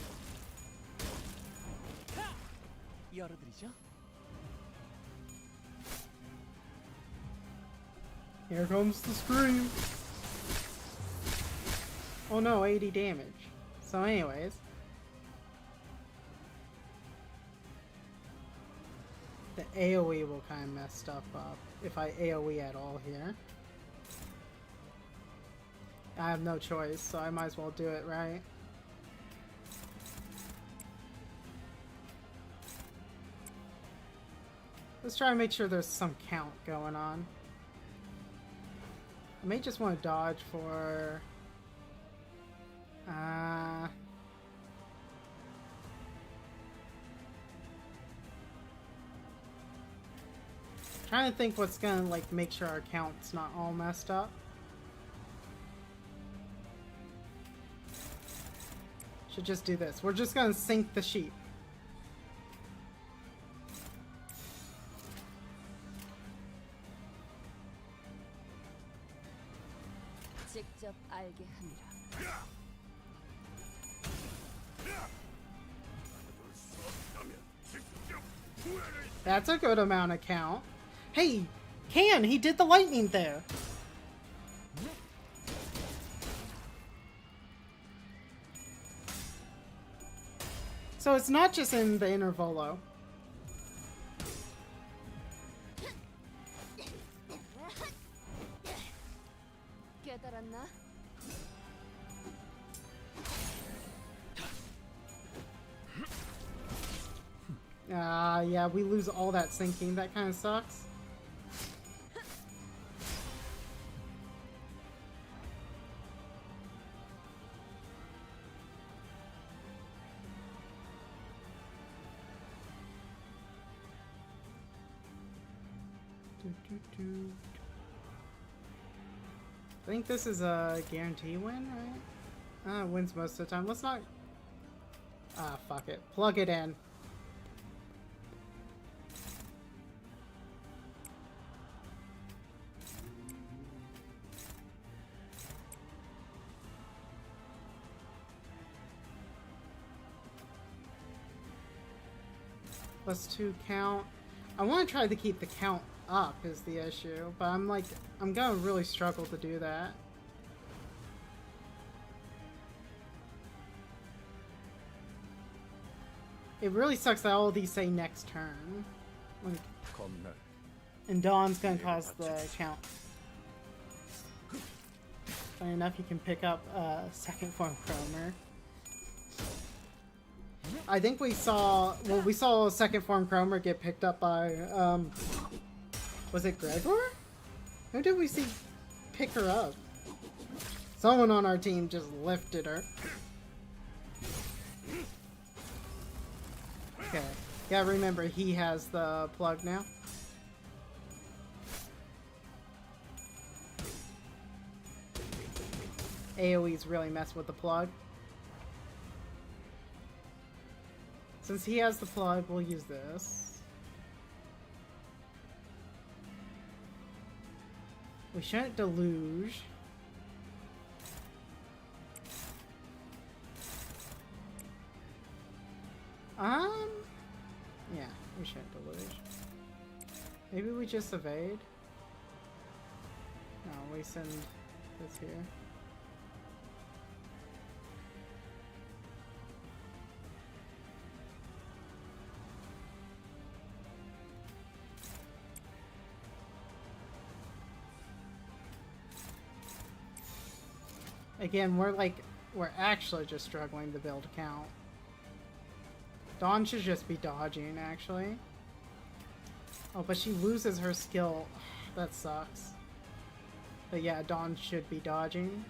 F: 열어드리죠.
A: Here comes the scream. Oh no, 80 damage. So anyways. The AoE will kind of mess stuff up if I AoE at all here. I have no choice, so I might as well do it, right? Let's try and make sure there's some count going on. I may just want to dodge for... Trying to think what's gonna like make sure our count's not all messed up. Should just do this. We're just gonna sink the sheep.
B: 직접 알게 합니다.
A: That's a good amount of count. Hey, Can, he did the lightning there. So it's not just in the intervolo.
B: 깨달았나?
A: Yeah, we lose all that sinking. That kind of sucks. I think this is a guarantee win, right? Wins most of the time. Let's not... fuck it. Plug it in. +2 count. I want to try to keep the count up is the issue, but I'm gonna really struggle to do that. It really sucks that all of these say next turn. Like,
D: 겁날.
A: and Dawn's gonna cause the count. Funny enough, you can pick up second form Chromer. I think we saw second form Chromer get picked up by was it Gregor? Who did we see pick her up? Someone on our team just lifted her. Okay. Gotta remember, he has the plug now. AoE's really mess with the plug. Since he has the plug, we'll use this. We shouldn't deluge. Yeah, we shouldn't deluge. Maybe we just evade? No, we send this here. Again, we're actually just struggling to build a count. Dawn should just be dodging, actually. Oh, but she loses her skill. That sucks. But yeah, Dawn should be dodging.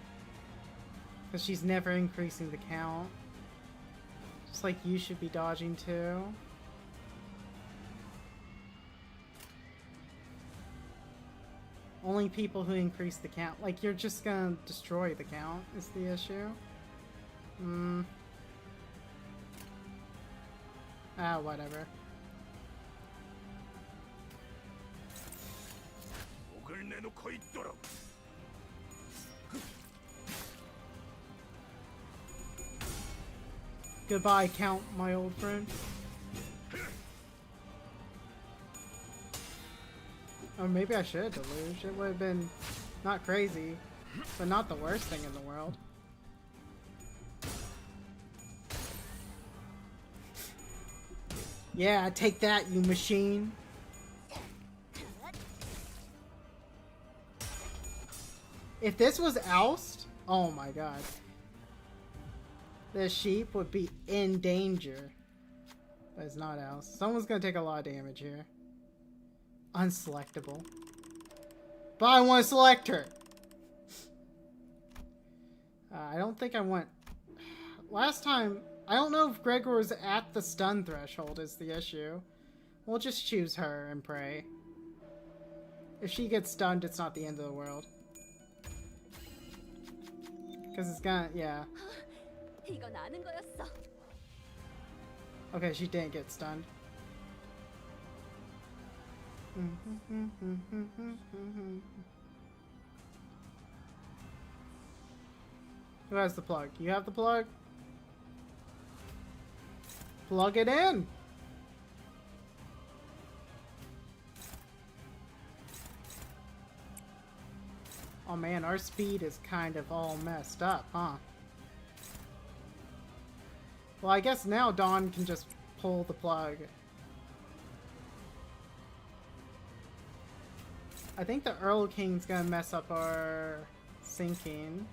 A: Because she's never increasing the count. Just like you should be dodging too. Only people who increase the count. Like, you're just gonna destroy the count is the issue. Whatever. Goodbye, Count, my old friend. Or maybe I should deluge. It would have been not crazy, but not the worst thing in the world. Yeah, take that, you machine. If this was Oust, oh my god. The sheep would be in danger. But it's not Oust. Someone's gonna take a lot of damage here. Unselectable. But I want to select her! I don't think I want... Last time... I don't know if Gregor's at the stun threshold is the issue. We'll just choose her and pray. If she gets stunned, it's not the end of the world. Because it's gonna... yeah.
B: 이건 아는 거였어.
A: Okay, she didn't get stunned. Who has the plug? You have the plug? Plug it in! Oh man, our speed is kind of all messed up, huh? Well, I guess now Dawn can just pull the plug. I think the Earl King's gonna mess up our sinking.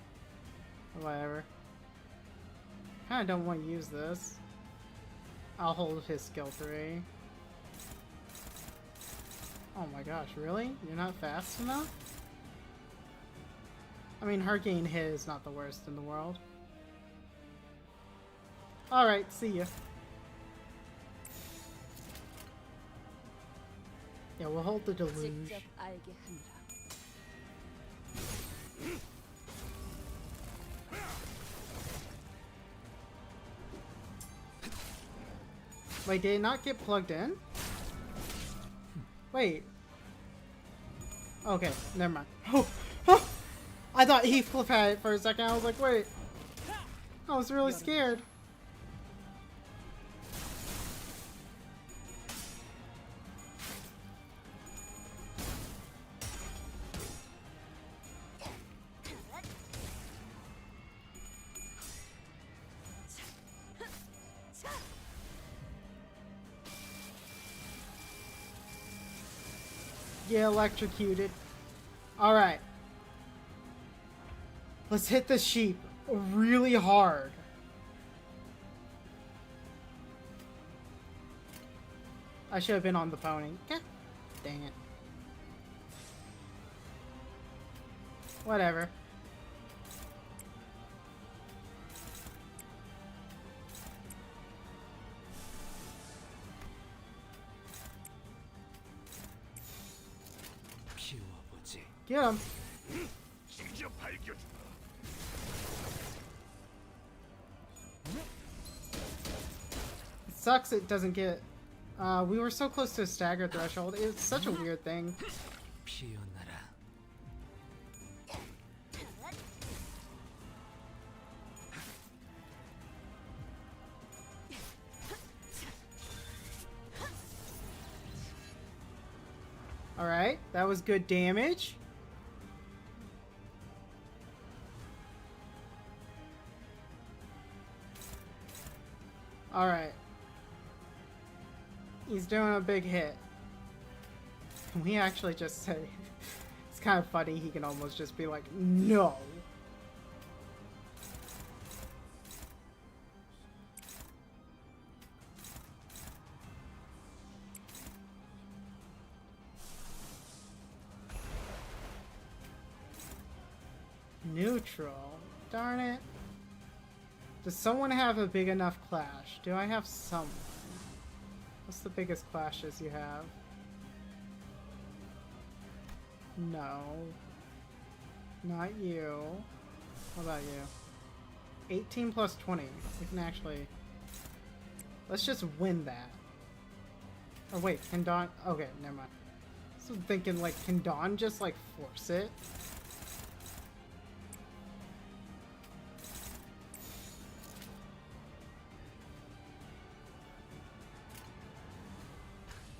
A: Or whatever. Kinda don't want to use this. I'll hold his skill 3. Oh my gosh, really? You're not fast enough? I mean, her getting hit is not the worst in the world. Alright, see ya. Yeah, we'll hold the deluge.
B: 직접 알게 하느라.
A: Wait, did it not get plugged in? Wait. Okay, never mind. Oh, I thought Heathcliff had it for a second. I was like, wait. I was really scared. Get electrocuted. Alright. Let's hit the sheep really hard. I should have been on the pony. God dang it. Whatever.
G: 키워보지.
A: Get him.
D: 직접 밝혀주마.
A: It sucks it doesn't get... we were so close to a stagger threshold. It's such a weird thing.
G: 피어나라.
A: Alright, that was good damage. Alright. He's doing a big hit. Can we actually just say... It's kind of funny, he can almost just be like, no! Neutral. Darn it. Does someone have a big enough clash? Do I have someone? What's the biggest clashes you have? No. Not you. What about you? 18 plus 20. We can actually... Let's just win that. Oh wait, can Dawn... Okay, never mind. So I'm thinking, like, can Dawn just, like, force it?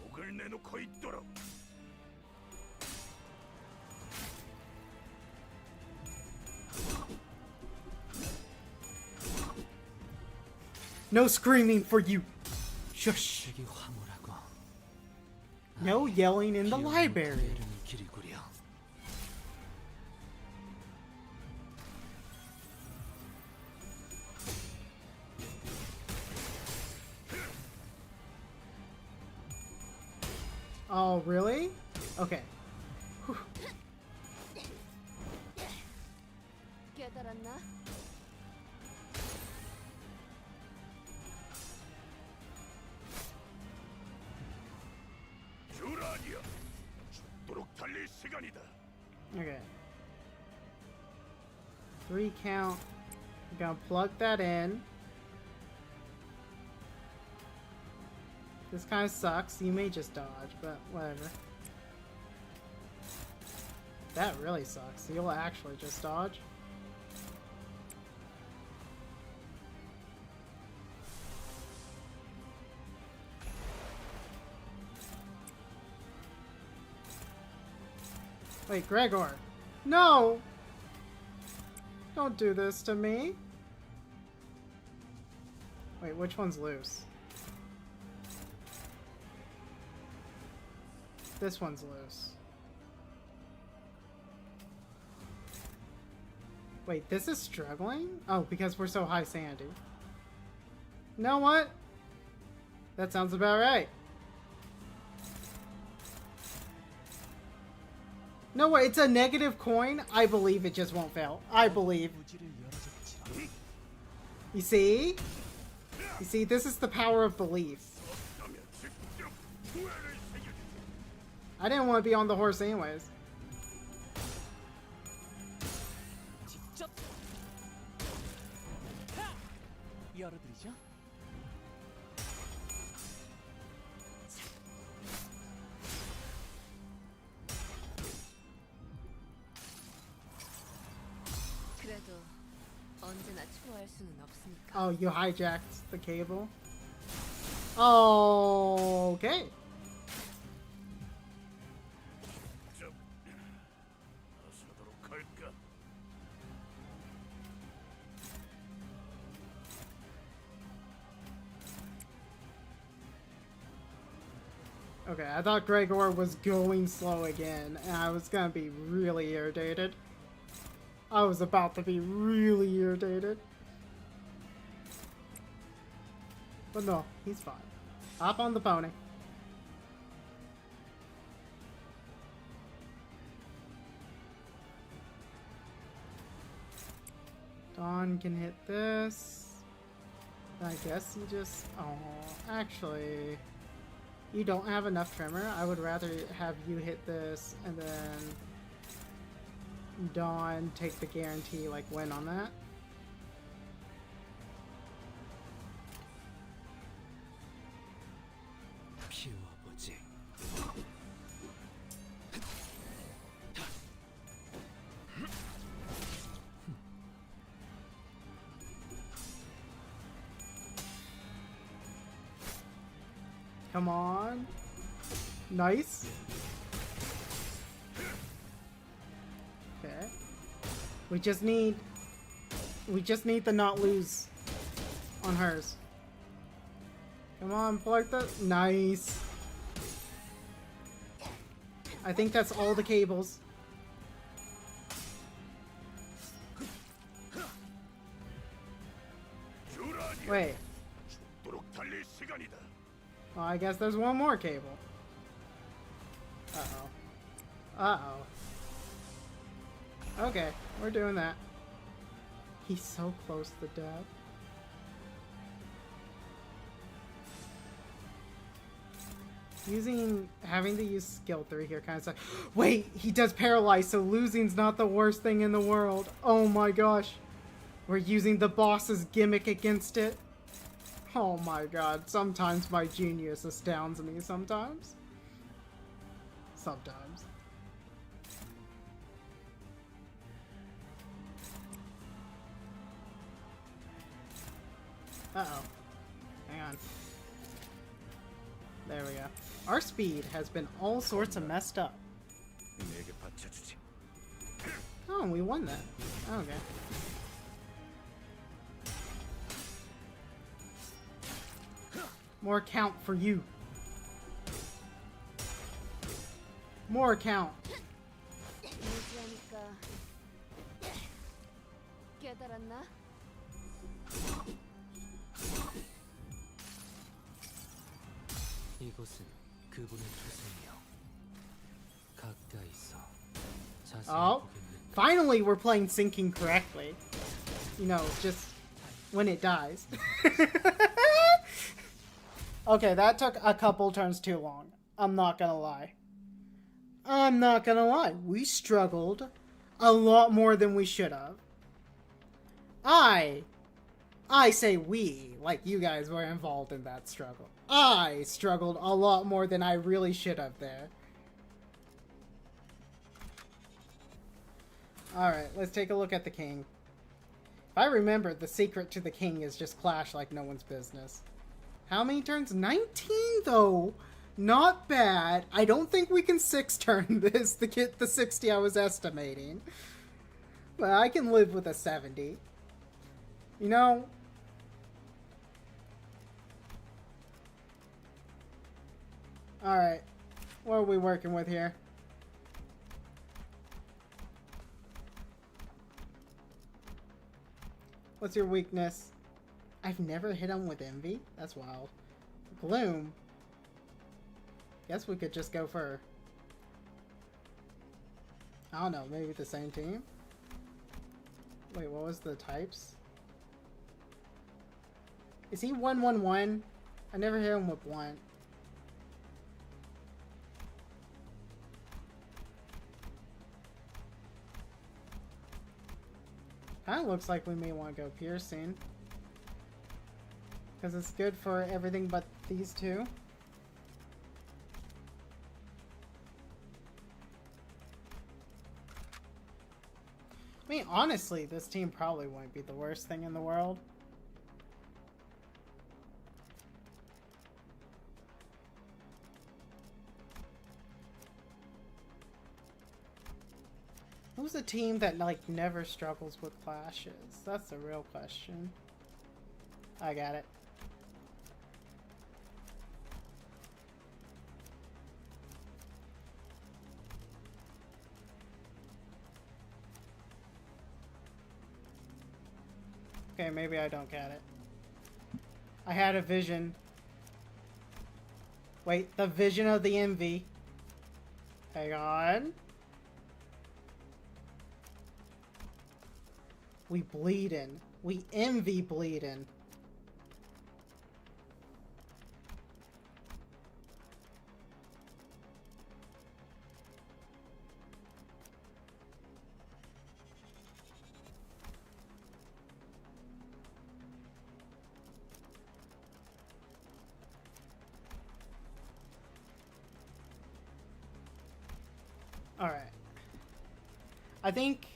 D: 목을 내놓고 있도록.
A: No screaming for you! Shush!
G: 저기 화물하고.
A: No yelling in the library!
G: 이름이 길이구려.
A: Oh, really? Okay. Whew.
C: 깨달았나?
D: 주라니야. 죽도록 달릴 시간이다.
A: Okay. 3 count. I'm gonna plug that in. This kind of sucks. You may just dodge, but whatever. That really sucks. You'll actually just dodge. Wait, Gregor. No! Don't do this to me. Wait, which one's loose? This one's loose. Wait, this is struggling? Oh, because we're so high sandy. You know what? That sounds about right. No way, it's a negative coin? I believe it just won't fail. I believe.
F: 무지를 열어줘 붙이라.
A: You see? You see, this is the power of belief.
D: 그러면 직접 후회를 새겨주지.
A: I didn't want to be on the horse anyways.
F: 직접 하! 열어드리죠.
C: 그래도 언제나 초월할 수는 없으니까.
A: Oh, you hijacked the cable? Oh, okay.
D: 좀 나서도록 할까?
A: Okay, I thought Gregor was going slow again, and I was gonna be really irritated. I was about to be really irritated. But no, he's fine. Hop on the pony. Dawn can hit this. I guess you just... Oh, actually... You don't have enough tremor. I would rather have you hit this and then Dawn take the guarantee, like, win on that.
G: 피워보지.
A: Come on. Nice. Okay. We just need to not lose on hers. Come on, plug the... Nice. I think that's all the cables. Wait.
D: 죽도록 달릴 시간이다.
A: Well, I guess there's one more cable. Uh-oh. Uh-oh. Okay, we're doing that. He's so close to death. Having to use skill 3 here kind of sucks. Wait, he does paralyze, so losing's not the worst thing in the world. Oh my gosh. We're using the boss's gimmick against it. Oh my god, sometimes my genius astounds me sometimes. Sometimes. Uh-oh. Hang on. There we go. Our speed has been all sorts of messed up.
D: 내게 받쳐주지.
A: Oh, we won that. Okay. More count for you. More count.
C: 무지하니까 깨달았나?
G: 이곳은 그분의 투생이요. 가까이서 자세히
A: Oh,
G: 보겠는가?
A: finally we're playing syncing correctly. You know, just when it dies. Okay, that took a couple turns too long. I'm not gonna lie. I'm not gonna lie. We struggled a lot more than we should have. I say we, like you guys were involved in that struggle. I struggled a lot more than I really should have there. Alright, let's take a look at the king. If I remember, the secret to the king is just clash like no one's business. How many turns? 19 though! Not bad. I don't think we can 6-turn this to get the 60 I was estimating. But I can live with a 70. You know... Alright. What are we working with here? What's your weakness? I've never hit him with envy? That's wild. Gloom? Guess we could just go for... I don't know, maybe the same team? Wait, what was the types? Is he 1-1-1? I never hit him with 1. Kinda looks like we may want to go piercing. Because it's good for everything but these two. I mean, honestly, this team probably won't be the worst thing in the world. Who's a team that, like, never struggles with clashes? That's the real question. I got it. Okay, maybe I don't get it. I had a vision. Wait, the vision of the envy. Hang on. We bleedin'. We envy bleedin'. Alright. I think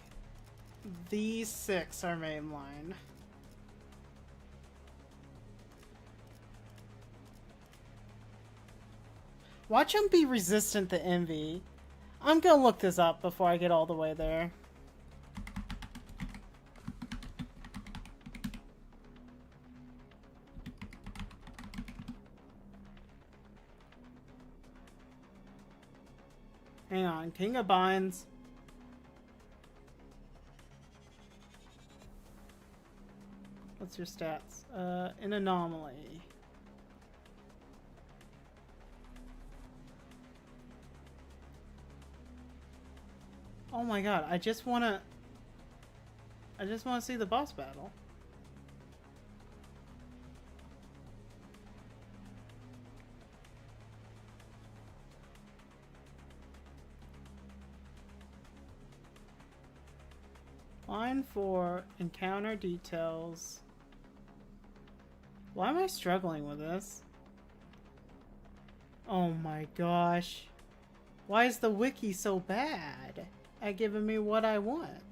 A: these 6 are mainline. Watch him be resistant to envy. I'm gonna look this up before I get all the way there. Hang on, King of Binds. What's your stats? An anomaly. Oh my god, I just wanna see the boss battle. Line 4, encounter details. Why am I struggling with this? Oh my gosh. Why is the wiki so bad at giving me what I want?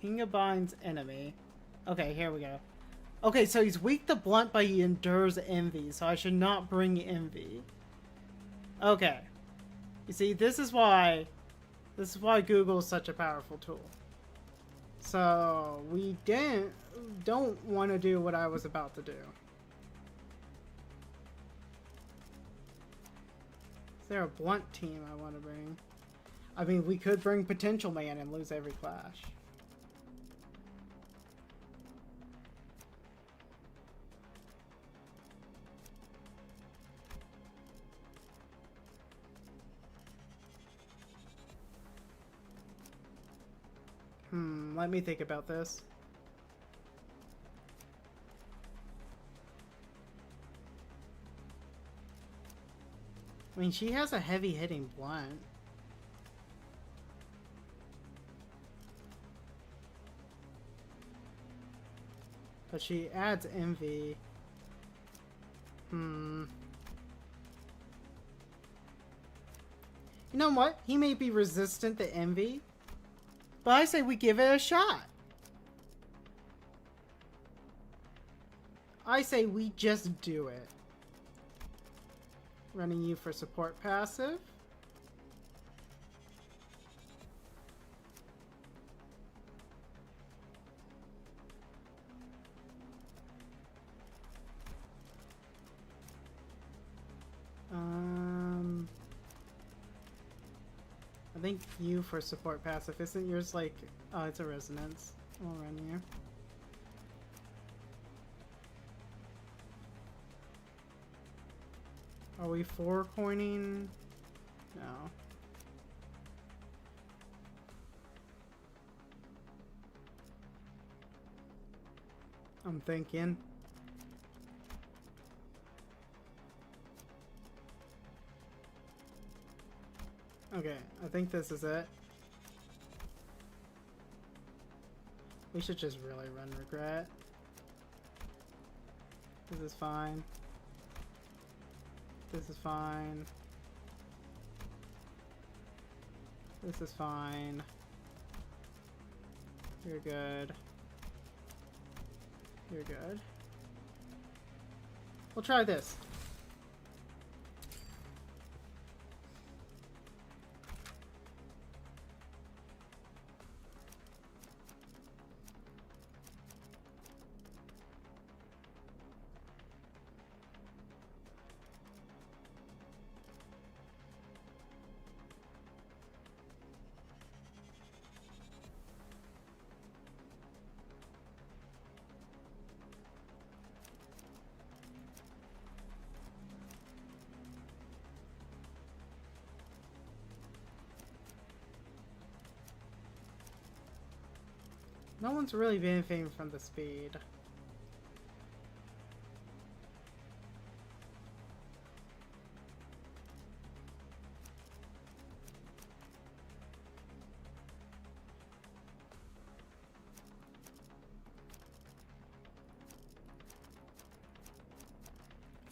A: King of Binds enemy. Okay, here we go. Okay, so he's weak to blunt, but he endures envy, so I should not bring envy. Okay. You see, this is why Google is such a powerful tool. So we don't want to do what I was about to do. Is there a blunt team I want to bring? I mean, we could bring Potential Man and lose every clash. Let me think about this. I mean, she has a heavy-hitting blunt. But she adds envy. You know what? He may be resistant to envy. But I say we give it a shot. I say we just do it. Running you for support passive. I think you for support passive. Isn't yours like... Oh, it's a resonance. We'll run you. Are we 4 coining? No. I'm thinking. Okay, I think this is it. We should just really run regret. This is fine. This is fine. This is fine. You're good. You're good. We'll try this. No one's really benefiting from the speed.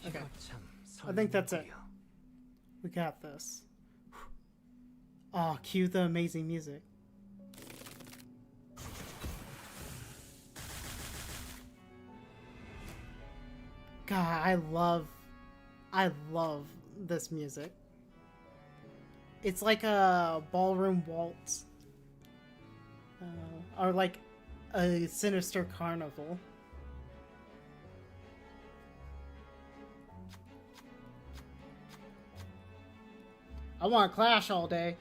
A: Okay.
G: 이거 참
A: I think that's it.
G: 설레는구려.
A: We got this. Oh, cue the amazing music. God, I love this music. It's like a ballroom waltz. Or like a sinister carnival. I want to clash all day.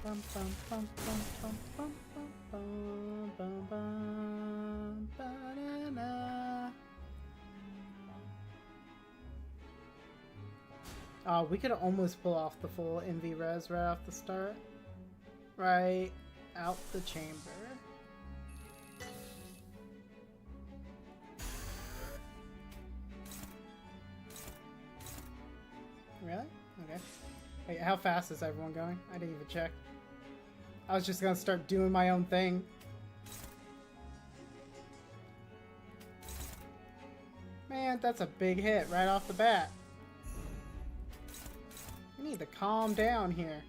A: Bum, bum, bum, bum, bum, bum, bum, bum, bum, ba-da-da. We could almost pull off the full MV res right off the start. Right out the chamber. Really? Okay. Wait, how fast is everyone going? I didn't even check. I was just gonna start doing my own thing. Man, that's a big hit right off the bat. We need to calm down here.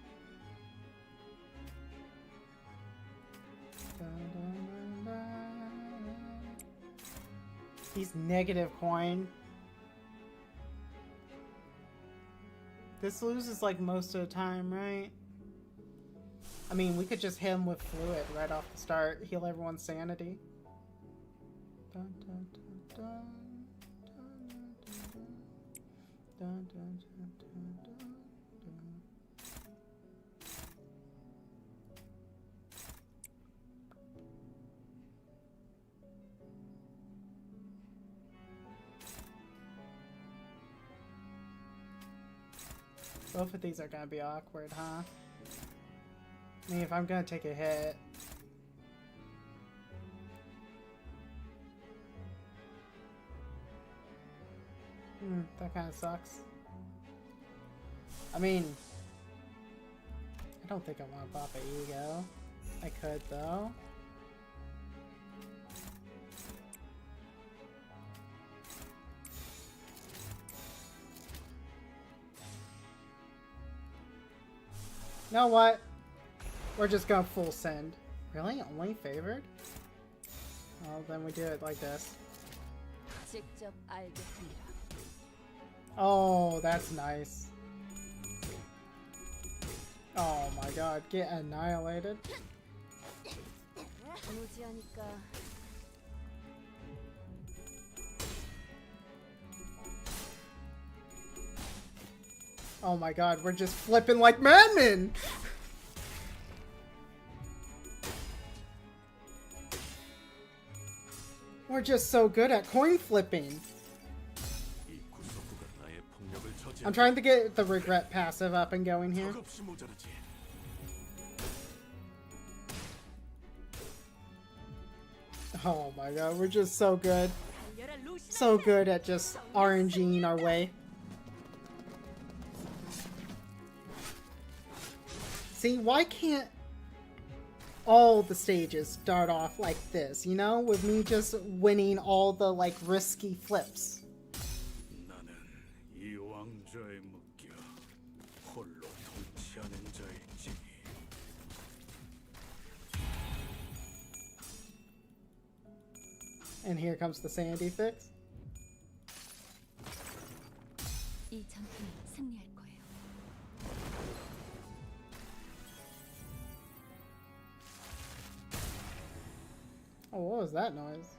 A: He's negative coin. This loses like most of the time, right? I mean, we could just hit him with fluid right off the start, heal everyone's sanity. Dun, dun, dun, dun, dun, dun, dun, dun, dun, dun, dun. Both of these are gonna be awkward, huh? I mean, if I'm gonna take a hit. That kind of sucks. I mean, I don't think I want to pop an ego. I could, though. You know what? We're just gonna full send. Really? Only favored? Well, then we do it like this.
B: 직접 알겠습니다.
A: Oh, that's nice. Oh my god, get annihilated.
B: 무지하니까
A: Oh my god, we're just flipping like madmen! We're just so good at coin flipping.
D: 이 구석구가 나의 폭력을 저지.
A: I'm trying to get the regret passive up and going here.
D: 턱없이 모자르지.
A: Oh my god, we're just so good.
B: 달려라 루시나.
A: So good at just RNGing our way. See, why can't all the stages start off like this, you know? With me just winning all the, like, risky flips.
D: 나는 이 왕좌에 묶여 홀로 통치하는 자이지.
A: And here comes the Sandy fix.
C: 이 전투는 승리할 거예요.
A: Oh, what was that noise?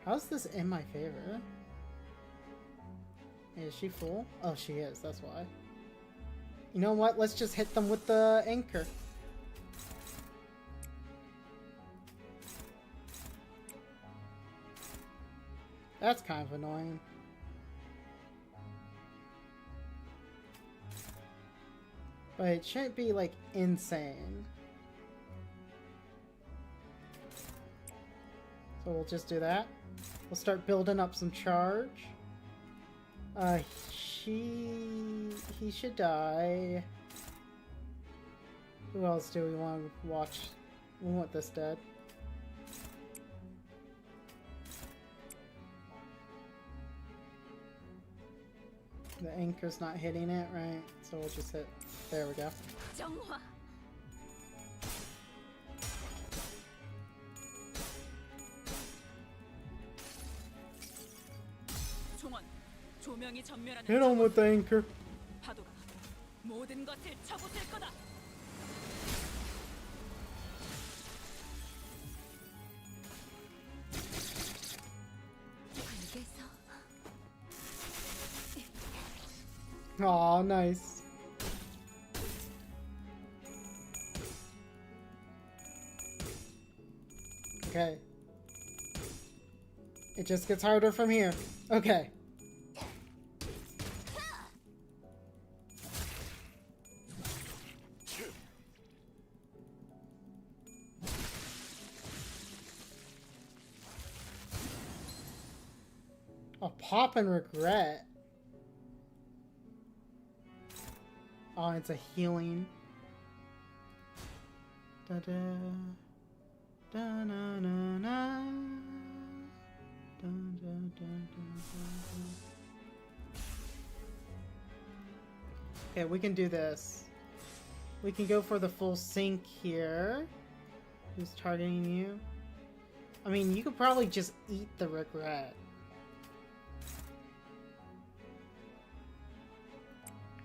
A: How's this in my favor? Is she full? Oh, she is. That's why. You know what? Let's just hit them with the anchor. That's kind of annoying. But it shouldn't be, like, insane. So we'll just do that. We'll start building up some charge. He should die. Who else do we want to watch? We want this dead. The anchor's not hitting it, right? So we'll just hit. There we go.
B: 정화. 종원, 조명이 전멸하는
A: Hit him with the anchor.
B: 파도가 모든 것을 쳐부술 거다.
C: 불께서
A: Aw, nice. Okay. It just gets harder from here. Okay. A pop and regret. Oh, it's a healing. Da da da na na na. Da da da da da. Okay, we can do this. We can go for the full sync here. Who's targeting you? I mean, you could probably just eat the regret.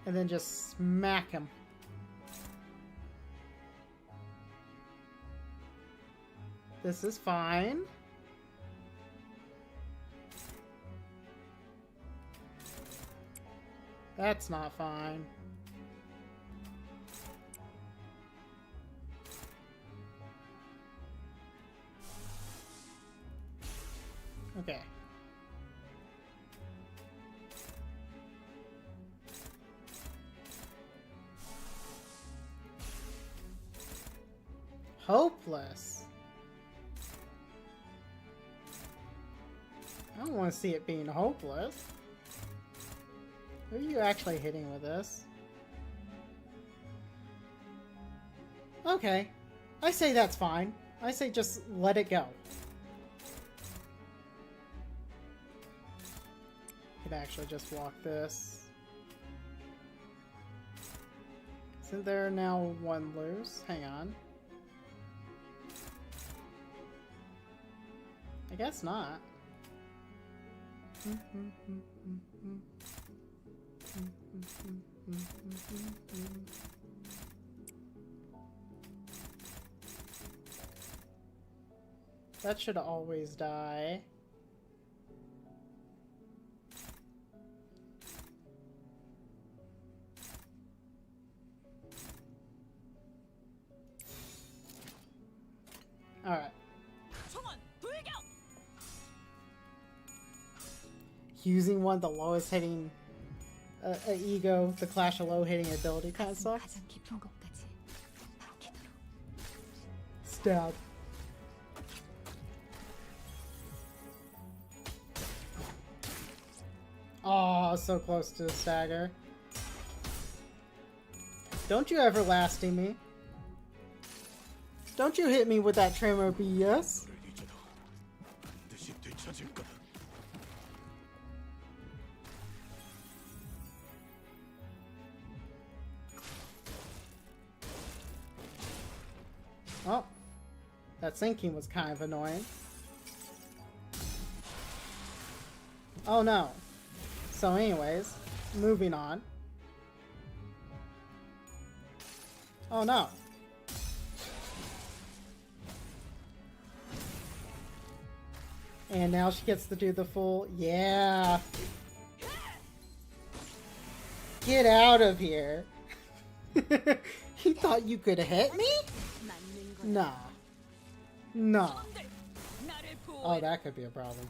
A: And then just smack him. This is fine. That's not fine. Okay. Hopeless. I don't want to see it being hopeless. Who are you actually hitting with this? Okay. I say that's fine. I say just let it go. Could actually just walk this. Isn't there now one loose? Hang on. I guess not. That should always die. Alright. Using one of the lowest hitting ego, the Clash of Low hitting ability kind of sucks.
C: 가장 깊은 곳까지 박히도록.
A: Stab. Oh, so close to the stagger. Don't you everlasting me. Don't you hit me with that tremor BS.
D: 너를 잊어도 반드시 되찾을 거다.
A: Oh, that sinking was kind of annoying. Oh no. So anyways, moving on. Oh no. And now she gets to do the full, yeah. Get out of here. You thought you could hit me?
B: 맞는 거야.
A: Nah. Nah.
B: 놈들, 나를
A: Oh,
B: 보호해.
A: that could be a problem.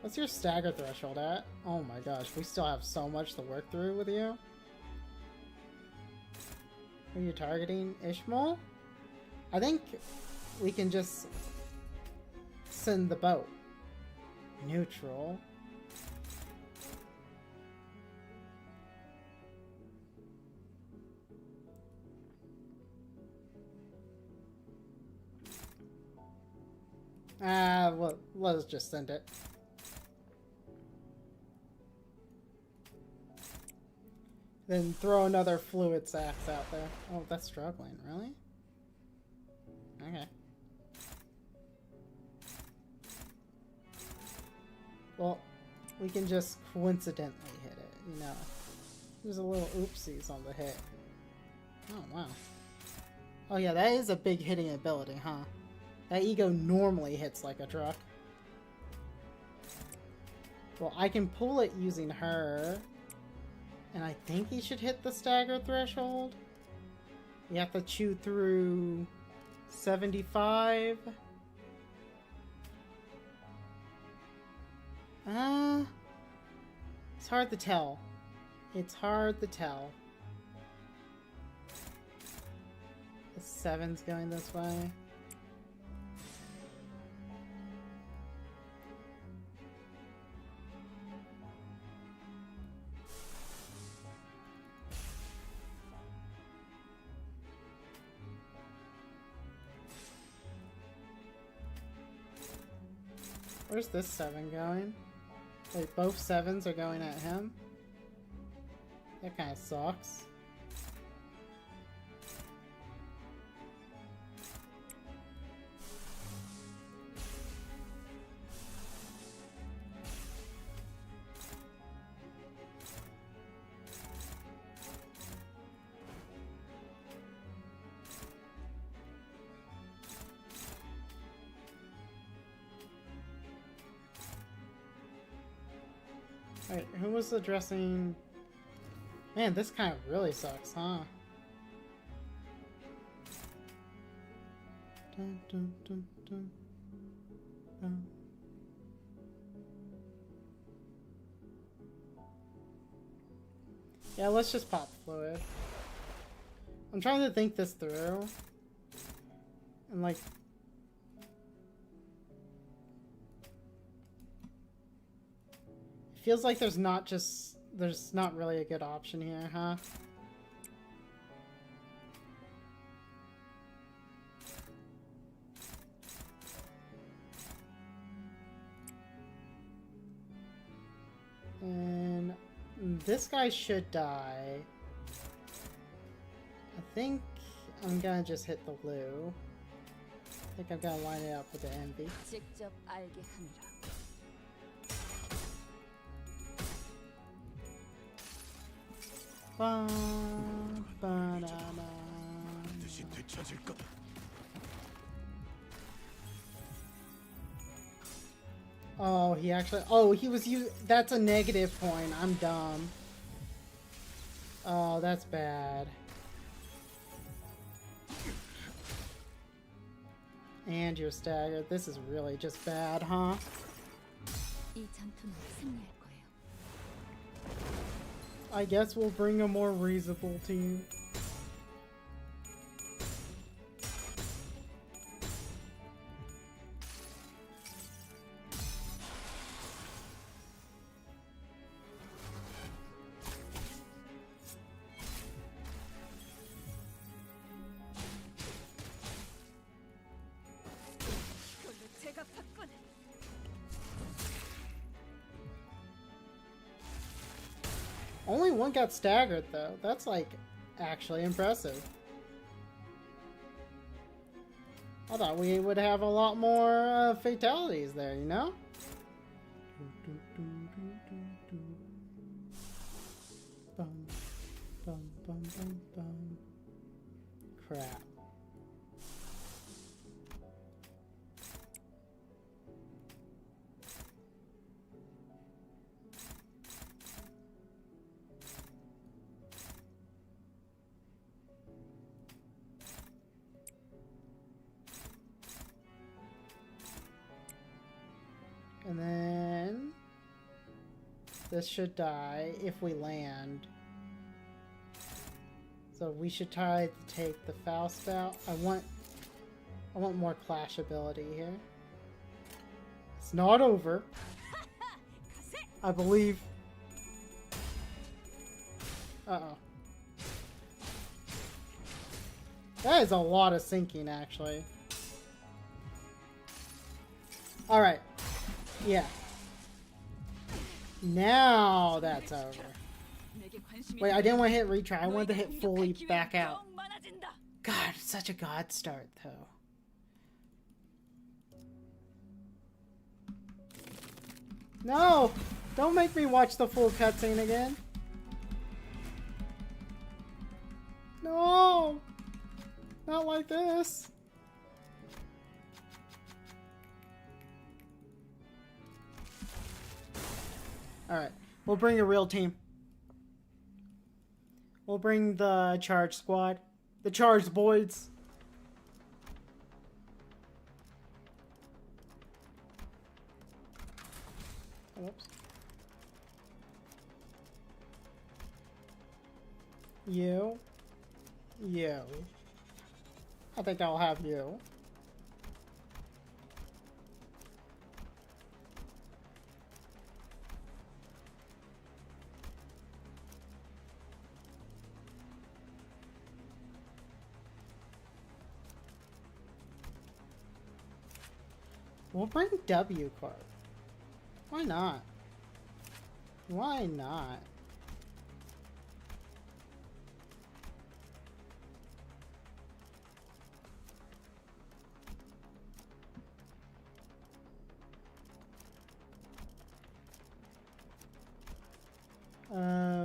A: What's your stagger threshold at? Oh my gosh, we still have so much to work through with you. Who are you targeting? Ishmael? I think we can just send the boat. Neutral. Well, let's just send it. Then throw another fluid sacs out there. Oh, that's struggling, really? Okay. Well, we can just coincidentally hit it, you know. There's a little oopsies on the hit. Oh, wow. Oh yeah, that is a big hitting ability, huh? That ego normally hits like a truck. Well, I can pull it using her. And I think he should hit the stagger threshold. You have to chew through 75. It's hard to tell. It's hard to tell. The 7's going this way. Where's this 7 going? Wait, both 7s are going at him? That kind of sucks. Wait, who was addressing... Man, this kind of really sucks, huh? Dun, dun, dun, dun, dun. Yeah, let's just pop fluid. I'm trying to think this through. And like... Feels like there's not really a good option here, huh? And this guy should die. I think I'm gonna just hit the Lou. I think I'm gonna line it up with the Envy.
B: 직접 알게 하느라.
D: 반드시 되찾을 거다.
A: Oh, he actually... Oh, he was that's a negative point. I'm dumb. Oh, that's bad. And you're staggered. This is really just bad, huh?
C: 이 전투는 승리할 거예요.
A: I guess we'll bring a more reasonable team.
B: 그걸로 제가 받거든.
A: Only one got staggered, though. That's, like, actually impressive. I thought we would have a lot more fatalities there, you know? Bum, bum, bum, bum, bum. Crap. This should die if we land. So we should try to take the foul spout. I want more clash ability here. It's not over. I believe. Uh-oh. That is a lot of sinking, actually. Alright. Yeah. Now that's over. Wait, I didn't want to hit retry. I wanted to hit fully back out. God, such a god start, though. No! Don't make me watch the full cutscene again. No! Not like this. Alright, we'll bring a real team. We'll bring the charge squad. The charged boys. Whoops. You. You. I think I'll have you. We'll bring W Corp. Why not? Why not?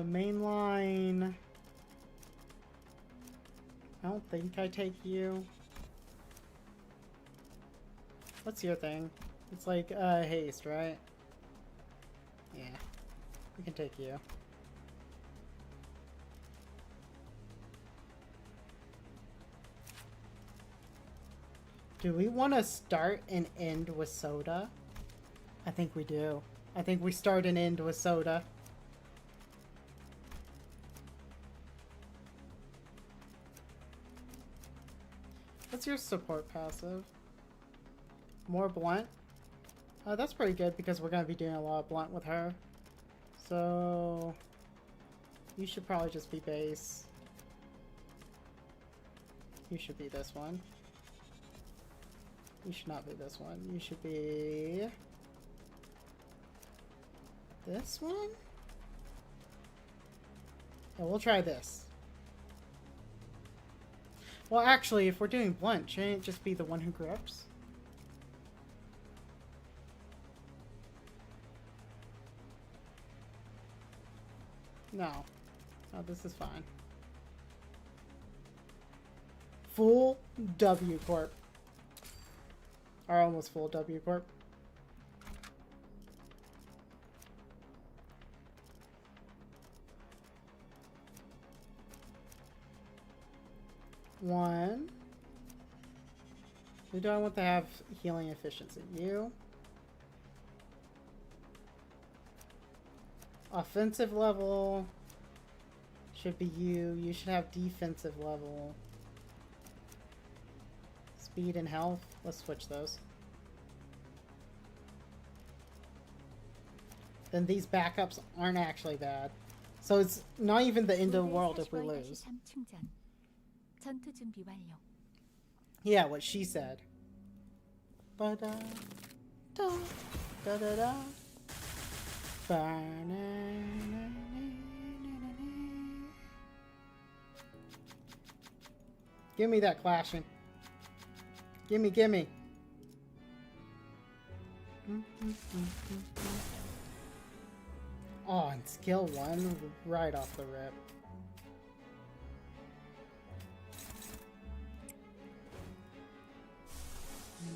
A: Mainline. I don't think I take you. What's your thing? It's like, haste, right? Yeah. We can take you. Do we want to start and end with Soda? I think we do. I think we start and end with Soda. What's your support passive? More blunt? That's pretty good because we're going to be doing a lot of blunt with her. So you should probably just be base. You should be this one. You should not be this one. You should be this one? Yeah, we'll try this. Well, actually, if we're doing blunt, shouldn't it just be the one who grips? No. No, this is fine. Full W Corp. Or almost full W Corp. One. Who do I want to have healing efficiency? You. Offensive level should be you. You should have defensive level. Speed and health. Let's switch those. Then these backups aren't actually bad. So it's not even the end of the world if we lose.
C: 전투 준비 완료.
A: Yeah, what she said. Ba-da, da, da-da-da. Give me that clashing. Gimme, gimme. Oh, and skill 1 right off the rip.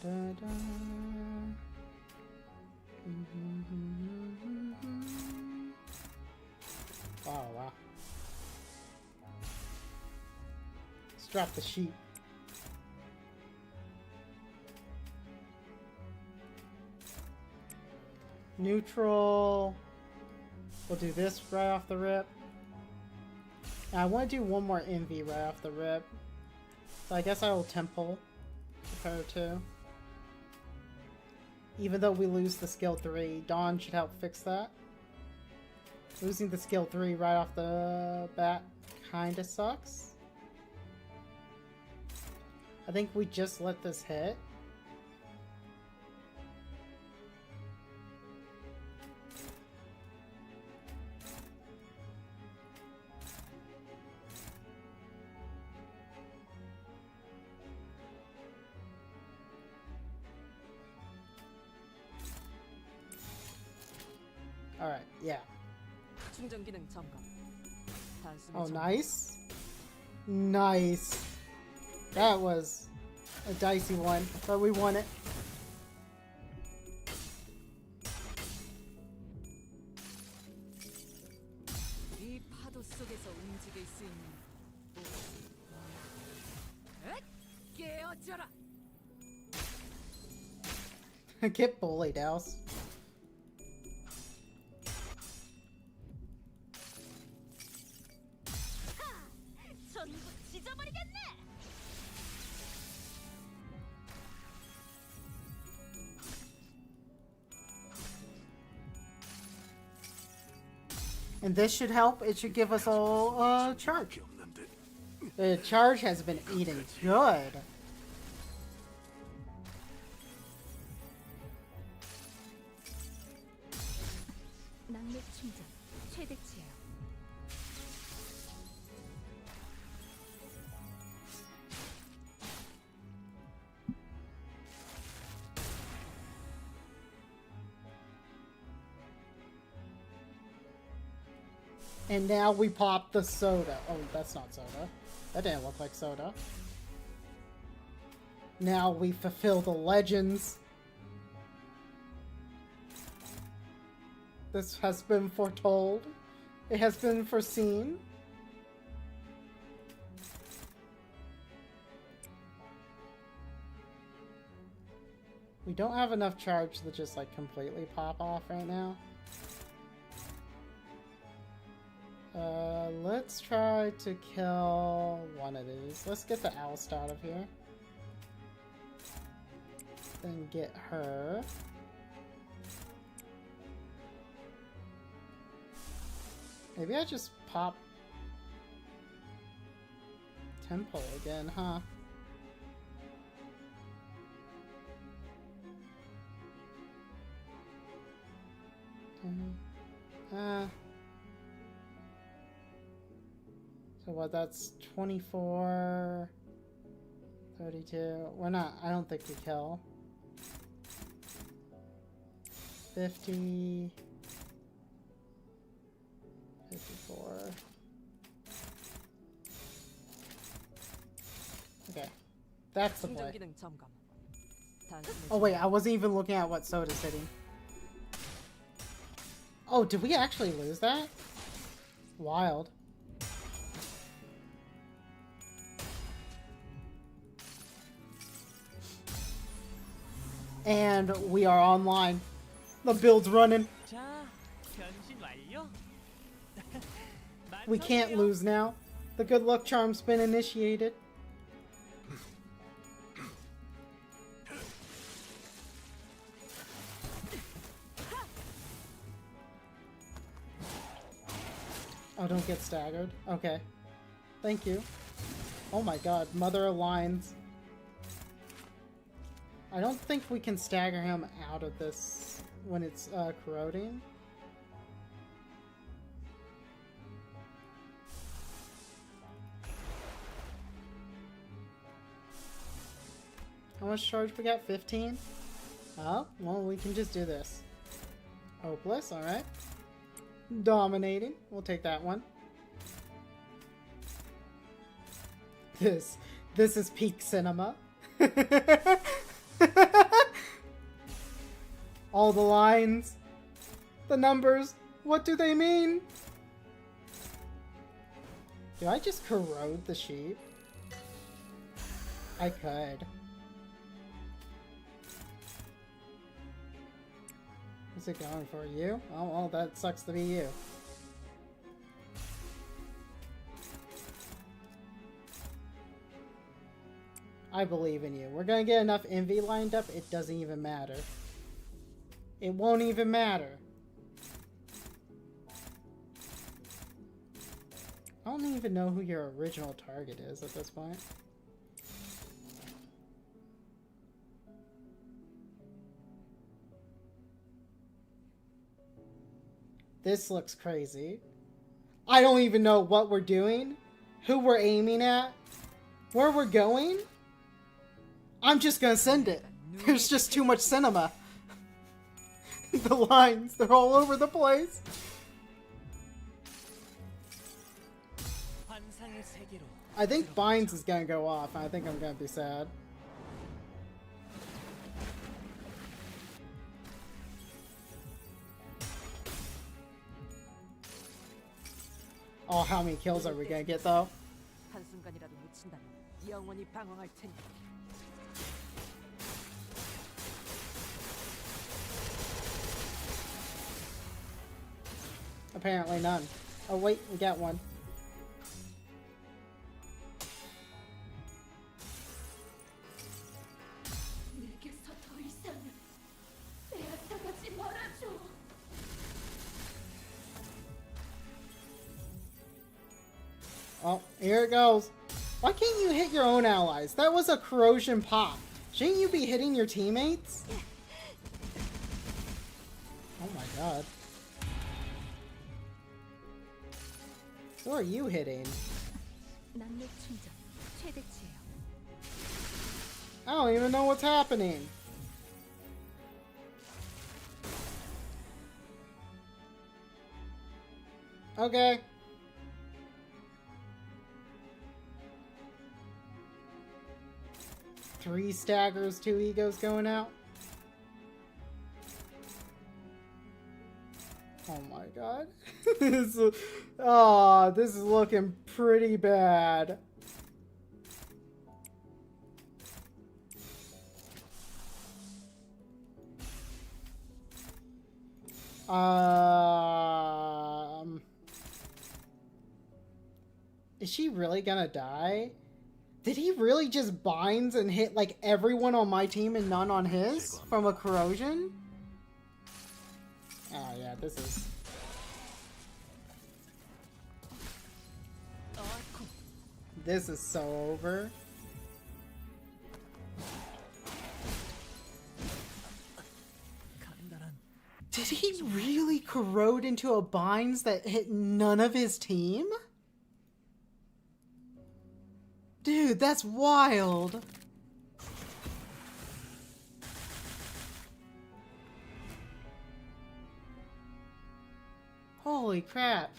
A: Da, da. Oh, wow. Let's drop the sheep. Neutral. We'll do this right off the rip. And I want to do one more envy right off the rip. So I guess I will temple her too. Even though we lose the skill 3, Dawn should help fix that. Losing the skill 3 right off the bat kinda sucks. I think we just let this hit. Alright, yeah.
E: 충전 기능 점검. 단숨에
A: Oh,
E: 점검.
A: nice. Nice. That was a dicey one, but we won it.
B: 이 파도 속에서 움직일 수 있는 깨어져라.
A: Get bullied, House.
B: 전부 찢어버리겠네.
A: And this should help. It should give us all charge.
D: 게 없는데.
A: The charge has been eating good.
C: 낙력 충전 최대치예요.
A: And now we pop the soda. Oh, that's not soda. That didn't look like soda. Now we fulfill the legends. This has been foretold. It has been foreseen. We don't have enough charge to just like completely pop off right now. Let's try to kill one of these. Let's get the oust out of here. Then get her. Maybe I just pop Temple again, huh? So what, that's 24, 32. We're not, I don't think we kill. 50, 54. Okay, that's the
E: 충전
A: play.
E: 기능 점검. 단숨에
A: Oh wait, I wasn't even looking at what Soda's hitting. Oh, did we actually lose that? Wild. And we are online. The build's running.
F: 자, 변신 완료.
A: We can't lose now. The good luck charm's been initiated. Oh, don't get staggered. Okay. Thank you. Oh my god, Mother Aligns. I don't think we can stagger him out of this when it's corroding. How much charge we got? 15? Oh, well, we can just do this. Hopeless, alright. Dominating. We'll take that one. This is peak cinema. All the lines, the numbers, what do they mean? Do I just corrode the sheep? I could. What's it going for? You? Oh, well, that sucks to be you. I believe in you. We're gonna get enough envy lined up, it doesn't even matter. It won't even matter. I don't even know who your original target is at this point. This looks crazy. I don't even know what we're doing, who we're aiming at, where we're going. I'm just gonna send it. There's just too much cinema. The lines, they're all over the place.
F: 환상의 세계로
A: I think Binds is gonna go off. I think I'm gonna be sad. Oh, how many kills are we gonna get though?
E: 한순간이라도 놓친다면 영원히 방황할 테니.
A: Apparently none. Oh wait, we got one.
B: 내게서 더 이상 빼앗아가지 말아줘.
A: Oh, here it goes. Why can't you hit your own allies? That was a corrosion pop. Shouldn't you be hitting your teammates? Oh my god. Who are you hitting?
C: 남력 충전 최대치예요.
A: I don't even know what's happening. Okay. Three staggers, 2 egos going out. Oh my god. this is looking pretty bad. Is she really gonna die? Did he really just binds and hit like everyone on my team and none on his from a corrosion? Oh yeah, this is... This is so over. Did he really corrode into a binds that hit none of his team? Dude, that's wild. Holy crap.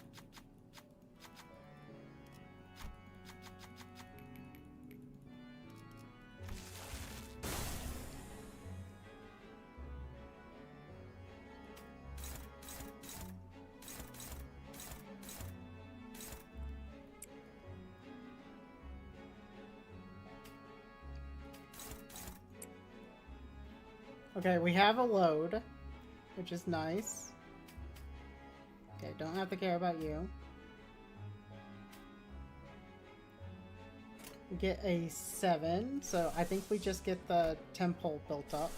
A: Okay, we have a load, which is nice. Okay, don't have to care about you. We get a 7, so I think we just get the temple built up.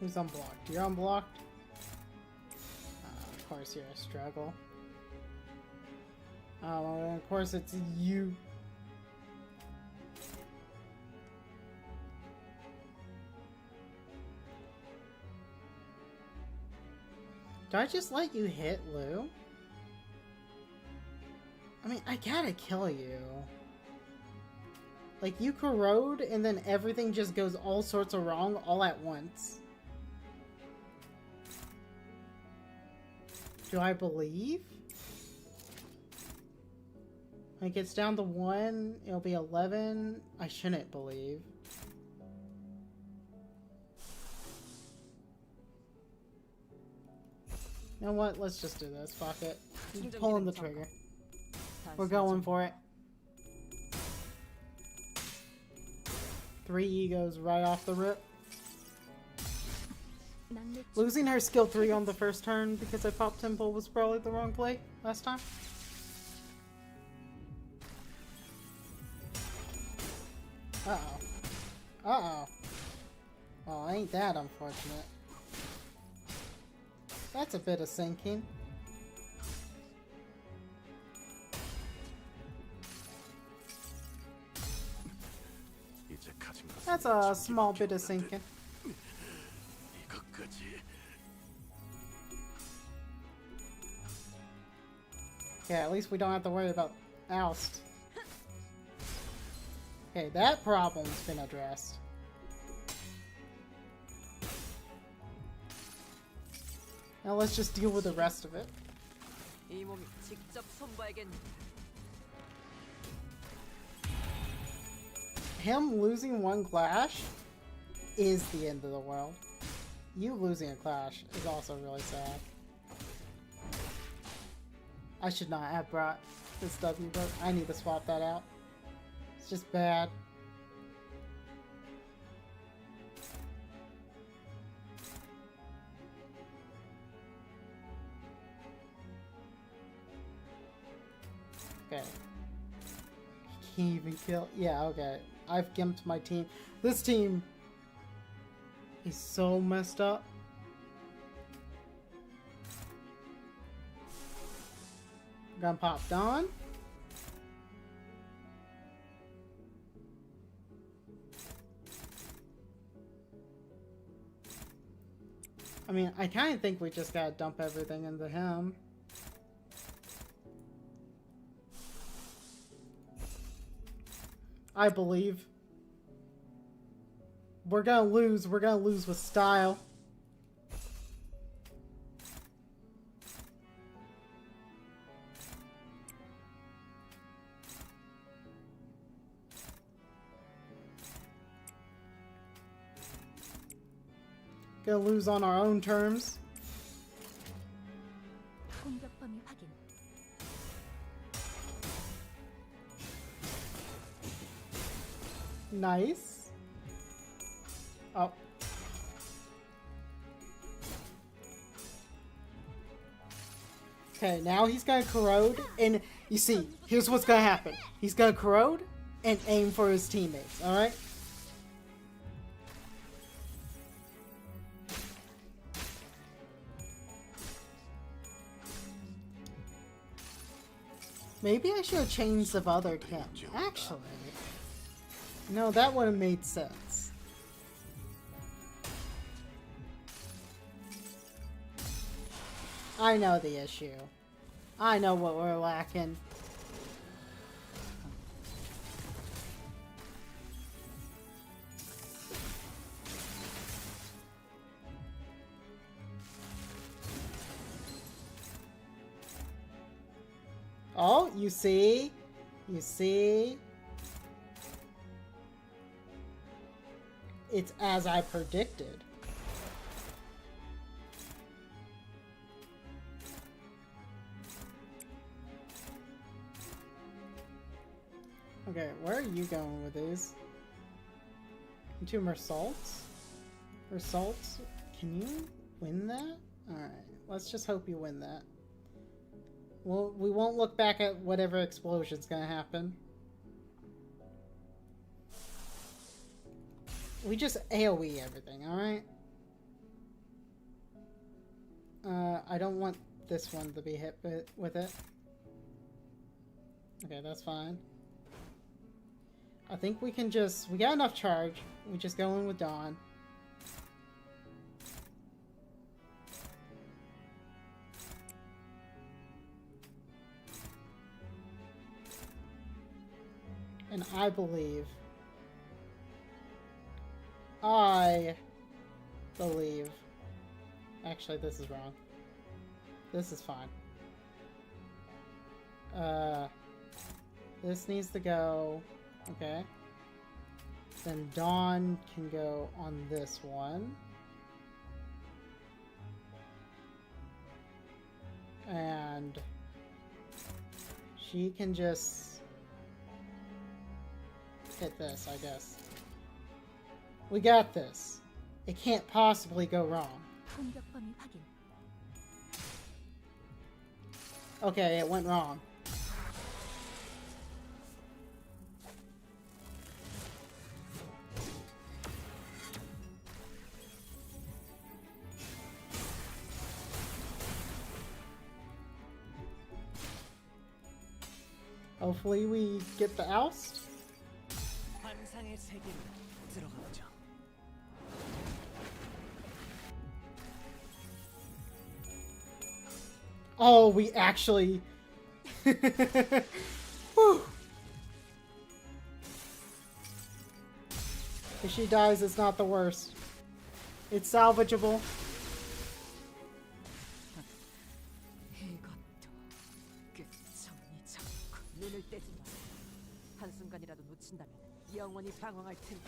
A: Who's unblocked? You're unblocked? Of course you're a struggle. Oh, and of course it's you. Do I just let you hit Lou? I mean, I gotta kill you. Like, you corrode and then everything just goes all sorts of wrong all at once. Do I believe? When it gets down to 1, it'll be 11. I shouldn't believe. You know what? Let's just do this. Fuck it. Pulling the trigger. We're going for it. 3 egos right off the rip. Losing her skill 3 on the first turn because I popped Temple was probably the wrong play last time. Uh-oh. Uh-oh. Oh, ain't that unfortunate. That's a bit of sinking.
D: 이제 가진 것은
A: That's a small bit of sinking.
D: 이것까지.
A: Yeah, at least we don't have to worry about oust. Okay, that problem's been addressed. Now let's just deal with the rest of it.
E: 이 몸이 직접 손봐야겠네.
A: Him losing one clash is the end of the world. You losing a clash is also really sad. I should not have brought this W, but I need to swap that out. It's just bad. Okay. Can't even kill. Yeah, okay. I've gimped my team. This team is so messed up. Gonna pop Dawn. I mean, I kind of think we just gotta dump everything into him. I believe. We're gonna lose with style. Gonna lose on our own terms.
C: 공격 범위 확인.
A: Nice. Oh. Okay, now he's gonna corrode, and you see, here's what's gonna happen. He's gonna corrode and aim for his teammates, alright? Maybe I should have changed the other camp. Actually, no, that would have made sense. I know the issue. I know what we're lacking. Oh, you see? You see? It's as I predicted. Okay, where are you going with these? Into Mersaults? Mersaults? Can you win that? Alright, let's just hope you win that. Well, we won't look back at whatever explosion's gonna happen. We just AoE everything, alright? I don't want this one to be hit with it. Okay, that's fine. I think we can just... We got enough charge. We just go in with Dawn. And I believe... Actually, this is wrong. This is fine. This needs to go... Okay. Then Dawn can go on this one. And she can just hit this, I guess. We got this. It can't possibly go wrong.
C: 공격 범위 확인.
A: Okay, it went wrong. Hopefully we get the oust.
F: 환상의 세계로 들어가보죠.
A: Oh, we actually... Whew. If she dies, it's not the worst. It's salvageable.
E: 이것도 끝정리 잡고 눈을 떼지 마. 한순간이라도 놓친다면 영원히 방황할 테니.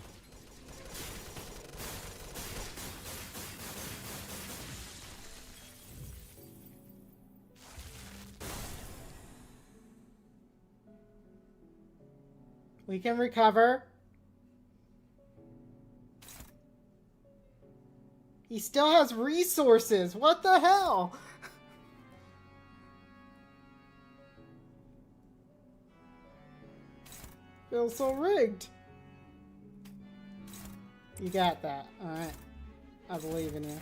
A: We can recover. He still has resources. What the hell? Feels so rigged. You got that. Alright. I believe in you.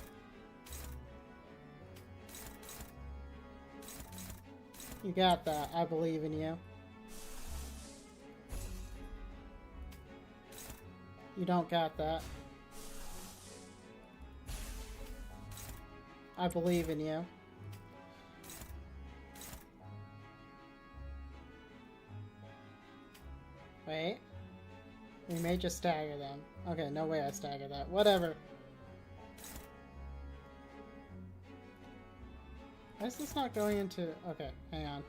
A: You got that. I believe in you. You don't got that. I believe in you. Wait. We may just stagger them. Okay, no way I stagger that. Whatever. Why is this not going into... Okay, hang on.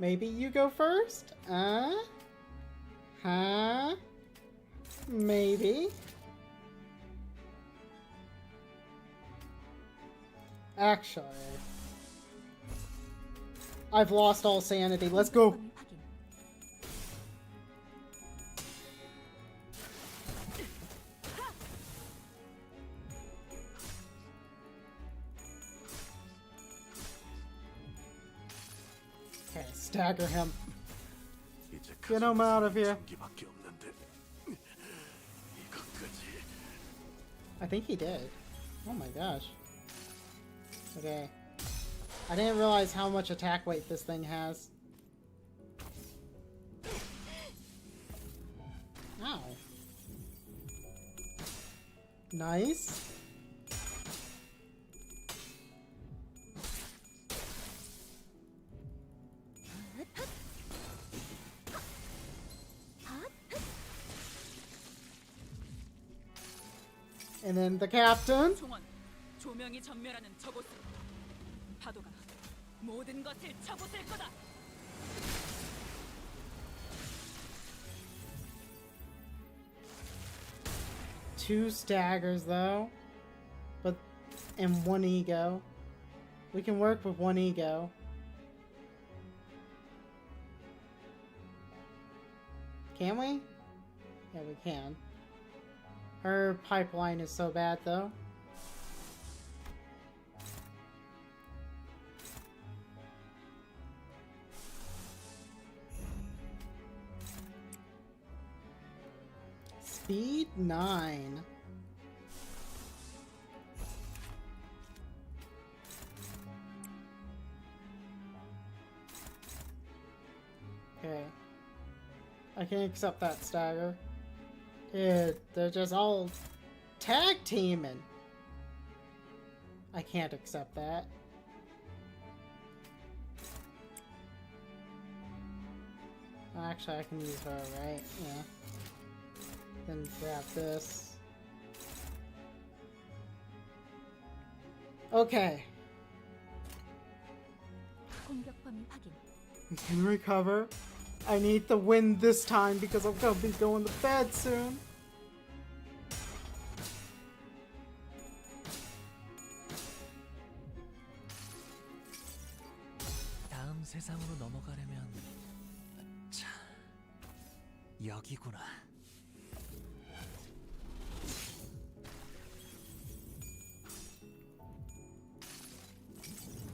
A: Maybe you go first? Huh? Maybe. Actually, I've lost all sanity. Let's go.
C: 범위 확인.
A: Okay, stagger him.
D: 이제
A: Get him out of here.
D: 전기밖에 없는데 이것까지.
A: I think he did. Oh my gosh. Okay. I didn't realize how much attack weight this thing has. Ow. Nice. And then the captain.
B: 총원, 조명이 전멸하는 저곳으로 파도가 모든 것을 쳐부술 거다.
A: Two staggers though, but and one ego. We can work with one ego. Can we? Yeah, we can. Her pipeline is so bad though. Speed 9. Okay. I can accept that stagger. Dude, they're just all tag teaming. I can't accept that. Actually, I can use her, right? Yeah. Then grab this. Okay.
C: 공격 범위 확인.
A: We can recover. I need to win this time because I'm gonna be going to bed soon.
G: 다음 세상으로 넘어가려면 자, 여기구나.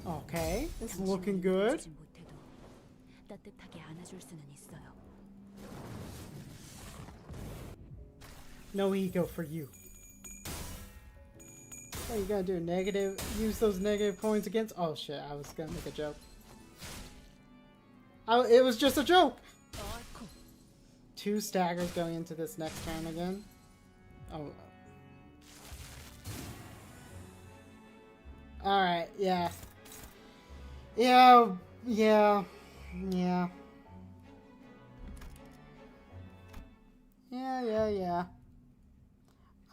A: Okay, it's looking good.
C: 주진 못해도 따뜻하게 안아줄 수는 있어요.
A: No ego for you. What are you gonna do? Negative? Use those negative coins against? Oh shit, I was gonna make a joke. It was just a joke! 2 staggers going into this next turn again. Oh. Alright, yeah. Yeah. Yeah. Yeah, yeah.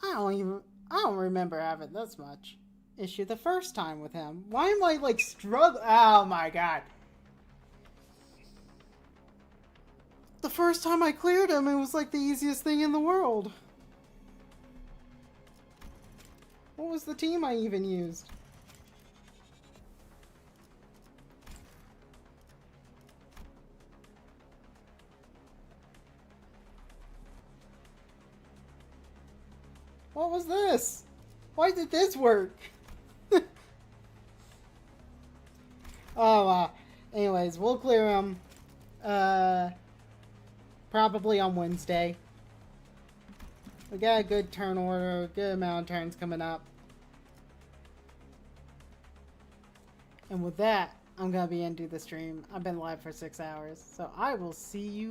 A: I don't remember having this much issue the first time with him. Why am I like struggling? Oh my god. The first time I cleared him, it was like the easiest thing in the world. What was the team I even used? What was this? Why did this work? Oh, anyways, we'll clear them. Probably on Wednesday. We got a good turn order, a good amount of turns coming up. And with that, I'm gonna be into the stream. I've been live for 6 hours, so I will see you